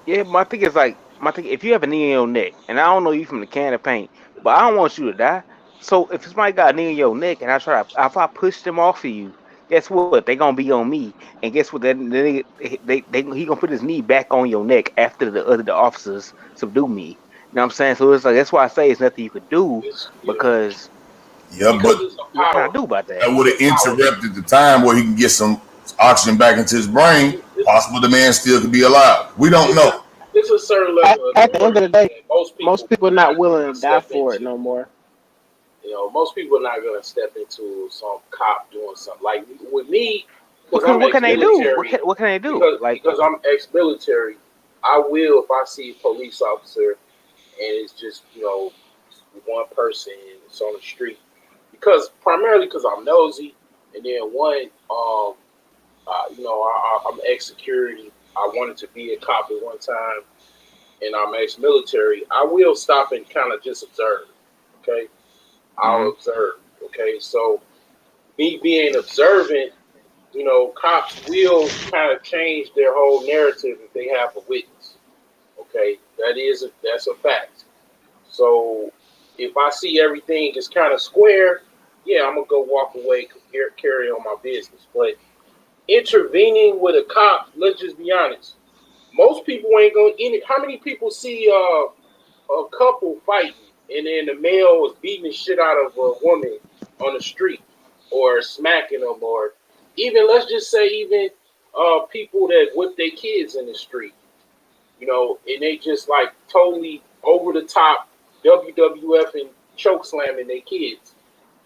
Speaker 2: Yeah, my thing is if you have a knee in your neck, and I don't know you from the can of paint, but I don't want you to die. So if somebody got a knee in your neck and if I push them off of you, guess what? They gonna be on me, and guess what? He gonna put his knee back on your neck after the officers subdue me. You know what I'm saying? So it's like that's why I say it's nothing you could do because
Speaker 4: but
Speaker 2: what can I do about that?
Speaker 4: That would have interrupted the time where he can get some oxygen back into his brain. Possible the man still could be alive. We don't know.
Speaker 10: It's a certain level of
Speaker 12: At the end of the day,
Speaker 10: that
Speaker 12: most people are not willing to die
Speaker 10: step
Speaker 12: for it
Speaker 10: into.
Speaker 12: no more.
Speaker 10: You know, most people are not gonna step into some cop doing something. Like with me, because
Speaker 2: Because
Speaker 10: I'm
Speaker 2: what can they do?
Speaker 10: ex-military,
Speaker 2: What can they do? Like,
Speaker 10: because I'm ex-military, I will, if I see a police officer and it's just, you know, one person it's on the street, primarily because I'm nosy, and then you know, I'm ex-security. I wanted to be a cop at one time, and I'm ex-military. I will stop and kind of just observe. Okay, I'll observe. Okay, so me being observant, you know, cops will kind of change their whole narrative if they have a witness. Okay, that's a fact. So if I see everything is kind of square, yeah, I'm gonna go walk away, carry on my business. But intervening with a cop, let's just be honest. Most people ain't gonna. How many people see a couple fighting and then the male is beating the shit out of a woman on the street or smacking them, or even let's just say even people that whip their kids in the street, you know, and they just like totally over the top WWF and choke slamming their kids.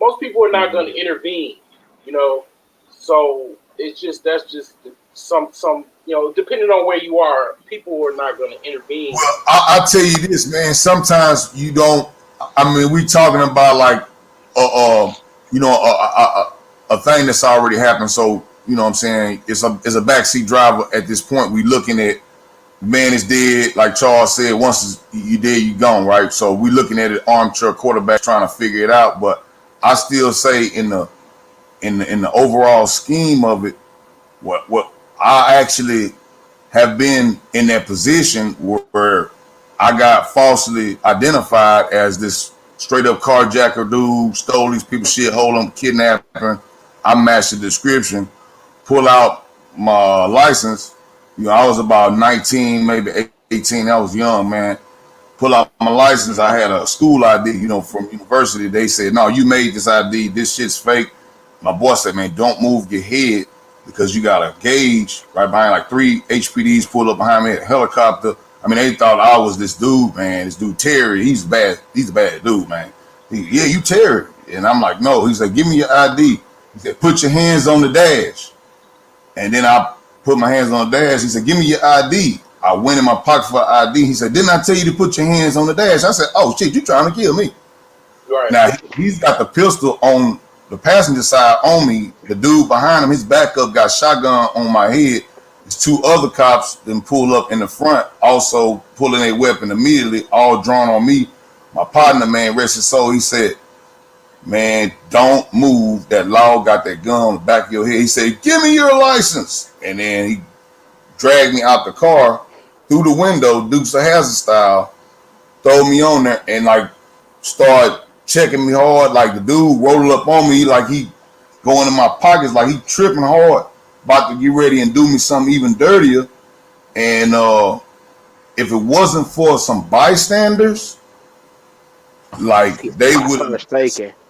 Speaker 10: Most people are not going to intervene, you know. So that's just some you know, depending on where you are, people are not going to intervene.
Speaker 4: Well, I'll tell you this, man. Sometimes you don't. I mean, we talking about like, you know, a thing that's already happened. So you know what I'm saying, it's a backseat driver at this point. We looking at man is dead, like Charles said. Once you dead, you gone, right? So we looking at an armchair quarterback trying to figure it out. But I still say in the overall scheme of it, what I actually have been in that position where I got falsely identified as this straight up carjacker dude, stole these people's shit, hold them, kidnapping. I matched the description, pull out my license. You know, I was about 19, maybe 18. I was young, man. Pull out my license. I had a school ID, you know, from university. They said, no, you made this ID. This shit's fake. My boss said, man, don't move your head because you got a gauge right behind, like 3 HPDs pulled up behind me, a helicopter. I mean, they thought I was this dude, man. This dude, Terry, he's bad. He's a bad dude, man. Yeah, you Terry. And I'm like, no. He said, give me your ID. He said, put your hands on the dash. And then I put my hands on the dash. He said, give me your ID. I went in my pocket for ID. He said, didn't I tell you to put your hands on the dash? I said, oh, shit, you trying to kill me.
Speaker 10: Right.
Speaker 4: Now, he's got the pistol on the passenger side on me. The dude behind him, his backup got shotgun on my head. There's 2 other cops then pull up in the front, also pulling a weapon immediately, all drawn on me. My partner, man, rest his soul, he said, man, don't move. That law got that gun on the back of your head. He said, give me your license. And then he dragged me out the car through the window, Dukes of Hazzard style, throw me on there and like start checking me hard. Like the dude rolled up on me like he going in my pockets, like he tripping hard, about to get ready and do me something even dirtier. And if it wasn't for some bystanders, like they would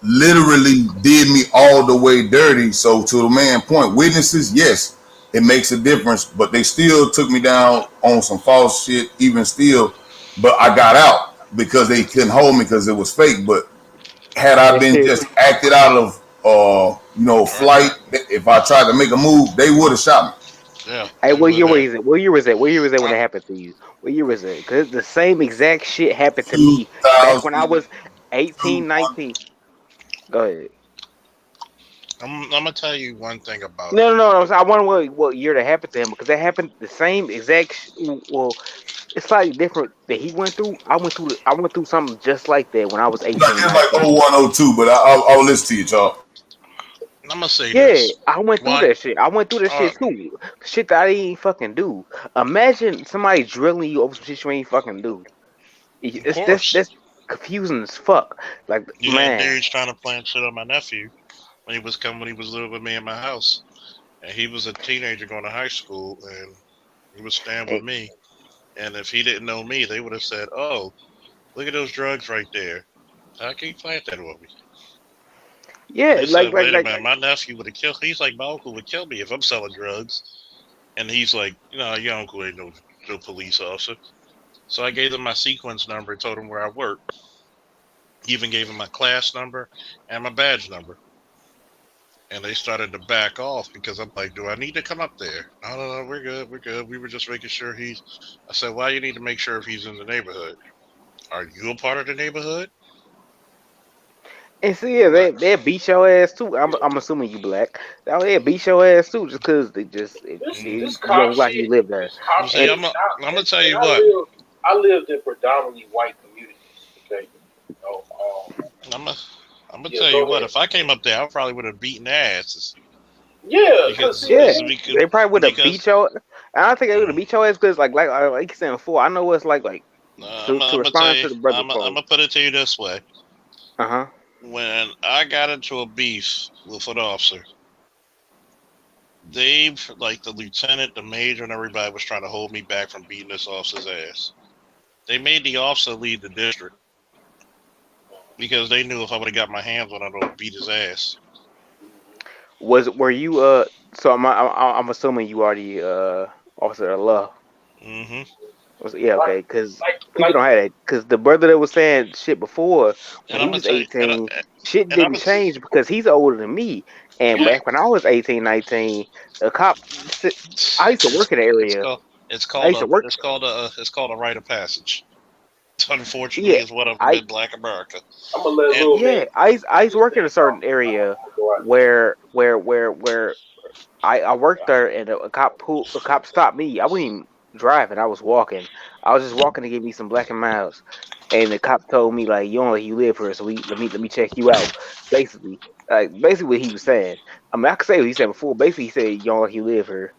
Speaker 4: literally did me all the way dirty. So to the man point, witnesses, yes, it makes a difference, but they still took me down on some false shit even still. But I got out because they couldn't hold me because it was fake. But had I been just acted out of you know, flight, if I tried to make a move, they would have shot me.
Speaker 1: Yeah.
Speaker 2: Hey, what year was it? What year was that? What year was that when it happened to you? What year was it? Because the same exact shit happened to me back when I was 18, 19. Go ahead.
Speaker 1: I'm gonna tell you one thing about it.
Speaker 2: No. I wonder what year that happened to him, because that happened the same exact. Well, it's slightly different that he went through. I went through something just like that when I was 18.
Speaker 4: It's like 01, 02, but I'll listen to you, y'all.
Speaker 1: I'm gonna say this.
Speaker 2: Yeah, I went through that shit. I went through that shit too. Shit that I didn't fucking do. Imagine somebody drilling you over some shit you ain't fucking do. That's confusing as fuck. Like, man.
Speaker 1: Dude's trying to plant shit on my nephew when he was living with me in my house, and he was a teenager going to high school, and he was staying with me. And if he didn't know me, they would have said, "Oh, look at those drugs right there. How can you plant that on me?"
Speaker 2: Yeah,
Speaker 1: like my nephew would have killed. He's like, my uncle would kill me if I'm selling drugs, and he's like, "No, your uncle ain't no police officer." So I gave them my sequence number and told them where I worked. Even gave them my class number and my badge number. And they started to back off because I'm like, do I need to come up there? No, we're good. We're good. We were just making sure he's. I said, why you need to make sure if he's in the neighborhood? Are you a part of the neighborhood?
Speaker 2: And see, yeah, they beat your ass too. I'm assuming you black. They beat your ass too, just because they
Speaker 10: This
Speaker 2: you
Speaker 10: cop
Speaker 2: don't like
Speaker 10: shit.
Speaker 2: you live there.
Speaker 10: This cop
Speaker 1: See,
Speaker 10: shit.
Speaker 1: I'm gonna tell you
Speaker 10: I
Speaker 1: what.
Speaker 10: I lived in predominantly white communities. Okay, you know,
Speaker 1: I'm gonna
Speaker 10: yeah,
Speaker 1: tell
Speaker 10: go
Speaker 1: you what.
Speaker 10: ahead.
Speaker 1: If I came up there, I probably would have beaten their asses.
Speaker 10: Yeah,
Speaker 1: Because
Speaker 2: Yeah,
Speaker 1: because
Speaker 2: they probably would have
Speaker 1: because
Speaker 2: beat your. I don't think they would have beat your ass because, like you said before, I know what it's like
Speaker 1: I'm
Speaker 2: to
Speaker 1: gonna tell
Speaker 2: respond
Speaker 1: you.
Speaker 2: to the brother
Speaker 1: I'm
Speaker 2: code.
Speaker 1: gonna put it to you this way.
Speaker 2: Uh-huh.
Speaker 1: When I got into a beef with an officer, Dave, like the lieutenant, the major, and everybody was trying to hold me back from beating this officer's ass. They made the officer lead the district because they knew if I would have got my hands on him, I would beat his ass.
Speaker 2: Were you So I'm assuming you are the officer of love.
Speaker 1: Mm-hmm.
Speaker 2: Yeah, okay, because people
Speaker 10: like
Speaker 2: don't have that. Because the brother that was saying shit before, when
Speaker 1: And
Speaker 2: he
Speaker 1: I'm gonna
Speaker 2: was
Speaker 1: tell you,
Speaker 2: 18, shit
Speaker 1: and I'm
Speaker 2: didn't
Speaker 1: gonna,
Speaker 2: change because he's older than me. And
Speaker 1: yeah,
Speaker 2: back when I was 18, 19, a cop, I used to work in the
Speaker 1: it's
Speaker 2: area.
Speaker 1: called it's
Speaker 2: I
Speaker 1: called
Speaker 2: used to
Speaker 1: a
Speaker 2: work.
Speaker 1: it's called a rite of passage. Unfortunately,
Speaker 2: Yeah,
Speaker 1: is one of them
Speaker 2: I
Speaker 1: in Black America.
Speaker 10: I'm gonna let
Speaker 1: And
Speaker 10: little
Speaker 2: yeah,
Speaker 10: man.
Speaker 2: I used to work in a certain
Speaker 10: I'm
Speaker 2: area
Speaker 10: gonna go out.
Speaker 2: where I worked there, and a cop stopped me. I wasn't even driving. I was walking. I was just walking to get me some Black and Miles, and the cop told me like, "You don't let you live here, so let me check you out." Basically, basically what he was saying. I mean, I could say what he said before. Basically, he said, "You don't let you live here,"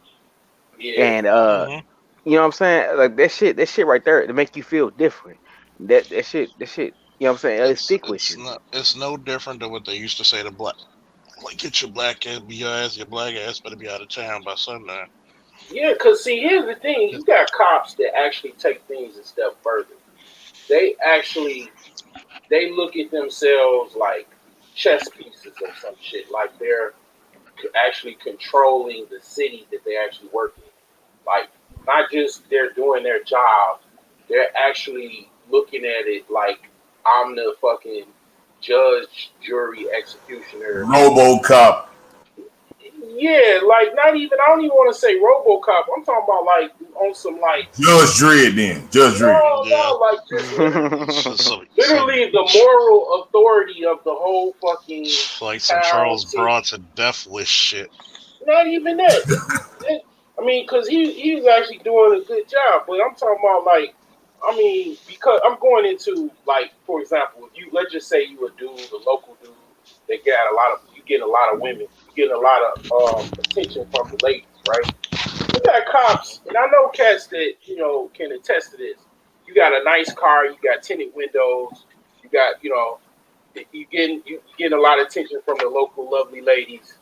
Speaker 10: Yeah.
Speaker 2: and
Speaker 1: mhm.
Speaker 2: you know what I'm saying? Like that shit right there to make you feel different. That shit. You know what I'm saying? It stick with you.
Speaker 1: it's no different than what they used to say to black. Like, get your black ass, your black ass better be out of town by sundown.
Speaker 10: Yeah, because see, here's the thing: you got cops that actually take things a step further. They actually they look at themselves like chess pieces or some shit. Like they're actually controlling the city that they actually work in. Like not just they're doing their job, they're actually looking at it like I'm the fucking judge, jury, executioner.
Speaker 4: RoboCop.
Speaker 10: Yeah, like not even. I don't even want to say RoboCop. I'm talking about like on some like
Speaker 4: Judge Dredd then. Judge Dredd.
Speaker 10: no, like just literally the moral authority of the whole fucking
Speaker 1: Like some
Speaker 10: town,
Speaker 1: Charles
Speaker 10: city.
Speaker 1: Bronson death wish shit.
Speaker 10: Not even that. I mean, because he was actually doing a good job, but I'm talking about like, I mean, because I'm going into like, for example, if you let's just say you a dude, a local dude, that got a lot of, you get a lot of women, you get a lot of attention from the ladies, right? You got cops, and I know cats that can attest to this. You got a nice car, you got tinted windows, you got you getting a lot of attention from the local lovely ladies,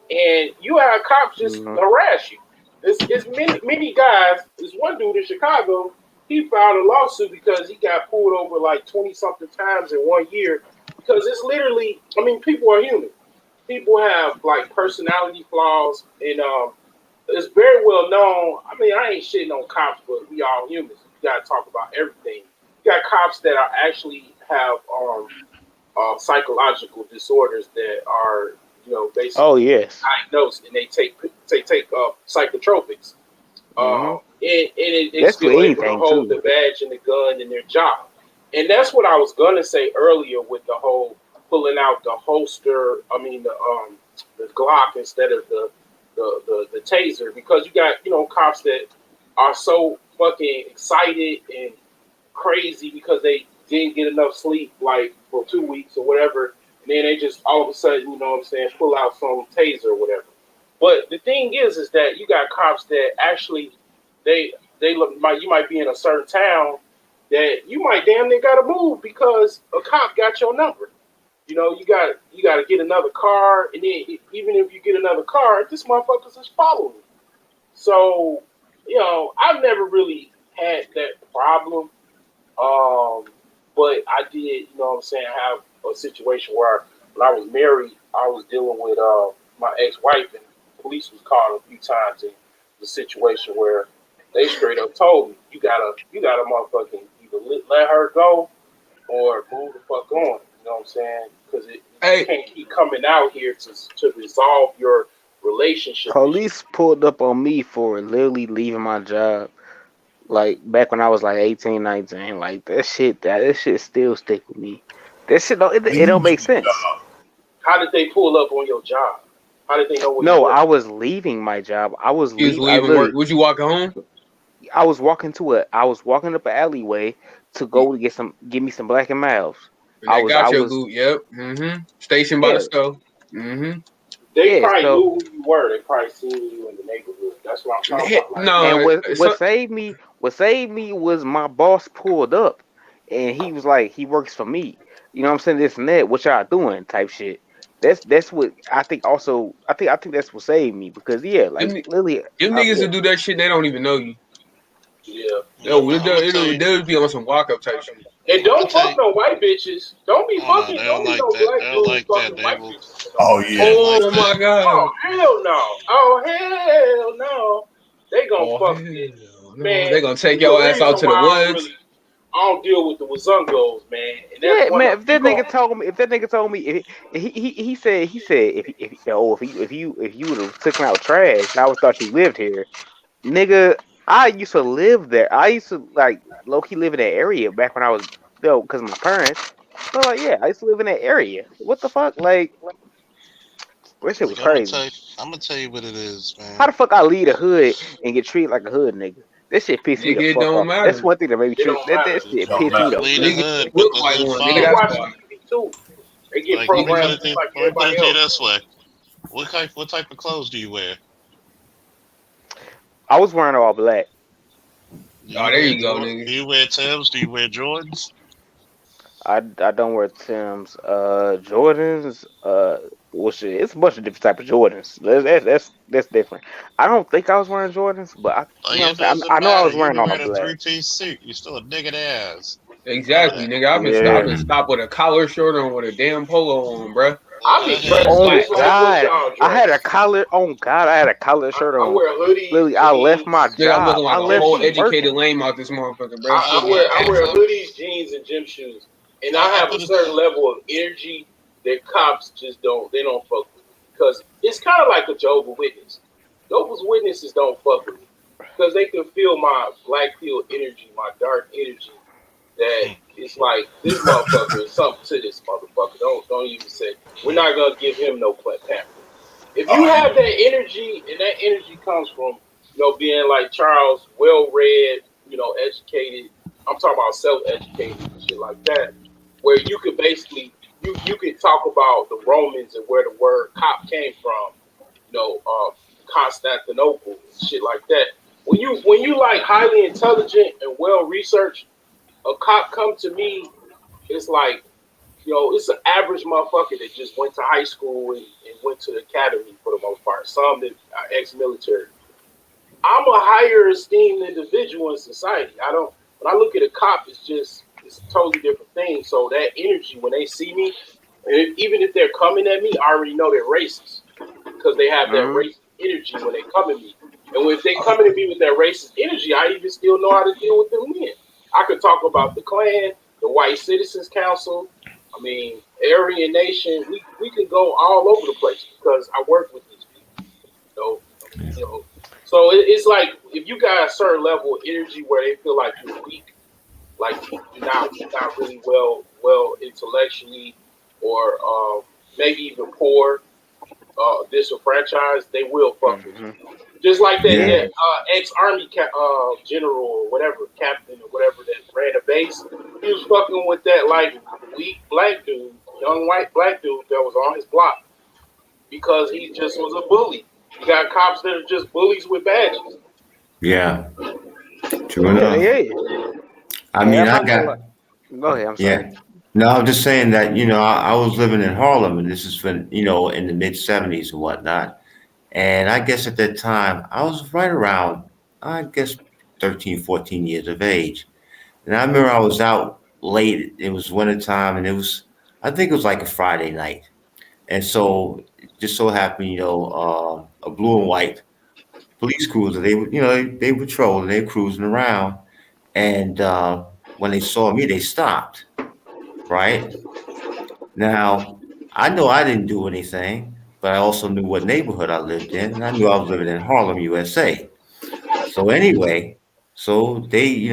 Speaker 10: and you have cops just harass you. It's many guys. There's one dude in Chicago. He filed a lawsuit because he got pulled over like 20 something times in 1 year. Because it's literally, I mean, people are human. People have like personality flaws, and it's very well known. I mean, I ain't shitting on cops, but we all humans. You gotta talk about everything. You got cops that are actually have psychological disorders that are basically
Speaker 2: Oh yes.
Speaker 10: diagnosed, and they take psychotropics. And they
Speaker 2: That's for
Speaker 10: still able to
Speaker 2: anything
Speaker 10: hold
Speaker 2: too.
Speaker 10: the badge and the gun in their job. And that's what I was gonna say earlier with the whole pulling out the holster. I mean the Glock instead of the taser, because you got cops that are so fucking excited and crazy because they didn't get enough sleep like for 2 weeks or whatever, and then they just all of a sudden, pull out some taser or whatever. But the thing is that you got cops that actually they you might be in a certain town that you might damn near gotta move because a cop got your number. You got to get another car, and then even if you get another car, this motherfuckers is following you. So I've never really had that problem. But I did, have a situation where when I was married, I was dealing with my ex-wife, and the police was called a few times in the situation where They straight up told me you gotta motherfucking either let her go or move the fuck on. You know what I'm saying? Because you can't keep coming out here to resolve your relationship.
Speaker 2: Police pulled up on me for literally leaving my job. Like back when I was like 18, 19, like that shit still stick with me. That shit it don't make sense.
Speaker 10: How did they pull up on your job? How did they know what you
Speaker 2: No,
Speaker 10: were?
Speaker 2: I was leaving my job. I was
Speaker 13: You was leaving work. Was you walking home?
Speaker 2: I was walking up an alleyway to go to get me some Black and Milds.
Speaker 13: I got your loot. Yep. Mm-hmm. Station by the stove. Mm-hmm.
Speaker 10: They probably knew who you were. They probably seen you in the neighborhood. That's what I'm talking about. Like,
Speaker 2: No, and what saved me was my boss pulled up, and he was like, he works for me. You know what I'm saying? This and that. What y'all doing? Type shit. That's what I think. Also, I think that's what saved me because like literally,
Speaker 13: them niggas that do that shit, they don't even know you.
Speaker 10: Yeah.
Speaker 13: They'll be on some walk up type shit.
Speaker 10: And don't fuck no white bitches. Don't be fucking. Don't be no black dudes fucking white bitches.
Speaker 4: Oh yeah.
Speaker 13: Oh my god.
Speaker 10: Oh hell no. Oh hell no. They gonna fuck it. Man,
Speaker 13: they gonna take your ass out to the woods.
Speaker 10: I don't deal with the Wazungos, man. And
Speaker 2: yeah, man. If that nigga told me, he said if you would have taken out trash, I would thought you lived here, nigga. I used to live there. I used to like low key live in that area back when I was because of my parents. So like, yeah, I used to live in that area. What the fuck, like, that shit was crazy.
Speaker 1: I'm gonna tell you what it is, man.
Speaker 2: How the fuck I leave the hood and get treated like a hood nigga? This shit piss me the fuck off.
Speaker 13: Matter.
Speaker 2: That's one thing that made me treat that shit piss me the
Speaker 10: fuck off. They get programmed like everybody else.
Speaker 1: This way. What type of clothes do you wear?
Speaker 2: I was wearing all black.
Speaker 13: There you go, nigga.
Speaker 1: Do you wear Timbs? Do you wear Jordans?
Speaker 2: I don't wear Timbs. Jordans. Well, shit, it's a bunch of different type of Jordans. That's different. I don't think I was wearing Jordans, but I know I was wearing all black.
Speaker 1: A 3-piece suit. You still a nigga ass.
Speaker 13: Exactly, nigga. I've been stopped with a collar shirt on with a damn polo on, bruh.
Speaker 10: I be dressed
Speaker 2: oh God! I had a collar. Oh God! I had a collar shirt on.
Speaker 10: I wear hoodies.
Speaker 2: Literally, I left my job.
Speaker 13: I'm looking like a whole educated lame out this motherfucker, bro.
Speaker 10: I wear hoodies, jeans, and gym shoes, and I have a certain level of energy that cops just don't fuck with me because it's kind of like a Jehovah's Witness. Jehovah's Witnesses don't fuck with me because they can feel my black pill energy, my dark energy. That it's like this motherfucker is something to this motherfucker. Don't even say we're not gonna give him no pamphlet. If you have that energy, and that energy comes from being like Charles, well read, educated. I'm talking about self-educated and shit like that, where you could basically you could talk about the Romans and where the word cop came from, Constantinople and shit like that. When you like highly intelligent and well researched. A cop come to me, it's like, it's an average motherfucker that just went to high school and went to the academy for the most part. Some that are ex-military. I'm a higher esteemed individual in society. When I look at a cop, it's a totally different thing. So that energy, when they see me, and even if they're coming at me, I already know they're racist because they have that racist energy when they come at me. And if they coming at me with that racist energy, I even still know how to deal with them then. I could talk about the Klan, the White Citizens Council, Aryan Nation. We can go all over the place because I work with these people. So it's like if you got a certain level of energy where they feel like you're weak, like you're not really well intellectually, or maybe even poor, disenfranchised, they will fuck with you. Just like that ex-army general or whatever, captain or whatever that ran a base, he was fucking with that like weak black dude, young white black dude that was on his block because he just was a bully. You got cops that are just bullies with badges.
Speaker 7: Yeah. True enough. I mean, I got.
Speaker 2: Go ahead. I'm sorry.
Speaker 7: Yeah. No, I'm just saying that I was living in Harlem, and this is in the mid '70s and whatnot. And I guess at that time, I was right around, 13, 14 years of age. And I remember I was out late. It was wintertime, and I think it was like a Friday night. And so it just so happened, a blue and white police cruiser. They were, they were patrolling, they were cruising around, and when they saw me, they stopped. Right now, I know I didn't do anything, but I also knew what neighborhood I lived in, and I knew I was living in Harlem, USA. So anyway, so they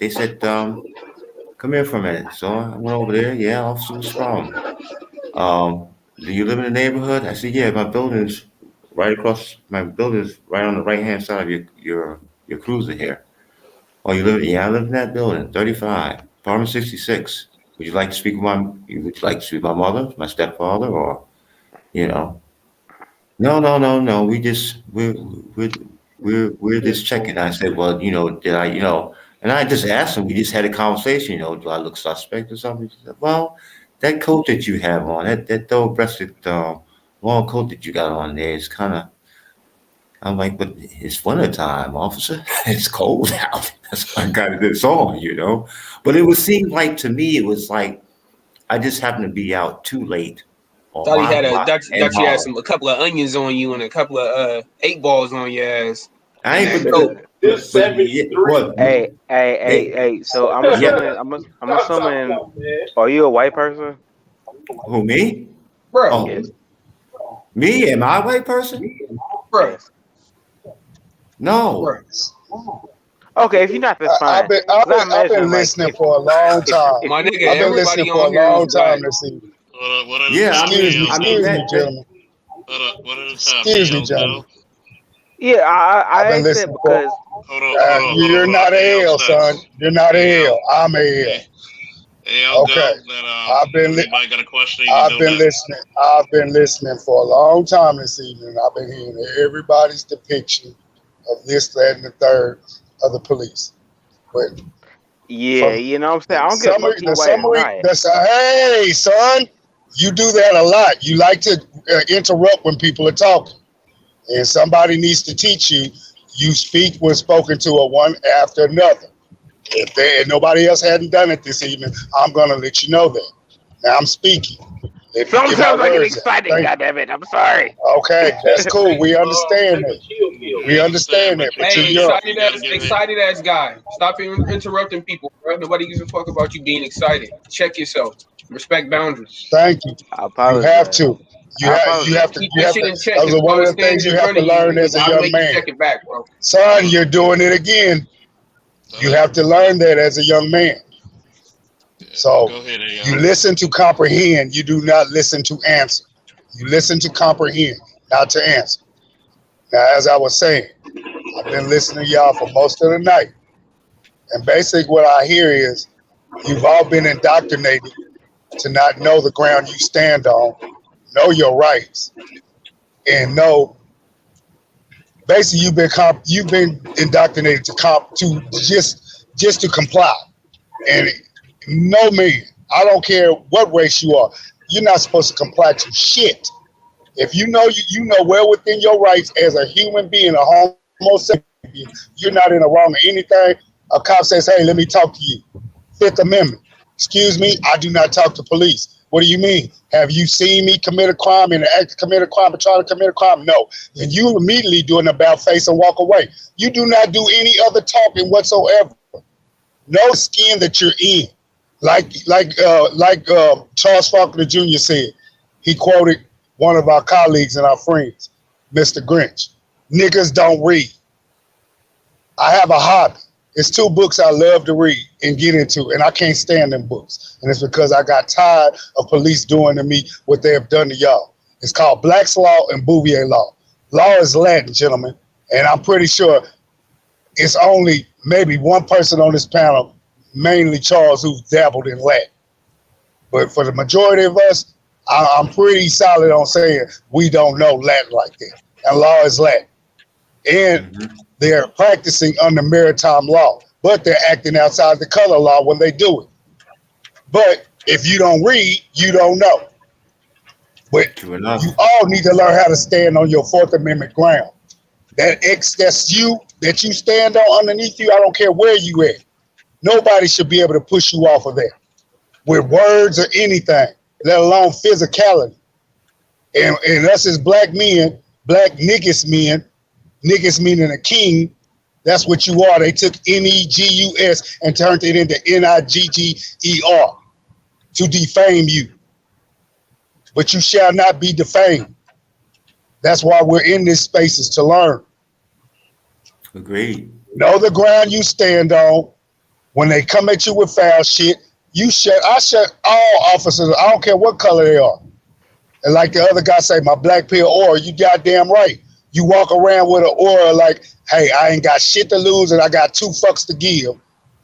Speaker 7: said, come here for a minute. So I went over there. Yeah, Officer, what's wrong? Do you live in the neighborhood? I said, yeah, my building's right on the right-hand side of your cruiser here. Oh, you live? Yeah, I live in that building, 35, apartment 66. Would you like to speak with my mother, my stepfather, or, No. We're just checking. I said, well, did I, and I just asked him. We just had a conversation. Do I look suspect or something? He said, well, that coat that you have on, that double-breasted long coat that you got on there is kind of. I'm like, but it's wintertime, officer. It's cold out. That's why I got this on, But it would seem like to me, it was like I just happened to be out too late.
Speaker 13: Thought he had you had a couple of onions on you and a couple of 8 balls on your ass.
Speaker 7: I ain't
Speaker 10: This 73.
Speaker 2: Hey. So I'm assuming. Are you a white person?
Speaker 7: Who, me?
Speaker 13: Bro.
Speaker 7: Oh,
Speaker 2: Yes.
Speaker 7: me? Am I a white person?
Speaker 13: Bro.
Speaker 7: No.
Speaker 13: Bro.
Speaker 2: Okay, if you're not, that's fine.
Speaker 11: I've been listening for a long time.
Speaker 13: My nigga,
Speaker 11: I've been listening for a long time this evening.
Speaker 7: Yeah,
Speaker 11: Excuse me, gentlemen. Excuse me, gentlemen.
Speaker 2: Yeah, I
Speaker 11: I've been
Speaker 2: asked that
Speaker 11: listening
Speaker 2: because
Speaker 11: You're not a L, son. You're not a L. I'm a L. Okay. I've been listening. I've been listening for a long time this evening. I've been hearing everybody's depiction of this, that, and the third of the police. But
Speaker 2: yeah, you know what I'm saying? I don't get
Speaker 11: hey, son, you do that a lot. You like to interrupt when people are talking. And somebody needs to teach you. You speak when spoken to one after another. If nobody else hadn't done it this evening, I'm going to let you know that. Now I'm speaking.
Speaker 2: Sometimes I get excited, goddammit. I'm sorry.
Speaker 11: Okay, that's cool. We understand that. We understand that. But
Speaker 13: Hey, excited ass guy. Stop interrupting people, bro. Nobody gives a fuck about you being excited. Check yourself. Respect boundaries.
Speaker 11: Thank you. You have to. You have to. Those are one of the things you have to learn as a young man.
Speaker 13: Check it back, bro.
Speaker 11: Son, you're doing it again. You have to learn that as a young man. So you listen to comprehend. You do not listen to answer. You listen to comprehend, not to answer. Now, as I was saying, I've been listening to y'all for most of the night. And basically what I hear is you've all been indoctrinated to not know the ground you stand on, know your rights, and know. Basically, you've been indoctrinated to just to comply. And no man, I don't care what race you are, you're not supposed to comply to shit. If you know well within your rights as a human being, a homo sapien, you're not in the wrong of anything. A cop says, "Hey, let me talk to you." Fifth Amendment. Excuse me, I do not talk to police. What do you mean? Have you seen me commit a crime and act to commit a crime or try to commit a crime? No. Then you immediately do an about face and walk away. You do not do any other talking whatsoever. No skin that you're in. Like Charles Faulkner Jr. said, he quoted one of our colleagues and our friends, Mr. Grinch. Niggas don't read. I have a hobby. It's 2 books I love to read and get into, and I can't stand them books. And it's because I got tired of police doing to me what they have done to y'all. It's called Black's Law and Bouvier Law. Law is Latin, gentlemen, and I'm pretty sure it's only maybe one person on this panel, mainly Charles, who's dabbled in Latin. But for the majority of us, I'm pretty solid on saying we don't know Latin like that. And law is Latin. And they're practicing under maritime law, but they're acting outside the color law when they do it. But if you don't read, you don't know. But you all need to learn how to stand on your 4th Amendment ground. That's you stand on underneath you. I don't care where you at. Nobody should be able to push you off of that with words or anything, let alone physicality. And us as black men, black niggas men, Niggas meaning a king. That's what you are. They took Negus and turned it into Nigger to defame you. But you shall not be defamed. That's why we're in this space, is to learn.
Speaker 7: Agreed.
Speaker 11: Know the ground you stand on. When they come at you with foul shit, I shut all officers. I don't care what color they are. And like the other guy say, my black pill aura, you goddamn right. You walk around with an aura like, hey, I ain't got shit to lose and I got 2 fucks to give.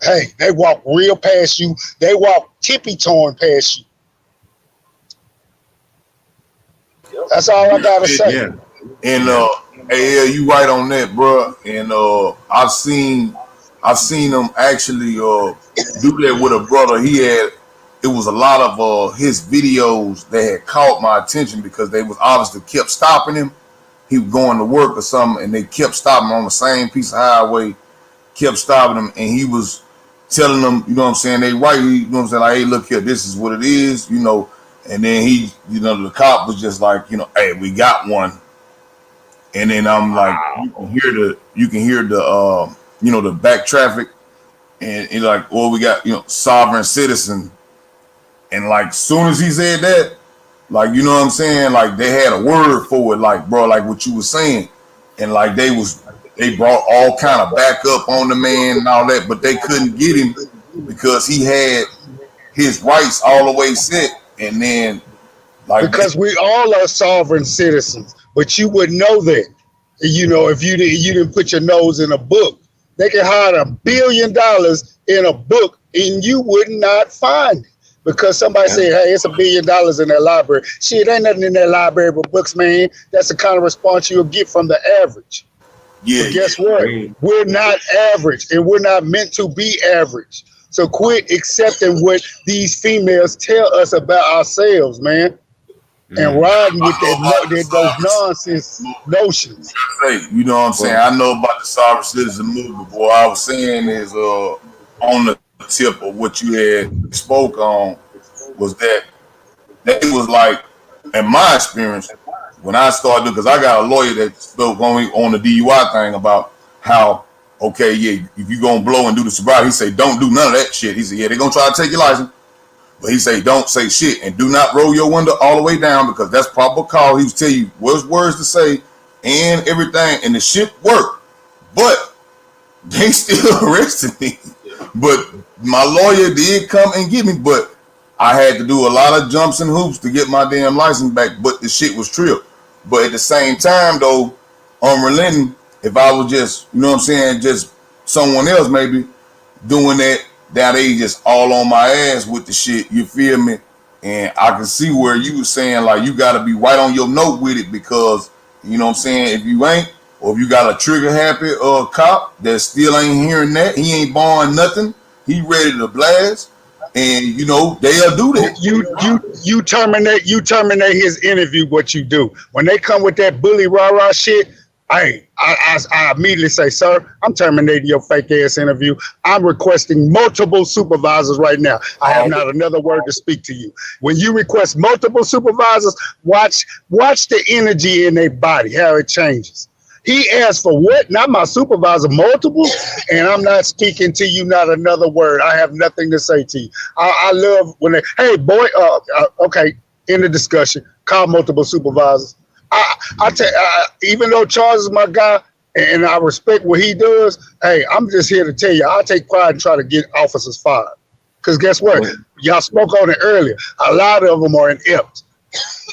Speaker 11: Hey, they walk real past you. They walk tippy-toeing past you. That's all I gotta say.
Speaker 4: Yeah. And hey, yeah, you right on that, bro. And I've seen him actually do that with a brother. It was a lot of his videos that had caught my attention because they was obviously kept stopping him. He was going to work or something, and they kept stopping him on the same piece of highway, kept stopping him, and he was telling them, you know what I'm saying, they right, you know what I'm saying, like, hey, look here, this is what it is, you know. And then he, you know, the cop was just like, you know, hey, we got one. And then I'm like, you can hear the you know, the back traffic, and he's like, well, we got, you know, sovereign citizen. And like, soon as he said that, like, you know what I'm saying, like, they had a word for it, like, bro, like what you were saying. And like, they brought all kind of backup on the man and all that, but they couldn't get him because he had his rights all the way set. And then, like,
Speaker 11: because we all are sovereign citizens, but you would know that, you know, if you didn't put your nose in a book. They can hide $1 billion in a book and you would not find it because somebody said, hey, it's $1 billion in their library. Shit, ain't nothing in their library but books, man. That's the kind of response you'll get from the average. Yeah. But guess what? We're not average and we're not meant to be average. So quit accepting what these females tell us about ourselves, man. And riding with those nonsense notions.
Speaker 4: Hey, you know what I'm saying? I know about the sovereign citizen movement. What I was saying is on the tip of what you had spoke on was that was like, in my experience, when I started, because I got a lawyer that spoke on the DUI thing about how, okay, yeah, if you gonna blow and do the sobriety, he say, don't do none of that shit. He said, yeah, they're gonna try to take your license. But he say, don't say shit and do not roll your window all the way down because that's probable cause. He was tell you what words to say and everything, and the shit worked. But they still arrested me. But my lawyer did come and get me, but I had to do a lot of jumps and hoops to get my damn license back. But the shit was true. But at the same time, though, unrelenting, if I was just, you know what I'm saying, just someone else maybe doing that, they just all on my ass with the shit, you feel me? And I can see where you were saying, like, you got to be right on your note with it because, you know what I'm saying, if you ain't, or if you got a trigger happy cop that still ain't hearing that, he ain't born nothing, he ready to blast, and, you know, they'll do that.
Speaker 11: You terminate his interview, what you do. When they come with that bully rah-rah shit, I immediately say, sir, I'm terminating your fake ass interview. I'm requesting multiple supervisors right now. I have not another word to speak to you. When you request multiple supervisors, watch the energy in their body, how it changes. He asked for what? Not my supervisor, multiple, and I'm not speaking to you, not another word. I have nothing to say to you. I love when they, hey, boy, okay, in the discussion, call multiple supervisors. I tell even though Charles is my guy and I respect what he does, hey, I'm just here to tell you, I take pride in trying to get officers fired. Because guess what? Y'all spoke on it earlier. A lot of them are inept.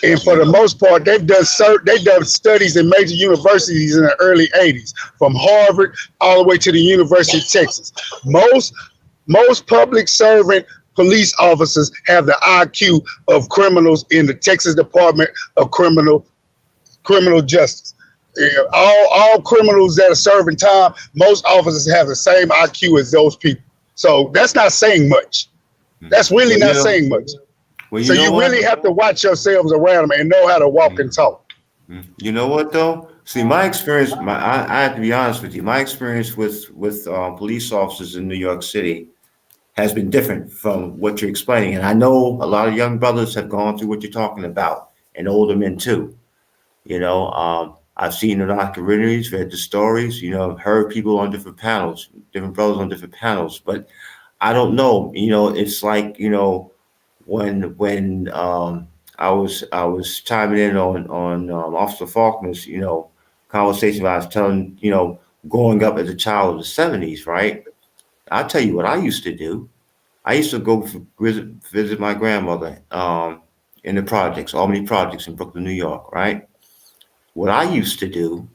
Speaker 11: And for the most part, they've done studies in major universities in the early 80s, from Harvard all the way to the University of Texas. Most public servant police officers have the IQ of criminals in the Texas Department of Criminal Justice. All criminals that are serving time, most officers have the same IQ as those people. So that's not saying much. That's really not saying much.
Speaker 7: Well,
Speaker 11: so you really have to watch yourselves around them and know how to walk and talk.
Speaker 7: You know what though? See, my experience, I have to be honest with you. My experience with police officers in New York City has been different from what you're explaining. And I know a lot of young brothers have gone through what you're talking about, and older men too. You know, I've seen the documentaries, read the stories, you know, heard people on different panels, different brothers on different panels. But I don't know, you know, it's like, you know, when I was chiming in on Officer Faulkner's, you know, conversation where I was telling, you know, growing up as a child of the 70s, right? I'll tell you what I used to do. I used to go visit my grandmother in the projects, Albany Projects in Brooklyn, New York, right? What I used to do,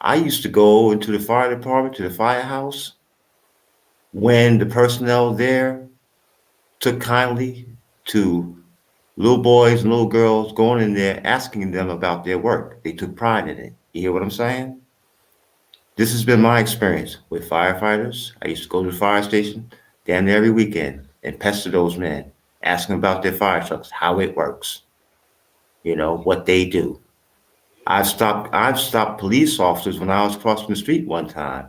Speaker 7: I used to go into the fire department, to the firehouse, when the personnel there took kindly to little boys and little girls going in there asking them about their work. They took pride in it. You hear what I'm saying? This has been my experience with firefighters. I used to go to the fire station damn near every weekend and pester those men, asking about their fire trucks, how it works, you know, what they do. I've stopped police officers when I was crossing the street one time.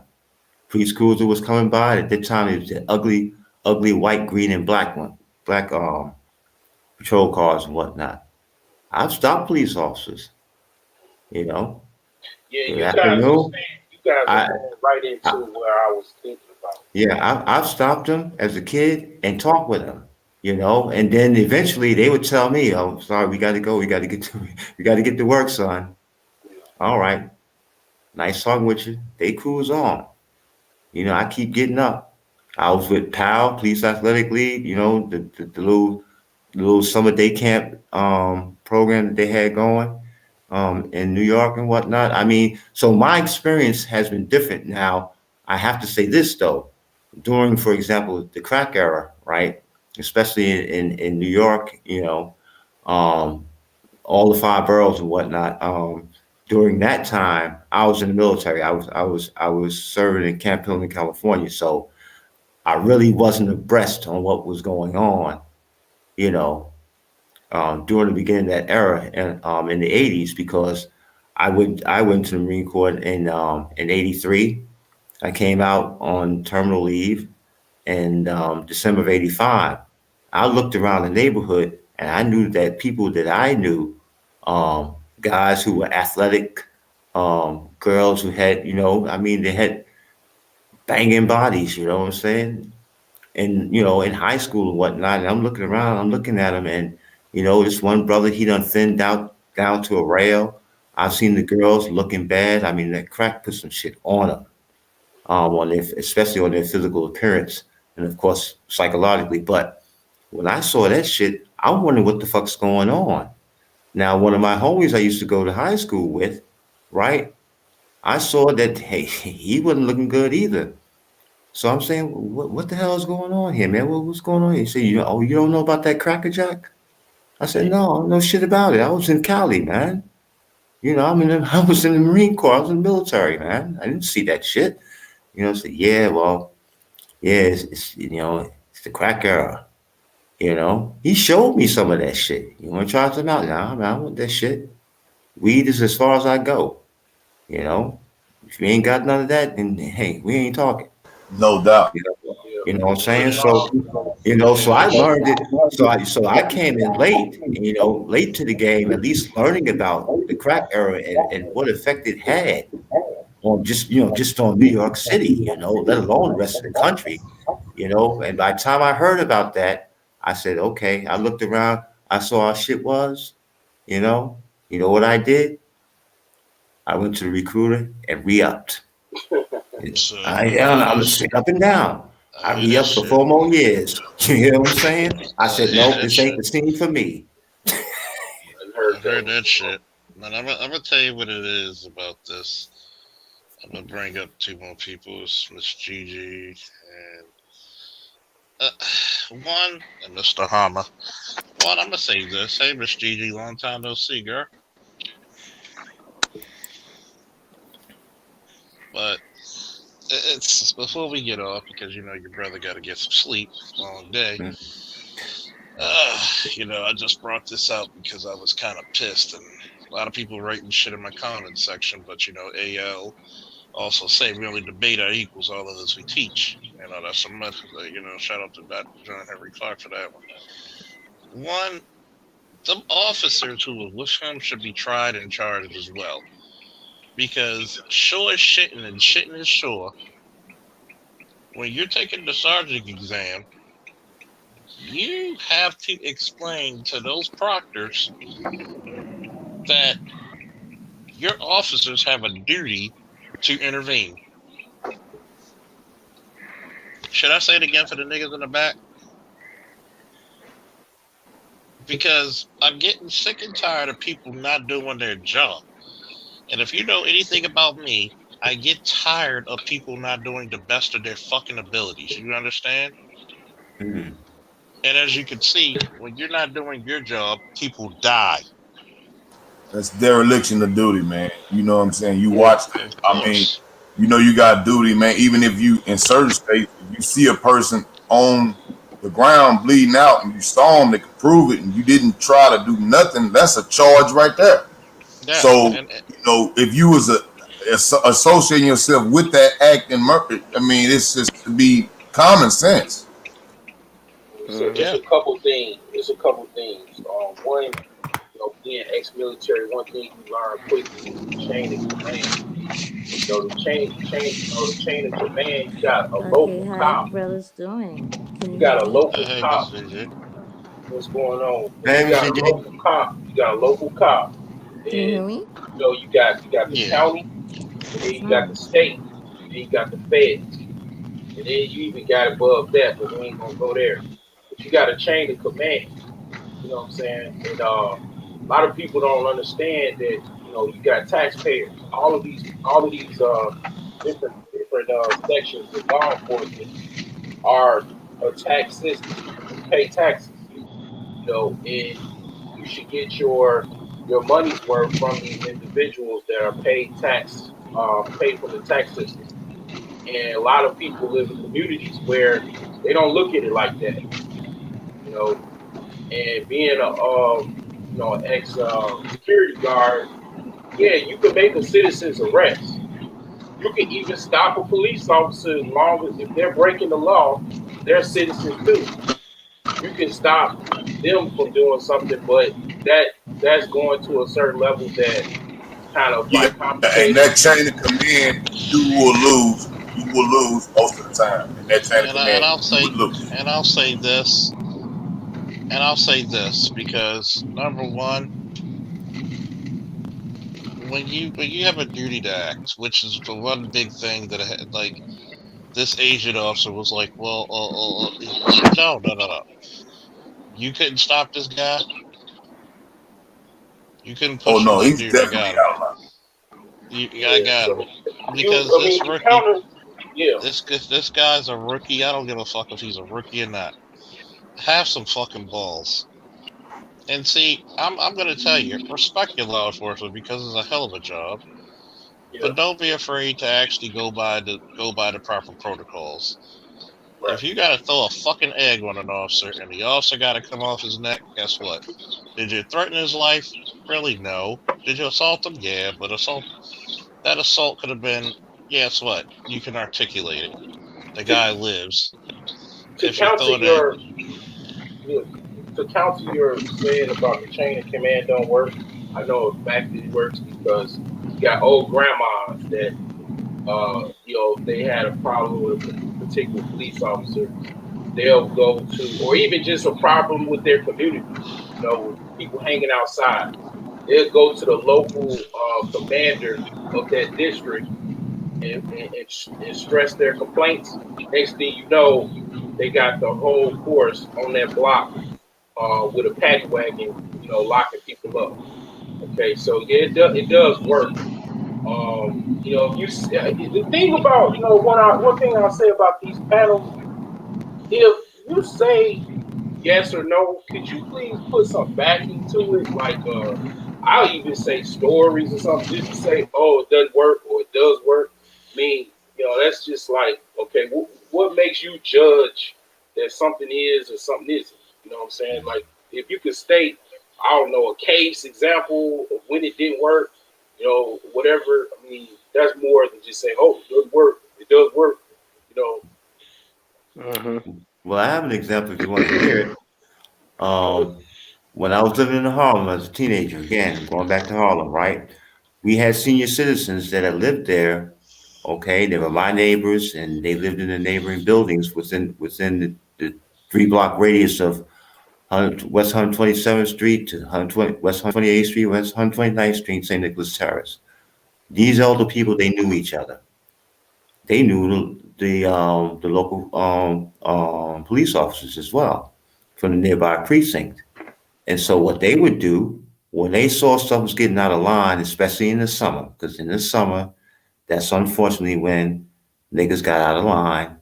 Speaker 7: Police cruiser was coming by. At that time, it was the ugly white, green, and black patrol cars and whatnot. I've stopped police officers, you know.
Speaker 10: Yeah,
Speaker 7: Good
Speaker 10: you guys
Speaker 7: afternoon.
Speaker 10: are going right into where I was thinking about.
Speaker 7: Yeah, I've stopped them as a kid and talked with them, you know, and then eventually they would tell me, "Oh, sorry, we got to go. We got to get to work, son." All right, nice talking with you. They cruise on. You know, I keep getting up. I was with PAL, Police Athletic League. You know, the little summer day camp program that they had going in New York and whatnot. I mean, so my experience has been different. Now, I have to say this though, during, for example, the crack era, right? Especially in New York, you know, all the five boroughs and whatnot. During that time, I was in the military. I was serving in Camp Hill in California, so I really wasn't abreast on what was going on, you know, during the beginning of that era and in the 80s, because I went to the Marine Corps in 83. I came out on terminal leave in December of 85. I looked around the neighborhood and I knew that people that I knew, guys who were athletic, girls who had, you know, I mean, they had banging bodies, you know what I'm saying? And, you know, in high school and whatnot, and I'm looking around, I'm looking at them, and, you know, this one brother, he done thinned out down to a rail. I've seen the girls looking bad. I mean, that crack put some shit on them, especially on their physical appearance, and of course, psychologically. But when I saw that shit, I wondered what the fuck's going on. Now, one of my homies I used to go to high school with, right? I saw that, hey, he wasn't looking good either. So I'm saying, what the hell is going on here, man? What's going on here? He said, you don't know about that Cracker Jack? I said, no, I don't know shit about it. I was in Cali, man. You know, I was in the Marine Corps. I was in the military, man. I didn't see that shit. You know, I said, yeah, well, yeah, it's you know, it's the crack era. You know, he showed me some of that shit. You want to try some out? Nah, man, I want that shit. Weed is as far as I go. You know, if you ain't got none of that, then hey, we ain't talking.
Speaker 4: No doubt.
Speaker 7: You know what I'm saying? So, you know, so I learned it. So I came in late, you know, late to the game, at least learning about the crack era and what effect it had on just on New York City, you know, let alone the rest of the country, you know. And by the time I heard about that, I said, okay. I looked around, I saw how shit was, you know. You know what I did? I went to the recruiter and re-upped. I'm straight up and down. I re-upped for 4 more years. You hear what I'm saying? I said, nope, this ain't the scene for me.
Speaker 1: I heard that shit. Man, I'm gonna tell you what it is about this. I'm gonna bring up 2 more people, Miss Gigi and one, and Mr. Hama. One, I'm gonna say this. Hey, Miss Gigi, long time no see, girl. But it's before we get off, because you know your brother got to get some sleep, long day. You know, I just brought this out because I was kind of pissed, and a lot of people writing shit in my comment section. But you know, AL also say really the beta equals all of this we teach. You know, that's a method. You know, shout out to Dr. John Henry Clark for that one. One, the officers who were with him should be tried and charged as well. because sure is shitting and shitting is sure. When you're taking the sergeant exam, you have to explain to those proctors that your officers have a duty to intervene. Should I say it again for the niggas in the back? Because I'm getting sick and tired of people not doing their job. And if you know anything about me, I get tired of people not doing the best of their fucking abilities. You understand?
Speaker 7: Mm-hmm.
Speaker 1: And as you can see, when you're not doing your job, people die.
Speaker 4: That's dereliction of duty, man. You know what I'm saying? You watch that. I mean, you know you got duty, man. Even if you, in certain states, if you see a person on the ground bleeding out and you saw them, they could prove it, and you didn't try to do nothing, that's a charge right there.
Speaker 1: Yeah,
Speaker 4: so, you know, if you was associating yourself with that act in murder, I mean, it's just to be common sense.
Speaker 10: It's a couple things. One, you know, being ex-military, one thing you learn quickly is the chain of command. You know, the chain of command. You got a local
Speaker 14: how
Speaker 10: cop.
Speaker 14: you brothers doing? Can
Speaker 10: You
Speaker 14: you
Speaker 10: got
Speaker 14: hear
Speaker 10: a
Speaker 14: me?
Speaker 10: local cop. What's going on? You got a local cop. You got a local cop. And,
Speaker 14: Can you hear me?
Speaker 10: you know, you got the county, and then you got the state, and then you got the feds, and then you even got above that, but we ain't gonna go there. But you got a chain of command. You know what I'm saying? And a lot of people don't understand that, you know, you got taxpayers. All of these different sections of law enforcement are a tax system. You pay taxes, you know, and you should get your money's worth from these individuals that are paid from the tax system. And a lot of people live in communities where they don't look at it like that, you know. And being an ex security guard, yeah, you can make a citizen's arrest. You can even stop a police officer as long as if they're breaking the law, they're citizens too. You can stop them from doing something, but that's going to a certain level that kind of like complicated.
Speaker 4: And that chain of command, you will lose. You will lose most of the time. And that chain of command,
Speaker 1: I'll say this because number one, when you have a duty to act, which is the one big thing that I had, like this agent officer was like, well, no. You couldn't stop this guy. You couldn't push him.
Speaker 4: No, he's
Speaker 1: dude,
Speaker 4: definitely
Speaker 1: I
Speaker 4: out.
Speaker 1: I got him because this rookie, this guy's a rookie. I don't give a fuck if he's a rookie or not. Have some fucking balls. And see, I'm gonna tell you, respect your law enforcement because it's a hell of a job. Yeah. But don't be afraid to actually go by the proper protocols. Right. If you gotta throw a fucking egg on an officer and the officer gotta come off his neck, guess what? Did you threaten his life? Really, no. Did you assault him? Yeah, but that assault could have been, guess what? You can articulate it. The guy lives.
Speaker 10: To counter your saying about the chain of command don't work, I know a fact it works because you got old grandmas that they had a problem with a particular police officer. They'll go to, or even just a problem with their community, with people hanging outside. They'll go to the local commander of that district and stress their complaints. Next thing you know, they got the whole force on that block with a paddy wagon, locking people up. Okay, so yeah, it does work. The thing about one thing I'll say about these panels, if you say yes or no, could you please put some backing to it? Like I'll even say stories or something, just to say, oh, it doesn't work or it does work. I mean, that's just like, okay, what makes you judge that something is or something isn't? You know what I'm saying? Like, if you could state, I don't know, a case example of when it didn't work, whatever. I mean, that's more than just saying, oh, it does work. It does work.
Speaker 7: Mm-hmm. Well, I have an example if you want to hear it. When I was living in Harlem as a teenager, again, going back to Harlem, right? we had senior citizens that had lived there. Okay, they were my neighbors, and they lived in the neighboring buildings within the 3 block radius of West 127th Street to West 128th Street, West 129th Street, St. Nicholas Terrace. These elder people, they knew each other. They knew the local police officers as well from the nearby precinct. And so what they would do when they saw stuff was getting out of line, especially in the summer, because in the summer, that's unfortunately when niggas got out of line.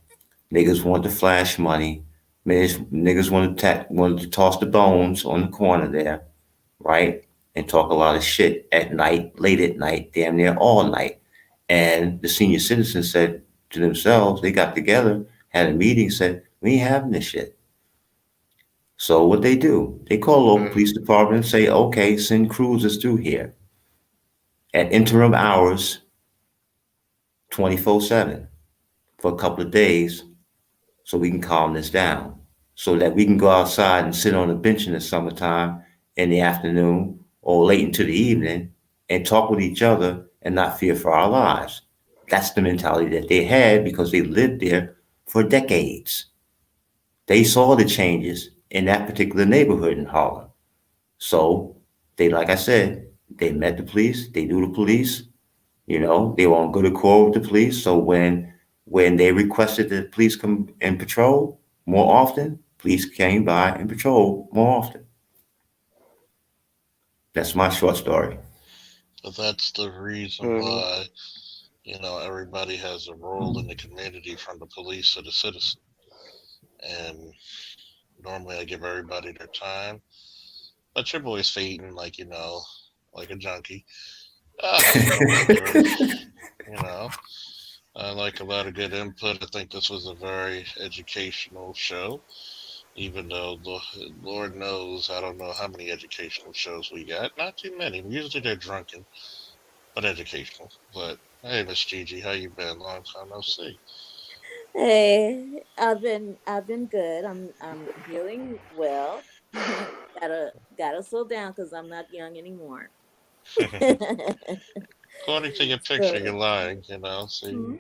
Speaker 7: Niggas wanted to flash money. Niggas wanted to toss the bones on the corner there, right? And talk a lot of shit at night, late at night, damn near all night. And the senior citizens said to themselves, they got together, had a meeting, said, we ain't having this shit. So what they do, they call local police department and say, okay, send cruisers through here at interim hours, 24/7 for a couple of days, so we can calm this down, so that we can go outside and sit on a bench in the summertime in the afternoon or late into the evening and talk with each other and not fear for our lives. That's the mentality that they had because they lived there for decades. They saw the changes in that particular neighborhood in Harlem. So they, like I said, they met the police, they knew the police, they were on good accord with the police. So when they requested that the police come and patrol more often, police came by and patrolled more often. That's my short story.
Speaker 1: But that's the reason why, everybody has a role in the community, from the police to the citizen. And normally I give everybody their time, but your boy's fading like a junkie. I like a lot of good input. I think this was a very educational show, even though the Lord knows I don't know how many educational shows we got. Not too many. Usually they're drunken, but educational. But hey, Miss Gigi, how you been? Long time no see.
Speaker 14: Hey, I've been good. I'm healing well. gotta slow down because I'm not young anymore.
Speaker 1: According to your picture, you're lying, So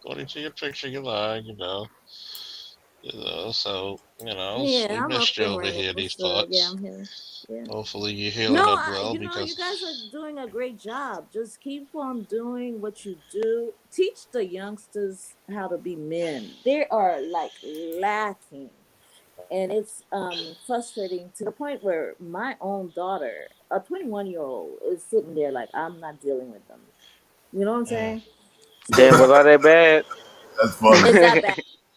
Speaker 1: according to your picture, you're lying, So
Speaker 14: Yeah,
Speaker 1: we
Speaker 14: I'm up
Speaker 1: missed you
Speaker 14: and
Speaker 1: over
Speaker 14: ready
Speaker 1: here.
Speaker 14: for
Speaker 1: These
Speaker 14: sure. Yeah,
Speaker 1: thoughts.
Speaker 14: I'm healing. Yeah.
Speaker 1: Hopefully you're healing
Speaker 14: No,
Speaker 1: up well
Speaker 14: you
Speaker 1: because
Speaker 14: guys are doing a great job. Just keep on doing what you do. Teach the youngsters how to be men. They are like lacking. And it's frustrating to the point where my own daughter, a 21-year-old, is sitting there like, I'm not dealing with them. You know what I'm saying?
Speaker 2: Damn, was I that bad?
Speaker 4: That's funny.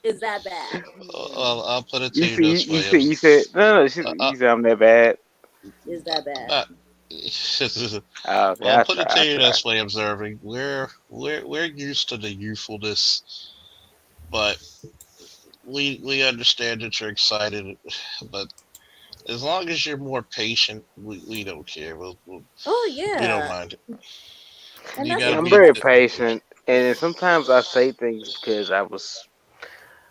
Speaker 14: Is that bad?
Speaker 1: Well, I'll put it to
Speaker 2: You
Speaker 1: you
Speaker 2: see,
Speaker 1: this way.
Speaker 2: you said no. You said I'm that bad.
Speaker 14: Is that bad?
Speaker 2: Okay,
Speaker 1: Well, I'll put it to you this way, observing. We're used to the youthfulness, but we understand that you're excited, but as long as you're more patient, we don't care.
Speaker 14: Oh yeah.
Speaker 1: We don't mind it.
Speaker 14: And
Speaker 2: I'm very patient, and sometimes I say things because I was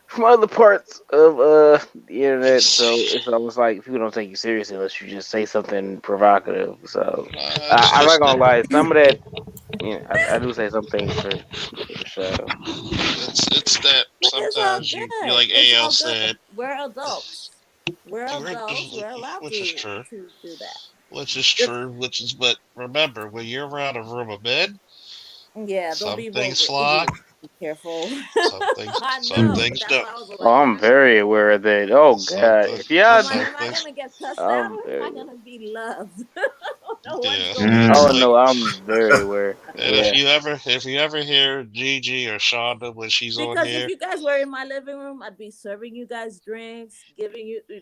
Speaker 2: from other parts of the internet, so it's almost like people don't take you seriously unless you just say something provocative. So I'm not gonna lie, some of that, I do say some things for sure.
Speaker 1: It's that sometimes you like AL said.
Speaker 14: We're adults. We're adults. We're allowed
Speaker 1: which is true.
Speaker 14: to do that.
Speaker 1: Which is true. But remember, when you're around a room of men,
Speaker 14: yeah, don't
Speaker 1: some
Speaker 14: be
Speaker 1: things fly.
Speaker 14: Be careful.
Speaker 1: Some things don't.
Speaker 2: Oh, I'm very aware of that. Oh God, if y'all,
Speaker 14: am I gonna get cussed out or am I gonna be loved?
Speaker 2: Oh no, I'm very aware.
Speaker 1: And if you ever hear Gigi or Shonda when she's on
Speaker 14: because
Speaker 1: here,
Speaker 14: if you guys were in my living room, I'd be serving you guys drinks,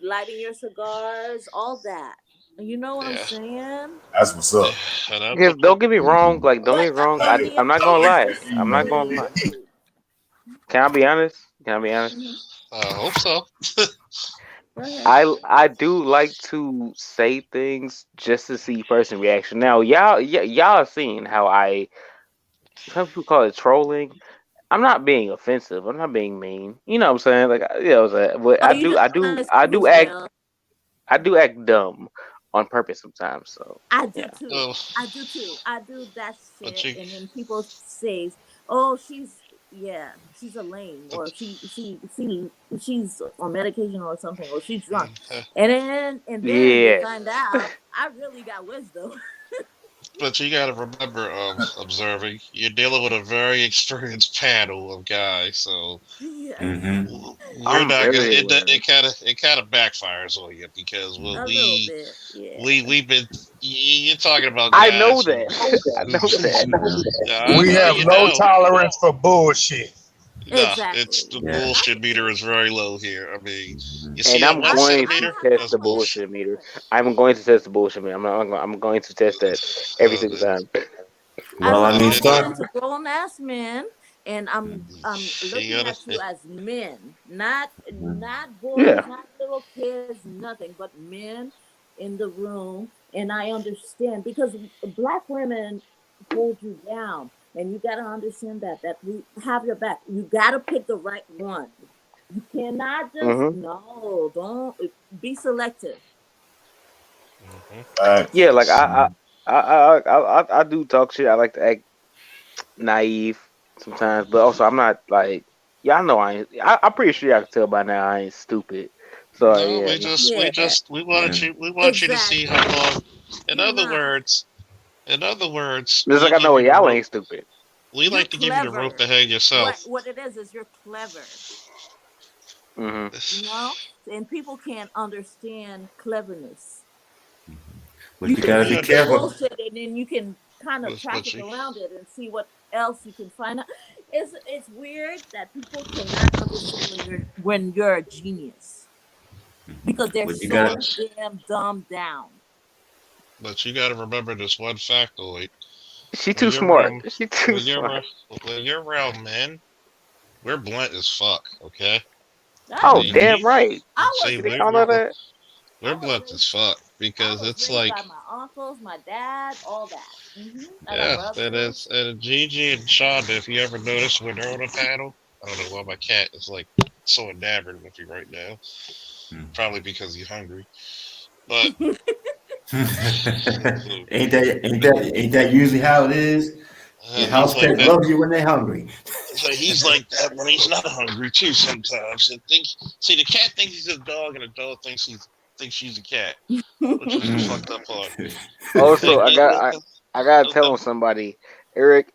Speaker 14: lighting your cigars, all that. You know what I'm saying?
Speaker 4: That's what's up.
Speaker 2: Because don't get me wrong, I'm not gonna lie. I'm not gonna lie. Can I be honest?
Speaker 1: I hope so.
Speaker 2: I do like to say things just to see person reaction. Now, y'all seen how some people call it trolling. I'm not being offensive. I'm not being mean. You know what I'm saying? Like, but I do act dumb on purpose sometimes. So
Speaker 14: I do
Speaker 2: yeah.
Speaker 14: too.
Speaker 1: Oh,
Speaker 14: I do too. I do that
Speaker 1: but
Speaker 14: shit,
Speaker 1: you,
Speaker 14: and then people say, "Oh, she's a lame, or she's on medication or something, or she's drunk," and then they
Speaker 2: Yeah.
Speaker 14: find out I really got wisdom.
Speaker 1: but you got to remember, observing, you're dealing with a very experienced panel of guys, so
Speaker 14: Yes,
Speaker 1: you're
Speaker 2: I'm
Speaker 1: not gonna.
Speaker 2: very
Speaker 1: It
Speaker 2: aware.
Speaker 1: it kind of backfires on you because
Speaker 14: a little bit. Yeah.
Speaker 1: we've been. You're talking about
Speaker 2: I know
Speaker 1: guys who,
Speaker 2: that. I know that.
Speaker 1: I
Speaker 11: We
Speaker 1: know
Speaker 11: have
Speaker 1: you
Speaker 11: no
Speaker 1: know.
Speaker 11: tolerance for bullshit.
Speaker 1: Nah, it's the
Speaker 14: Exactly.
Speaker 1: bullshit meter is very low here. I mean, you see
Speaker 2: And
Speaker 1: that
Speaker 2: I'm
Speaker 1: 1
Speaker 2: going to
Speaker 1: centimeter?
Speaker 2: test
Speaker 1: That's
Speaker 2: the
Speaker 1: bullshit.
Speaker 2: bullshit meter. I'm going to test the bullshit meter. I'm going to test that every single time.
Speaker 7: Well, I
Speaker 14: I'm
Speaker 7: mean,
Speaker 14: talking
Speaker 7: start.
Speaker 14: to grown ass men, and I'm
Speaker 1: You
Speaker 14: looking
Speaker 1: gotta.
Speaker 14: at you as men, not boys,
Speaker 2: Yeah.
Speaker 14: not little kids, nothing, but men in the room. And I understand because black women hold you down, and you gotta understand that we have your back. You gotta pick the right one. You cannot just
Speaker 2: Mm-hmm.
Speaker 14: no, don't be selective.
Speaker 2: Yeah, like I do talk shit. I like to act naive sometimes, but also I'm not like y'all know I ain't. I'm pretty sure y'all can tell by now I ain't stupid. So
Speaker 1: No,
Speaker 2: yeah,
Speaker 1: we wanted you. We want you to see how long. In
Speaker 14: You're
Speaker 1: other
Speaker 14: not.
Speaker 1: words,
Speaker 2: just
Speaker 1: we
Speaker 2: like I
Speaker 1: give
Speaker 2: know
Speaker 1: you the
Speaker 2: y'all
Speaker 1: rope.
Speaker 2: ain't stupid.
Speaker 1: We
Speaker 14: You're
Speaker 1: like to give you the rope to hang yourself.
Speaker 14: What it is you're clever.
Speaker 2: Mm-hmm.
Speaker 14: You know, and people can't understand cleverness.
Speaker 7: But
Speaker 14: You
Speaker 7: you
Speaker 14: can
Speaker 7: gotta
Speaker 1: We
Speaker 7: be
Speaker 14: see the
Speaker 1: understand.
Speaker 7: careful.
Speaker 14: bullshit, and then you can kind of
Speaker 1: But
Speaker 14: traffic
Speaker 1: you,
Speaker 14: around it and see what else you can find out. It's weird that people cannot understand when you're a genius because they're
Speaker 7: But you
Speaker 14: so
Speaker 7: gotta.
Speaker 14: damn dumbed down.
Speaker 1: but you got to remember this one factoid.
Speaker 2: She
Speaker 1: When
Speaker 2: too
Speaker 1: you're
Speaker 2: smart.
Speaker 1: around,
Speaker 2: She too
Speaker 1: when you're
Speaker 2: smart.
Speaker 1: when you're around men, we're blunt as fuck. Okay.
Speaker 2: Oh,
Speaker 1: See,
Speaker 2: damn right.
Speaker 14: I
Speaker 1: see,
Speaker 14: was
Speaker 2: Did y'all know that?
Speaker 1: we're blunt as fuck because it's
Speaker 14: raised
Speaker 1: like,
Speaker 14: by my uncles, my dad, all that. I got
Speaker 1: yeah,
Speaker 14: brothers.
Speaker 1: that is. And Gigi and Shonda, if you ever notice when they're on a panel, I don't know why my cat is like so enamored with you right now. Probably because he's hungry. But
Speaker 7: ain't that usually how it is? Your
Speaker 1: he's
Speaker 7: house
Speaker 1: like
Speaker 7: pet
Speaker 1: that.
Speaker 7: loves you when they're hungry.
Speaker 1: So he's like that when he's not hungry too. Sometimes see the cat thinks he's a dog, and the dog thinks she's a cat, which is the fucked up part.
Speaker 2: Also, I gotta tell him somebody. Eric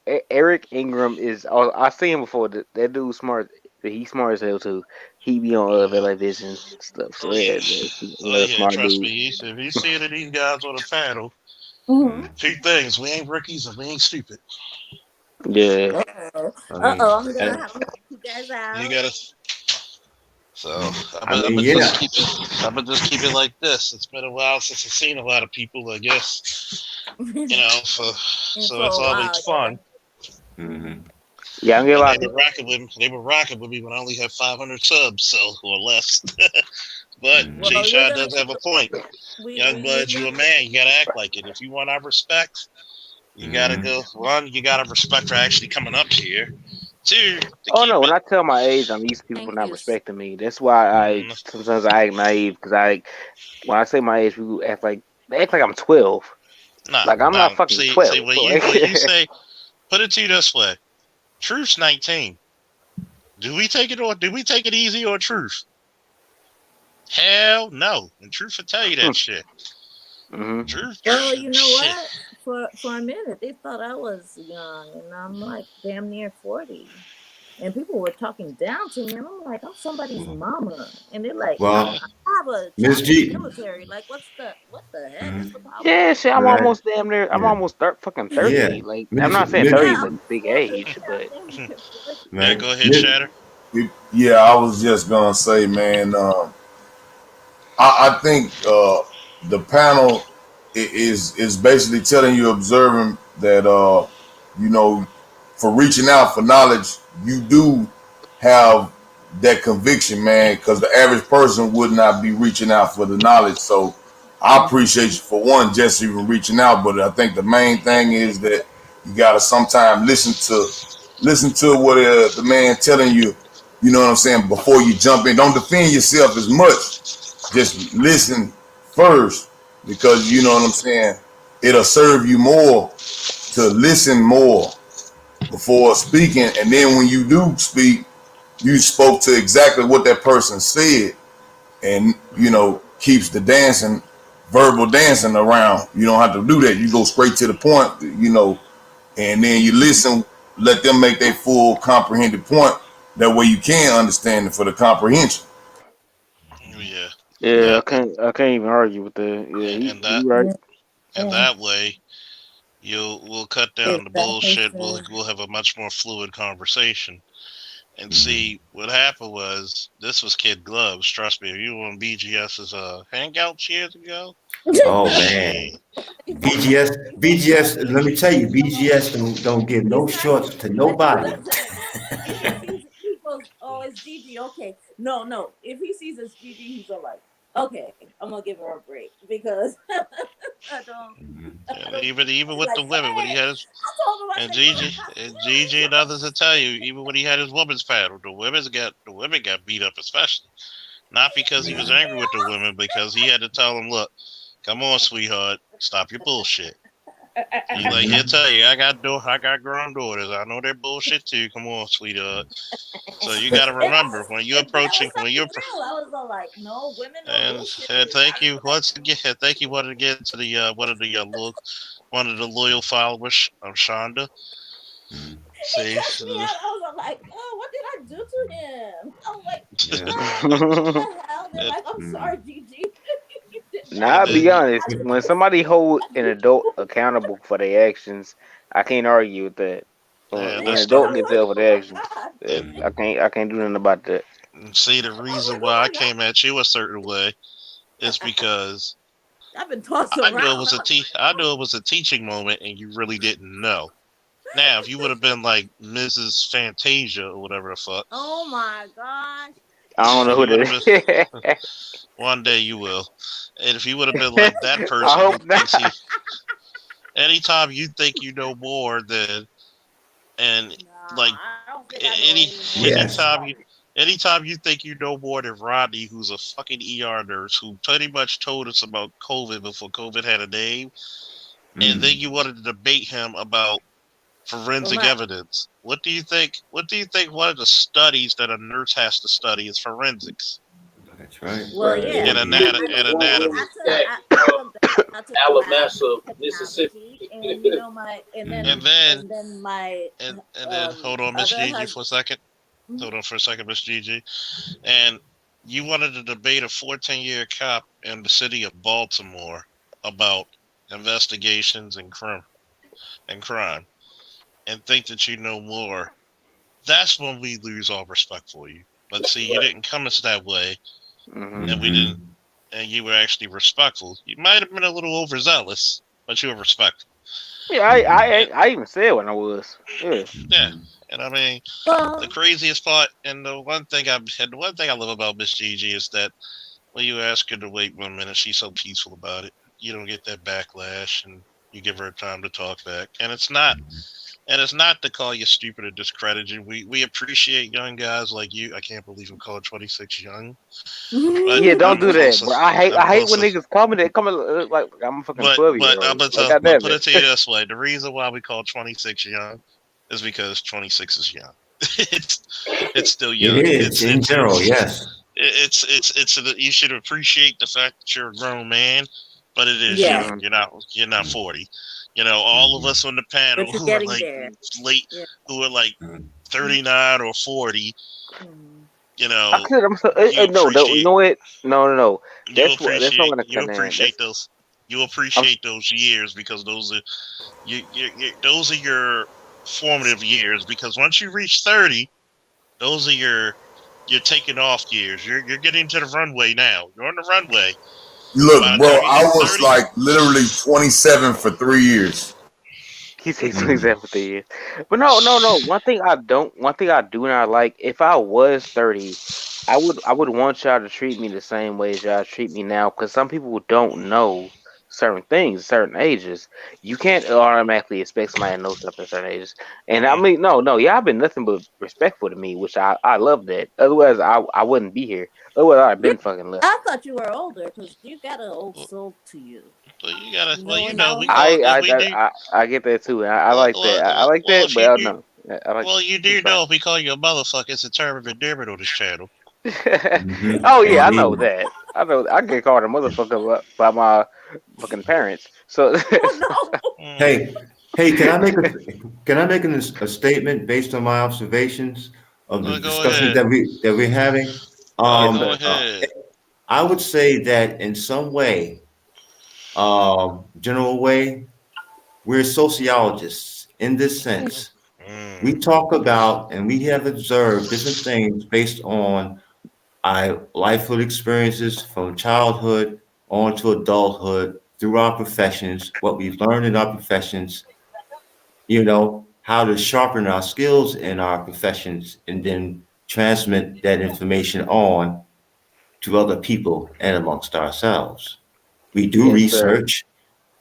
Speaker 2: Ingram is. Oh, I seen him before. That dude's smart. He's smart as hell too. He be on LA Vision stuff. So yeah, he's another smart
Speaker 1: Trust
Speaker 2: dude.
Speaker 1: me. If you see any of these guys on the panel, two things: we ain't rookies and we ain't stupid.
Speaker 2: Yeah.
Speaker 14: I'm gonna have to help you guys out.
Speaker 1: You gotta. So
Speaker 7: I mean,
Speaker 1: just keep it like this. It's been a while since I've seen a lot of people. I guess so it's always fun.
Speaker 2: Yeah, I'm gonna
Speaker 1: They were rocking with me when I only had 500 subs, or less. But Jay Shaw does have a point. Young Blood, you a man. You gotta act like it. If you want our respect, you gotta go. One, you gotta respect for actually coming up here. Two,
Speaker 2: Oh no! When I tell my age, I'm used to people not respecting me. That's why sometimes I act naive because when I say my age, people they act like I'm 12.
Speaker 1: Nah,
Speaker 2: like I'm not fucking 12.
Speaker 1: See, when you say, put it to you this way, Truth's 19. Do we take it easy on Truth? Hell no. And Truth will tell you that shit. Truth.
Speaker 14: Well, you know what? For a minute, they thought I was young, and I'm like damn near 40. And people were talking down to me, and I'm like, I'm somebody's mama, and they're like,
Speaker 7: Well,
Speaker 14: I have a
Speaker 7: Miss
Speaker 14: job
Speaker 7: G.
Speaker 14: in the military. Like, what the heck is the problem?
Speaker 2: Yeah, shit. I'm
Speaker 7: Right.
Speaker 2: almost damn near. I'm almost fucking 30.
Speaker 7: Yeah.
Speaker 2: Like I'm not saying
Speaker 7: Miss-
Speaker 2: 30 is a big age, but
Speaker 1: Yeah, go ahead, Shatter.
Speaker 4: Yeah, I was just gonna say, man. I think the panel is basically telling you, observing that for reaching out for knowledge, you do have that conviction, man. Because the average person would not be reaching out for the knowledge. So I appreciate you for one, just even reaching out. But I think the main thing is that you gotta sometimes listen to what the man telling you. You know what I'm saying? Before you jump in, don't defend yourself as much. Just listen first, because you know what I'm saying. It'll serve you more to listen more before speaking, and then when you do speak, you spoke to exactly what that person said, and keeps the verbal dancing around. You don't have to do that. You go straight to the point, and then you listen, let them make their full comprehended point. That way you can understand it for the comprehension.
Speaker 2: Yeah, I can't even argue with that. Yeah, he right.
Speaker 1: And that way, we'll cut down the bullshit. We'll have a much more fluid conversation. And see, what happened was, this was Kid Gloves. Trust me, you were on BGS's Hangouts years ago.
Speaker 7: Oh man, BGS. Let me tell you, BGS don't give no shorts to nobody.
Speaker 14: Oh, it's Gigi. Okay, no. If he sees it's Gigi, he's all like, okay, I'm gonna give her a break because I don't.
Speaker 1: And even with the women, when he had his, and Gigi and others will tell you, even when he had his women's paddle, the women got beat up, especially not because he was angry with the women, because he had to tell them, look, come on, sweetheart, stop your bullshit. He's like, he'll tell you, I got grown daughters. I know they're bullshit too. Come on, sweetheart. So you got to remember when you're approaching,
Speaker 14: I was all like, no, women don't bullshit.
Speaker 1: And thank you once again. Thank you once again to the one of the loyal followers of Shonda. See,
Speaker 14: I was like, oh, what did I do to him? I'm like, what the hell? They're like, I'm sorry, Gigi.
Speaker 2: Now, I'll be honest. When somebody hold an adult accountable for their actions, I can't argue with that. When an adult gets held for their actions, I can't do nothing about that.
Speaker 1: See, the reason why I came at you a certain way is because
Speaker 14: I've been tossed
Speaker 1: I
Speaker 14: around.
Speaker 1: I knew it was a teaching moment, and you really didn't know. Now, if you would have been like Mrs. Fantasia or whatever the fuck.
Speaker 14: Oh my gosh.
Speaker 2: I don't know who that is.
Speaker 1: One day you will. And if you would have been like that person,
Speaker 2: I hope not.
Speaker 1: Anytime you think you know more than, anytime you think you know more than Rodney, who's a fucking ER nurse, who pretty much told us about COVID before COVID had a name, and then you wanted to debate him about forensic evidence. What do you think? What do you think one of the studies that a nurse has to study is forensics?
Speaker 7: That's right.
Speaker 14: Well, yeah.
Speaker 1: And anatomy.
Speaker 10: Alamassa, Mississippi.
Speaker 14: And you know and then
Speaker 1: hold on, Miss Gigi, for a second. Hold on for a second, Miss Gigi. And you wanted to debate a 14-year cop in the city of Baltimore about investigations and crime, and think that you know more. That's when we lose all respect for you. But see, you didn't come us that way, and we didn't, and you were actually respectful. You might have been a little overzealous, but you were respectful.
Speaker 2: Yeah, I even said when I was.
Speaker 1: Yeah. And I mean, the craziest part, and the one thing I love about Miss Gigi is that when you ask her to wait 1 minute, she's so peaceful about it. You don't get that backlash, and you give her time to talk back. And it's not to call you stupid or discredit you. We appreciate young guys like you. I can't believe I'm calling 26 young. But
Speaker 2: yeah, don't do that, bro. I hate when niggas call me that. Like I'm a fucking 12 year old.
Speaker 1: But I'm gonna put it to you this way: the reason why we call 26 young is because 26 is young. it's still young.
Speaker 7: It is in general, yes.
Speaker 1: You should appreciate the fact that you're a grown man, but it is young. You're not 40. You know, all of us on the panel who are like who are like 39 or 40. You know,
Speaker 2: you know what? No. That's what
Speaker 1: you appreciate those. You appreciate those years because those are your formative years. Because once you reach 30, those are your taking off years. You're getting to the runway now. You're on the runway.
Speaker 4: Look, bro, I was like literally 27 for 3 years.
Speaker 2: He says 27 for 3 years. But no. One thing I do not like, if I was 30, I would want y'all to treat me the same way as y'all treat me now, because some people don't know. certain things at certain ages. You can't automatically expect somebody to know stuff at certain ages. And I mean, no, y'all been nothing but respectful to me, which I love that. Otherwise, I wouldn't be here. Otherwise, I'd been fucking left.
Speaker 14: I thought you were older because you got an old soul to you.
Speaker 1: Well, you gotta. Well, you
Speaker 14: and
Speaker 1: know,
Speaker 14: now-
Speaker 1: we go. We do.
Speaker 2: I get that too. I like that. I like
Speaker 1: well,
Speaker 2: that,
Speaker 1: if
Speaker 2: but
Speaker 1: you
Speaker 2: I
Speaker 1: do-
Speaker 2: don't know. I like.
Speaker 1: Well, you do know if we call you a motherfucker, it's a term of endearment on this channel.
Speaker 2: Oh yeah, I know that. I know. I get called a motherfucker by my fucking parents. So.
Speaker 7: Hey, can I make a statement based on my observations of the discussions that we're having?
Speaker 1: Go ahead.
Speaker 7: I would say that in some way, general way, we're sociologists in this sense. We talk about and we have observed different things based on our lifehood experiences from childhood on to adulthood through our professions, what we've learned in our professions, how to sharpen our skills in our professions and then transmit that information on to other people and amongst ourselves. We do research,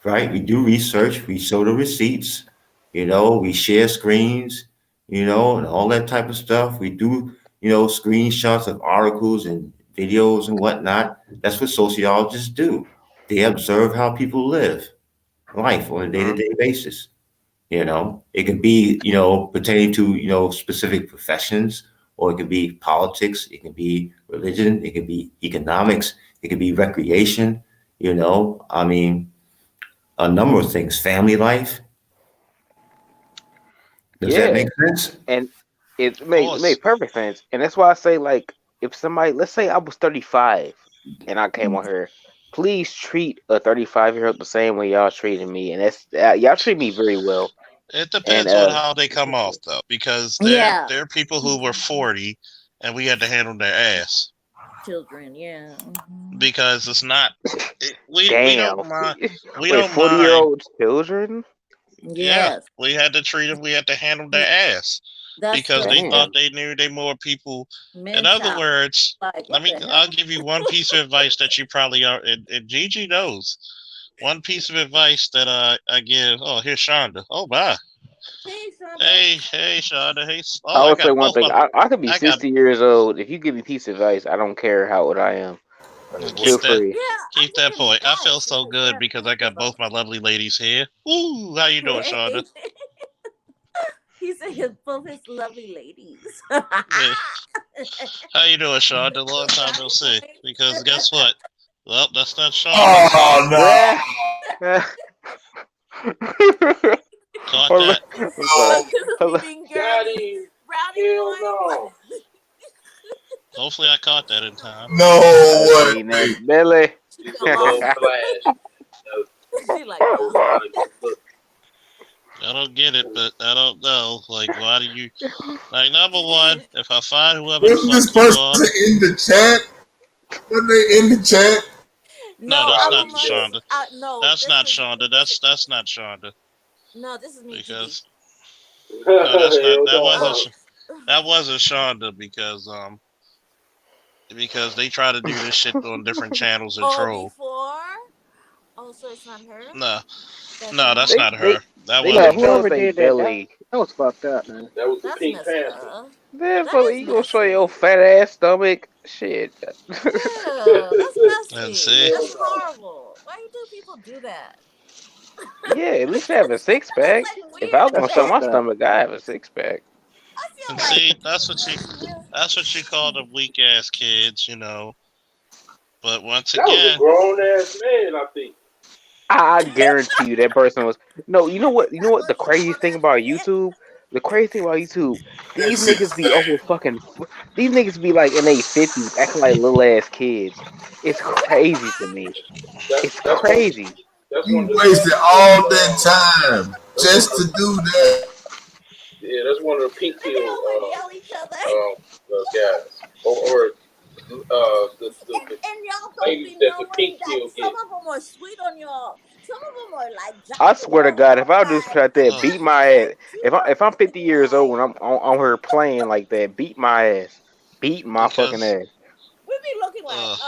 Speaker 7: right? We do research, we show the receipts, we share screens, and all that type of stuff. We do, screenshots of articles and videos and whatnot. That's what sociologists do. They observe how people live life on a day-to-day basis. It can be, pertaining to, specific professions, or it can be politics, it can be religion, it can be economics, it can be recreation, I mean, a number of things, family life. Does that make sense?
Speaker 2: And it makes perfect sense. And that's why I say, like, if somebody, let's say I was 35 and I came on here, please treat a 35-year-old the same way y'all treated me. And that's y'all treat me very well.
Speaker 1: It depends on how they come off, though, because there are people who were 40 and we had to handle their ass.
Speaker 14: Children, yeah.
Speaker 1: Because it's not. We don't mind. We
Speaker 2: Wait,
Speaker 1: don't
Speaker 2: 40-year-old children?
Speaker 1: Yeah, we had to treat them. We had to handle their ass because they thought they knew they more people. In other words, I'll give you one piece of advice that you probably are, and Gigi knows. One piece of advice that I give. Oh, here's Shonda. Oh, bye. Hey, Shonda. Hey.
Speaker 2: I would say one thing. I could be 60 years old. If you give me piece of advice, I don't care how old I am. Feel free.
Speaker 1: Keep that point. I feel so good because I got both my lovely ladies here. Ooh, how you doing, Shonda?
Speaker 14: He said both his lovely ladies.
Speaker 1: How you doing, Shonda? Long time no see. Because guess what? Well, that's not Shonda.
Speaker 4: Oh
Speaker 1: no! Caught that.
Speaker 10: Daddy, hell no.
Speaker 1: Hopefully, I caught that in time.
Speaker 4: No way,
Speaker 2: Billy.
Speaker 1: I don't get it, but I don't know. Like, why do you? Like, number one, if I find whoever
Speaker 4: Wasn't this person in the chat? When they in the chat?
Speaker 1: No, that's not Shonda.
Speaker 14: No,
Speaker 1: that's not Shonda. That's not Shonda.
Speaker 14: No, this is me.
Speaker 1: Because no, that's not. That wasn't Shonda because they try to do this shit on different channels and troll.
Speaker 14: Before? Oh, so it's not her?
Speaker 1: No, that's not her. That
Speaker 2: wasn't
Speaker 12: whoever
Speaker 2: her.
Speaker 12: did that was fucked up, man.
Speaker 10: That was the Pink Panther.
Speaker 2: Man, you gonna show your fat ass stomach? Shit.
Speaker 14: That's nasty. That's horrible. Why do people do that?
Speaker 2: Yeah, at least have a six pack. If I was gonna show my stomach, I have a six pack.
Speaker 1: And see, that's what you call the weak ass kids, But once
Speaker 10: That was
Speaker 1: again,
Speaker 10: a grown ass man, I think.
Speaker 2: I guarantee you that person was no. You know what? The craziest thing about YouTube? The crazy thing about YouTube, these niggas be these niggas be like in their 50s acting like little ass kids. It's crazy to me. It's crazy.
Speaker 4: You wasted all that time just to do that.
Speaker 10: Yeah, that's one of the pink pill guys. Or the ladies that the pink pill get.
Speaker 14: Some of them are sweet on y'all. Some of them are like.
Speaker 2: I swear to God, if I do something like that, beat my ass. If I'm 50 years old and I'm on her playing like that, beat my ass, beat my fucking ass.
Speaker 14: We be looking like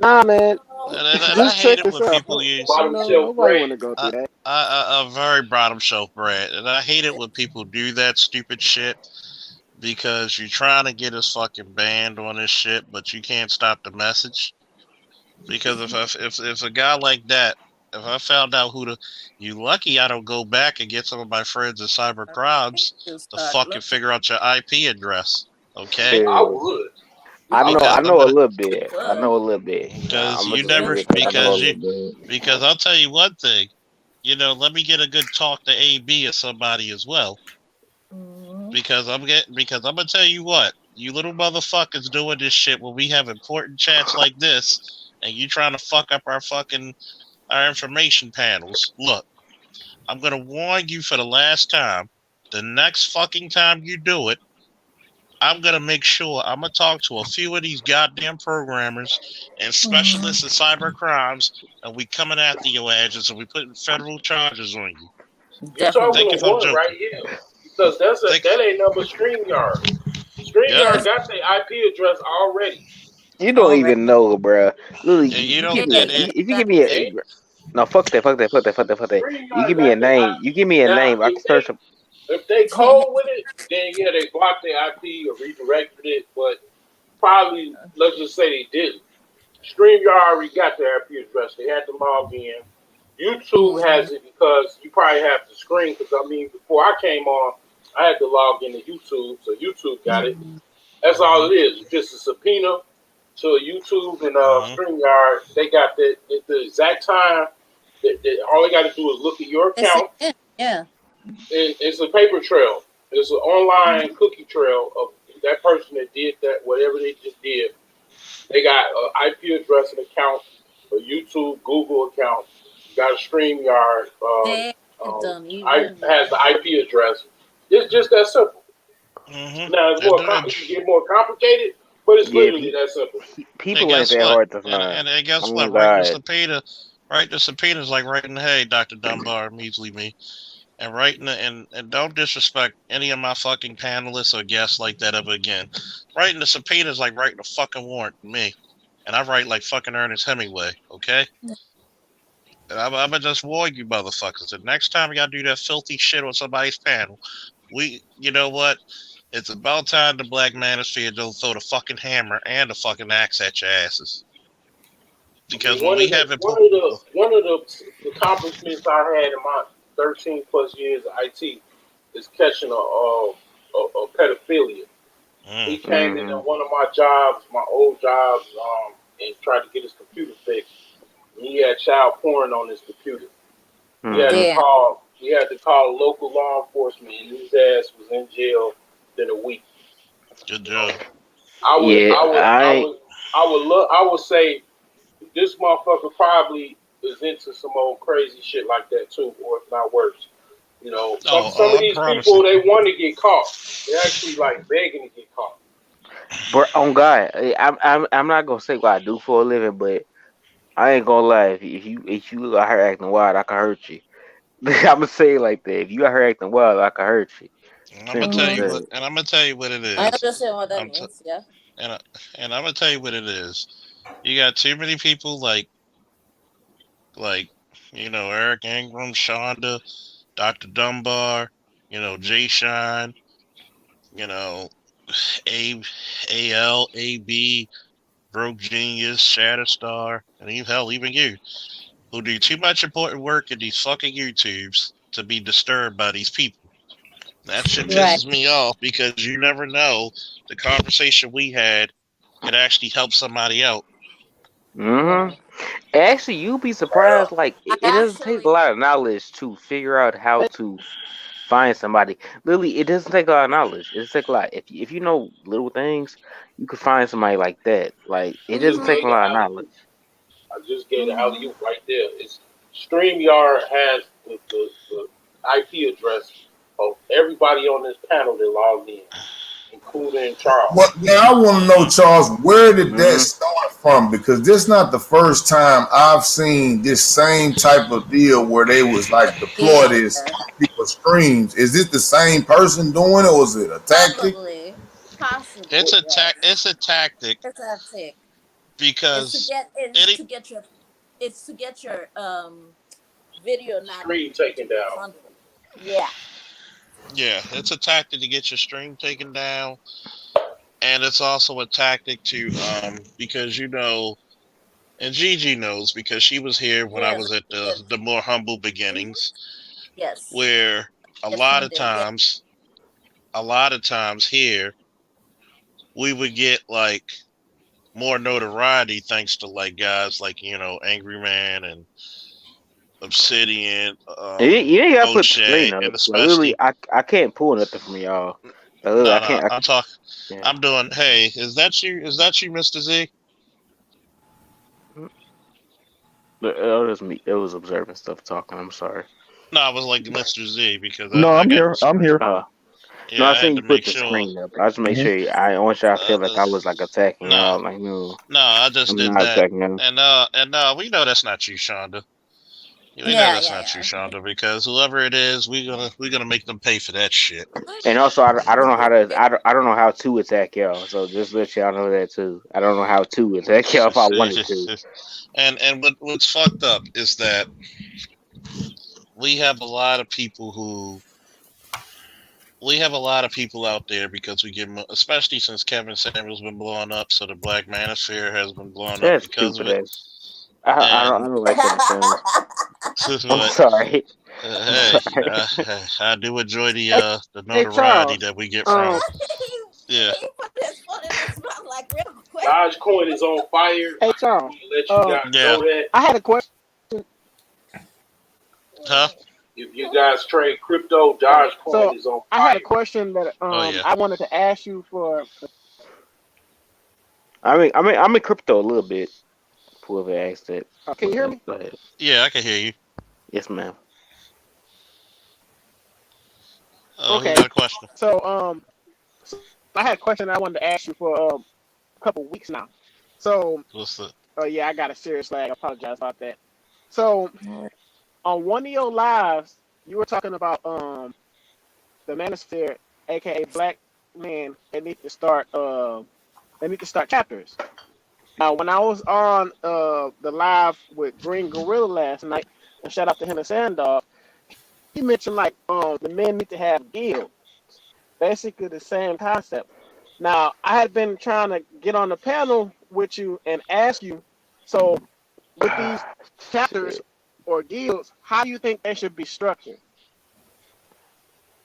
Speaker 12: Nah, man.
Speaker 1: And I hate it when people use
Speaker 12: Bottom shelf bread.
Speaker 1: a very bottom shelf bread, and I hate it when people do that stupid shit because you're trying to get us fucking banned on this shit, but you can't stop the message. Because if a guy like that, if I found out you lucky I don't go back and get some of my friends in cyber crimes to fucking figure out your IP address. Okay,
Speaker 12: I would.
Speaker 2: I know a little bit. I know a little bit.
Speaker 1: Because I'll tell you one thing, let me get a good talk to AB or somebody as well. Because I'm gonna tell you what, you little motherfuckers doing this shit when we have important chats like this, and you trying to fuck up our information panels. Look, I'm gonna warn you for the last time. The next fucking time you do it, I'm gonna make sure I'm gonna talk to a few of these goddamn programmers and specialists in cyber crimes, and we coming after your asses, and we putting federal charges on you.
Speaker 10: You're talking to one right here, because that ain't number StreamYard. StreamYard got their IP address already.
Speaker 2: You don't even know, bro. Lily,
Speaker 1: if
Speaker 2: you give me a no, fuck that. You give me a name. You give me a name. I can search them.
Speaker 10: If they cold with it, then yeah, they blocked their IP or redirected it. But probably, let's just say they didn't. StreamYard already got their IP address. They had to log in. YouTube has it because you probably have to screen. Because before I came on, I had to log into YouTube, so YouTube got it. That's all it is. It's just a subpoena to YouTube and StreamYard. They got the exact time. All they got to do is look at your account.
Speaker 14: Yeah.
Speaker 10: It's a paper trail. It's an online cookie trail of that person that did that, whatever they just did. They got an IP address and account, a YouTube, Google account. You got a StreamYard. Has the IP address. It's just that simple. Now it's get more complicated, but it's literally that simple.
Speaker 2: People ain't that hard to find.
Speaker 1: And guess what? Writing the subpoena is like writing, "Hey, Dr. Dunbar, measly me," and and don't disrespect any of my fucking panelists or guests like that ever again. Writing the subpoena is like writing a fucking warrant to me, and I write like fucking Ernest Hemingway. Okay. And I'm gonna just warn you, motherfuckers. The next time y'all do that filthy shit on somebody's panel, you know what? It's about time the Black Manosphere don't throw the fucking hammer and the fucking axe at your asses. Because
Speaker 10: one of the accomplishments I had in my 13 plus years of IT is catching a pedophilia. He came into one of my jobs, my old jobs, and tried to get his computer fixed. He had child porn on his computer. He had to call local law enforcement, and his ass was in jail in a week.
Speaker 1: Good job.
Speaker 10: I would say this motherfucker probably is into some old crazy shit like that too, or if not worse. Some of these people, they want to get caught. They're actually like begging to get caught.
Speaker 2: Bro, on God, I'm not gonna say what I do for a living, but I ain't gonna lie. If you got her acting wild, I can hurt you. I'm gonna say it like that. If you got her acting wild, I can hurt you.
Speaker 1: And I'm gonna tell you what it is.
Speaker 14: I understand what that means. Yeah.
Speaker 1: And I'm gonna tell you what it is. You got too many people like Eric Ingram, Shonda, Dr. Dunbar, Jay Shine, AL, AB, Broke Genius, Shatterstar, and even you, who do too much important work in these fucking YouTubes to be disturbed by these people. That shit pisses me off because you never know the conversation we had could actually help somebody out.
Speaker 2: Actually, you'd be surprised. Like it doesn't take a lot of knowledge to figure out how to find somebody. Literally, it doesn't take a lot of knowledge. It takes a lot. If you know little things, you can find somebody like that. Like it doesn't take a lot of knowledge.
Speaker 10: I just gave the alley-oop right there. It's StreamYard has the IP address of everybody on this panel that logged in, including Charles.
Speaker 4: Well, now I want to know, Charles, where did that start from? Because this is not the first time I've seen this same type of deal where they was like deploy this people's streams. Is it the same person doing it, or is it a tactic?
Speaker 14: Possibly.
Speaker 1: It's a tactic.
Speaker 14: It's a tactic.
Speaker 1: because
Speaker 14: it's to get your video not
Speaker 10: Screen taken down.
Speaker 14: Yeah.
Speaker 1: Yeah, it's a tactic to get your stream taken down, and it's also a tactic to because and Gigi knows because she was here when I was at the more humble beginnings.
Speaker 14: Yes.
Speaker 1: Where a lot of times here we would get like more notoriety thanks to like guys like Angry Man and Obsidian.
Speaker 2: You ain't gotta put the
Speaker 1: O'Shea,
Speaker 2: screen up.
Speaker 1: and
Speaker 2: Like,
Speaker 1: especially
Speaker 2: literally, I can't pull nothing from y'all. Like, literally,
Speaker 1: no,
Speaker 2: I can't.
Speaker 1: I'm talking.
Speaker 2: Yeah.
Speaker 1: I'm doing. Hey, is that you? Is that you, Mr. Z?
Speaker 2: It was me. It was observing stuff talking. I'm sorry.
Speaker 1: No, I was like Mr. Z because
Speaker 5: No, I'm here. I'm here.
Speaker 1: Yeah,
Speaker 2: no,
Speaker 1: I
Speaker 2: I
Speaker 1: had
Speaker 2: seen
Speaker 1: to
Speaker 2: you
Speaker 1: make
Speaker 2: put the
Speaker 1: sure.
Speaker 2: screen up. I just make sure. I want y'all to feel like I was like attacking y'all. Like no,
Speaker 1: I just
Speaker 2: I'm
Speaker 1: did
Speaker 2: not
Speaker 1: that,
Speaker 2: attacking y'all.
Speaker 1: and we know that's not you, Shonda. We know that's not you, Shonda, because whoever it is, we're gonna make them pay for that shit.
Speaker 2: And also, I don't know how to. I don't know how to attack y'all. So just let y'all know that too. I don't know how to attack y'all if I wanted to.
Speaker 1: And what's fucked up is that we have a lot of people out there because we give them, especially since Kevin Samuels been blowing up, so the Black Manosphere has been blowing up
Speaker 2: That's
Speaker 1: because of
Speaker 2: stupid.
Speaker 1: it.
Speaker 2: I don't like Kevin Samuels. I'm sorry.
Speaker 1: Hey, I do enjoy the notoriety
Speaker 12: Charles,
Speaker 1: that we get from. Yeah.
Speaker 10: Dogecoin is on fire.
Speaker 12: Hey Charles,
Speaker 10: Let you guys know that.
Speaker 12: I had a question.
Speaker 1: Huh?
Speaker 10: If you guys trade crypto, Dogecoin is on fire.
Speaker 12: I had a question that I wanted to ask you for.
Speaker 2: I'm in crypto a little bit. Whoever asked it.
Speaker 12: Can you hear me?
Speaker 2: Go ahead.
Speaker 1: Yeah, I can hear you.
Speaker 2: Yes, ma'am.
Speaker 1: Okay. Who got a question?
Speaker 12: So I had a question I wanted to ask you for a couple weeks now. So
Speaker 1: what's that?
Speaker 12: Oh yeah, I got a serious lag. I apologize about that. So on one of your lives, you were talking about the Manosphere, aka Black Men. They need to start chapters. Now, when I was on the live with Green Gorilla last night, and shout out to him and Sandog, he mentioned like the men need to have guilds. Basically the same concept. Now, I had been trying to get on the panel with you and ask you, so with these chapters or guilds, how do you think they should be structured?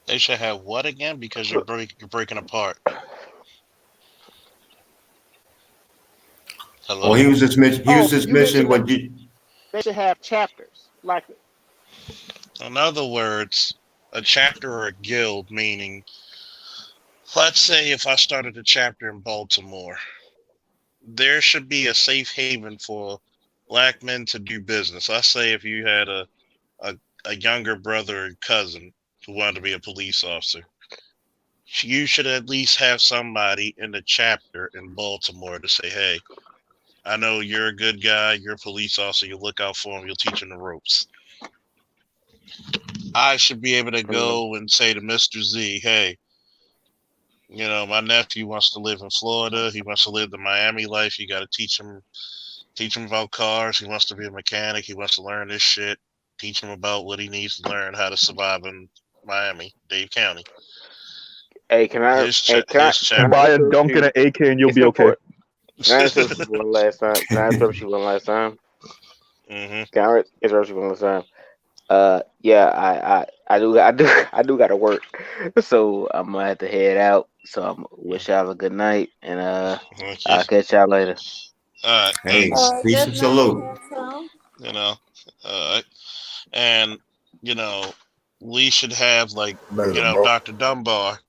Speaker 1: They should have what again? Because you're breaking apart. Hello?
Speaker 7: Oh, he was just mentioning what you.
Speaker 12: They should have chapters, like.
Speaker 1: In other words, a chapter or a guild, meaning, let's say if I started a chapter in Baltimore, there should be a safe haven for Black men to do business. Let's say if you had a younger brother or cousin who wanted to be a police officer, you should at least have somebody in the chapter in Baltimore to say, hey, I know you're a good guy, you're a police officer, you look out for him, you'll teach him the ropes. I should be able to go and say to Mr. Z, hey, my nephew wants to live in Florida, he wants to live the Miami life, you got to teach him about cars, he wants to be a mechanic, he wants to learn this shit, teach him about what he needs to learn, how to survive in Miami, Dade County.
Speaker 2: Hey, can I
Speaker 5: buy a dunk and an AK and you'll be okay?
Speaker 2: Can I interrupt you one last time?
Speaker 1: Mm-hmm.
Speaker 2: Can I interrupt you one last time? Yeah, I do gotta work, so I'm gonna have to head out. So I wish y'all a good night, and I'll catch y'all later.
Speaker 1: All right.
Speaker 7: Hey, peace and salute.
Speaker 1: And we should have like
Speaker 4: Later, bro.
Speaker 1: Dr. Dunbar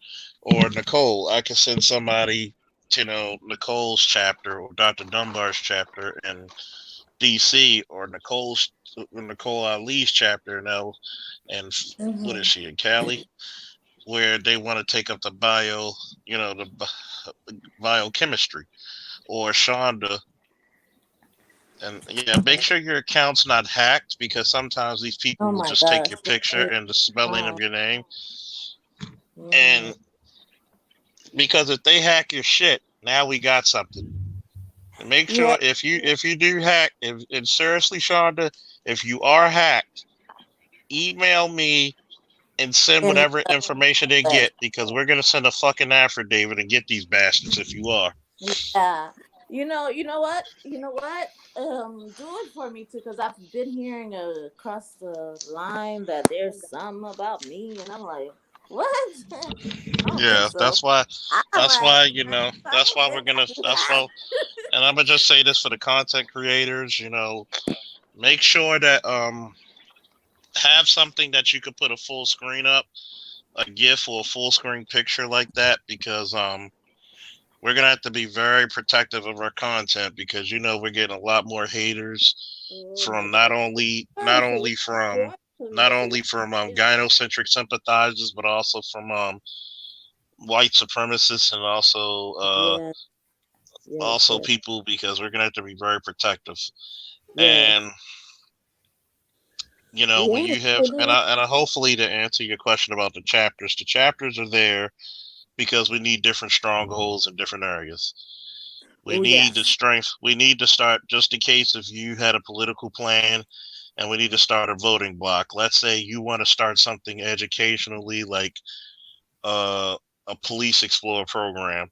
Speaker 1: or Nicole. I can send somebody to Nicole's chapter or Dr. Dunbar's chapter in DC or Nicole Ali's chapter now, and what is she in Cali, where they want to take up the biochemistry, or Shonda. And make sure your account's not hacked, because sometimes these people will just take your picture and the spelling of your name. And because if they hack your shit, now we got something. Make sure if you do hack, and seriously, Shonda, if you are hacked, email me and send whatever information they get, because we're gonna send a fucking affidavit and get these bastards if you are.
Speaker 14: Yeah. You know what? Do it for me too, because I've been hearing across the line that there's something about me, and I'm like, what?
Speaker 1: Yeah, that's why that's why we're gonna and I'm gonna just say this for the content creators, make sure that have something that you could put a full screen up, a GIF or a full screen picture like that, because we're gonna have to be very protective of our content, because we're getting a lot more haters from not only from gynocentric sympathizers, but also from white supremacists, and also people, because we're gonna have to be very protective. And when you have, and I hopefully, to answer your question about the chapters are there because we need different strongholds in different areas. We need the strength. We need to start, just in case if you had a political plan and we need to start a voting block. Let's say you want to start something educationally, like a police explorer program.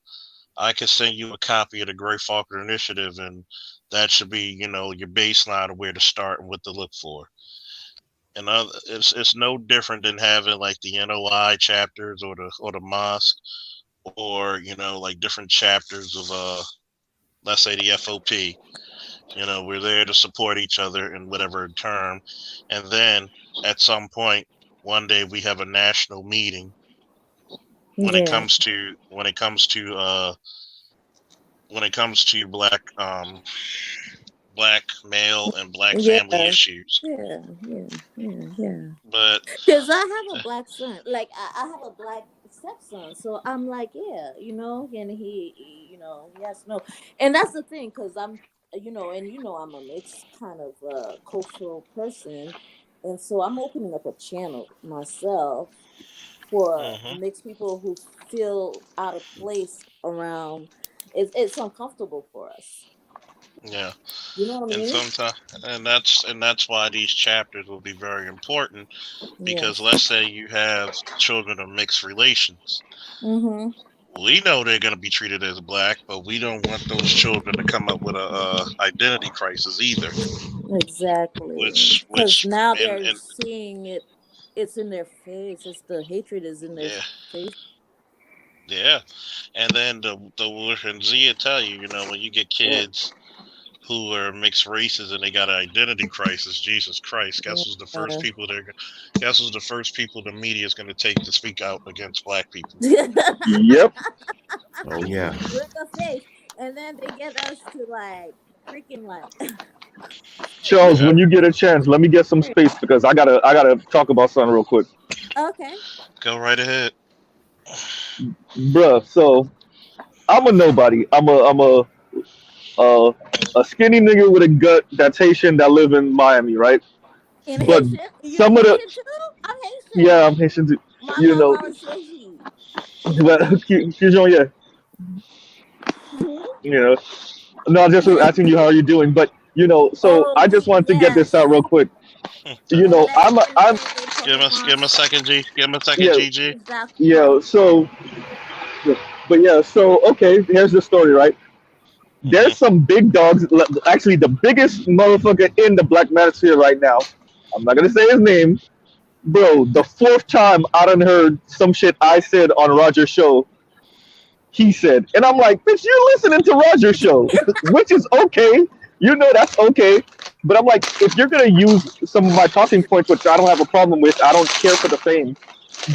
Speaker 1: I could send you a copy of the Great Faulkner Initiative, and that should be, your baseline of where to start and what to look for. And it's no different than having like the NOI chapters or the mosque, or like different chapters of let's say the FOP. We're there to support each other in whatever term, and then at some point one day we have a national meeting when it comes to black male and black family issues. But
Speaker 14: because I have a black son, like I have a black stepson, so I'm like, and he has no, and that's the thing, because I'm, I'm a mixed kind of cultural person, and so I'm opening up a channel myself for mixed people who feel out of place around. It's uncomfortable for us.
Speaker 1: Yeah.
Speaker 14: You know what I mean?
Speaker 1: And that's why these chapters will be very important, because let's say you have children of mixed relations. We know they're going to be treated as black, but we don't want those children to come up with a identity crisis either.
Speaker 14: Exactly.
Speaker 1: Which
Speaker 14: now they're seeing it. It's in their face. It's the hatred is in their face.
Speaker 1: Yeah, and then and Zia tell you, when you get kids who are mixed races and they got an identity crisis, Jesus Christ, guess who's the first people the media is going to take to speak out against black people?
Speaker 5: Yep. Oh yeah.
Speaker 14: With the face, and then they get us to like freaking like.
Speaker 5: Charles, when you get a chance, let me get some space, because I gotta talk about something real quick.
Speaker 14: Okay.
Speaker 1: Go right ahead.
Speaker 5: Bruh, so I'm a nobody. I'm a skinny nigga with a gut that's Haitian that live in Miami, right? But some of the
Speaker 14: I'm Haitian.
Speaker 5: Yeah, I'm Haitian too. But no, I just was asking you how are you doing, but so I just wanted to get this out real quick. I'm
Speaker 1: give him a second, G. Give him a second, GG.
Speaker 5: Yeah. So okay. Here's the story, right? There's some big dogs. Actually, the biggest motherfucker in the Black Manosphere right now. I'm not gonna say his name, bro. The fourth time I done heard some shit I said on Roger's show. He said, and I'm like, bitch, you're listening to Roger's show, which is okay. That's okay. But I'm like, if you're going to use some of my talking points, which I don't have a problem with, I don't care for the fame,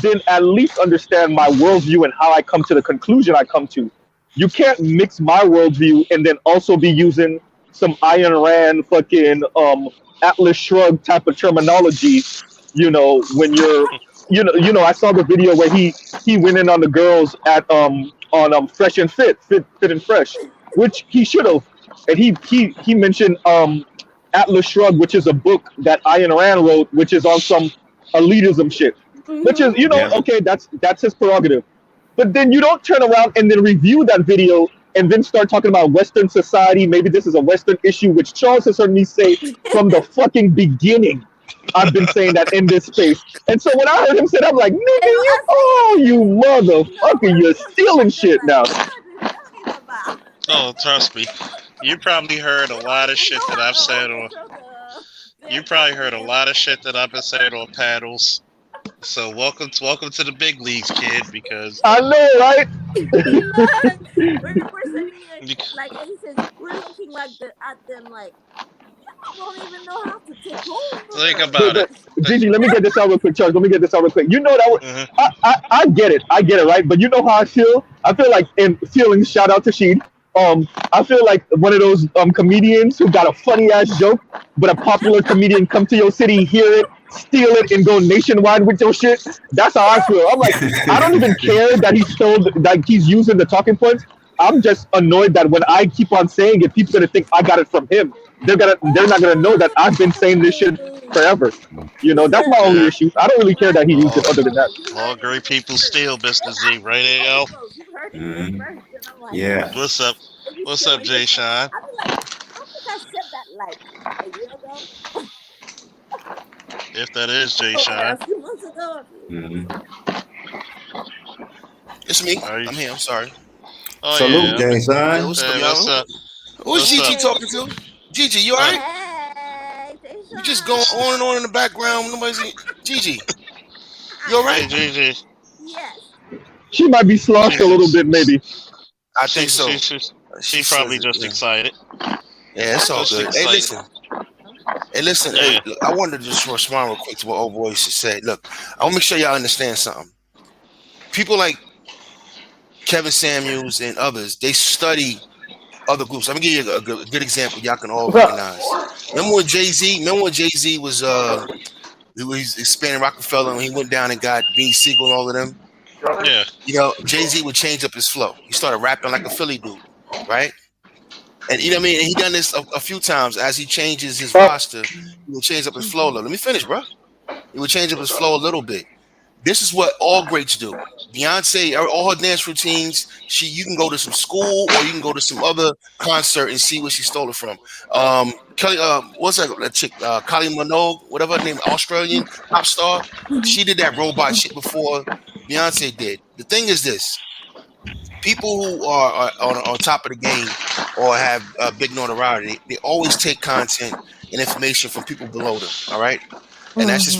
Speaker 5: then at least understand my worldview and how I come to the conclusion I come to. You can't mix my worldview and then also be using some Ayn Rand fucking Atlas Shrugged type of terminology, when you're, I saw the video where he went in on the girls at on Fresh and Fit and Fresh, which he should have. And he mentioned Atlas Shrugged, which is a book that Ayn Rand wrote, which is on some elitism shit. Which is, okay, that's his prerogative. But then you don't turn around and then review that video and then start talking about Western society. Maybe this is a Western issue, which Charles has heard me say from the fucking beginning. I've been saying that in this space. And so when I heard him say that, I'm like, nigga, you motherfucker, you're stealing shit now.
Speaker 1: Oh, trust me. You probably heard a lot of shit that I've said on. You probably heard a lot of shit that I've been saying on panels. So welcome to the big leagues, kid. Because
Speaker 5: I know, right?
Speaker 14: Like he says, we're looking at them like you don't even know how to take over.
Speaker 1: Think about it.
Speaker 5: Gigi, let me get this out real quick, Charles. Let me get this out real quick. You know that I get it, right? But you know how I feel? I feel like in feelings. Shout out to Sheed. I feel like one of those comedians who got a funny ass joke, but a popular comedian come to your city, hear it, steal it, and go nationwide with your shit. That's how I feel. I'm like, I don't even care that he stole, that he's using the talking points. I'm just annoyed that when I keep on saying it, people gonna think I got it from him. They're not gonna know that I've been saying this shit forever. You know, that's my only issue. I don't really care that he used it other than that.
Speaker 1: All great people steal, Mr. Z, right, AL?
Speaker 7: Yeah.
Speaker 1: What's up? What's up, Jay Sean?
Speaker 14: I said that like a year ago.
Speaker 1: If that is Jay Sean.
Speaker 14: A few months ago.
Speaker 15: It's me. I'm here. I'm sorry.
Speaker 1: Oh,
Speaker 7: Salute, Jay Sean.
Speaker 15: Hey, what's up? Who's Gigi talking to? Gigi, you alright? You just going on and on in the background. Nobody's Gigi. You alright?
Speaker 1: Hey, Gigi.
Speaker 14: Yes.
Speaker 5: She might be sloshed a little bit, maybe.
Speaker 15: I think so.
Speaker 1: She's probably just excited.
Speaker 15: Yeah, it's all good. Hey, listen. Hey, I wanted to just respond real quick to what old boy just said. Look, I want to make sure y'all understand something. People like Kevin Samuels and others, they study other groups. I'm gonna give you a good example y'all can all recognize. Remember when Jay-Z was he was expanding Rockefeller and he went down and got Beanie Siegel and all of them?
Speaker 1: Yeah.
Speaker 15: You know, Jay-Z would change up his flow. He started rapping like a Philly dude, right? And you know what I mean? And he done this a few times. As he changes his roster, he will change up his flow a little. Let me finish, bro. He would change up his flow a little bit. This is what all greats do. Beyonce, all her dance routines, you can go to some school or you can go to some other concert and see where she stole it from. Kelly, what's that chick? Kylie Minogue, whatever her name, Australian pop star. She did that robot shit before Beyonce did. The thing is this. People who are on top of the game or have big notoriety, they always take content and information from people below them. All right. And that's just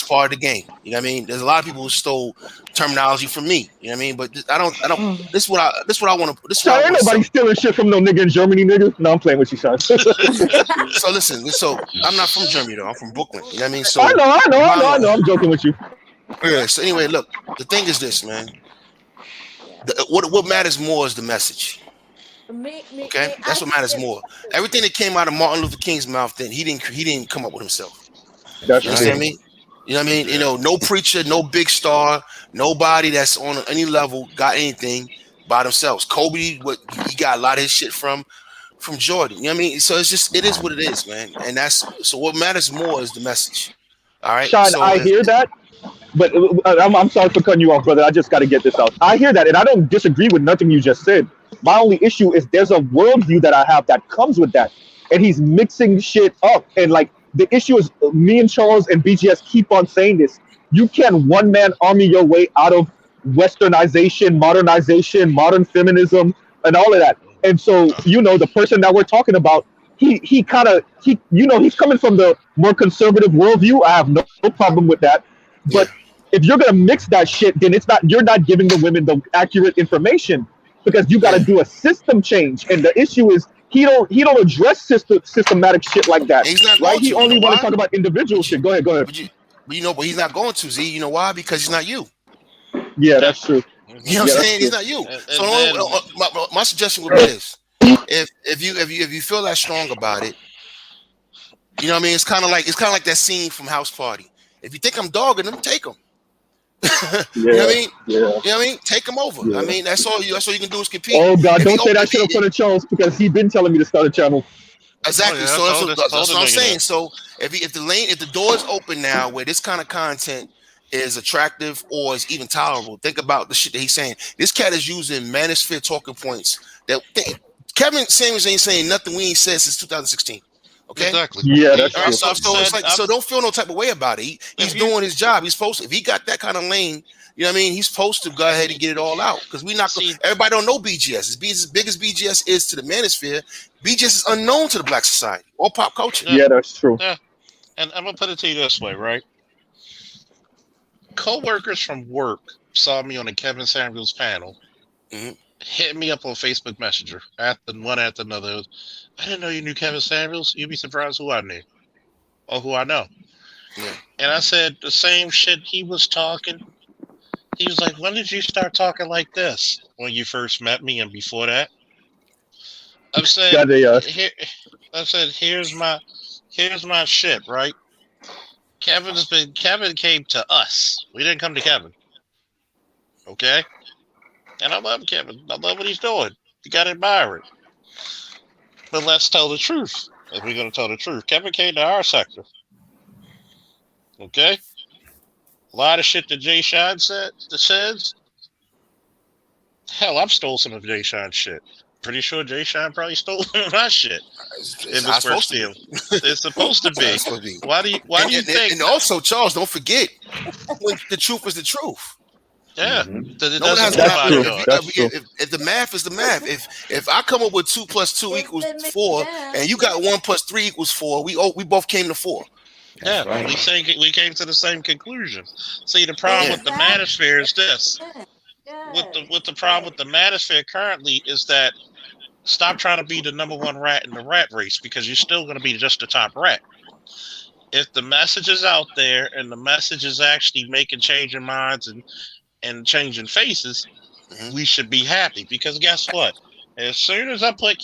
Speaker 15: part of the game. You know what I mean? There's a lot of people who stole terminology from me. You know what I mean? But I don't. This is what I want to. This is what
Speaker 5: ain't nobody stealing shit from no nigga in Germany, nigga. No, I'm playing with you, son.
Speaker 15: So listen. So I'm not from Germany though. I'm from Brooklyn. You know what I mean? So
Speaker 5: I know. I'm joking with you.
Speaker 15: Yeah. So anyway, look. The thing is this, man. What matters more is the message. Okay, that's what matters more. Everything that came out of Martin Luther King's mouth, then he didn't come up with himself.
Speaker 5: That's
Speaker 15: you understand me? You know what I mean? You know, no preacher, no big star, nobody that's on any level got anything by themselves. Kobe, he got a lot of his shit from Jordan. You know what I mean? So it is what it is, man. And so what matters more is the message. All right.
Speaker 5: Sean,
Speaker 15: so
Speaker 5: I hear that, but I'm sorry for cutting you off, brother. I just got to get this out. I hear that, and I don't disagree with nothing you just said. My only issue is there's a worldview that I have that comes with that, and he's mixing shit up. And like the issue is, me and Charles and BGS keep on saying this. You can't one-man army your way out of westernization, modernization, modern feminism, and all of that. And so, you know, the person that we're talking about, he's coming from the more conservative worldview. I have no problem with that. But if you're gonna mix that shit, then you're not giving the women the accurate information, because you got to do a system change. And the issue is he don't address systematic shit like that.
Speaker 15: He's not
Speaker 5: right? He only want
Speaker 15: why?
Speaker 5: to talk about individual shit. Go ahead.
Speaker 15: But he's not going to, Z. You know why? Because he's not you.
Speaker 5: Yeah, that's true.
Speaker 15: You know what I'm saying? He's not you. So my suggestion would be this: if you feel that strong about it, you know what I mean. It's kind of like that scene from House Party. If you think I'm dogging them, take them. You know what I mean?
Speaker 5: Yeah.
Speaker 15: You know what I mean? Take them over. Yeah. I mean, that's all you can do is compete.
Speaker 5: Oh God, don't say that shit in front of Charles, because he's been telling me to start a channel.
Speaker 15: Exactly. So that's what I'm saying. So if the door is open now, where this kind of content is attractive or is even tolerable. Think about the shit that he's saying. This cat is using manosphere talking points that Kevin Samuels ain't saying nothing we ain't said since 2016. Okay.
Speaker 1: Exactly.
Speaker 5: Yeah, that's
Speaker 15: All right,
Speaker 5: true.
Speaker 15: so it's like, so don't feel no type of way about it. He's doing his job. He's supposed to. If he got that kind of lane, you know what I mean. He's supposed to go ahead and get it all out because we not. Everybody don't know BGS. As big as BGS is to the manosphere, BGS is unknown to the Black society or pop culture.
Speaker 5: Yeah, that's true.
Speaker 1: Yeah. And I'm gonna put it to you this way, right? Co-workers from work saw me on the Kevin Samuels panel, hit me up on Facebook Messenger after another. I didn't know you knew Kevin Samuels. You'd be surprised who I knew or who I know.
Speaker 15: Yeah.
Speaker 1: And I said the same shit he was talking. He was like, "When did you start talking like this?" When you first met me and before that. I said, I said, here's my shit, right? Kevin came to us. We didn't come to Kevin. Okay? And I love Kevin. I love what he's doing. You gotta admire it. But let's tell the truth. If we're gonna tell the truth. Kevin came to our sector. Okay? A lot of shit that Jay Sean says. Hell, I've stole some of Jay Sean's shit. Pretty sure Jay Sean probably stole some of my shit. It was for steal. It's supposed to be. Why do you think?
Speaker 15: And also, Charles, don't forget when the truth is the truth.
Speaker 1: Yeah,
Speaker 15: if the math is the math, if I come up with 2 + 2 = 4, and you got 1 + 3 = 4, we both came to 4.
Speaker 1: Yeah, right. we came to the same conclusion. See, the problem with the manosphere is this. With the problem with the manosphere currently is that stop trying to be the #1 rat in the rat race because you're still going to be just the top rat. If the message is out there and the message is actually making changing minds and changing faces, we should be happy because guess what? As soon as I put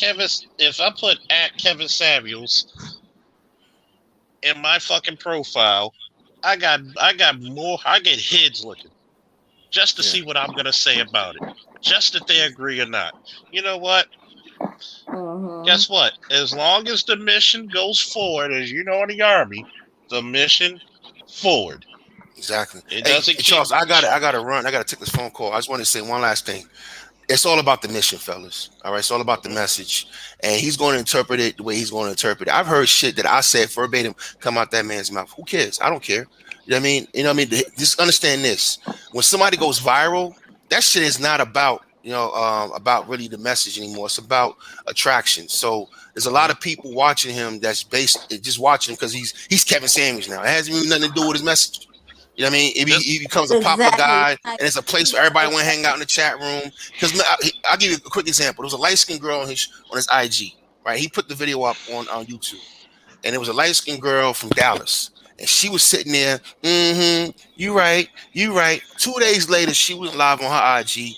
Speaker 1: at Kevin Samuels in my fucking profile, I get heads looking just to see what I'm gonna say about it, just if they agree or not. You know what? Guess what? As long as the mission goes forward, as you know in the Army, the mission forward.
Speaker 15: Exactly.
Speaker 1: It doesn't.
Speaker 15: Hey, Charles, I gotta run. I gotta take this phone call. I just want to say one last thing. It's all about the mission, fellas. All right, it's all about the message, and he's going to interpret it the way he's going to interpret it. I've heard shit that I said verbatim come out that man's mouth. Who cares? I don't care. You know what I mean? You know what I mean? Just understand this: when somebody goes viral, that shit is not about about really the message anymore. It's about attraction. So there's a lot of people watching him that's just watching him because he's Kevin Samuels now. It hasn't even nothing to do with his message. You know what I mean? He becomes a popular guy, and it's a place where everybody want to hang out in the chat room. Because I'll give you a quick example. There was a light-skinned girl on his IG, right? He put the video up on YouTube, and it was a light-skinned girl from Dallas, and she was sitting there. You right. 2 days later, she was live on her IG,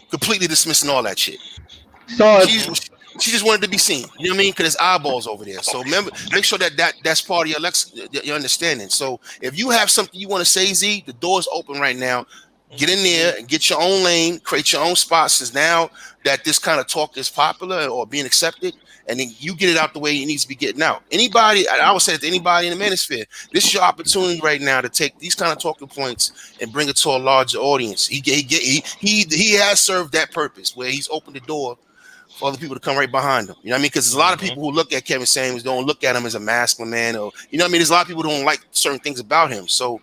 Speaker 15: completely dismissing all that shit. She just wanted to be seen. You know what I mean? Because there's eyeballs over there. So remember, make sure that's part of your understanding. So if you have something you want to say, Z, the door's open right now. Get in there and get your own lane, create your own spots. Since now that this kind of talk is popular or being accepted, and then you get it out the way it needs to be getting out. Anybody, I would say to anybody in the manosphere, this is your opportunity right now to take these kind of talking points and bring it to a larger audience. He has served that purpose where he's opened the door for other people to come right behind him. You know what I mean? Because there's a lot of people who look at Kevin Samuels, don't look at him as a masculine man, or you know what I mean? There's a lot of people who don't like certain things about him. So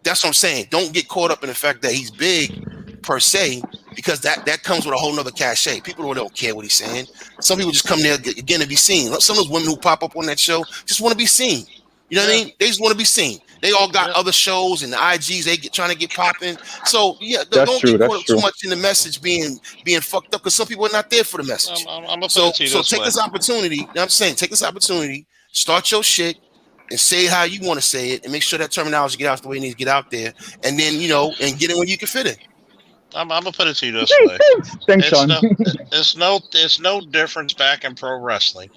Speaker 15: that's what I'm saying. Don't get caught up in the fact that he's big per se, because that comes with a whole nother cachet. People don't care what he's saying. Some people just come there again to be seen. Some of those women who pop up on that show just want to be seen. You know what I mean? They just want to be seen. They all got other shows and the IGs they trying to get popping. So yeah, don't get caught up too much in the message being fucked up because some people are not there for the message. So take this opportunity. You know what I'm saying? Take this opportunity, start your shit, and say it how you want to say it, and make sure that terminology get out the way it needs to get out there, and then and get it when you can fit it.
Speaker 1: I'm gonna put it to you this way.
Speaker 5: Thanks, Sean.
Speaker 1: It's no difference back in pro wrestling.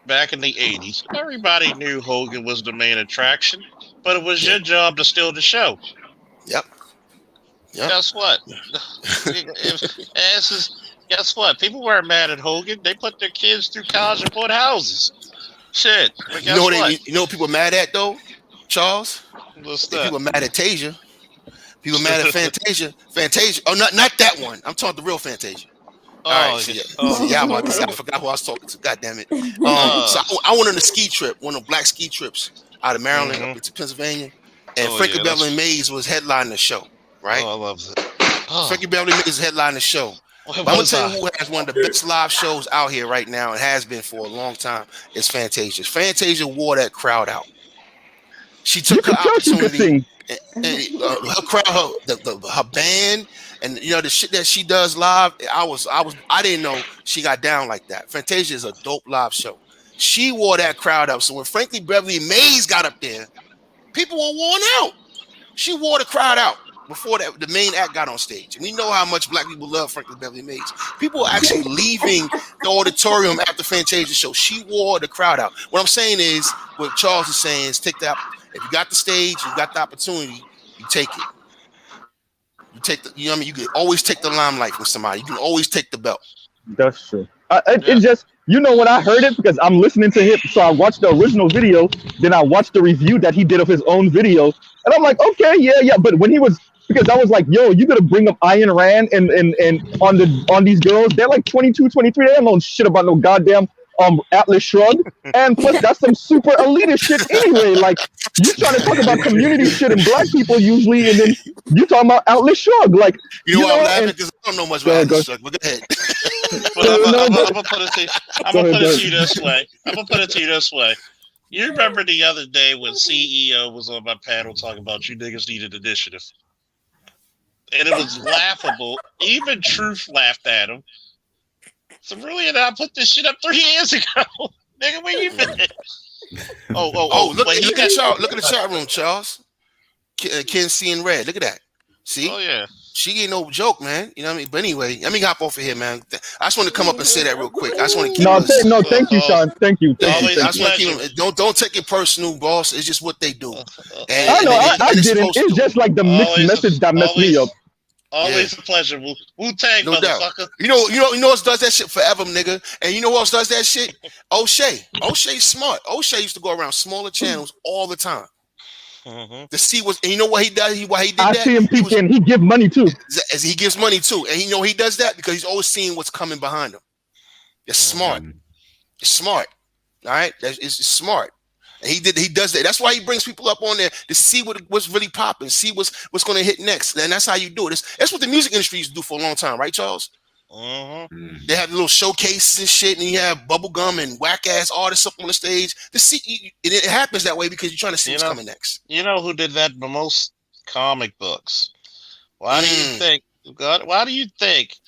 Speaker 1: Back in the 80s, everybody knew Hogan was the main attraction, but it was your job to steal the show.
Speaker 15: Yep.
Speaker 1: Guess what? Guess what? People weren't mad at Hogan. They put their kids through college and bought houses. Shit. But
Speaker 15: You know what people are mad at though, Charles?
Speaker 1: What's
Speaker 15: If
Speaker 1: that?
Speaker 15: people mad at Tasia. People mad at Fantasia. Fantasia. Oh, not that one. I'm talking the real Fantasia. All right. See, yeah, I'm about to say, I forgot who I was talking to. God damn it. So I went on a ski trip, one of the black ski trips out of Maryland up into Pennsylvania. And Frankie Beverly Mays was headlining the show, right?
Speaker 1: Oh, I love it.
Speaker 15: Frankie Beverly Mays headlining the show. But I'm gonna tell you who has one of the best live shows out here right now and has been for a long time. It's Fantasia. Fantasia wore that crowd out. She took her opportunity. And her crowd, her band, and you know the shit that she does live. I didn't know she got down like that. Fantasia is a dope live show. She wore that crowd out. So when Frankie Beverly Mays got up there, people were worn out. She wore the crowd out before the main act got on stage. And we know how much black people love Frankie Beverly Mays. People were actually leaving the auditorium after Fantasia show. She wore the crowd out. What I'm saying is, what Charles is saying is, take that. If you got the stage, you got the opportunity, you take it. You take the, you know what I mean? You can always take the limelight from somebody. You can always take the belt.
Speaker 5: That's true. It just, you know, when I heard it, because I'm listening to him, so I watched the original video, then I watched the review that he did of his own video, and I'm like, okay, yeah. But when he was, because I was like, yo, you gonna bring up Ayn Rand and on these girls? They're like 22, 23. They don't know shit about no goddamn Atlas Shrugged, and plus that's some super elitist shit anyway. Like, you trying to talk about community shit and black people usually, and then you talking about Atlas Shrugged. Like,
Speaker 15: you know, I'm laughing because I don't know much about Atlas Shrugged, but go ahead.
Speaker 1: I'm gonna put it to you this way. I'm gonna put it to you this way. You remember the other day when CEO was on my panel talking about you niggas needed initiative, and it was laughable. Even Truth laughed at him. So really, I put this shit up 3 years ago. Nigga, where you been?
Speaker 15: Look at the chat room, Charles. Ken seeing red. Look at that. See?
Speaker 1: Oh yeah.
Speaker 15: She ain't no joke, man. You know what I mean? But anyway, let me hop off of here, man. I just want to come up and say that real quick. I just want to keep
Speaker 5: thank you, Sean. Thank you.
Speaker 15: Don't take it personal, boss. It's just what they do. And,
Speaker 5: I know. I didn't. It's just like the mixed message that messed me up.
Speaker 1: Always a pleasure. Wu-Tang,
Speaker 15: no doubt.
Speaker 1: motherfucker.
Speaker 15: You know who else does that shit forever, nigga? And you know who else does that shit? O'Shea. O'Shea's smart. O'Shea used to go around smaller channels all the time. To see what's, and you know what he does? Why he did that?
Speaker 5: I see him peeking. He give money too.
Speaker 15: As he gives money too, and he does that because he's always seeing what's coming behind him. It's smart. It's smart. All right, it's smart. And he does that. That's why he brings people up on there to see what's really popping, see what's going to hit next. And that's how you do it. That's what the music industry used to do for a long time, right, Charles? They have little showcases and shit, and you have bubblegum and whack ass artists up on the stage. It happens that way because you're trying to see what's coming next.
Speaker 1: You know who did that the most? Comic books. Why do you think? God, why do you think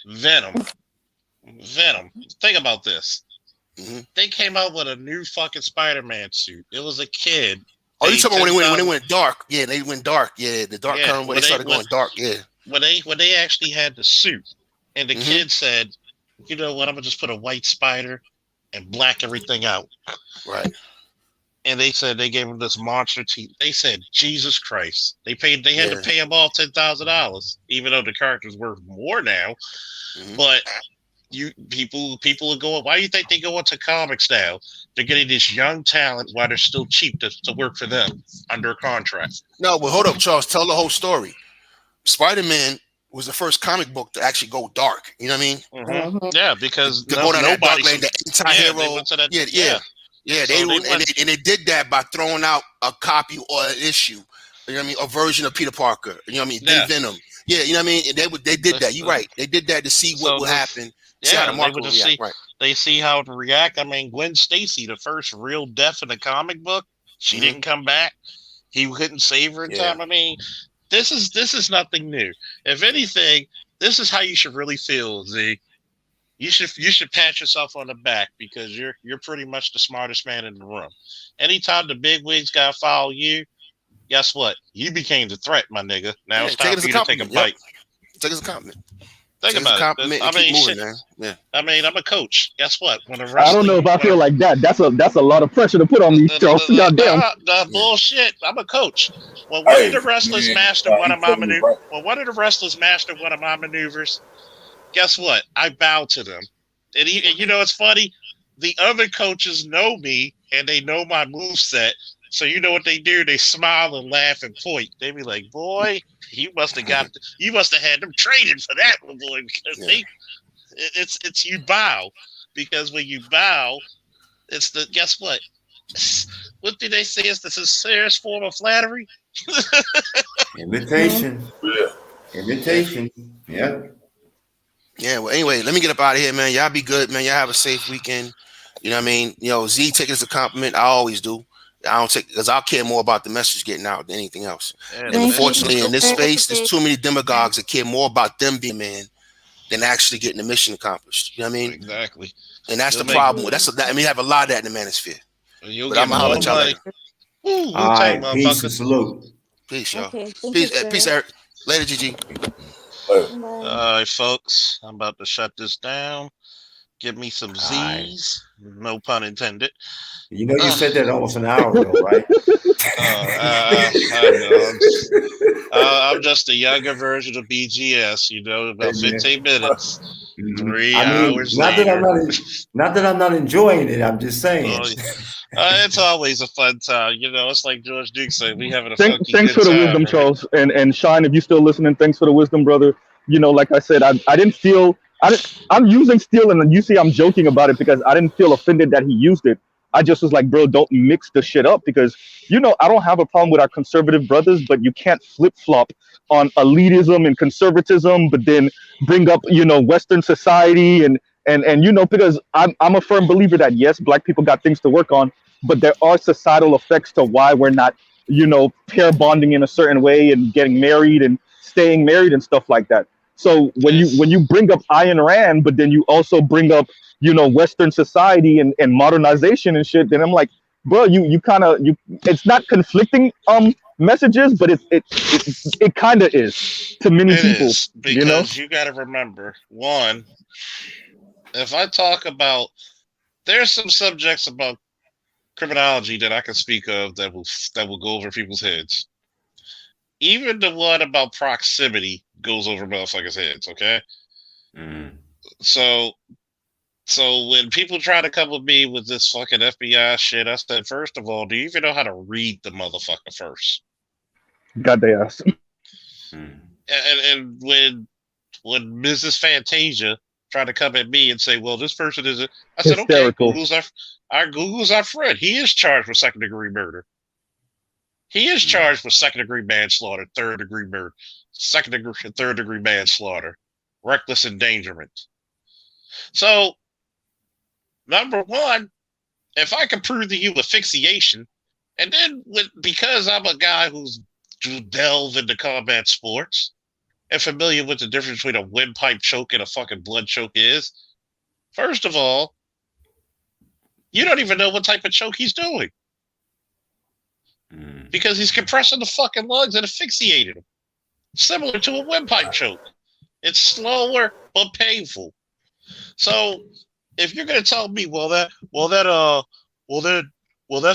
Speaker 1: Venom? Think about this. They came out with a new fucking Spider-Man suit. It was a kid.
Speaker 15: Oh, you talking about when it went dark? Yeah, they went dark. Yeah, the dark current when they started going dark. Yeah.
Speaker 1: When they actually had the suit, and the kid said, "You know what? I'm gonna just put a white spider and black everything out."
Speaker 15: Right.
Speaker 1: And they said they gave him this monster teeth. They said, "Jesus Christ!" They had to pay him all $10,000, even though the character's worth more now. But people are going. Why do you think they go into comics now? They're getting this young talent while they're still cheap to work for them under a contract.
Speaker 15: No, but hold up, Charles. Tell the whole story. Spider-Man was the first comic book to actually go dark. You know what I mean?
Speaker 1: Yeah, because
Speaker 15: to go down that dark lane, the anti-hero. They did that by throwing out a copy or an issue. You know what I mean? A version of Peter Parker. You know what I mean?
Speaker 1: Yeah.
Speaker 15: Venom. Yeah, you know what I mean? They did that. You're right. They did that to see what would happen. See how the market would react. Right.
Speaker 1: They see how it would react. I mean, Gwen Stacy, the first real death in the comic book, she didn't come back. He couldn't save her in time. I mean, this is nothing new. If anything, this is how you should really feel, Z. You should pat yourself on the back because you're pretty much the smartest man in the room. Anytime the big wigs gotta follow you, guess what? You became the threat, my nigga. Now it's time for you to take a bite.
Speaker 15: Take it as a compliment.
Speaker 1: Think about it. I mean, shit.
Speaker 15: Yeah.
Speaker 1: I mean, I'm a coach. Guess what? When
Speaker 5: I don't know if I feel like that. That's a lot of pressure to put on these Charles. Goddamn.
Speaker 1: Bullshit. I'm a coach. When one of the wrestlers master one of my maneuvers, guess what? I bow to them. And you know, it's funny. The other coaches know me and they know my moveset, So you know what they do? They smile and laugh and point. They be like, "Boy, you must have had them traded for that one, boy." Because it's you bow, because when you bow, it's the guess what? What do they say is the sincerest form of flattery?
Speaker 7: Invitation. Invitation. Yeah.
Speaker 15: Yeah, well, anyway, let me get up out of here, man. Y'all be good, man. Y'all have a safe weekend. You know what I mean? You know, Z, take it as a compliment. I always do. I don't take, because I'll care more about the message getting out than anything else. And unfortunately, in this space, there's too many demagogues that care more about them being man than actually getting the mission accomplished. You know what I mean?
Speaker 1: Exactly.
Speaker 15: And that's the problem. I mean, you have a lot of that in the manosphere. But I'm gonna holler at y'all later.
Speaker 7: All right, peace and salute.
Speaker 15: Peace, y'all.
Speaker 14: Okay,
Speaker 15: Peace, Eric. Later, GG.
Speaker 1: All right, folks. I'm about to shut this down. Give me some Z's. No pun intended.
Speaker 7: You know, you said that almost an hour ago, right?
Speaker 1: I know. I'm just a younger version of BGS. You know, about 15 minutes. 3 hours later.
Speaker 7: Not that I'm not enjoying it. I'm just saying.
Speaker 1: It's always a fun time. You know, it's like George Duke said, we having a
Speaker 5: Thanks
Speaker 1: good
Speaker 5: for the
Speaker 1: time,
Speaker 5: wisdom,
Speaker 1: right?
Speaker 5: Charles, and Shine. If you're still listening, thanks for the wisdom, brother. You know, like I said, I didn't feel I'm using steel, and you see I'm joking about it because I didn't feel offended that he used it. I just was like, bro, don't mix the shit up, because you know I don't have a problem with our conservative brothers, but you can't flip flop on elitism and conservatism, but then bring up Western society and you know, because I'm a firm believer that yes, black people got things to work on, but there are societal effects to why we're not pair bonding in a certain way and getting married and staying married and stuff like that. So when you bring up Ayn Rand, but then you also bring up Western society and modernization and shit, then I'm like, bro, you kind of it's not conflicting messages, but it kind of is to many people.
Speaker 1: Is, because you got to remember, one, if I talk about, there's some subjects about criminology that I can speak of that will go over people's heads. Even the one about proximity goes over motherfuckers' heads, okay? So when people try to come with me with this fucking FBI shit, I said, first of all, do you even know how to read the motherfucker first?
Speaker 5: God they ass.
Speaker 1: And when Mrs. Fantasia tried to come at me and say, well, this person isn't, I said,
Speaker 5: hysterical.
Speaker 1: Okay, Google's our friend. He is charged with second-degree murder. He is charged with second-degree manslaughter, third-degree murder, second-degree, third-degree manslaughter, reckless endangerment. So, number one, if I can prove to you asphyxiation, and then because I'm a guy who's delved into combat sports and familiar with the difference between a windpipe choke and a fucking blood choke is, first of all, you don't even know what type of choke he's doing. Because he's compressing the fucking lungs and asphyxiating them. Similar to a windpipe choke. It's slower but painful. So if you're gonna tell me, that's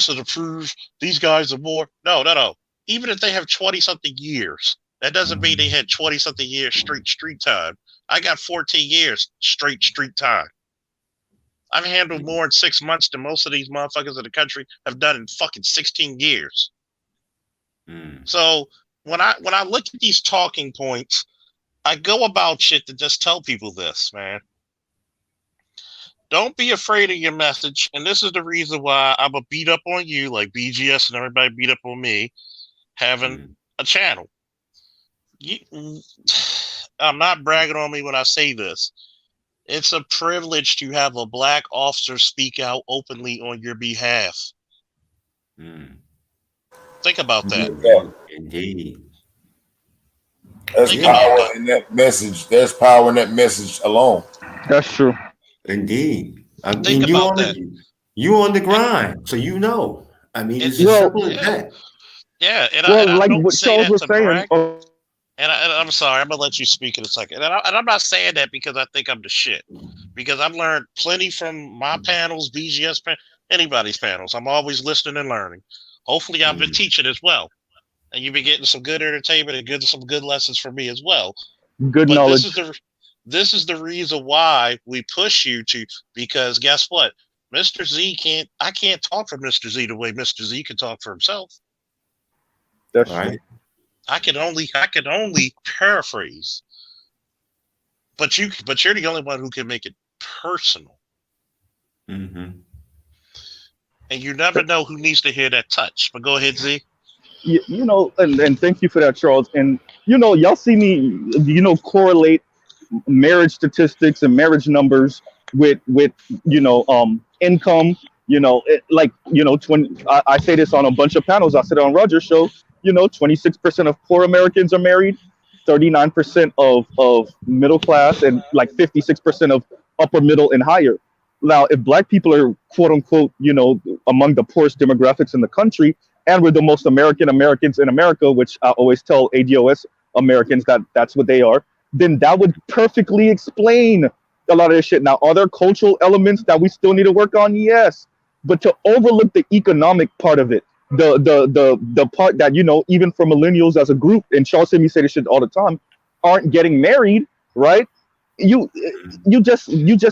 Speaker 1: to prove these guys are more. No. Even if they have 20-something years, that doesn't mean they had 20-something years straight street time. I got 14 years straight street time. I've handled more in 6 months than most of these motherfuckers in the country have done in fucking 16 years. So when I look at these talking points, I go about shit to just tell people this, man. Don't be afraid of your message. And this is the reason why I'm going to beat up on you like BGS and everybody beat up on me having a channel. I'm not bragging on me when I say this. It's a privilege to have a black officer speak out openly on your behalf. Think about that.
Speaker 7: Indeed.
Speaker 4: There's power in that message. There's power in that message alone.
Speaker 5: That's true.
Speaker 7: Indeed. I mean, you on the grind, so you know. I mean, it's as simple as that.
Speaker 1: Yeah, and
Speaker 5: well,
Speaker 1: I
Speaker 5: like
Speaker 1: don't
Speaker 5: what
Speaker 1: say
Speaker 5: Charles
Speaker 1: that
Speaker 5: was
Speaker 1: to
Speaker 5: saying.
Speaker 1: brag. And I'm sorry, I'm gonna let you speak in a second. And I'm not saying that because I think I'm the shit. Because I've learned plenty from my panels, BGS anybody's panels. I'm always listening and learning. Hopefully, I've been teaching as well, and you've been getting some good entertainment and some good lessons from me as well.
Speaker 5: Good knowledge.
Speaker 1: This is the reason why we push you to. Because guess what? Mr. Z can't. I can't talk for Mr. Z the way Mr. Z can talk for himself.
Speaker 5: That's
Speaker 7: right.
Speaker 1: I can only paraphrase. But you're the only one who can make it personal.
Speaker 7: Mm-hmm.
Speaker 1: And you never know who needs to hear that touch. But go ahead, Z.
Speaker 5: You know, and thank you for that, Charles. And you know, y'all see me, you know, correlate marriage statistics and marriage numbers with income. You know, like, you know, I say this on a bunch of panels. I said it on Roger's show. You know, 26% of poor Americans are married, 39% of middle class, and like 56% of upper middle and higher. Now, if black people are quote unquote, you know, among the poorest demographics in the country, and we're the most Americans in America, which I always tell ADOS Americans that that's what they are, then that would perfectly explain a lot of this shit. Now, are there cultural elements that we still need to work on? Yes. But to overlook the economic part of it, the part that, you know, even for millennials as a group, and Charles and me say this shit all the time, aren't getting married, right? You just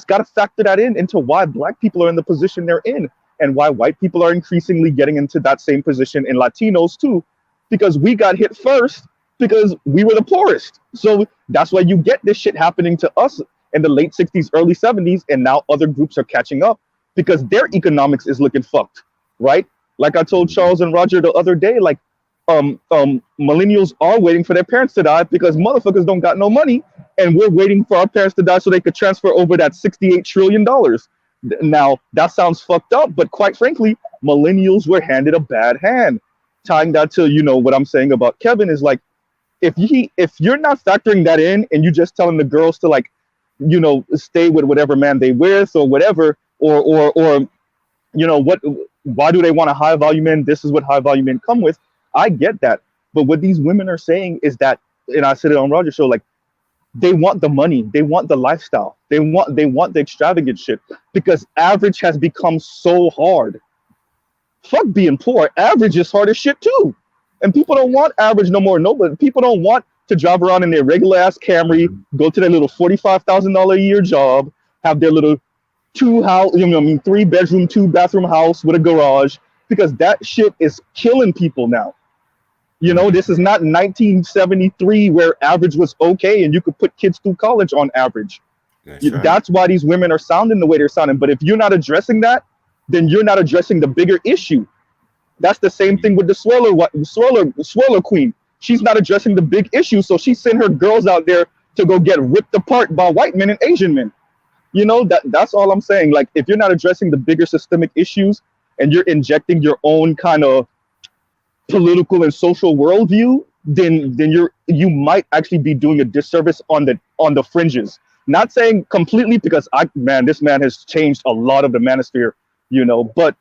Speaker 5: got to factor that into why black people are in the position they're in, and why white people are increasingly getting into that same position, and Latinos too, because we got hit first because we were the poorest. So that's why you get this shit happening to us in the late 60s, early 70s, and now other groups are catching up because their economics is looking fucked, right? Like I told Charles and Roger the other day, like millennials are waiting for their parents to die because motherfuckers don't got no money, and we're waiting for our parents to die so they could transfer over that $68 trillion. Now, that sounds fucked up, but quite frankly, millennials were handed a bad hand. Tying that to, you know, what I'm saying about Kevin is like, if you're not factoring that in and you just telling the girls to, like, you know, stay with whatever man they with or whatever, or you know, why do they want a high value man? This is what high value men come with. I get that. But what these women are saying is that, and I said it on Roger's show, like, they want the money, they want the lifestyle, they want the extravagant shit, because average has become so hard. Fuck being poor. Average is hard as shit too. And people don't want average no more. No, but people don't want to drive around in their regular ass Camry, go to their little $45,000 a year job, have their little 3-bedroom, 2-bathroom house with a garage, because that shit is killing people now. You know, this is not 1973 where average was okay and you could put kids through college on average. That's why these women are sounding the way they're sounding. But if you're not addressing that, then you're not addressing the bigger issue. That's the same thing with the swirler queen. She's not addressing the big issue, so she sent her girls out there to go get ripped apart by white men and Asian men. You know, that's all I'm saying. Like, if you're not addressing the bigger systemic issues and you're injecting your own kind of political and social worldview, then you might actually be doing a disservice on the fringes. Not saying completely, because this man has changed a lot of the manosphere, you know, but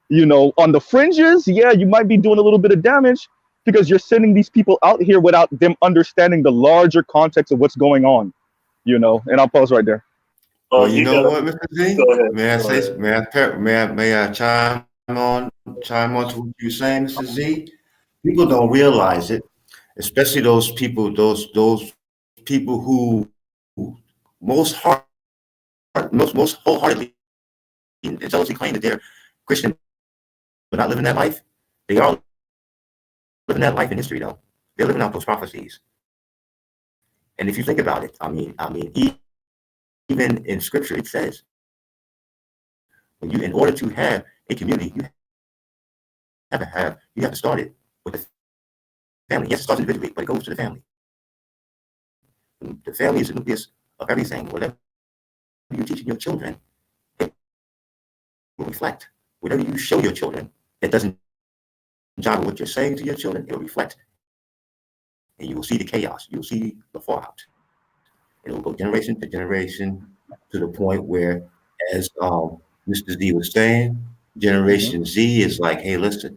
Speaker 5: you know, on the fringes, yeah, you might be doing a little bit of damage because you're sending these people out here without them understanding the larger context of what's going on, you know. And I'll pause right there.
Speaker 7: Well, you know what, Mr. Z? May I chime on to what you're saying, Mr. Z? People don't realize it, especially those people who most wholeheartedly and jealously claim that they're Christian but not living that life. They are living that life in history, though. They're living out those prophecies. And if you think about it, I mean, even in Scripture, it says, in order to have a community, you have to start it with the family. Yes, it starts individually, but it goes to the family. The family is the nucleus of everything. Whatever you're teaching your children, it will reflect. Whatever you show your children that doesn't jive with what you're saying to your children, it will reflect. And you will see the chaos. You will see the fallout. It will go generation to generation to the point where, as Mr. Z was saying, Generation Z is like, hey, listen,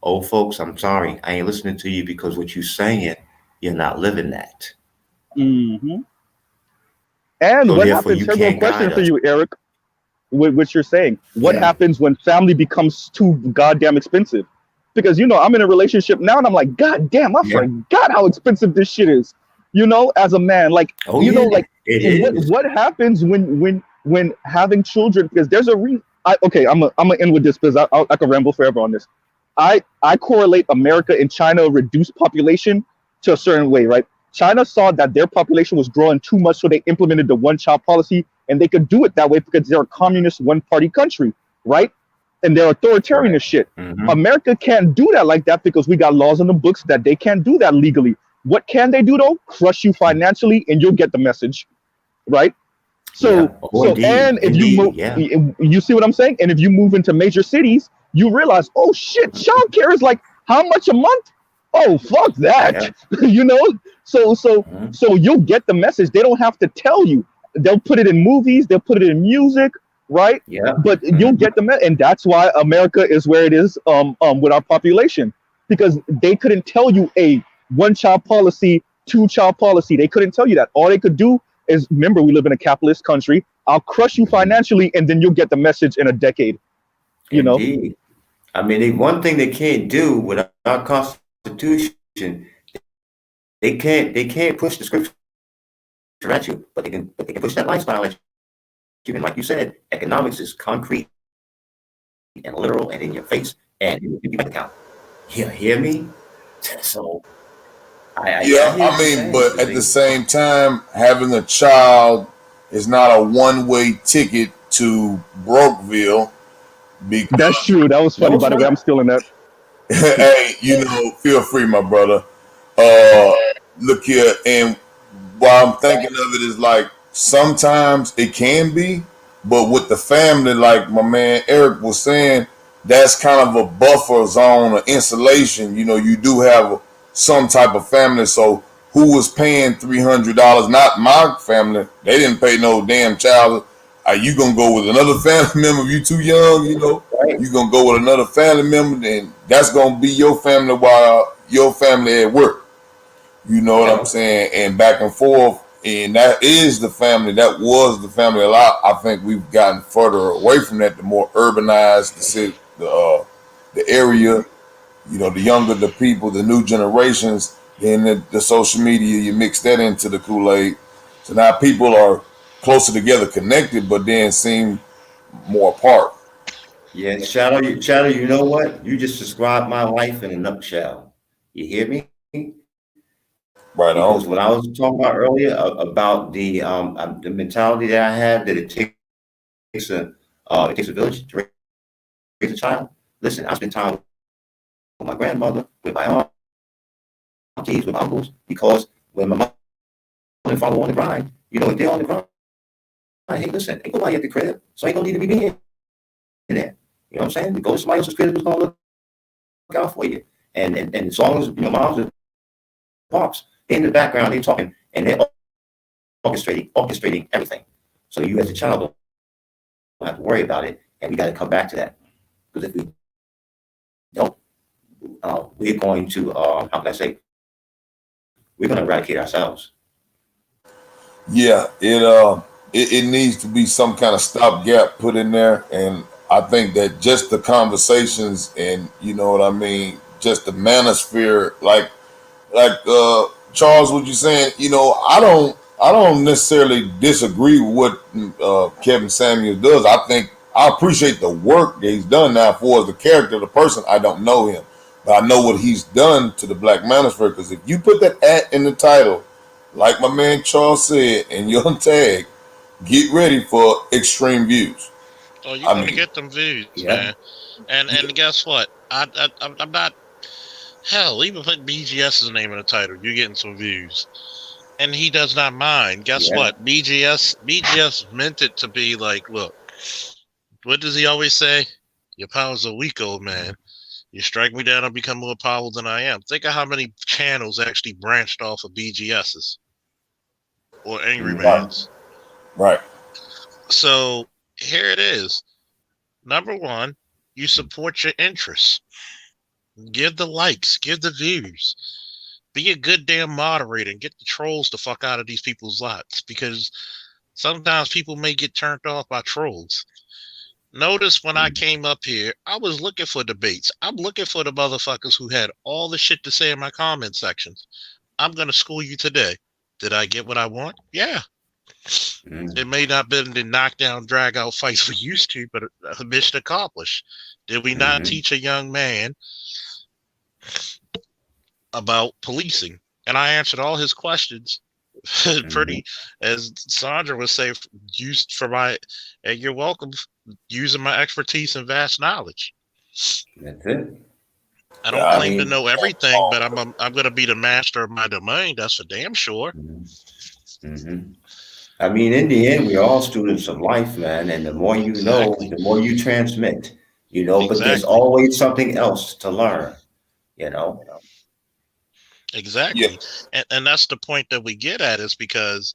Speaker 7: old folks, I'm sorry. I ain't listening to you because what you're saying, you're not living that.
Speaker 5: Mm-hmm. And so what happens, here's a question for you, Eric, with what you're saying. What happens when family becomes too goddamn expensive? Because, you know, I'm in a relationship now and I'm like, God damn, I forgot how expensive this shit is. You know, as a man, like, what happens when when having children, because there's a okay, I'm gonna end with this because I can ramble forever on this. I correlate America and China reduced population to a certain way, right? China saw that their population was growing too much, so they implemented the one-child policy, and they could do it that way because they're a communist one-party country, right? And they're authoritarian as shit. America can't do that like that because we got laws on the books that they can't do that legally. What can they do though? Crush you financially, and you'll get the message, right? So, and if you move, you see what I'm saying? And if you move into major cities, you realize, oh shit, childcare is like how much a month? Oh fuck that, you know. So you'll get the message. They don't have to tell you. They'll put it in movies. They'll put it in music, right? Yeah. But you'll get the message, and that's why America is where it is with our population, because they couldn't tell you a one-child policy, two-child policy. They couldn't tell you that. All they could do is, remember, we live in a capitalist country. I'll crush you financially, and then you'll get the message in a decade. You know.
Speaker 7: I mean, one thing they can't do with our Constitution, they can't push the scripture at you, but they can push that lifestyle at you. And like you said, economics is concrete and literal and in your face, and you can account. You hear me? So,
Speaker 4: I mean, but at the same time, having a child is not a one-way ticket to Brokeville.
Speaker 5: That's true. That was funny. By the way, I'm still in that.
Speaker 4: Hey, you know, feel free, my brother. Look here, and while I'm thinking of it is like sometimes it can be, but with the family, like my man Eric was saying, that's kind of a buffer zone or insulation. You know, you do have some type of family. So who was paying $300? Not my family. They didn't pay no damn child. Are you gonna go with another family member? If you too young, you know, you gonna go with another family member, and that's gonna be your family while your family at work. You know what I'm saying? And back and forth, and that is the family. That was the family a lot. I think we've gotten further away from that. The more urbanized the city, the area, you know, the younger the people, the new generations, then the social media, you mix that into the Kool-Aid. So now people are closer together, connected, but then seem more apart.
Speaker 7: Yeah, Shadow, you know what? You just described my life in a nutshell. You hear me?
Speaker 4: Right on.
Speaker 7: Because what I was talking about earlier about the mentality that I have, that it takes a village to raise a child. Listen, I spend time with my grandmother, with my aunties, with my uncles, because when my mom and father on the grind, you know, if they're on the grind, hey, listen, ain't nobody at the crib, so ain't no need to be being in there. You know what I'm saying? You go to somebody else's crib who's gonna look out for you. And as long as, you know, moms and pops, they're in the background, they're talking, and they're orchestrating everything. So you as a child don't have to worry about it, and we got to come back to that. Because if we don't, we're going to, how can I say, we're going to eradicate ourselves.
Speaker 4: Yeah, it needs to be some kind of stopgap put in there, and I think that just the conversations and, you know what I mean, just the manosphere, like Charles, what you saying? You know, I don't necessarily disagree with what Kevin Samuels does. I appreciate the work that he's done. Now, for the character of the person, I don't know him, but I know what he's done to the Black Manosphere. Because if you put that at in the title, like my man Charles said, and your tag, get ready for extreme views.
Speaker 1: Oh, you're gonna get them views, man. And guess what? I'm not. Hell, even put BGS's name in the title, you're getting some views. And he does not mind. Guess what? BGS meant it to be like, look, what does he always say? Your power's a weak, old man. You strike me down, I'll become more powerful than I am. Think of how many channels actually branched off of BGS's or Angry Man's.
Speaker 4: Right.
Speaker 1: So here it is. Number one, you support your interests. Give the likes, give the views. Be a good damn moderator and get the trolls the fuck out of these people's lots, because sometimes people may get turned off by trolls. Notice when I came up here, I was looking for debates. I'm looking for the motherfuckers who had all the shit to say in my comment sections. I'm going to school you today. Did I get what I want? Yeah. It may not have been the knockdown, drag out fights we used to, but a mission accomplished. Did we not teach a young man about policing? And I answered all his questions pretty, as Sandra would say, used for my, and you're welcome, using my expertise and vast knowledge.
Speaker 7: That's it.
Speaker 1: I don't claim to know everything, but I'm going to be the master of my domain. That's for damn sure.
Speaker 7: I mean, in the end, we're all students of life, man. And the more you know, the more you transmit, you know, but there's always something else to learn, you know?
Speaker 1: Exactly. And that's the point that we get at, is because,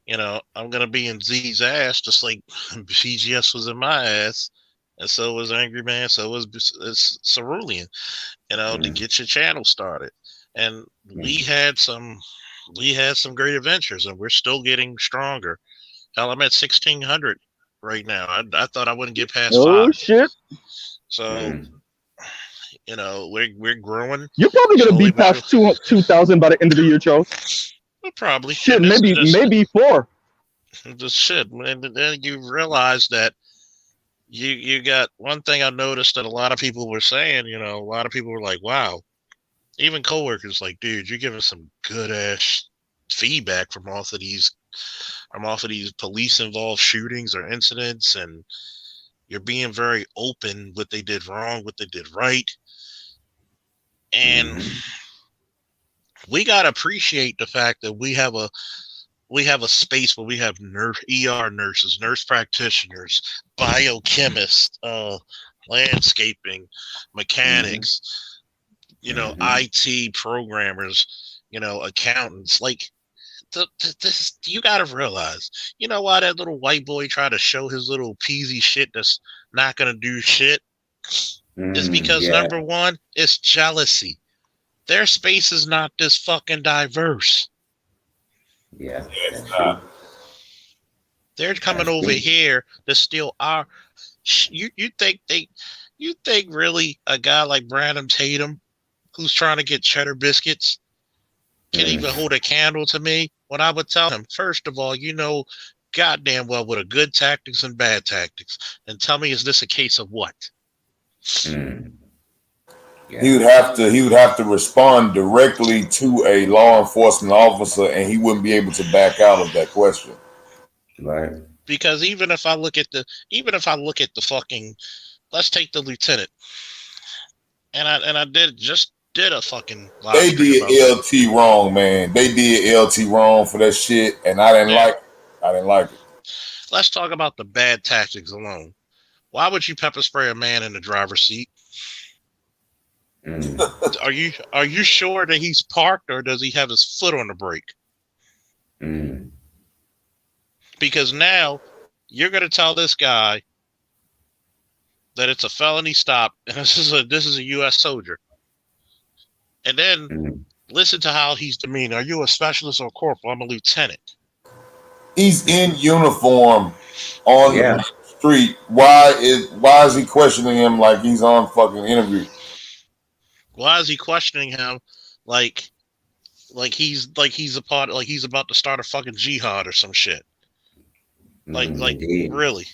Speaker 1: you know, I'm going to be in Z's ass just like BGS was in my ass. And so was Angry Man. So was Cerulean, you know, to get your channel started. And we had some great adventures, and we're still getting stronger. Hell, I'm at 1,600 right now. I thought I wouldn't get past 5.
Speaker 5: Oh shit!
Speaker 1: So, you know, we're growing.
Speaker 5: You're probably gonna be past 2,000 by the end of the year, Charles.
Speaker 1: Probably.
Speaker 5: Shit, maybe 4.
Speaker 1: Just shit, and then you realize that you got one thing I noticed that a lot of people were saying. You know, a lot of people were like, "Wow." Even coworkers like, dude, you're giving some good ass feedback from off of these police involved shootings or incidents, and you're being very open what they did wrong, what they did right. And we gotta appreciate the fact that we have a space where we have ER nurses, nurse practitioners, biochemists, landscaping, mechanics, you know, IT programmers, you know, accountants. Like, this, you got to realize, you know why that little white boy tried to show his little peasy shit that's not going to do shit? It's because, number one, it's jealousy. Their space is not this fucking diverse.
Speaker 7: Yeah.
Speaker 1: They're coming over here to steal our. You think really a guy like Brandon Tatum, who's trying to get cheddar biscuits, can even hold a candle to me? When I would tell him, first of all, you know goddamn well what are good tactics and bad tactics, and tell me, is this a case of what?
Speaker 4: He would have to respond directly to a law enforcement officer, and he wouldn't be able to back out of that question.
Speaker 7: Right.
Speaker 1: Because even if I look at the fucking, let's take the lieutenant, and I did a fucking.
Speaker 4: They did LT wrong, man. They did LT wrong for that shit, and I didn't like it.
Speaker 1: Let's talk about the bad tactics alone. Why would you pepper spray a man in the driver's seat? Are you sure that he's parked, or does he have his foot on the brake? Because now you're going to tell this guy that it's a felony stop, and this is a U.S. soldier, and then listen to how he's demeaned. Are you a specialist or a corporal? I'm a lieutenant.
Speaker 4: He's in uniform on the street. Why is he questioning him like he's on fucking interview?
Speaker 1: Why is he questioning him like he's about to start a fucking jihad or some shit? Like really?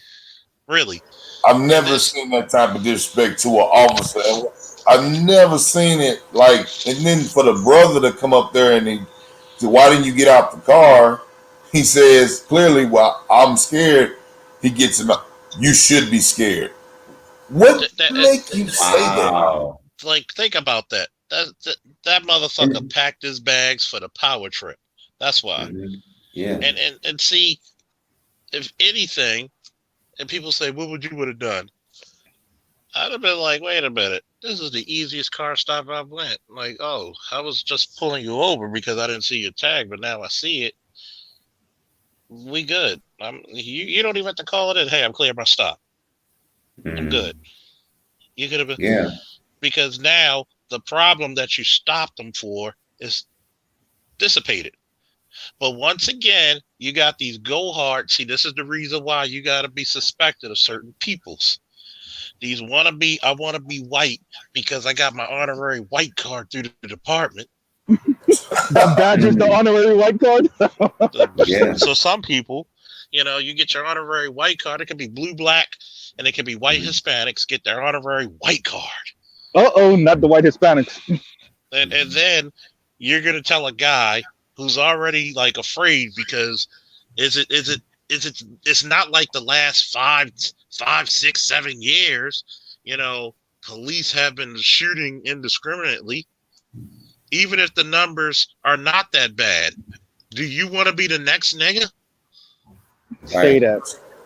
Speaker 4: I've never seen that type of disrespect to an officer. I've never seen it like, and then for the brother to come up there and he said, "Why didn't you get out the car?" He says clearly, "Well, I'm scared." He gets him out. You should be scared. What make you say that?
Speaker 1: Like, think about that. That motherfucker packed his bags for the power trip. That's why.
Speaker 7: Yeah.
Speaker 1: And see, if anything, and people say, "What would you would have done?" I'd have been like, "Wait a minute. This is the easiest car stop I've went." Like, oh, I was just pulling you over because I didn't see your tag, but now I see it. We good. You don't even have to call it in. Hey, I'm clear my stop. I'm good. You could have been.
Speaker 7: Yeah.
Speaker 1: Because now the problem that you stopped them for is dissipated. But once again, you got these go hard. See, this is the reason why you got to be suspected of certain peoples. These I want to be white because I got my honorary white card through the department.
Speaker 5: That badge is the honorary white card.
Speaker 7: Yeah.
Speaker 1: So some people, you get your honorary white card. It could be blue, black, and it could be white Hispanics get their honorary white card.
Speaker 5: Not the white Hispanics.
Speaker 1: And then you're gonna tell a guy who's already like afraid because it's not like the last 5, 6, 7 years. Police have been shooting indiscriminately. Even if the numbers are not that bad, do you want to be the next nigga?
Speaker 5: Say that.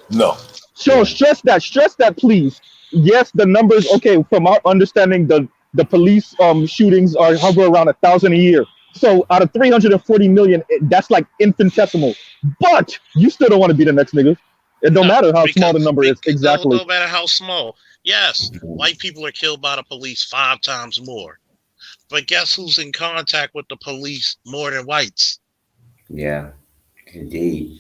Speaker 4: No.
Speaker 5: Sure, stress that, please. Yes, the numbers. Okay, from our understanding, the police shootings are hover around 1,000 a year. So out of 340 million, that's like infinitesimal. But you still don't want to be the next nigga. It don't matter how small the number is. Exactly.
Speaker 1: No matter how small. Yes, white people are killed by the police 5 times more. But guess who's in contact with the police more than whites?
Speaker 7: Yeah, indeed.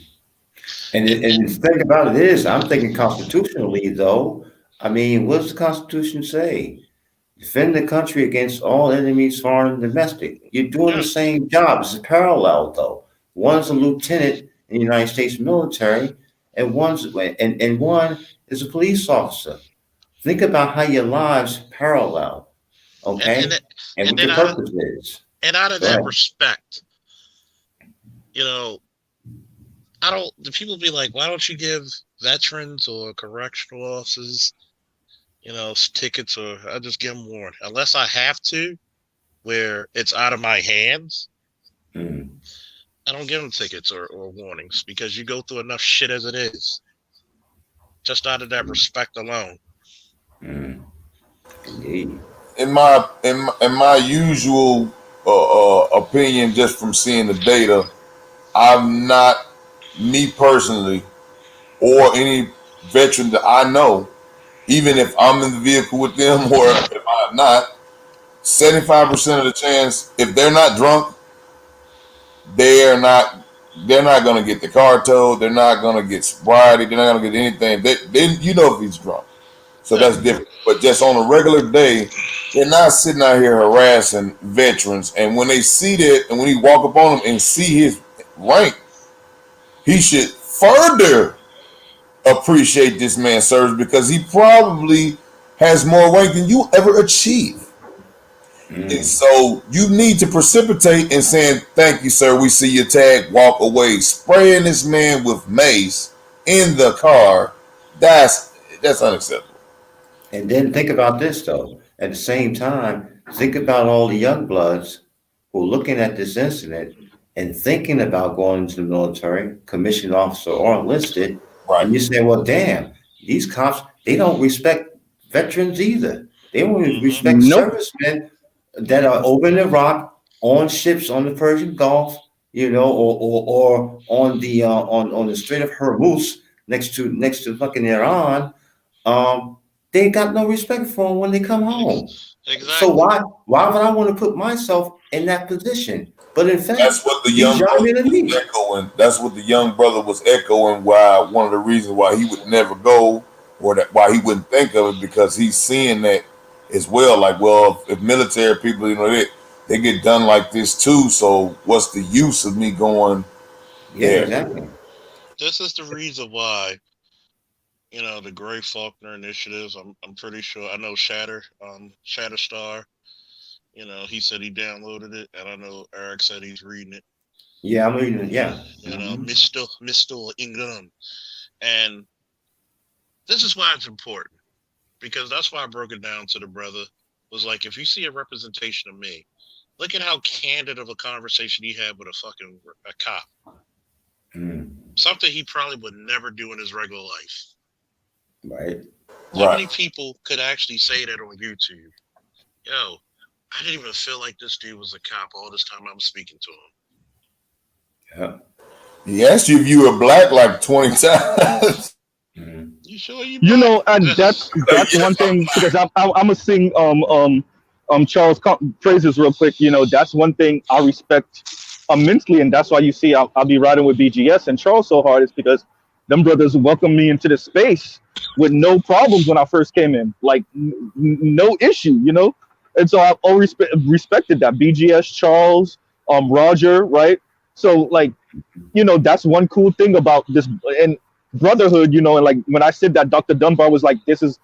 Speaker 7: And the thing about it is, I'm thinking constitutionally, though. I mean, what does the Constitution say? Defend the country against all enemies, foreign and domestic. You're doing the same job. It's a parallel, though. One's a lieutenant in the United States military, and one is a police officer. Think about how your lives parallel, okay? And what the purpose is.
Speaker 1: And out of that respect, the people be like, why don't you give veterans or correctional officers, tickets, or I just give them warning. Unless I have to, where it's out of my hands, I don't give them tickets or warnings because you go through enough shit as it is. Just out of that respect alone.
Speaker 7: Indeed.
Speaker 4: In my usual opinion, just from seeing the data, I'm not, me personally, or any veteran that I know, even if I'm in the vehicle with them or if I'm not, 75% of the chance, if they're not drunk, they're not going to get the car towed. They're not going to get sobriety. They're not going to get anything. They if he's drunk. So that's different. But just on a regular day, they're not sitting out here harassing veterans. And when they see that, and when he walk up on them and see his rank, he should further appreciate this man's service because he probably has more rank than you ever achieve. And so you need to precipitate in saying, thank you, sir. We see your tag, walk away. Spraying this man with mace in the car, that's unacceptable.
Speaker 7: And then think about this, though. At the same time, think about all the young bloods who are looking at this incident and thinking about going into the military, commissioned officer or enlisted. Right. And you say, well, damn, these cops, they don't respect veterans either. They don't respect servicemen that are over in Iraq, on ships on the Persian Gulf, or on the on the Strait of Hormuz next to fucking Iran. They got no respect for them when they come home. Exactly. So why would I want to put myself in that position? But in fact,
Speaker 4: that's what the young brother was echoing. That's what the young brother was echoing. Why one of the reasons why he would never go, or that why he wouldn't think of it, because he's seeing that as well. Like, well, if military people, they get done like this too. So what's the use of me going?
Speaker 7: Yeah, exactly.
Speaker 1: This is the reason why. The Gray Faulkner initiatives. I'm pretty sure. I know Shatterstar. He said he downloaded it, and I know Eric said he's reading it.
Speaker 7: Yeah, I'm reading it. Yeah.
Speaker 1: Mr. England, and this is why it's important, because that's why I broke it down to the brother. Was like, if you see a representation of me, look at how candid of a conversation he had with a cop. Something he probably would never do in his regular life.
Speaker 7: Right.
Speaker 1: How many people could actually say that on YouTube? Yo, I didn't even feel like this dude was a cop all this time I was speaking to him.
Speaker 4: Yeah. He asked you if you were black like 20 times.
Speaker 1: You sure you?
Speaker 5: And that's one thing, because I'm gonna sing Charles praises real quick. That's one thing I respect immensely, and that's why you see I'll be riding with BGS and Charles so hard, is because them brothers welcomed me into the space with no problems when I first came in, like no issue, And so I've always respected that. BGS, Charles, Roger, right? So like, that's one cool thing about this and brotherhood, and like when I said that Dr. Dunbar was like, this is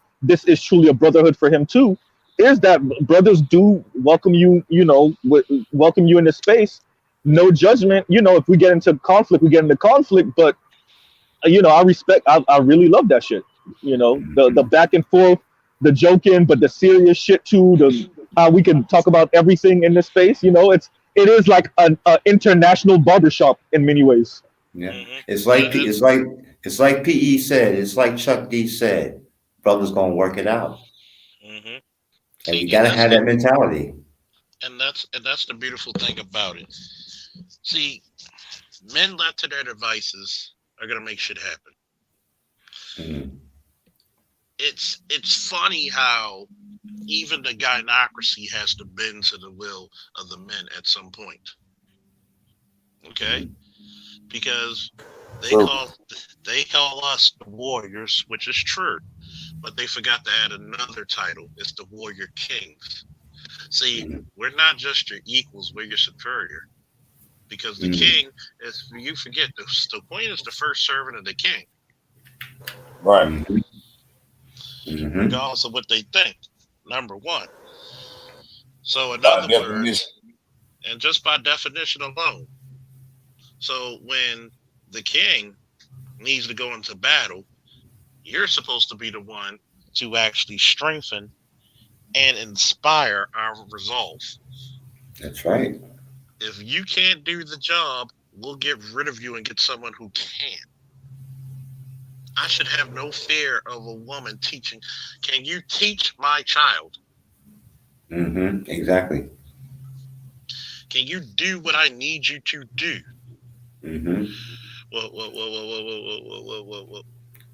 Speaker 5: truly a brotherhood for him too, is that brothers do welcome you, welcome you into space, no judgment. If we get into conflict, we get into conflict, but I really love that shit. The back and forth, the joking, but the serious shit too. The how we can talk about everything in this space. It is like an international barbershop in many ways.
Speaker 7: Yeah, it's like PE said. It's like Chuck D said. Brothers gonna work it out, and we gotta have that mentality.
Speaker 1: And that's the beautiful thing about it. See, men left to their devices are gonna make shit happen. It's funny how even the gynocracy has to bend to the will of the men at some point. Okay, because they call us the warriors, which is true, but they forgot to add another title. It's the warrior kings. See, we're not just your equals; we're your superior. Because the king is, you forget, the queen is the first servant of the king.
Speaker 4: Right.
Speaker 1: Regardless of what they think, number one. So in other words, and just by definition alone, so when the king needs to go into battle, you're supposed to be the one to actually strengthen and inspire our resolve.
Speaker 7: That's right.
Speaker 1: If you can't do the job, we'll get rid of you and get someone who can. I should have no fear of a woman teaching. Can you teach my child?
Speaker 7: Exactly.
Speaker 1: Can you do what I need you to do? Well.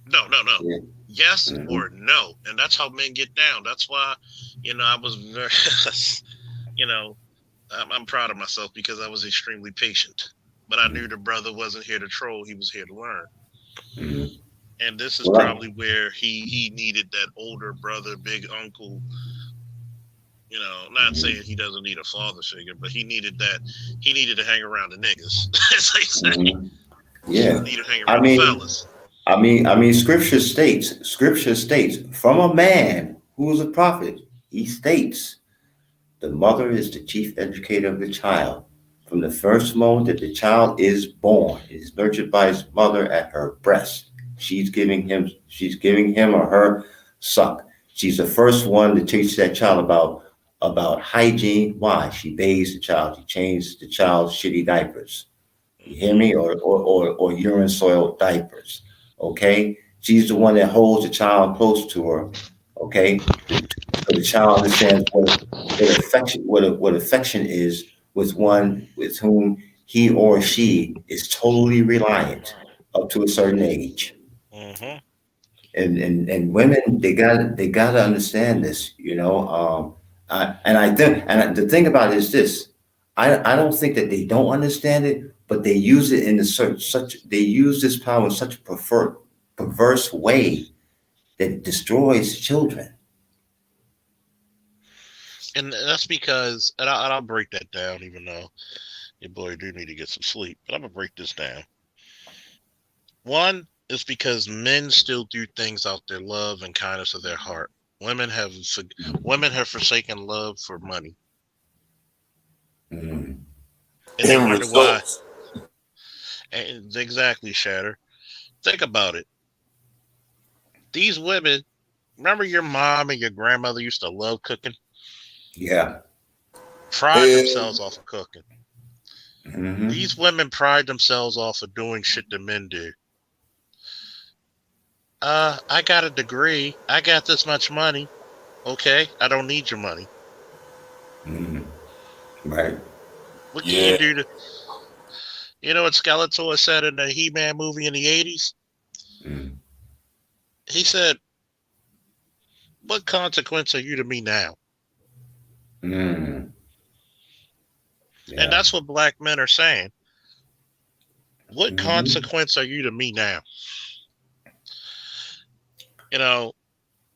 Speaker 1: No.
Speaker 7: Yeah.
Speaker 1: Yes or no. And that's how men get down. That's why, I was very, I'm proud of myself because I was extremely patient. But I knew the brother wasn't here to troll. He was here to learn. And this is probably where he needed that older brother, big uncle. Not saying he doesn't need a father figure, but he needed that. He needed to hang around the niggas. As they say.
Speaker 7: Yeah.
Speaker 1: He needed to hang around the fellas.
Speaker 7: I mean, scripture states from a man who is a prophet, he states, the mother is the chief educator of the child. From the first moment that the child is born, it is nurtured by his mother at her breast. She's giving him or her suck. She's the first one to teach that child about hygiene. Why? She bathes the child. She changes the child's shitty diapers. You hear me? Or urine soiled diapers. Okay? She's the one that holds the child close to her. Okay? So the child understands what affection is with one with whom he or she is totally reliant up to a certain age. And women, they gotta understand this, the thing about it is this. I don't think that they don't understand it, but they use it in they use this power in such a perverse way that it destroys children.
Speaker 1: And that's because, and I'll break that down, even though your boy do need to get some sleep, but I'm gonna break this down. One is because men still do things out their love and kindness of their heart. Women have forsaken love for money. And they wonder why. And exactly, Shatter. Think about it. These women, remember your mom and your grandmother used to love cooking?
Speaker 7: Yeah.
Speaker 1: Pride themselves off of cooking. These women pride themselves off of doing shit that men do. I got a degree. I got this much money. Okay, I don't need your money.
Speaker 7: Right.
Speaker 1: What can you do to... You know what Skeletor said in the He-Man movie in the 80s? He said, what consequence are you to me now? And that's what black men are saying. What consequence are you to me now?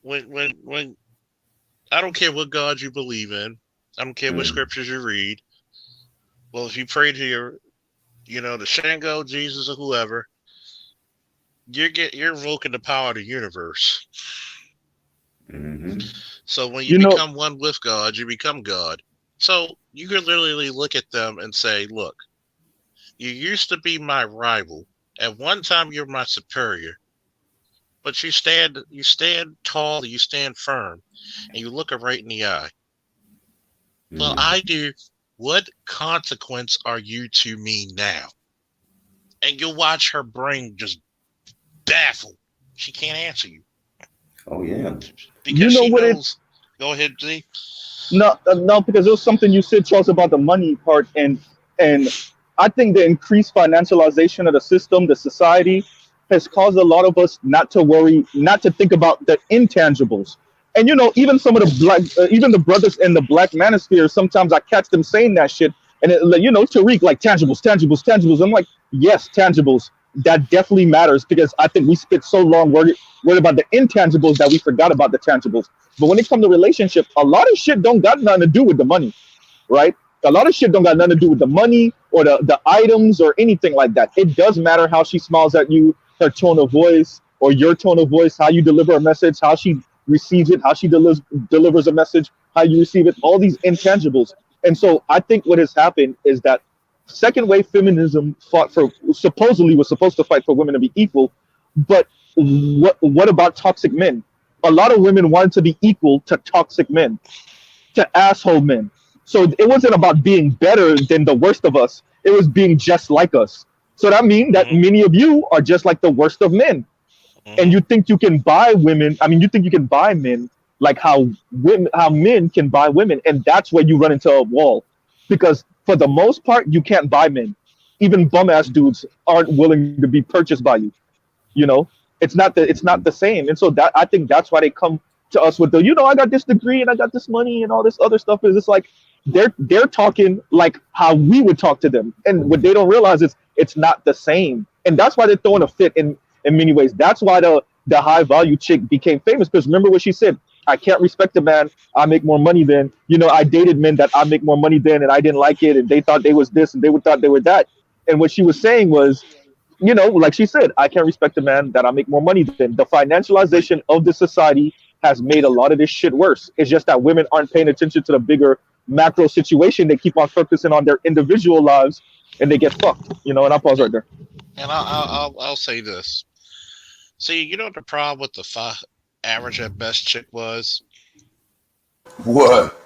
Speaker 1: When I don't care what God you believe in, I don't care what scriptures you read, Well, if you pray to the Shango, Jesus, or whoever, you're invoking the power of the universe.
Speaker 16: Mm-hmm.
Speaker 1: So when you
Speaker 5: You know,
Speaker 1: become one with God, you become God. So you can literally look at them and say, look, you used to be my rival. At one time you're my superior. But you stand tall, you stand firm, and you look her right in the eye. Well,
Speaker 16: Mm-hmm.
Speaker 1: I do. What consequence are you to me now? And you'll watch her brain just baffled. She can't answer you
Speaker 16: Oh yeah.
Speaker 1: because
Speaker 5: you know
Speaker 1: she
Speaker 5: what it
Speaker 1: knows. Go ahead, Z.
Speaker 5: no, because there was something you said, Charles, about the money part, and I think the increased financialization of the system, the society, has caused a lot of us not to worry, not to think about the intangibles. And even some of the even the brothers in the Black Manosphere, sometimes I catch them saying that shit, and Tariq, like tangibles, tangibles, tangibles. I'm like, yes, tangibles. That definitely matters because I think we spent so long worried about the intangibles that we forgot about the tangibles. But when it comes to relationship, a lot of shit don't got nothing to do with the money, right? A lot of shit don't got nothing to do with the money or the items or anything like that. It does matter how she smiles at you, her tone of voice or your tone of voice, how you deliver a message, how she receives it, how she delivers a message, how you receive it, all these intangibles. And so I think what has happened is that second wave feminism fought for supposedly was supposed to fight for women to be equal, but what about toxic men? A lot of women wanted to be equal to toxic men, to asshole men. So it wasn't about being better than the worst of us. It was being just like us. So that means that
Speaker 1: Mm-hmm.
Speaker 5: many of you are just like the worst of men. And
Speaker 1: Mm-hmm.
Speaker 5: you think you can buy women. I mean, you think you can buy men like how men can buy women. And that's where you run into a wall. Because for the most part, you can't buy men. Even bum ass dudes aren't willing to be purchased by you. You know, it's not the same. And so that I think that's why they come to us with the I got this degree and I got this money and all this other stuff. Is it's like they're talking like how we would talk to them, and what they don't realize is it's not the same. And that's why they're throwing a fit in many ways. That's why the high value chick became famous, because remember what she said: I can't respect a man I make more money than. I dated men that I make more money than, and I didn't like it, and they thought they was this and they would thought they were that. And what she was saying was, like she said, I can't respect a man that I make more money than. The financialization of the society has made a lot of this shit worse. It's just that women aren't paying attention to the bigger macro situation. They keep on focusing on their individual lives, and they get fucked. And I'll pause right there.
Speaker 1: And I'll say this. See, you know what the problem with the average at best chick was?
Speaker 4: What?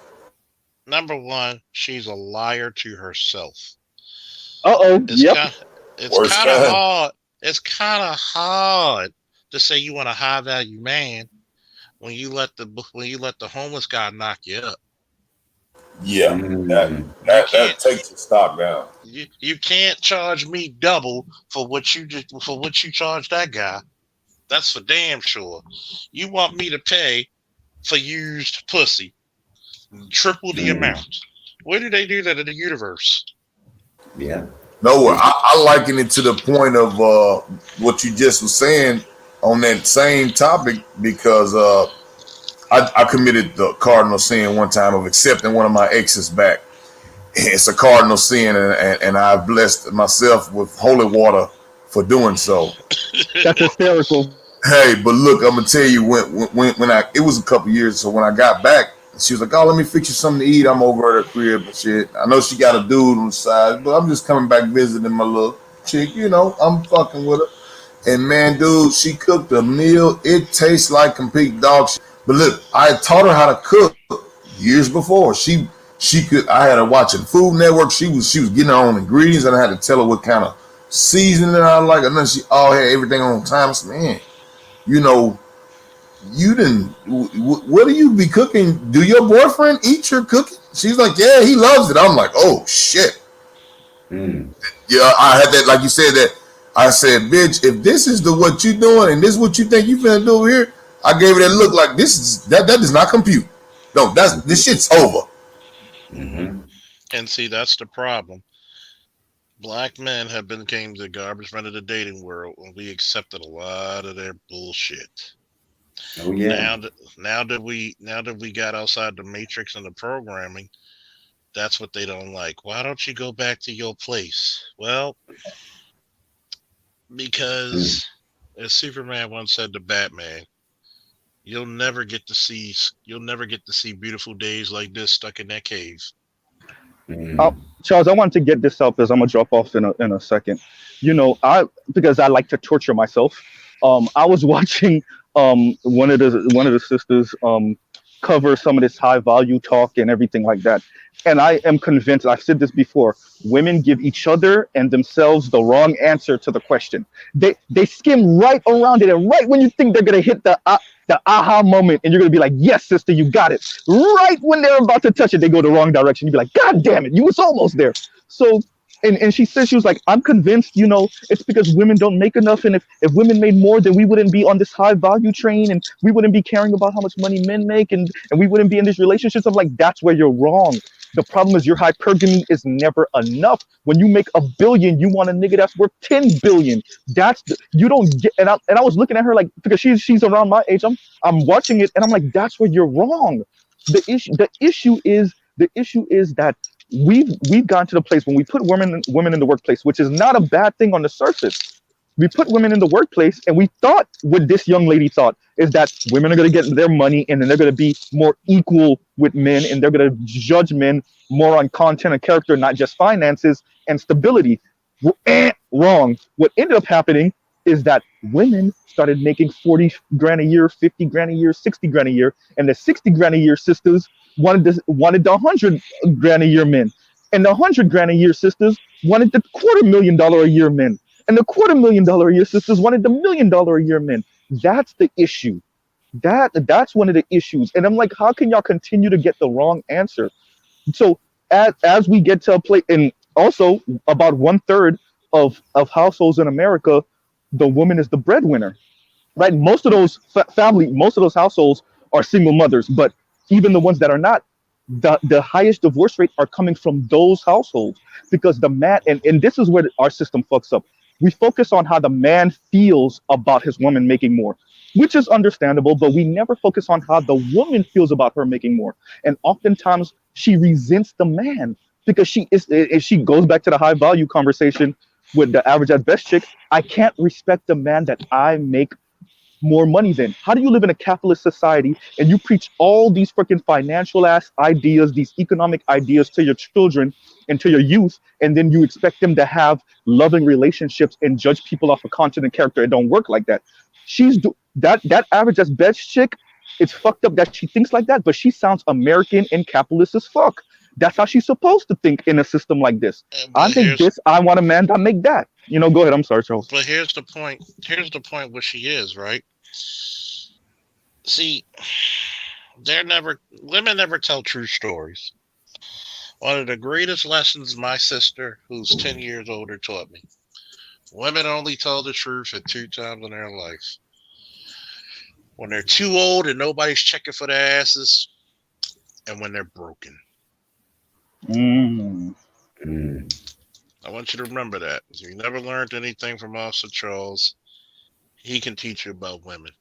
Speaker 1: Number one, she's a liar to herself. It's
Speaker 5: Yep.
Speaker 4: Worst
Speaker 1: kind of
Speaker 4: kind.
Speaker 1: hard. It's kind of hard to say you want a high value man when you let the homeless guy knock you up.
Speaker 4: Yeah,
Speaker 16: Mm-hmm.
Speaker 4: that takes the stock down.
Speaker 1: You can't charge me double for what you charge that guy. That's for damn sure. You want me to pay for used pussy, triple the amount. Where do they do that in the universe?
Speaker 16: Yeah.
Speaker 4: Nowhere. I liken it to the point of what you just was saying on that same topic, because I committed the cardinal sin one time of accepting one of my exes back. It's a cardinal sin, and I've blessed myself with holy water for doing so.
Speaker 5: That's hysterical.
Speaker 4: Hey, but look, I'm gonna tell you, when it was a couple years, so when I got back, she was like, "Oh, let me fix you something to eat. I'm over at her crib and shit. I know she got a dude on the side, but I'm just coming back visiting my little chick. I'm fucking with her. And man, dude, she cooked a meal. It tastes like complete dog shit. But look, I had taught her how to cook years before. She could. I had her watching Food Network. She was getting her own ingredients, and I had to tell her what kind of seasoning I like. And then she all had everything on time. I said, man, you didn't. What do you be cooking? Do your boyfriend eat your cooking? She's like, yeah, he loves it. I'm like, oh shit. Yeah, I had that, like you said, that I said, bitch, if this is what you doing and this is what you think you finna do over here, I gave her that look like that does not compute. No, this shit's over.
Speaker 1: And see, that's the problem. Black men have become the garbage men of the dating world, and we accepted a lot of their bullshit.
Speaker 16: Oh yeah.
Speaker 1: Now that we got outside the matrix and the programming, That's what they don't like. Why don't you go back to your place? Well, because as Superman once said to Batman, you'll never get to see beautiful days like this stuck in that cave.
Speaker 5: Charles, I wanted to get this up as I'm gonna drop off in a second. Because I like to torture myself. I was watching one of the sisters cover some of this high value talk and everything like that. And I am convinced, I've said this before, women give each other and themselves the wrong answer to the question. They skim right around it, and right when you think they're gonna hit the aha moment, and you're gonna be like, yes, sister, you got it. Right when they're about to touch it, they go the wrong direction. You'd be like, God damn it, you was almost there. So and she said, she was like, I'm convinced, it's because women don't make enough, and if women made more, then we wouldn't be on this high value train, and we wouldn't be caring about how much money men make, and we wouldn't be in these relationships. I'm like, that's where you're wrong. The problem is your hypergamy is never enough. When you make $1 billion, you want a nigga that's worth 10 billion. You don't get. And I was looking at her like, because she's around my age. I'm watching it, and I'm like, that's where you're wrong. The issue is that we've gotten to the place when we put women in the workplace, which is not a bad thing on the surface. We put women in the workplace, and we thought what this young lady thought is that women are going to get their money, and then they're going to be more equal with men, and they're going to judge men more on content and character, not just finances and stability. Wrong. What ended up happening is that women started making 40 grand a year, 50 grand a year, 60 grand a year, and the 60 grand a year sisters wanted the 100 grand a year men, and the 100 grand a year sisters wanted the $250,000 a year men, and the $250,000 a year sisters wanted the $1 million a year men. That's the issue. That's one of the issues. And I'm like, how can y'all continue to get the wrong answer? So as we get to a place, and also about 1/3 of households in America, the woman is the breadwinner, right? Most of those most of those households are single mothers, but even the ones that are not, the highest divorce rate are coming from those households, because the man, and this is where our system fucks up. We focus on how the man feels about his woman making more, which is understandable, but we never focus on how the woman feels about her making more. And oftentimes she resents the man because she goes back to the high value conversation with the average at best chick. I can't respect the man that I make more money than. How do you live in a capitalist society and you preach all these freaking financial ass ideas, these economic ideas to your children and to your youth, and then you expect them to have loving relationships and judge people off of content and character? It don't work like that. That average as best chick, it's fucked up that she thinks like that, but she sounds American and capitalist as fuck. That's how she's supposed to think in a system like this. I make this, I want a man that make that. Go ahead. I'm sorry, Charles.
Speaker 1: But here's the point where she is, right? See, women never tell true stories. One of the greatest lessons my sister, who's 10 years older, taught me: women only tell the truth at 2 times in their life. When they're too old and nobody's checking for their asses, and when they're broken. I want you to remember that. If you never learned anything from Officer Charles, he can teach you about women.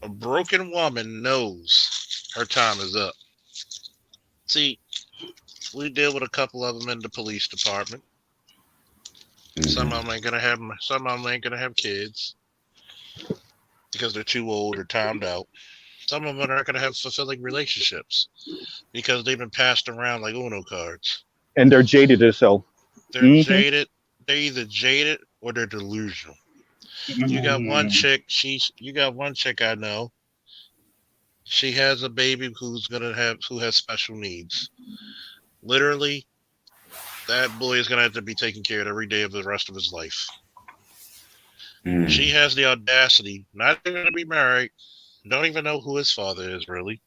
Speaker 1: A broken woman knows her time is up. See, we deal with a couple of them in the police department. Some of them ain't gonna have kids because they're too old or timed out. Some of them aren't gonna have fulfilling relationships because they've been passed around like Uno cards.
Speaker 5: And they're jaded as hell.
Speaker 1: They're jaded. They're either jaded or they're delusional. You got one chick. I know. She has a baby who has special needs. Literally, that boy is gonna have to be taken care of every day of the rest of his life. She has the audacity, not even to be married, don't even know who his father is really,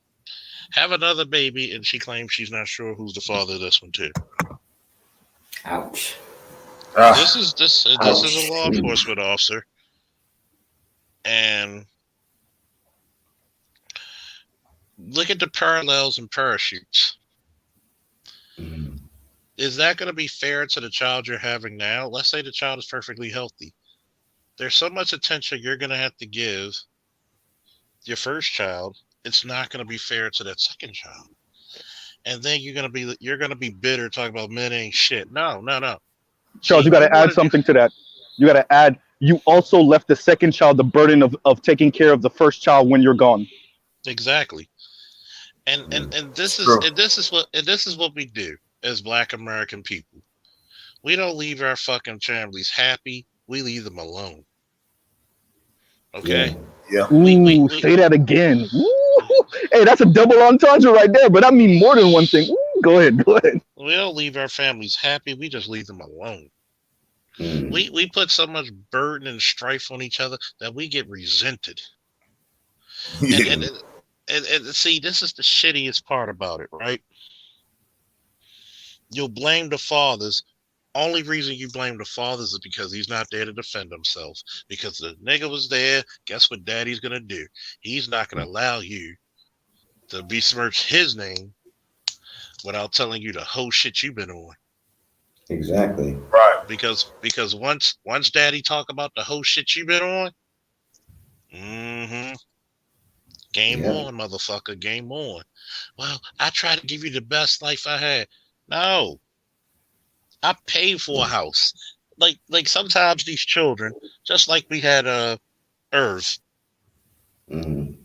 Speaker 1: have another baby, and she claims she's not sure who's the father of this one too.
Speaker 7: Ouch.
Speaker 1: This is a law enforcement officer, and look at the parallels and parachutes. Is that going to be fair to the child you're having now? Let's say the child is perfectly healthy. There's so much attention you're going to have to give your first child. It's not going to be fair to that second child. and then you're gonna be bitter talking about men ain't shit. No.
Speaker 5: Charles, you got to add something to that. You got to add. You also left the second child the burden of taking care of the first child when you're gone.
Speaker 1: Exactly. And this is what we do as Black American people. We don't leave our fucking families happy. We leave them alone. Okay.
Speaker 4: Yeah.
Speaker 5: Ooh, say that again. Ooh. Hey, that's a double entendre right there. But I mean more than one thing. Ooh, go ahead.
Speaker 1: We don't leave our families happy. We just leave them alone. We put so much burden and strife on each other that we get resented. And see, this is the shittiest part about it, right? You'll blame the fathers. Only reason you blame the fathers is because he's not there to defend himself. Because the nigga was there. Guess what daddy's gonna do? He's not gonna allow you to besmirch his name without telling you the whole shit you've been on.
Speaker 16: Exactly.
Speaker 4: Right.
Speaker 1: Because once daddy talk about the whole shit you've been on, game on, motherfucker, game on. Well, I try to give you the best life I had. No. I paid for a house. Like sometimes these children, just like we had Irv, when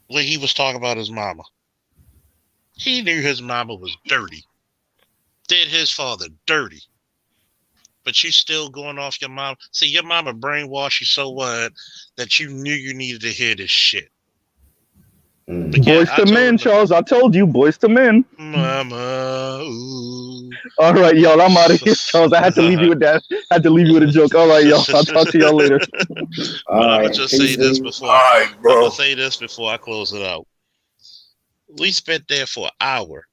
Speaker 1: he was talking about his mama. He knew his mama was dirty. Did his father dirty. But you still going off your mom. See, your mama brainwashed you so what that you knew you needed to hear this shit.
Speaker 5: Boys to men, Charles. I told you, boys to men.
Speaker 1: Mama. Ooh.
Speaker 5: All right, y'all. I'm out of here, Charles. I had to leave you with that. I had to leave you with a joke. All right, y'all. I'll talk to y'all later.
Speaker 1: I'm gonna just say this before. I'm gonna say this before I close it out. We spent there for an hour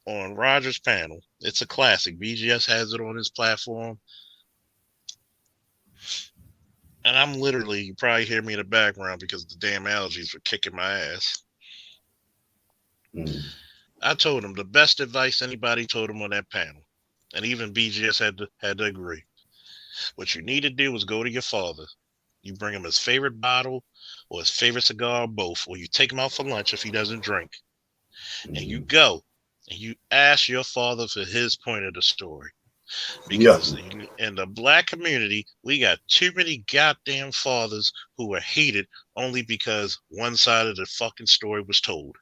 Speaker 1: on Roger's panel. It's a classic. BGS has it on his platform. And I'm literally, you probably hear me in the background because the damn allergies were kicking my ass. I told him the best advice anybody told him on that panel. And even BGS had to agree. What you need to do is go to your father. You bring him his favorite bottle or his favorite cigar or both, or you take him out for lunch if he doesn't drink. And you go and you ask your father for his point of the story. Because in the Black community, we got too many goddamn fathers who were hated only because one side of the fucking story was told.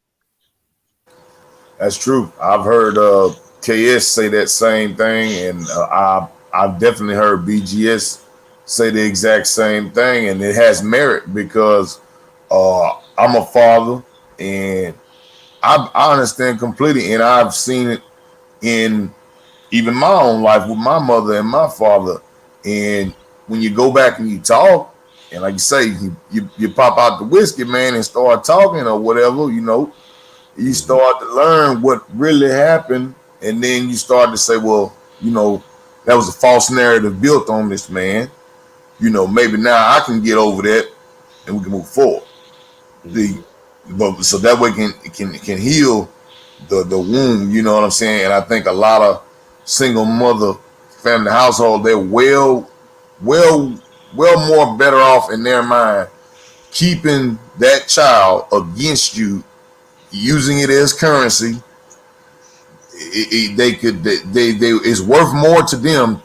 Speaker 4: That's true. I've heard KS say that same thing, and I've definitely heard BGS say the exact same thing, and it has merit because I'm a father, and I understand completely, and I've seen it in even my own life with my mother and my father. And when you go back and you talk, and like you say, you pop out the whiskey, man, and start talking or whatever, you know, you start to learn what really happened, and then you start to say, well, you know, that was a false narrative built on this man. You know, maybe now I can get over that, and we can move forward. But so that way can heal the wound. You know what I'm saying? And I think a lot of single mother family household, they're well more better off in their mind keeping that child against you, using it as currency. It's worth more to them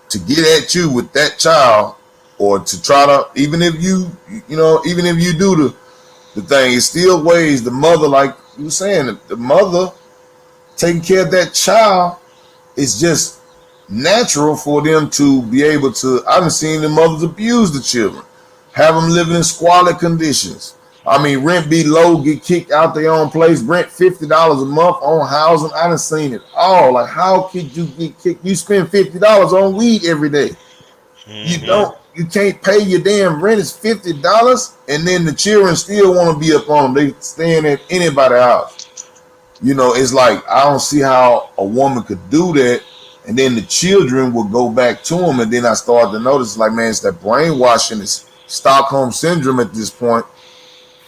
Speaker 4: to get at you with that child, or to try to, even if you do the thing, it still weighs the mother, like you were saying, the mother taking care of that child. It's just natural for them to be able to. I've seen the mothers abuse the children, have them living in squalid conditions. I mean, rent be low, get kicked out their own place, rent $50 a month on housing. I done seen it all. Like, how could you get kicked? You spend $50 on weed every day. You can't pay your damn rent. It's $50, and then the children still want to be up on them. They staying at anybody's house. You know, it's like, I don't see how a woman could do that, and then the children will go back to them. And then I started to notice, like, man, it's that brainwashing, it's Stockholm syndrome at this point,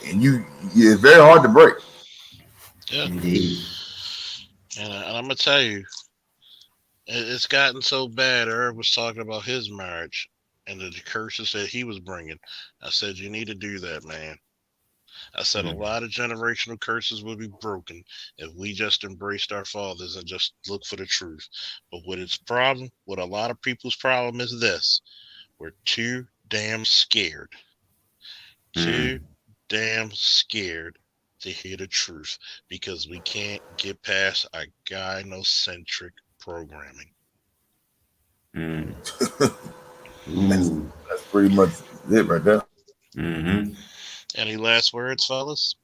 Speaker 4: and it's very hard to break.
Speaker 1: Yeah. Indeed. And I'm gonna tell you, it's gotten so bad. Irv was talking about his marriage and the curses that he was bringing. I said, you need to do that, man. I said a lot of generational curses will be broken if we just embraced our fathers and just look for the truth. But what a lot of people's problem is this: we're too damn scared. Too damn scared to hear the truth because we can't get past our gynocentric programming.
Speaker 4: That's pretty much it right there.
Speaker 1: Any last words, fellas?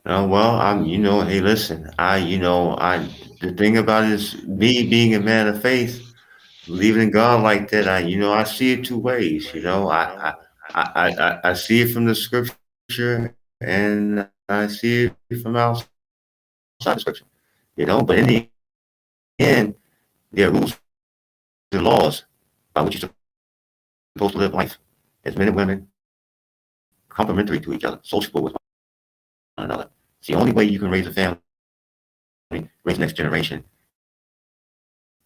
Speaker 7: Well, hey, listen, the thing about it is me being a man of faith, believing in God like that, I see it two ways. I see it from the scripture and I see it from outside the scripture. But in the end, there are rules and laws by which you're supposed to live life as men and women, complementary to each other, sociable with one another. It's the only way you can raise a family, raise the next generation,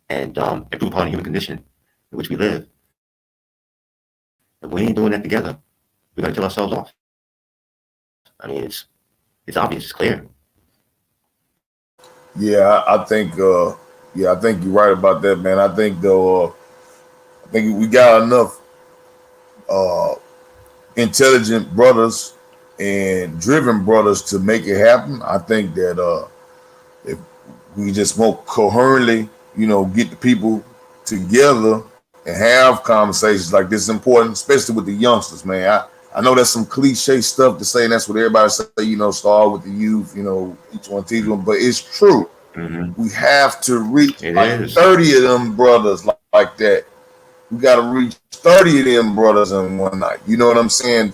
Speaker 7: and improve upon the human condition in which we live. If we ain't doing that together, we're gonna kill ourselves off. I mean, it's obvious, it's clear.
Speaker 4: Yeah, I think you're right about that, man. I think we got enough intelligent brothers and driven brothers to make it happen. I think that if we just won't coherently, get the people together and have conversations like this is important, especially with the youngsters, man. I know that's some cliche stuff to say, and that's what everybody say, start with the youth, each one teach one, but it's true. We have to reach 30 of them brothers like that. We got to reach 30 of them brothers in one night. You know what I'm saying?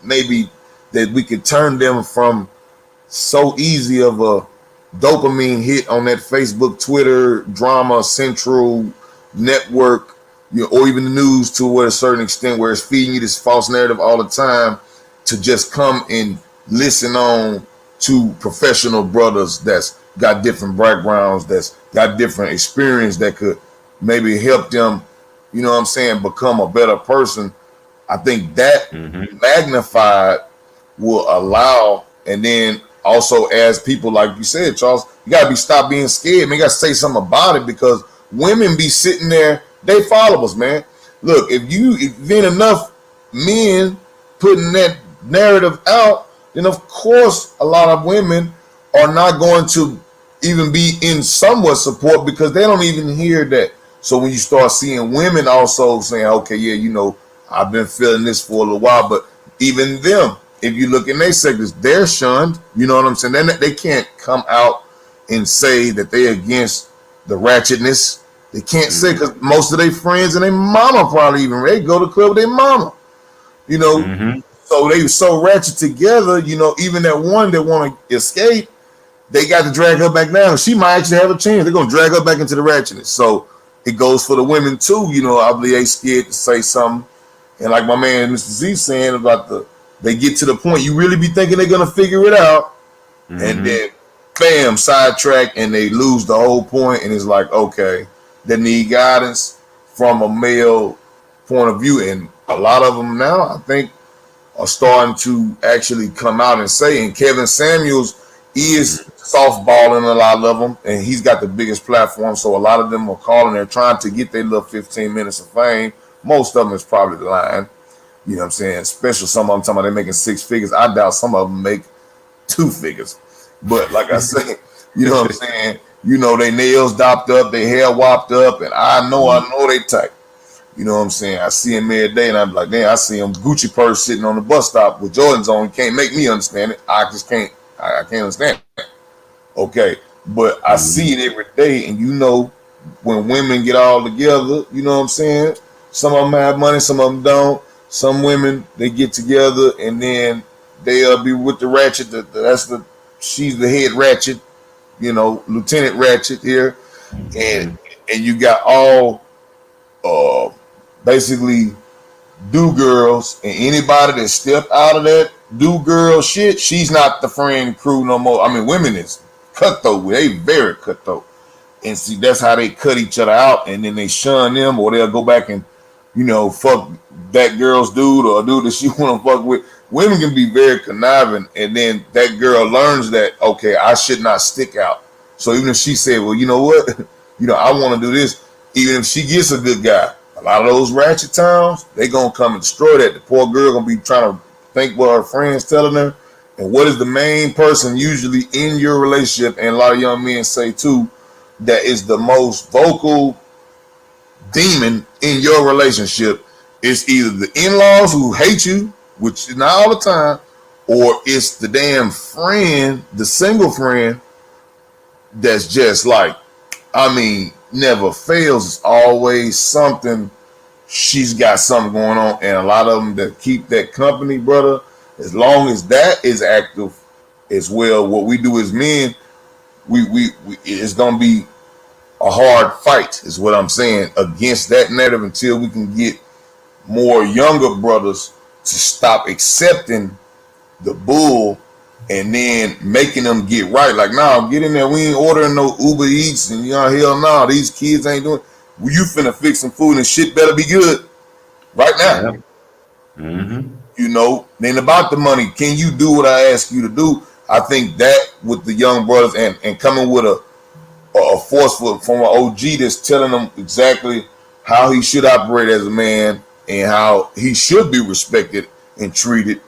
Speaker 4: Maybe that we could turn them from so easy of a dopamine hit on that Facebook, Twitter, drama, central network, or even the news to a certain extent where it's feeding you this false narrative all the time, to just come and listen on to professional brothers that's got different backgrounds, that's got different experience that could maybe help them, become a better person. I think that magnified will allow, and then also as people, like you said, Charles, you got to stop being scared, man. You got to say something about it, because women be sitting there, they follow us, man. Look, if there ain't enough men putting that narrative out, then of course a lot of women are not going to even be in somewhat support because they don't even hear that. So when you start seeing women also saying, okay, yeah, I've been feeling this for a little while, but even them, if you look in their sectors, they're shunned. You know what I'm saying? They can't come out and say that they're against the ratchetness. They can't say, because most of their friends and their mama probably they go to the club with their mama. So they so ratchet together, even that one that want to escape, they got to drag her back down. She might actually have a chance. They're going to drag her back into the ratchetness. So it goes for the women too. I believe they scared to say something. And like my man, Mr. Z saying about they get to the point, you really be thinking they're going to figure it out. And then bam, sidetrack, and they lose the whole point. And it's like, okay, they need guidance from a male point of view. And a lot of them now, I think, are starting to actually come out and say, and Kevin Samuels is softballing a lot of them, and he's got the biggest platform, so a lot of them are calling, they're trying to get their little 15 minutes of fame. Most of them is probably lying, you know what I'm saying? Especially some of them talking about they're making 6 figures. I doubt some of them make 2 figures. But like I said, you know what I'm saying? They nails dopped up, they hair whopped up, and I know they tight. You know what I'm saying? I see him every day, and I'm like, damn, I see him Gucci purse sitting on the bus stop with Jordans on. He can't make me understand it. I just can't. I can't understand it. Okay, but I see it every day, and when women get all together, you know what I'm saying? Some of them have money, some of them don't. Some women, they get together, and then they'll be with the ratchet. She's the head ratchet, Lieutenant Ratchet here, and you got all basically do girls, and anybody that stepped out of that do girl shit, she's not the friend crew no more. I mean, women is cutthroat. They very cutthroat, and see, that's how they cut each other out, and then they shun them, or they'll go back and fuck that girl's dude or a dude that she want to fuck with. women can be very conniving, and then that girl learns that, okay, I should not stick out. So even if she said, well, you know what, I want to do this, even if she gets a good guy, a lot of those ratchet towns, they gonna come and destroy that. The poor girl gonna be trying to think what her friends telling her, and what is the main person usually in your relationship, and a lot of young men say too, that is the most vocal demon in your relationship is either the in-laws who hate you, which is not all the time, or it's the damn friend, the single friend that's just like, I mean, never fails. It's always something. She's got something going on, and a lot of them that keep that company, brother, as long as that is active as well, what we do as men, we it's gonna be a hard fight, is what I'm saying, against that narrative until we can get more younger brothers to stop accepting the bull and then making them get right. Like, nah, get in there. We ain't ordering no Uber Eats and hell no, these kids ain't doing. Well, you finna fix some food and shit better be good right now.
Speaker 16: Mm-hmm.
Speaker 4: Then about the money. Can you do what I ask you to do? I think that with the young brothers and coming with a forceful from an OG that's telling them exactly how he should operate as a man and how he should be respected and treated,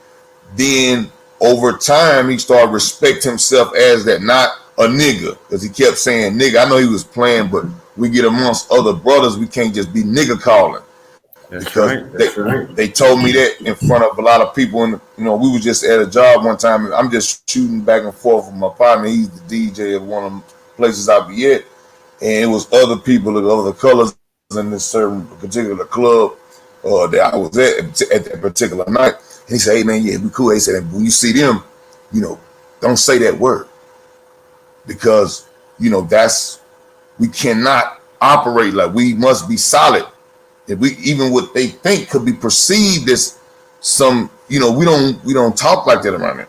Speaker 4: then over time he started respect himself as that, not a nigga, because he kept saying nigga. I know he was playing, but we get amongst other brothers, we can't just be nigga calling. They told me that in front of a lot of people, and we was just at a job one time, and I'm just shooting back and forth with my partner. He's the DJ of one of the places I be at, and it was other people of other colors in this certain particular club that I was at that particular night. And he said, "Hey man, yeah, we cool." He said, "When you see them, don't say that word, because we cannot operate like, we must be solid. If we, even what they think could be perceived as some, we don't talk like that around here."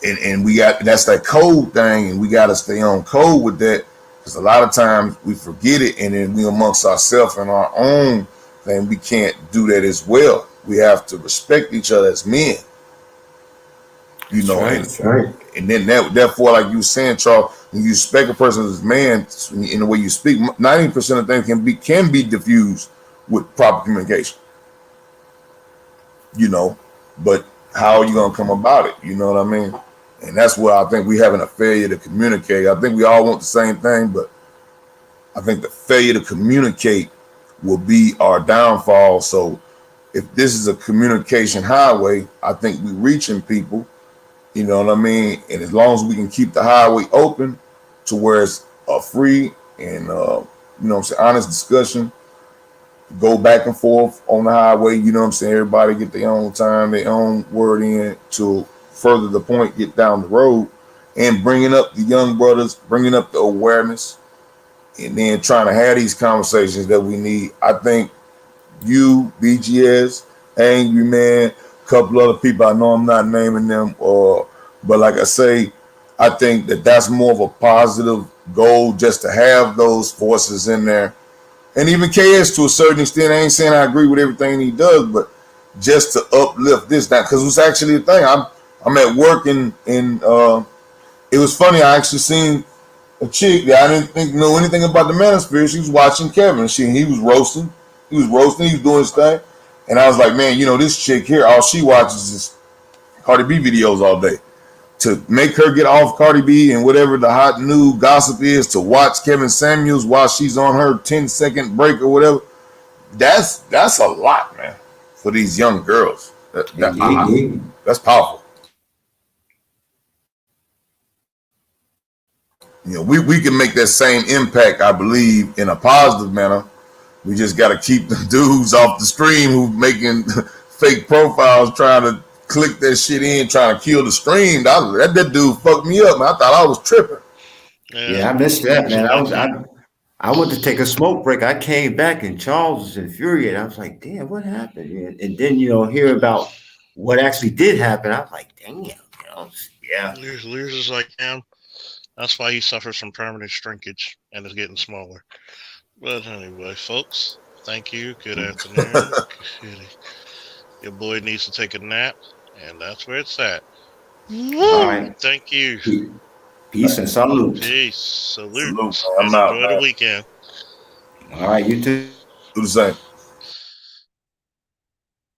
Speaker 4: And we got, that's that code thing, and we got to stay on code with that, because a lot of times we forget it, and then we amongst ourselves and our own thing, we can't do that as well. We have to respect each other as men, and then therefore, like you were saying, Charles, when you respect a person as a man in the way you speak, 90% of things can be diffused with proper communication. But how are you gonna come about it? You know what I mean? And that's where I think we having a failure to communicate. I think we all want the same thing, but I think the failure to communicate will be our downfall. So if this is a communication highway, I think we're reaching people, you know what I mean? And as long as we can keep the highway open to where it's free and honest discussion, go back and forth on the highway, everybody get their own time, their own word in to further the point, get down the road, and bringing up the young brothers, bringing up the awareness, and then trying to have these conversations that we need. I think you, BGS, Angry Man, a couple other people, I know I'm not naming them, but like I say, I think that's more of a positive goal, just to have those forces in there. And even KS to a certain extent, I ain't saying I agree with everything he does, but just to uplift this down, because it was actually a thing. I'm at work and it was funny. I actually seen a chick that I didn't know anything about the manosphere. She was watching Kevin. He was roasting. He was doing his thing. And I was like, man, this chick here, all she watches is Cardi B videos all day. To make her get off Cardi B and whatever the hot new gossip is, to watch Kevin Samuels while she's on her 10-second break or whatever, that's a lot, man, for these young girls. That's powerful. We can make that same impact, I believe, in a positive manner. We just got to keep the dudes off the stream who making fake profiles, trying to click that shit in, trying to kill the stream. That dude fucked me up, man. I thought I was tripping.
Speaker 7: Yeah, I missed that, man. I went to take a smoke break. I came back and Charles was infuriated. I was like, damn, what happened? And then, hear about what actually did happen. I was like, damn, yeah.
Speaker 1: Lears is like, damn. That's why he suffers from permanent shrinkage and is getting smaller. But anyway, folks, thank you. Good afternoon. Your boy needs to take a nap, and that's where it's at.
Speaker 7: All right.
Speaker 1: Thank you.
Speaker 7: Peace and salute.
Speaker 1: Peace. Salute.
Speaker 4: Salute. I'm out.
Speaker 1: Enjoy the weekend.
Speaker 7: All right, you too.
Speaker 4: Do the same.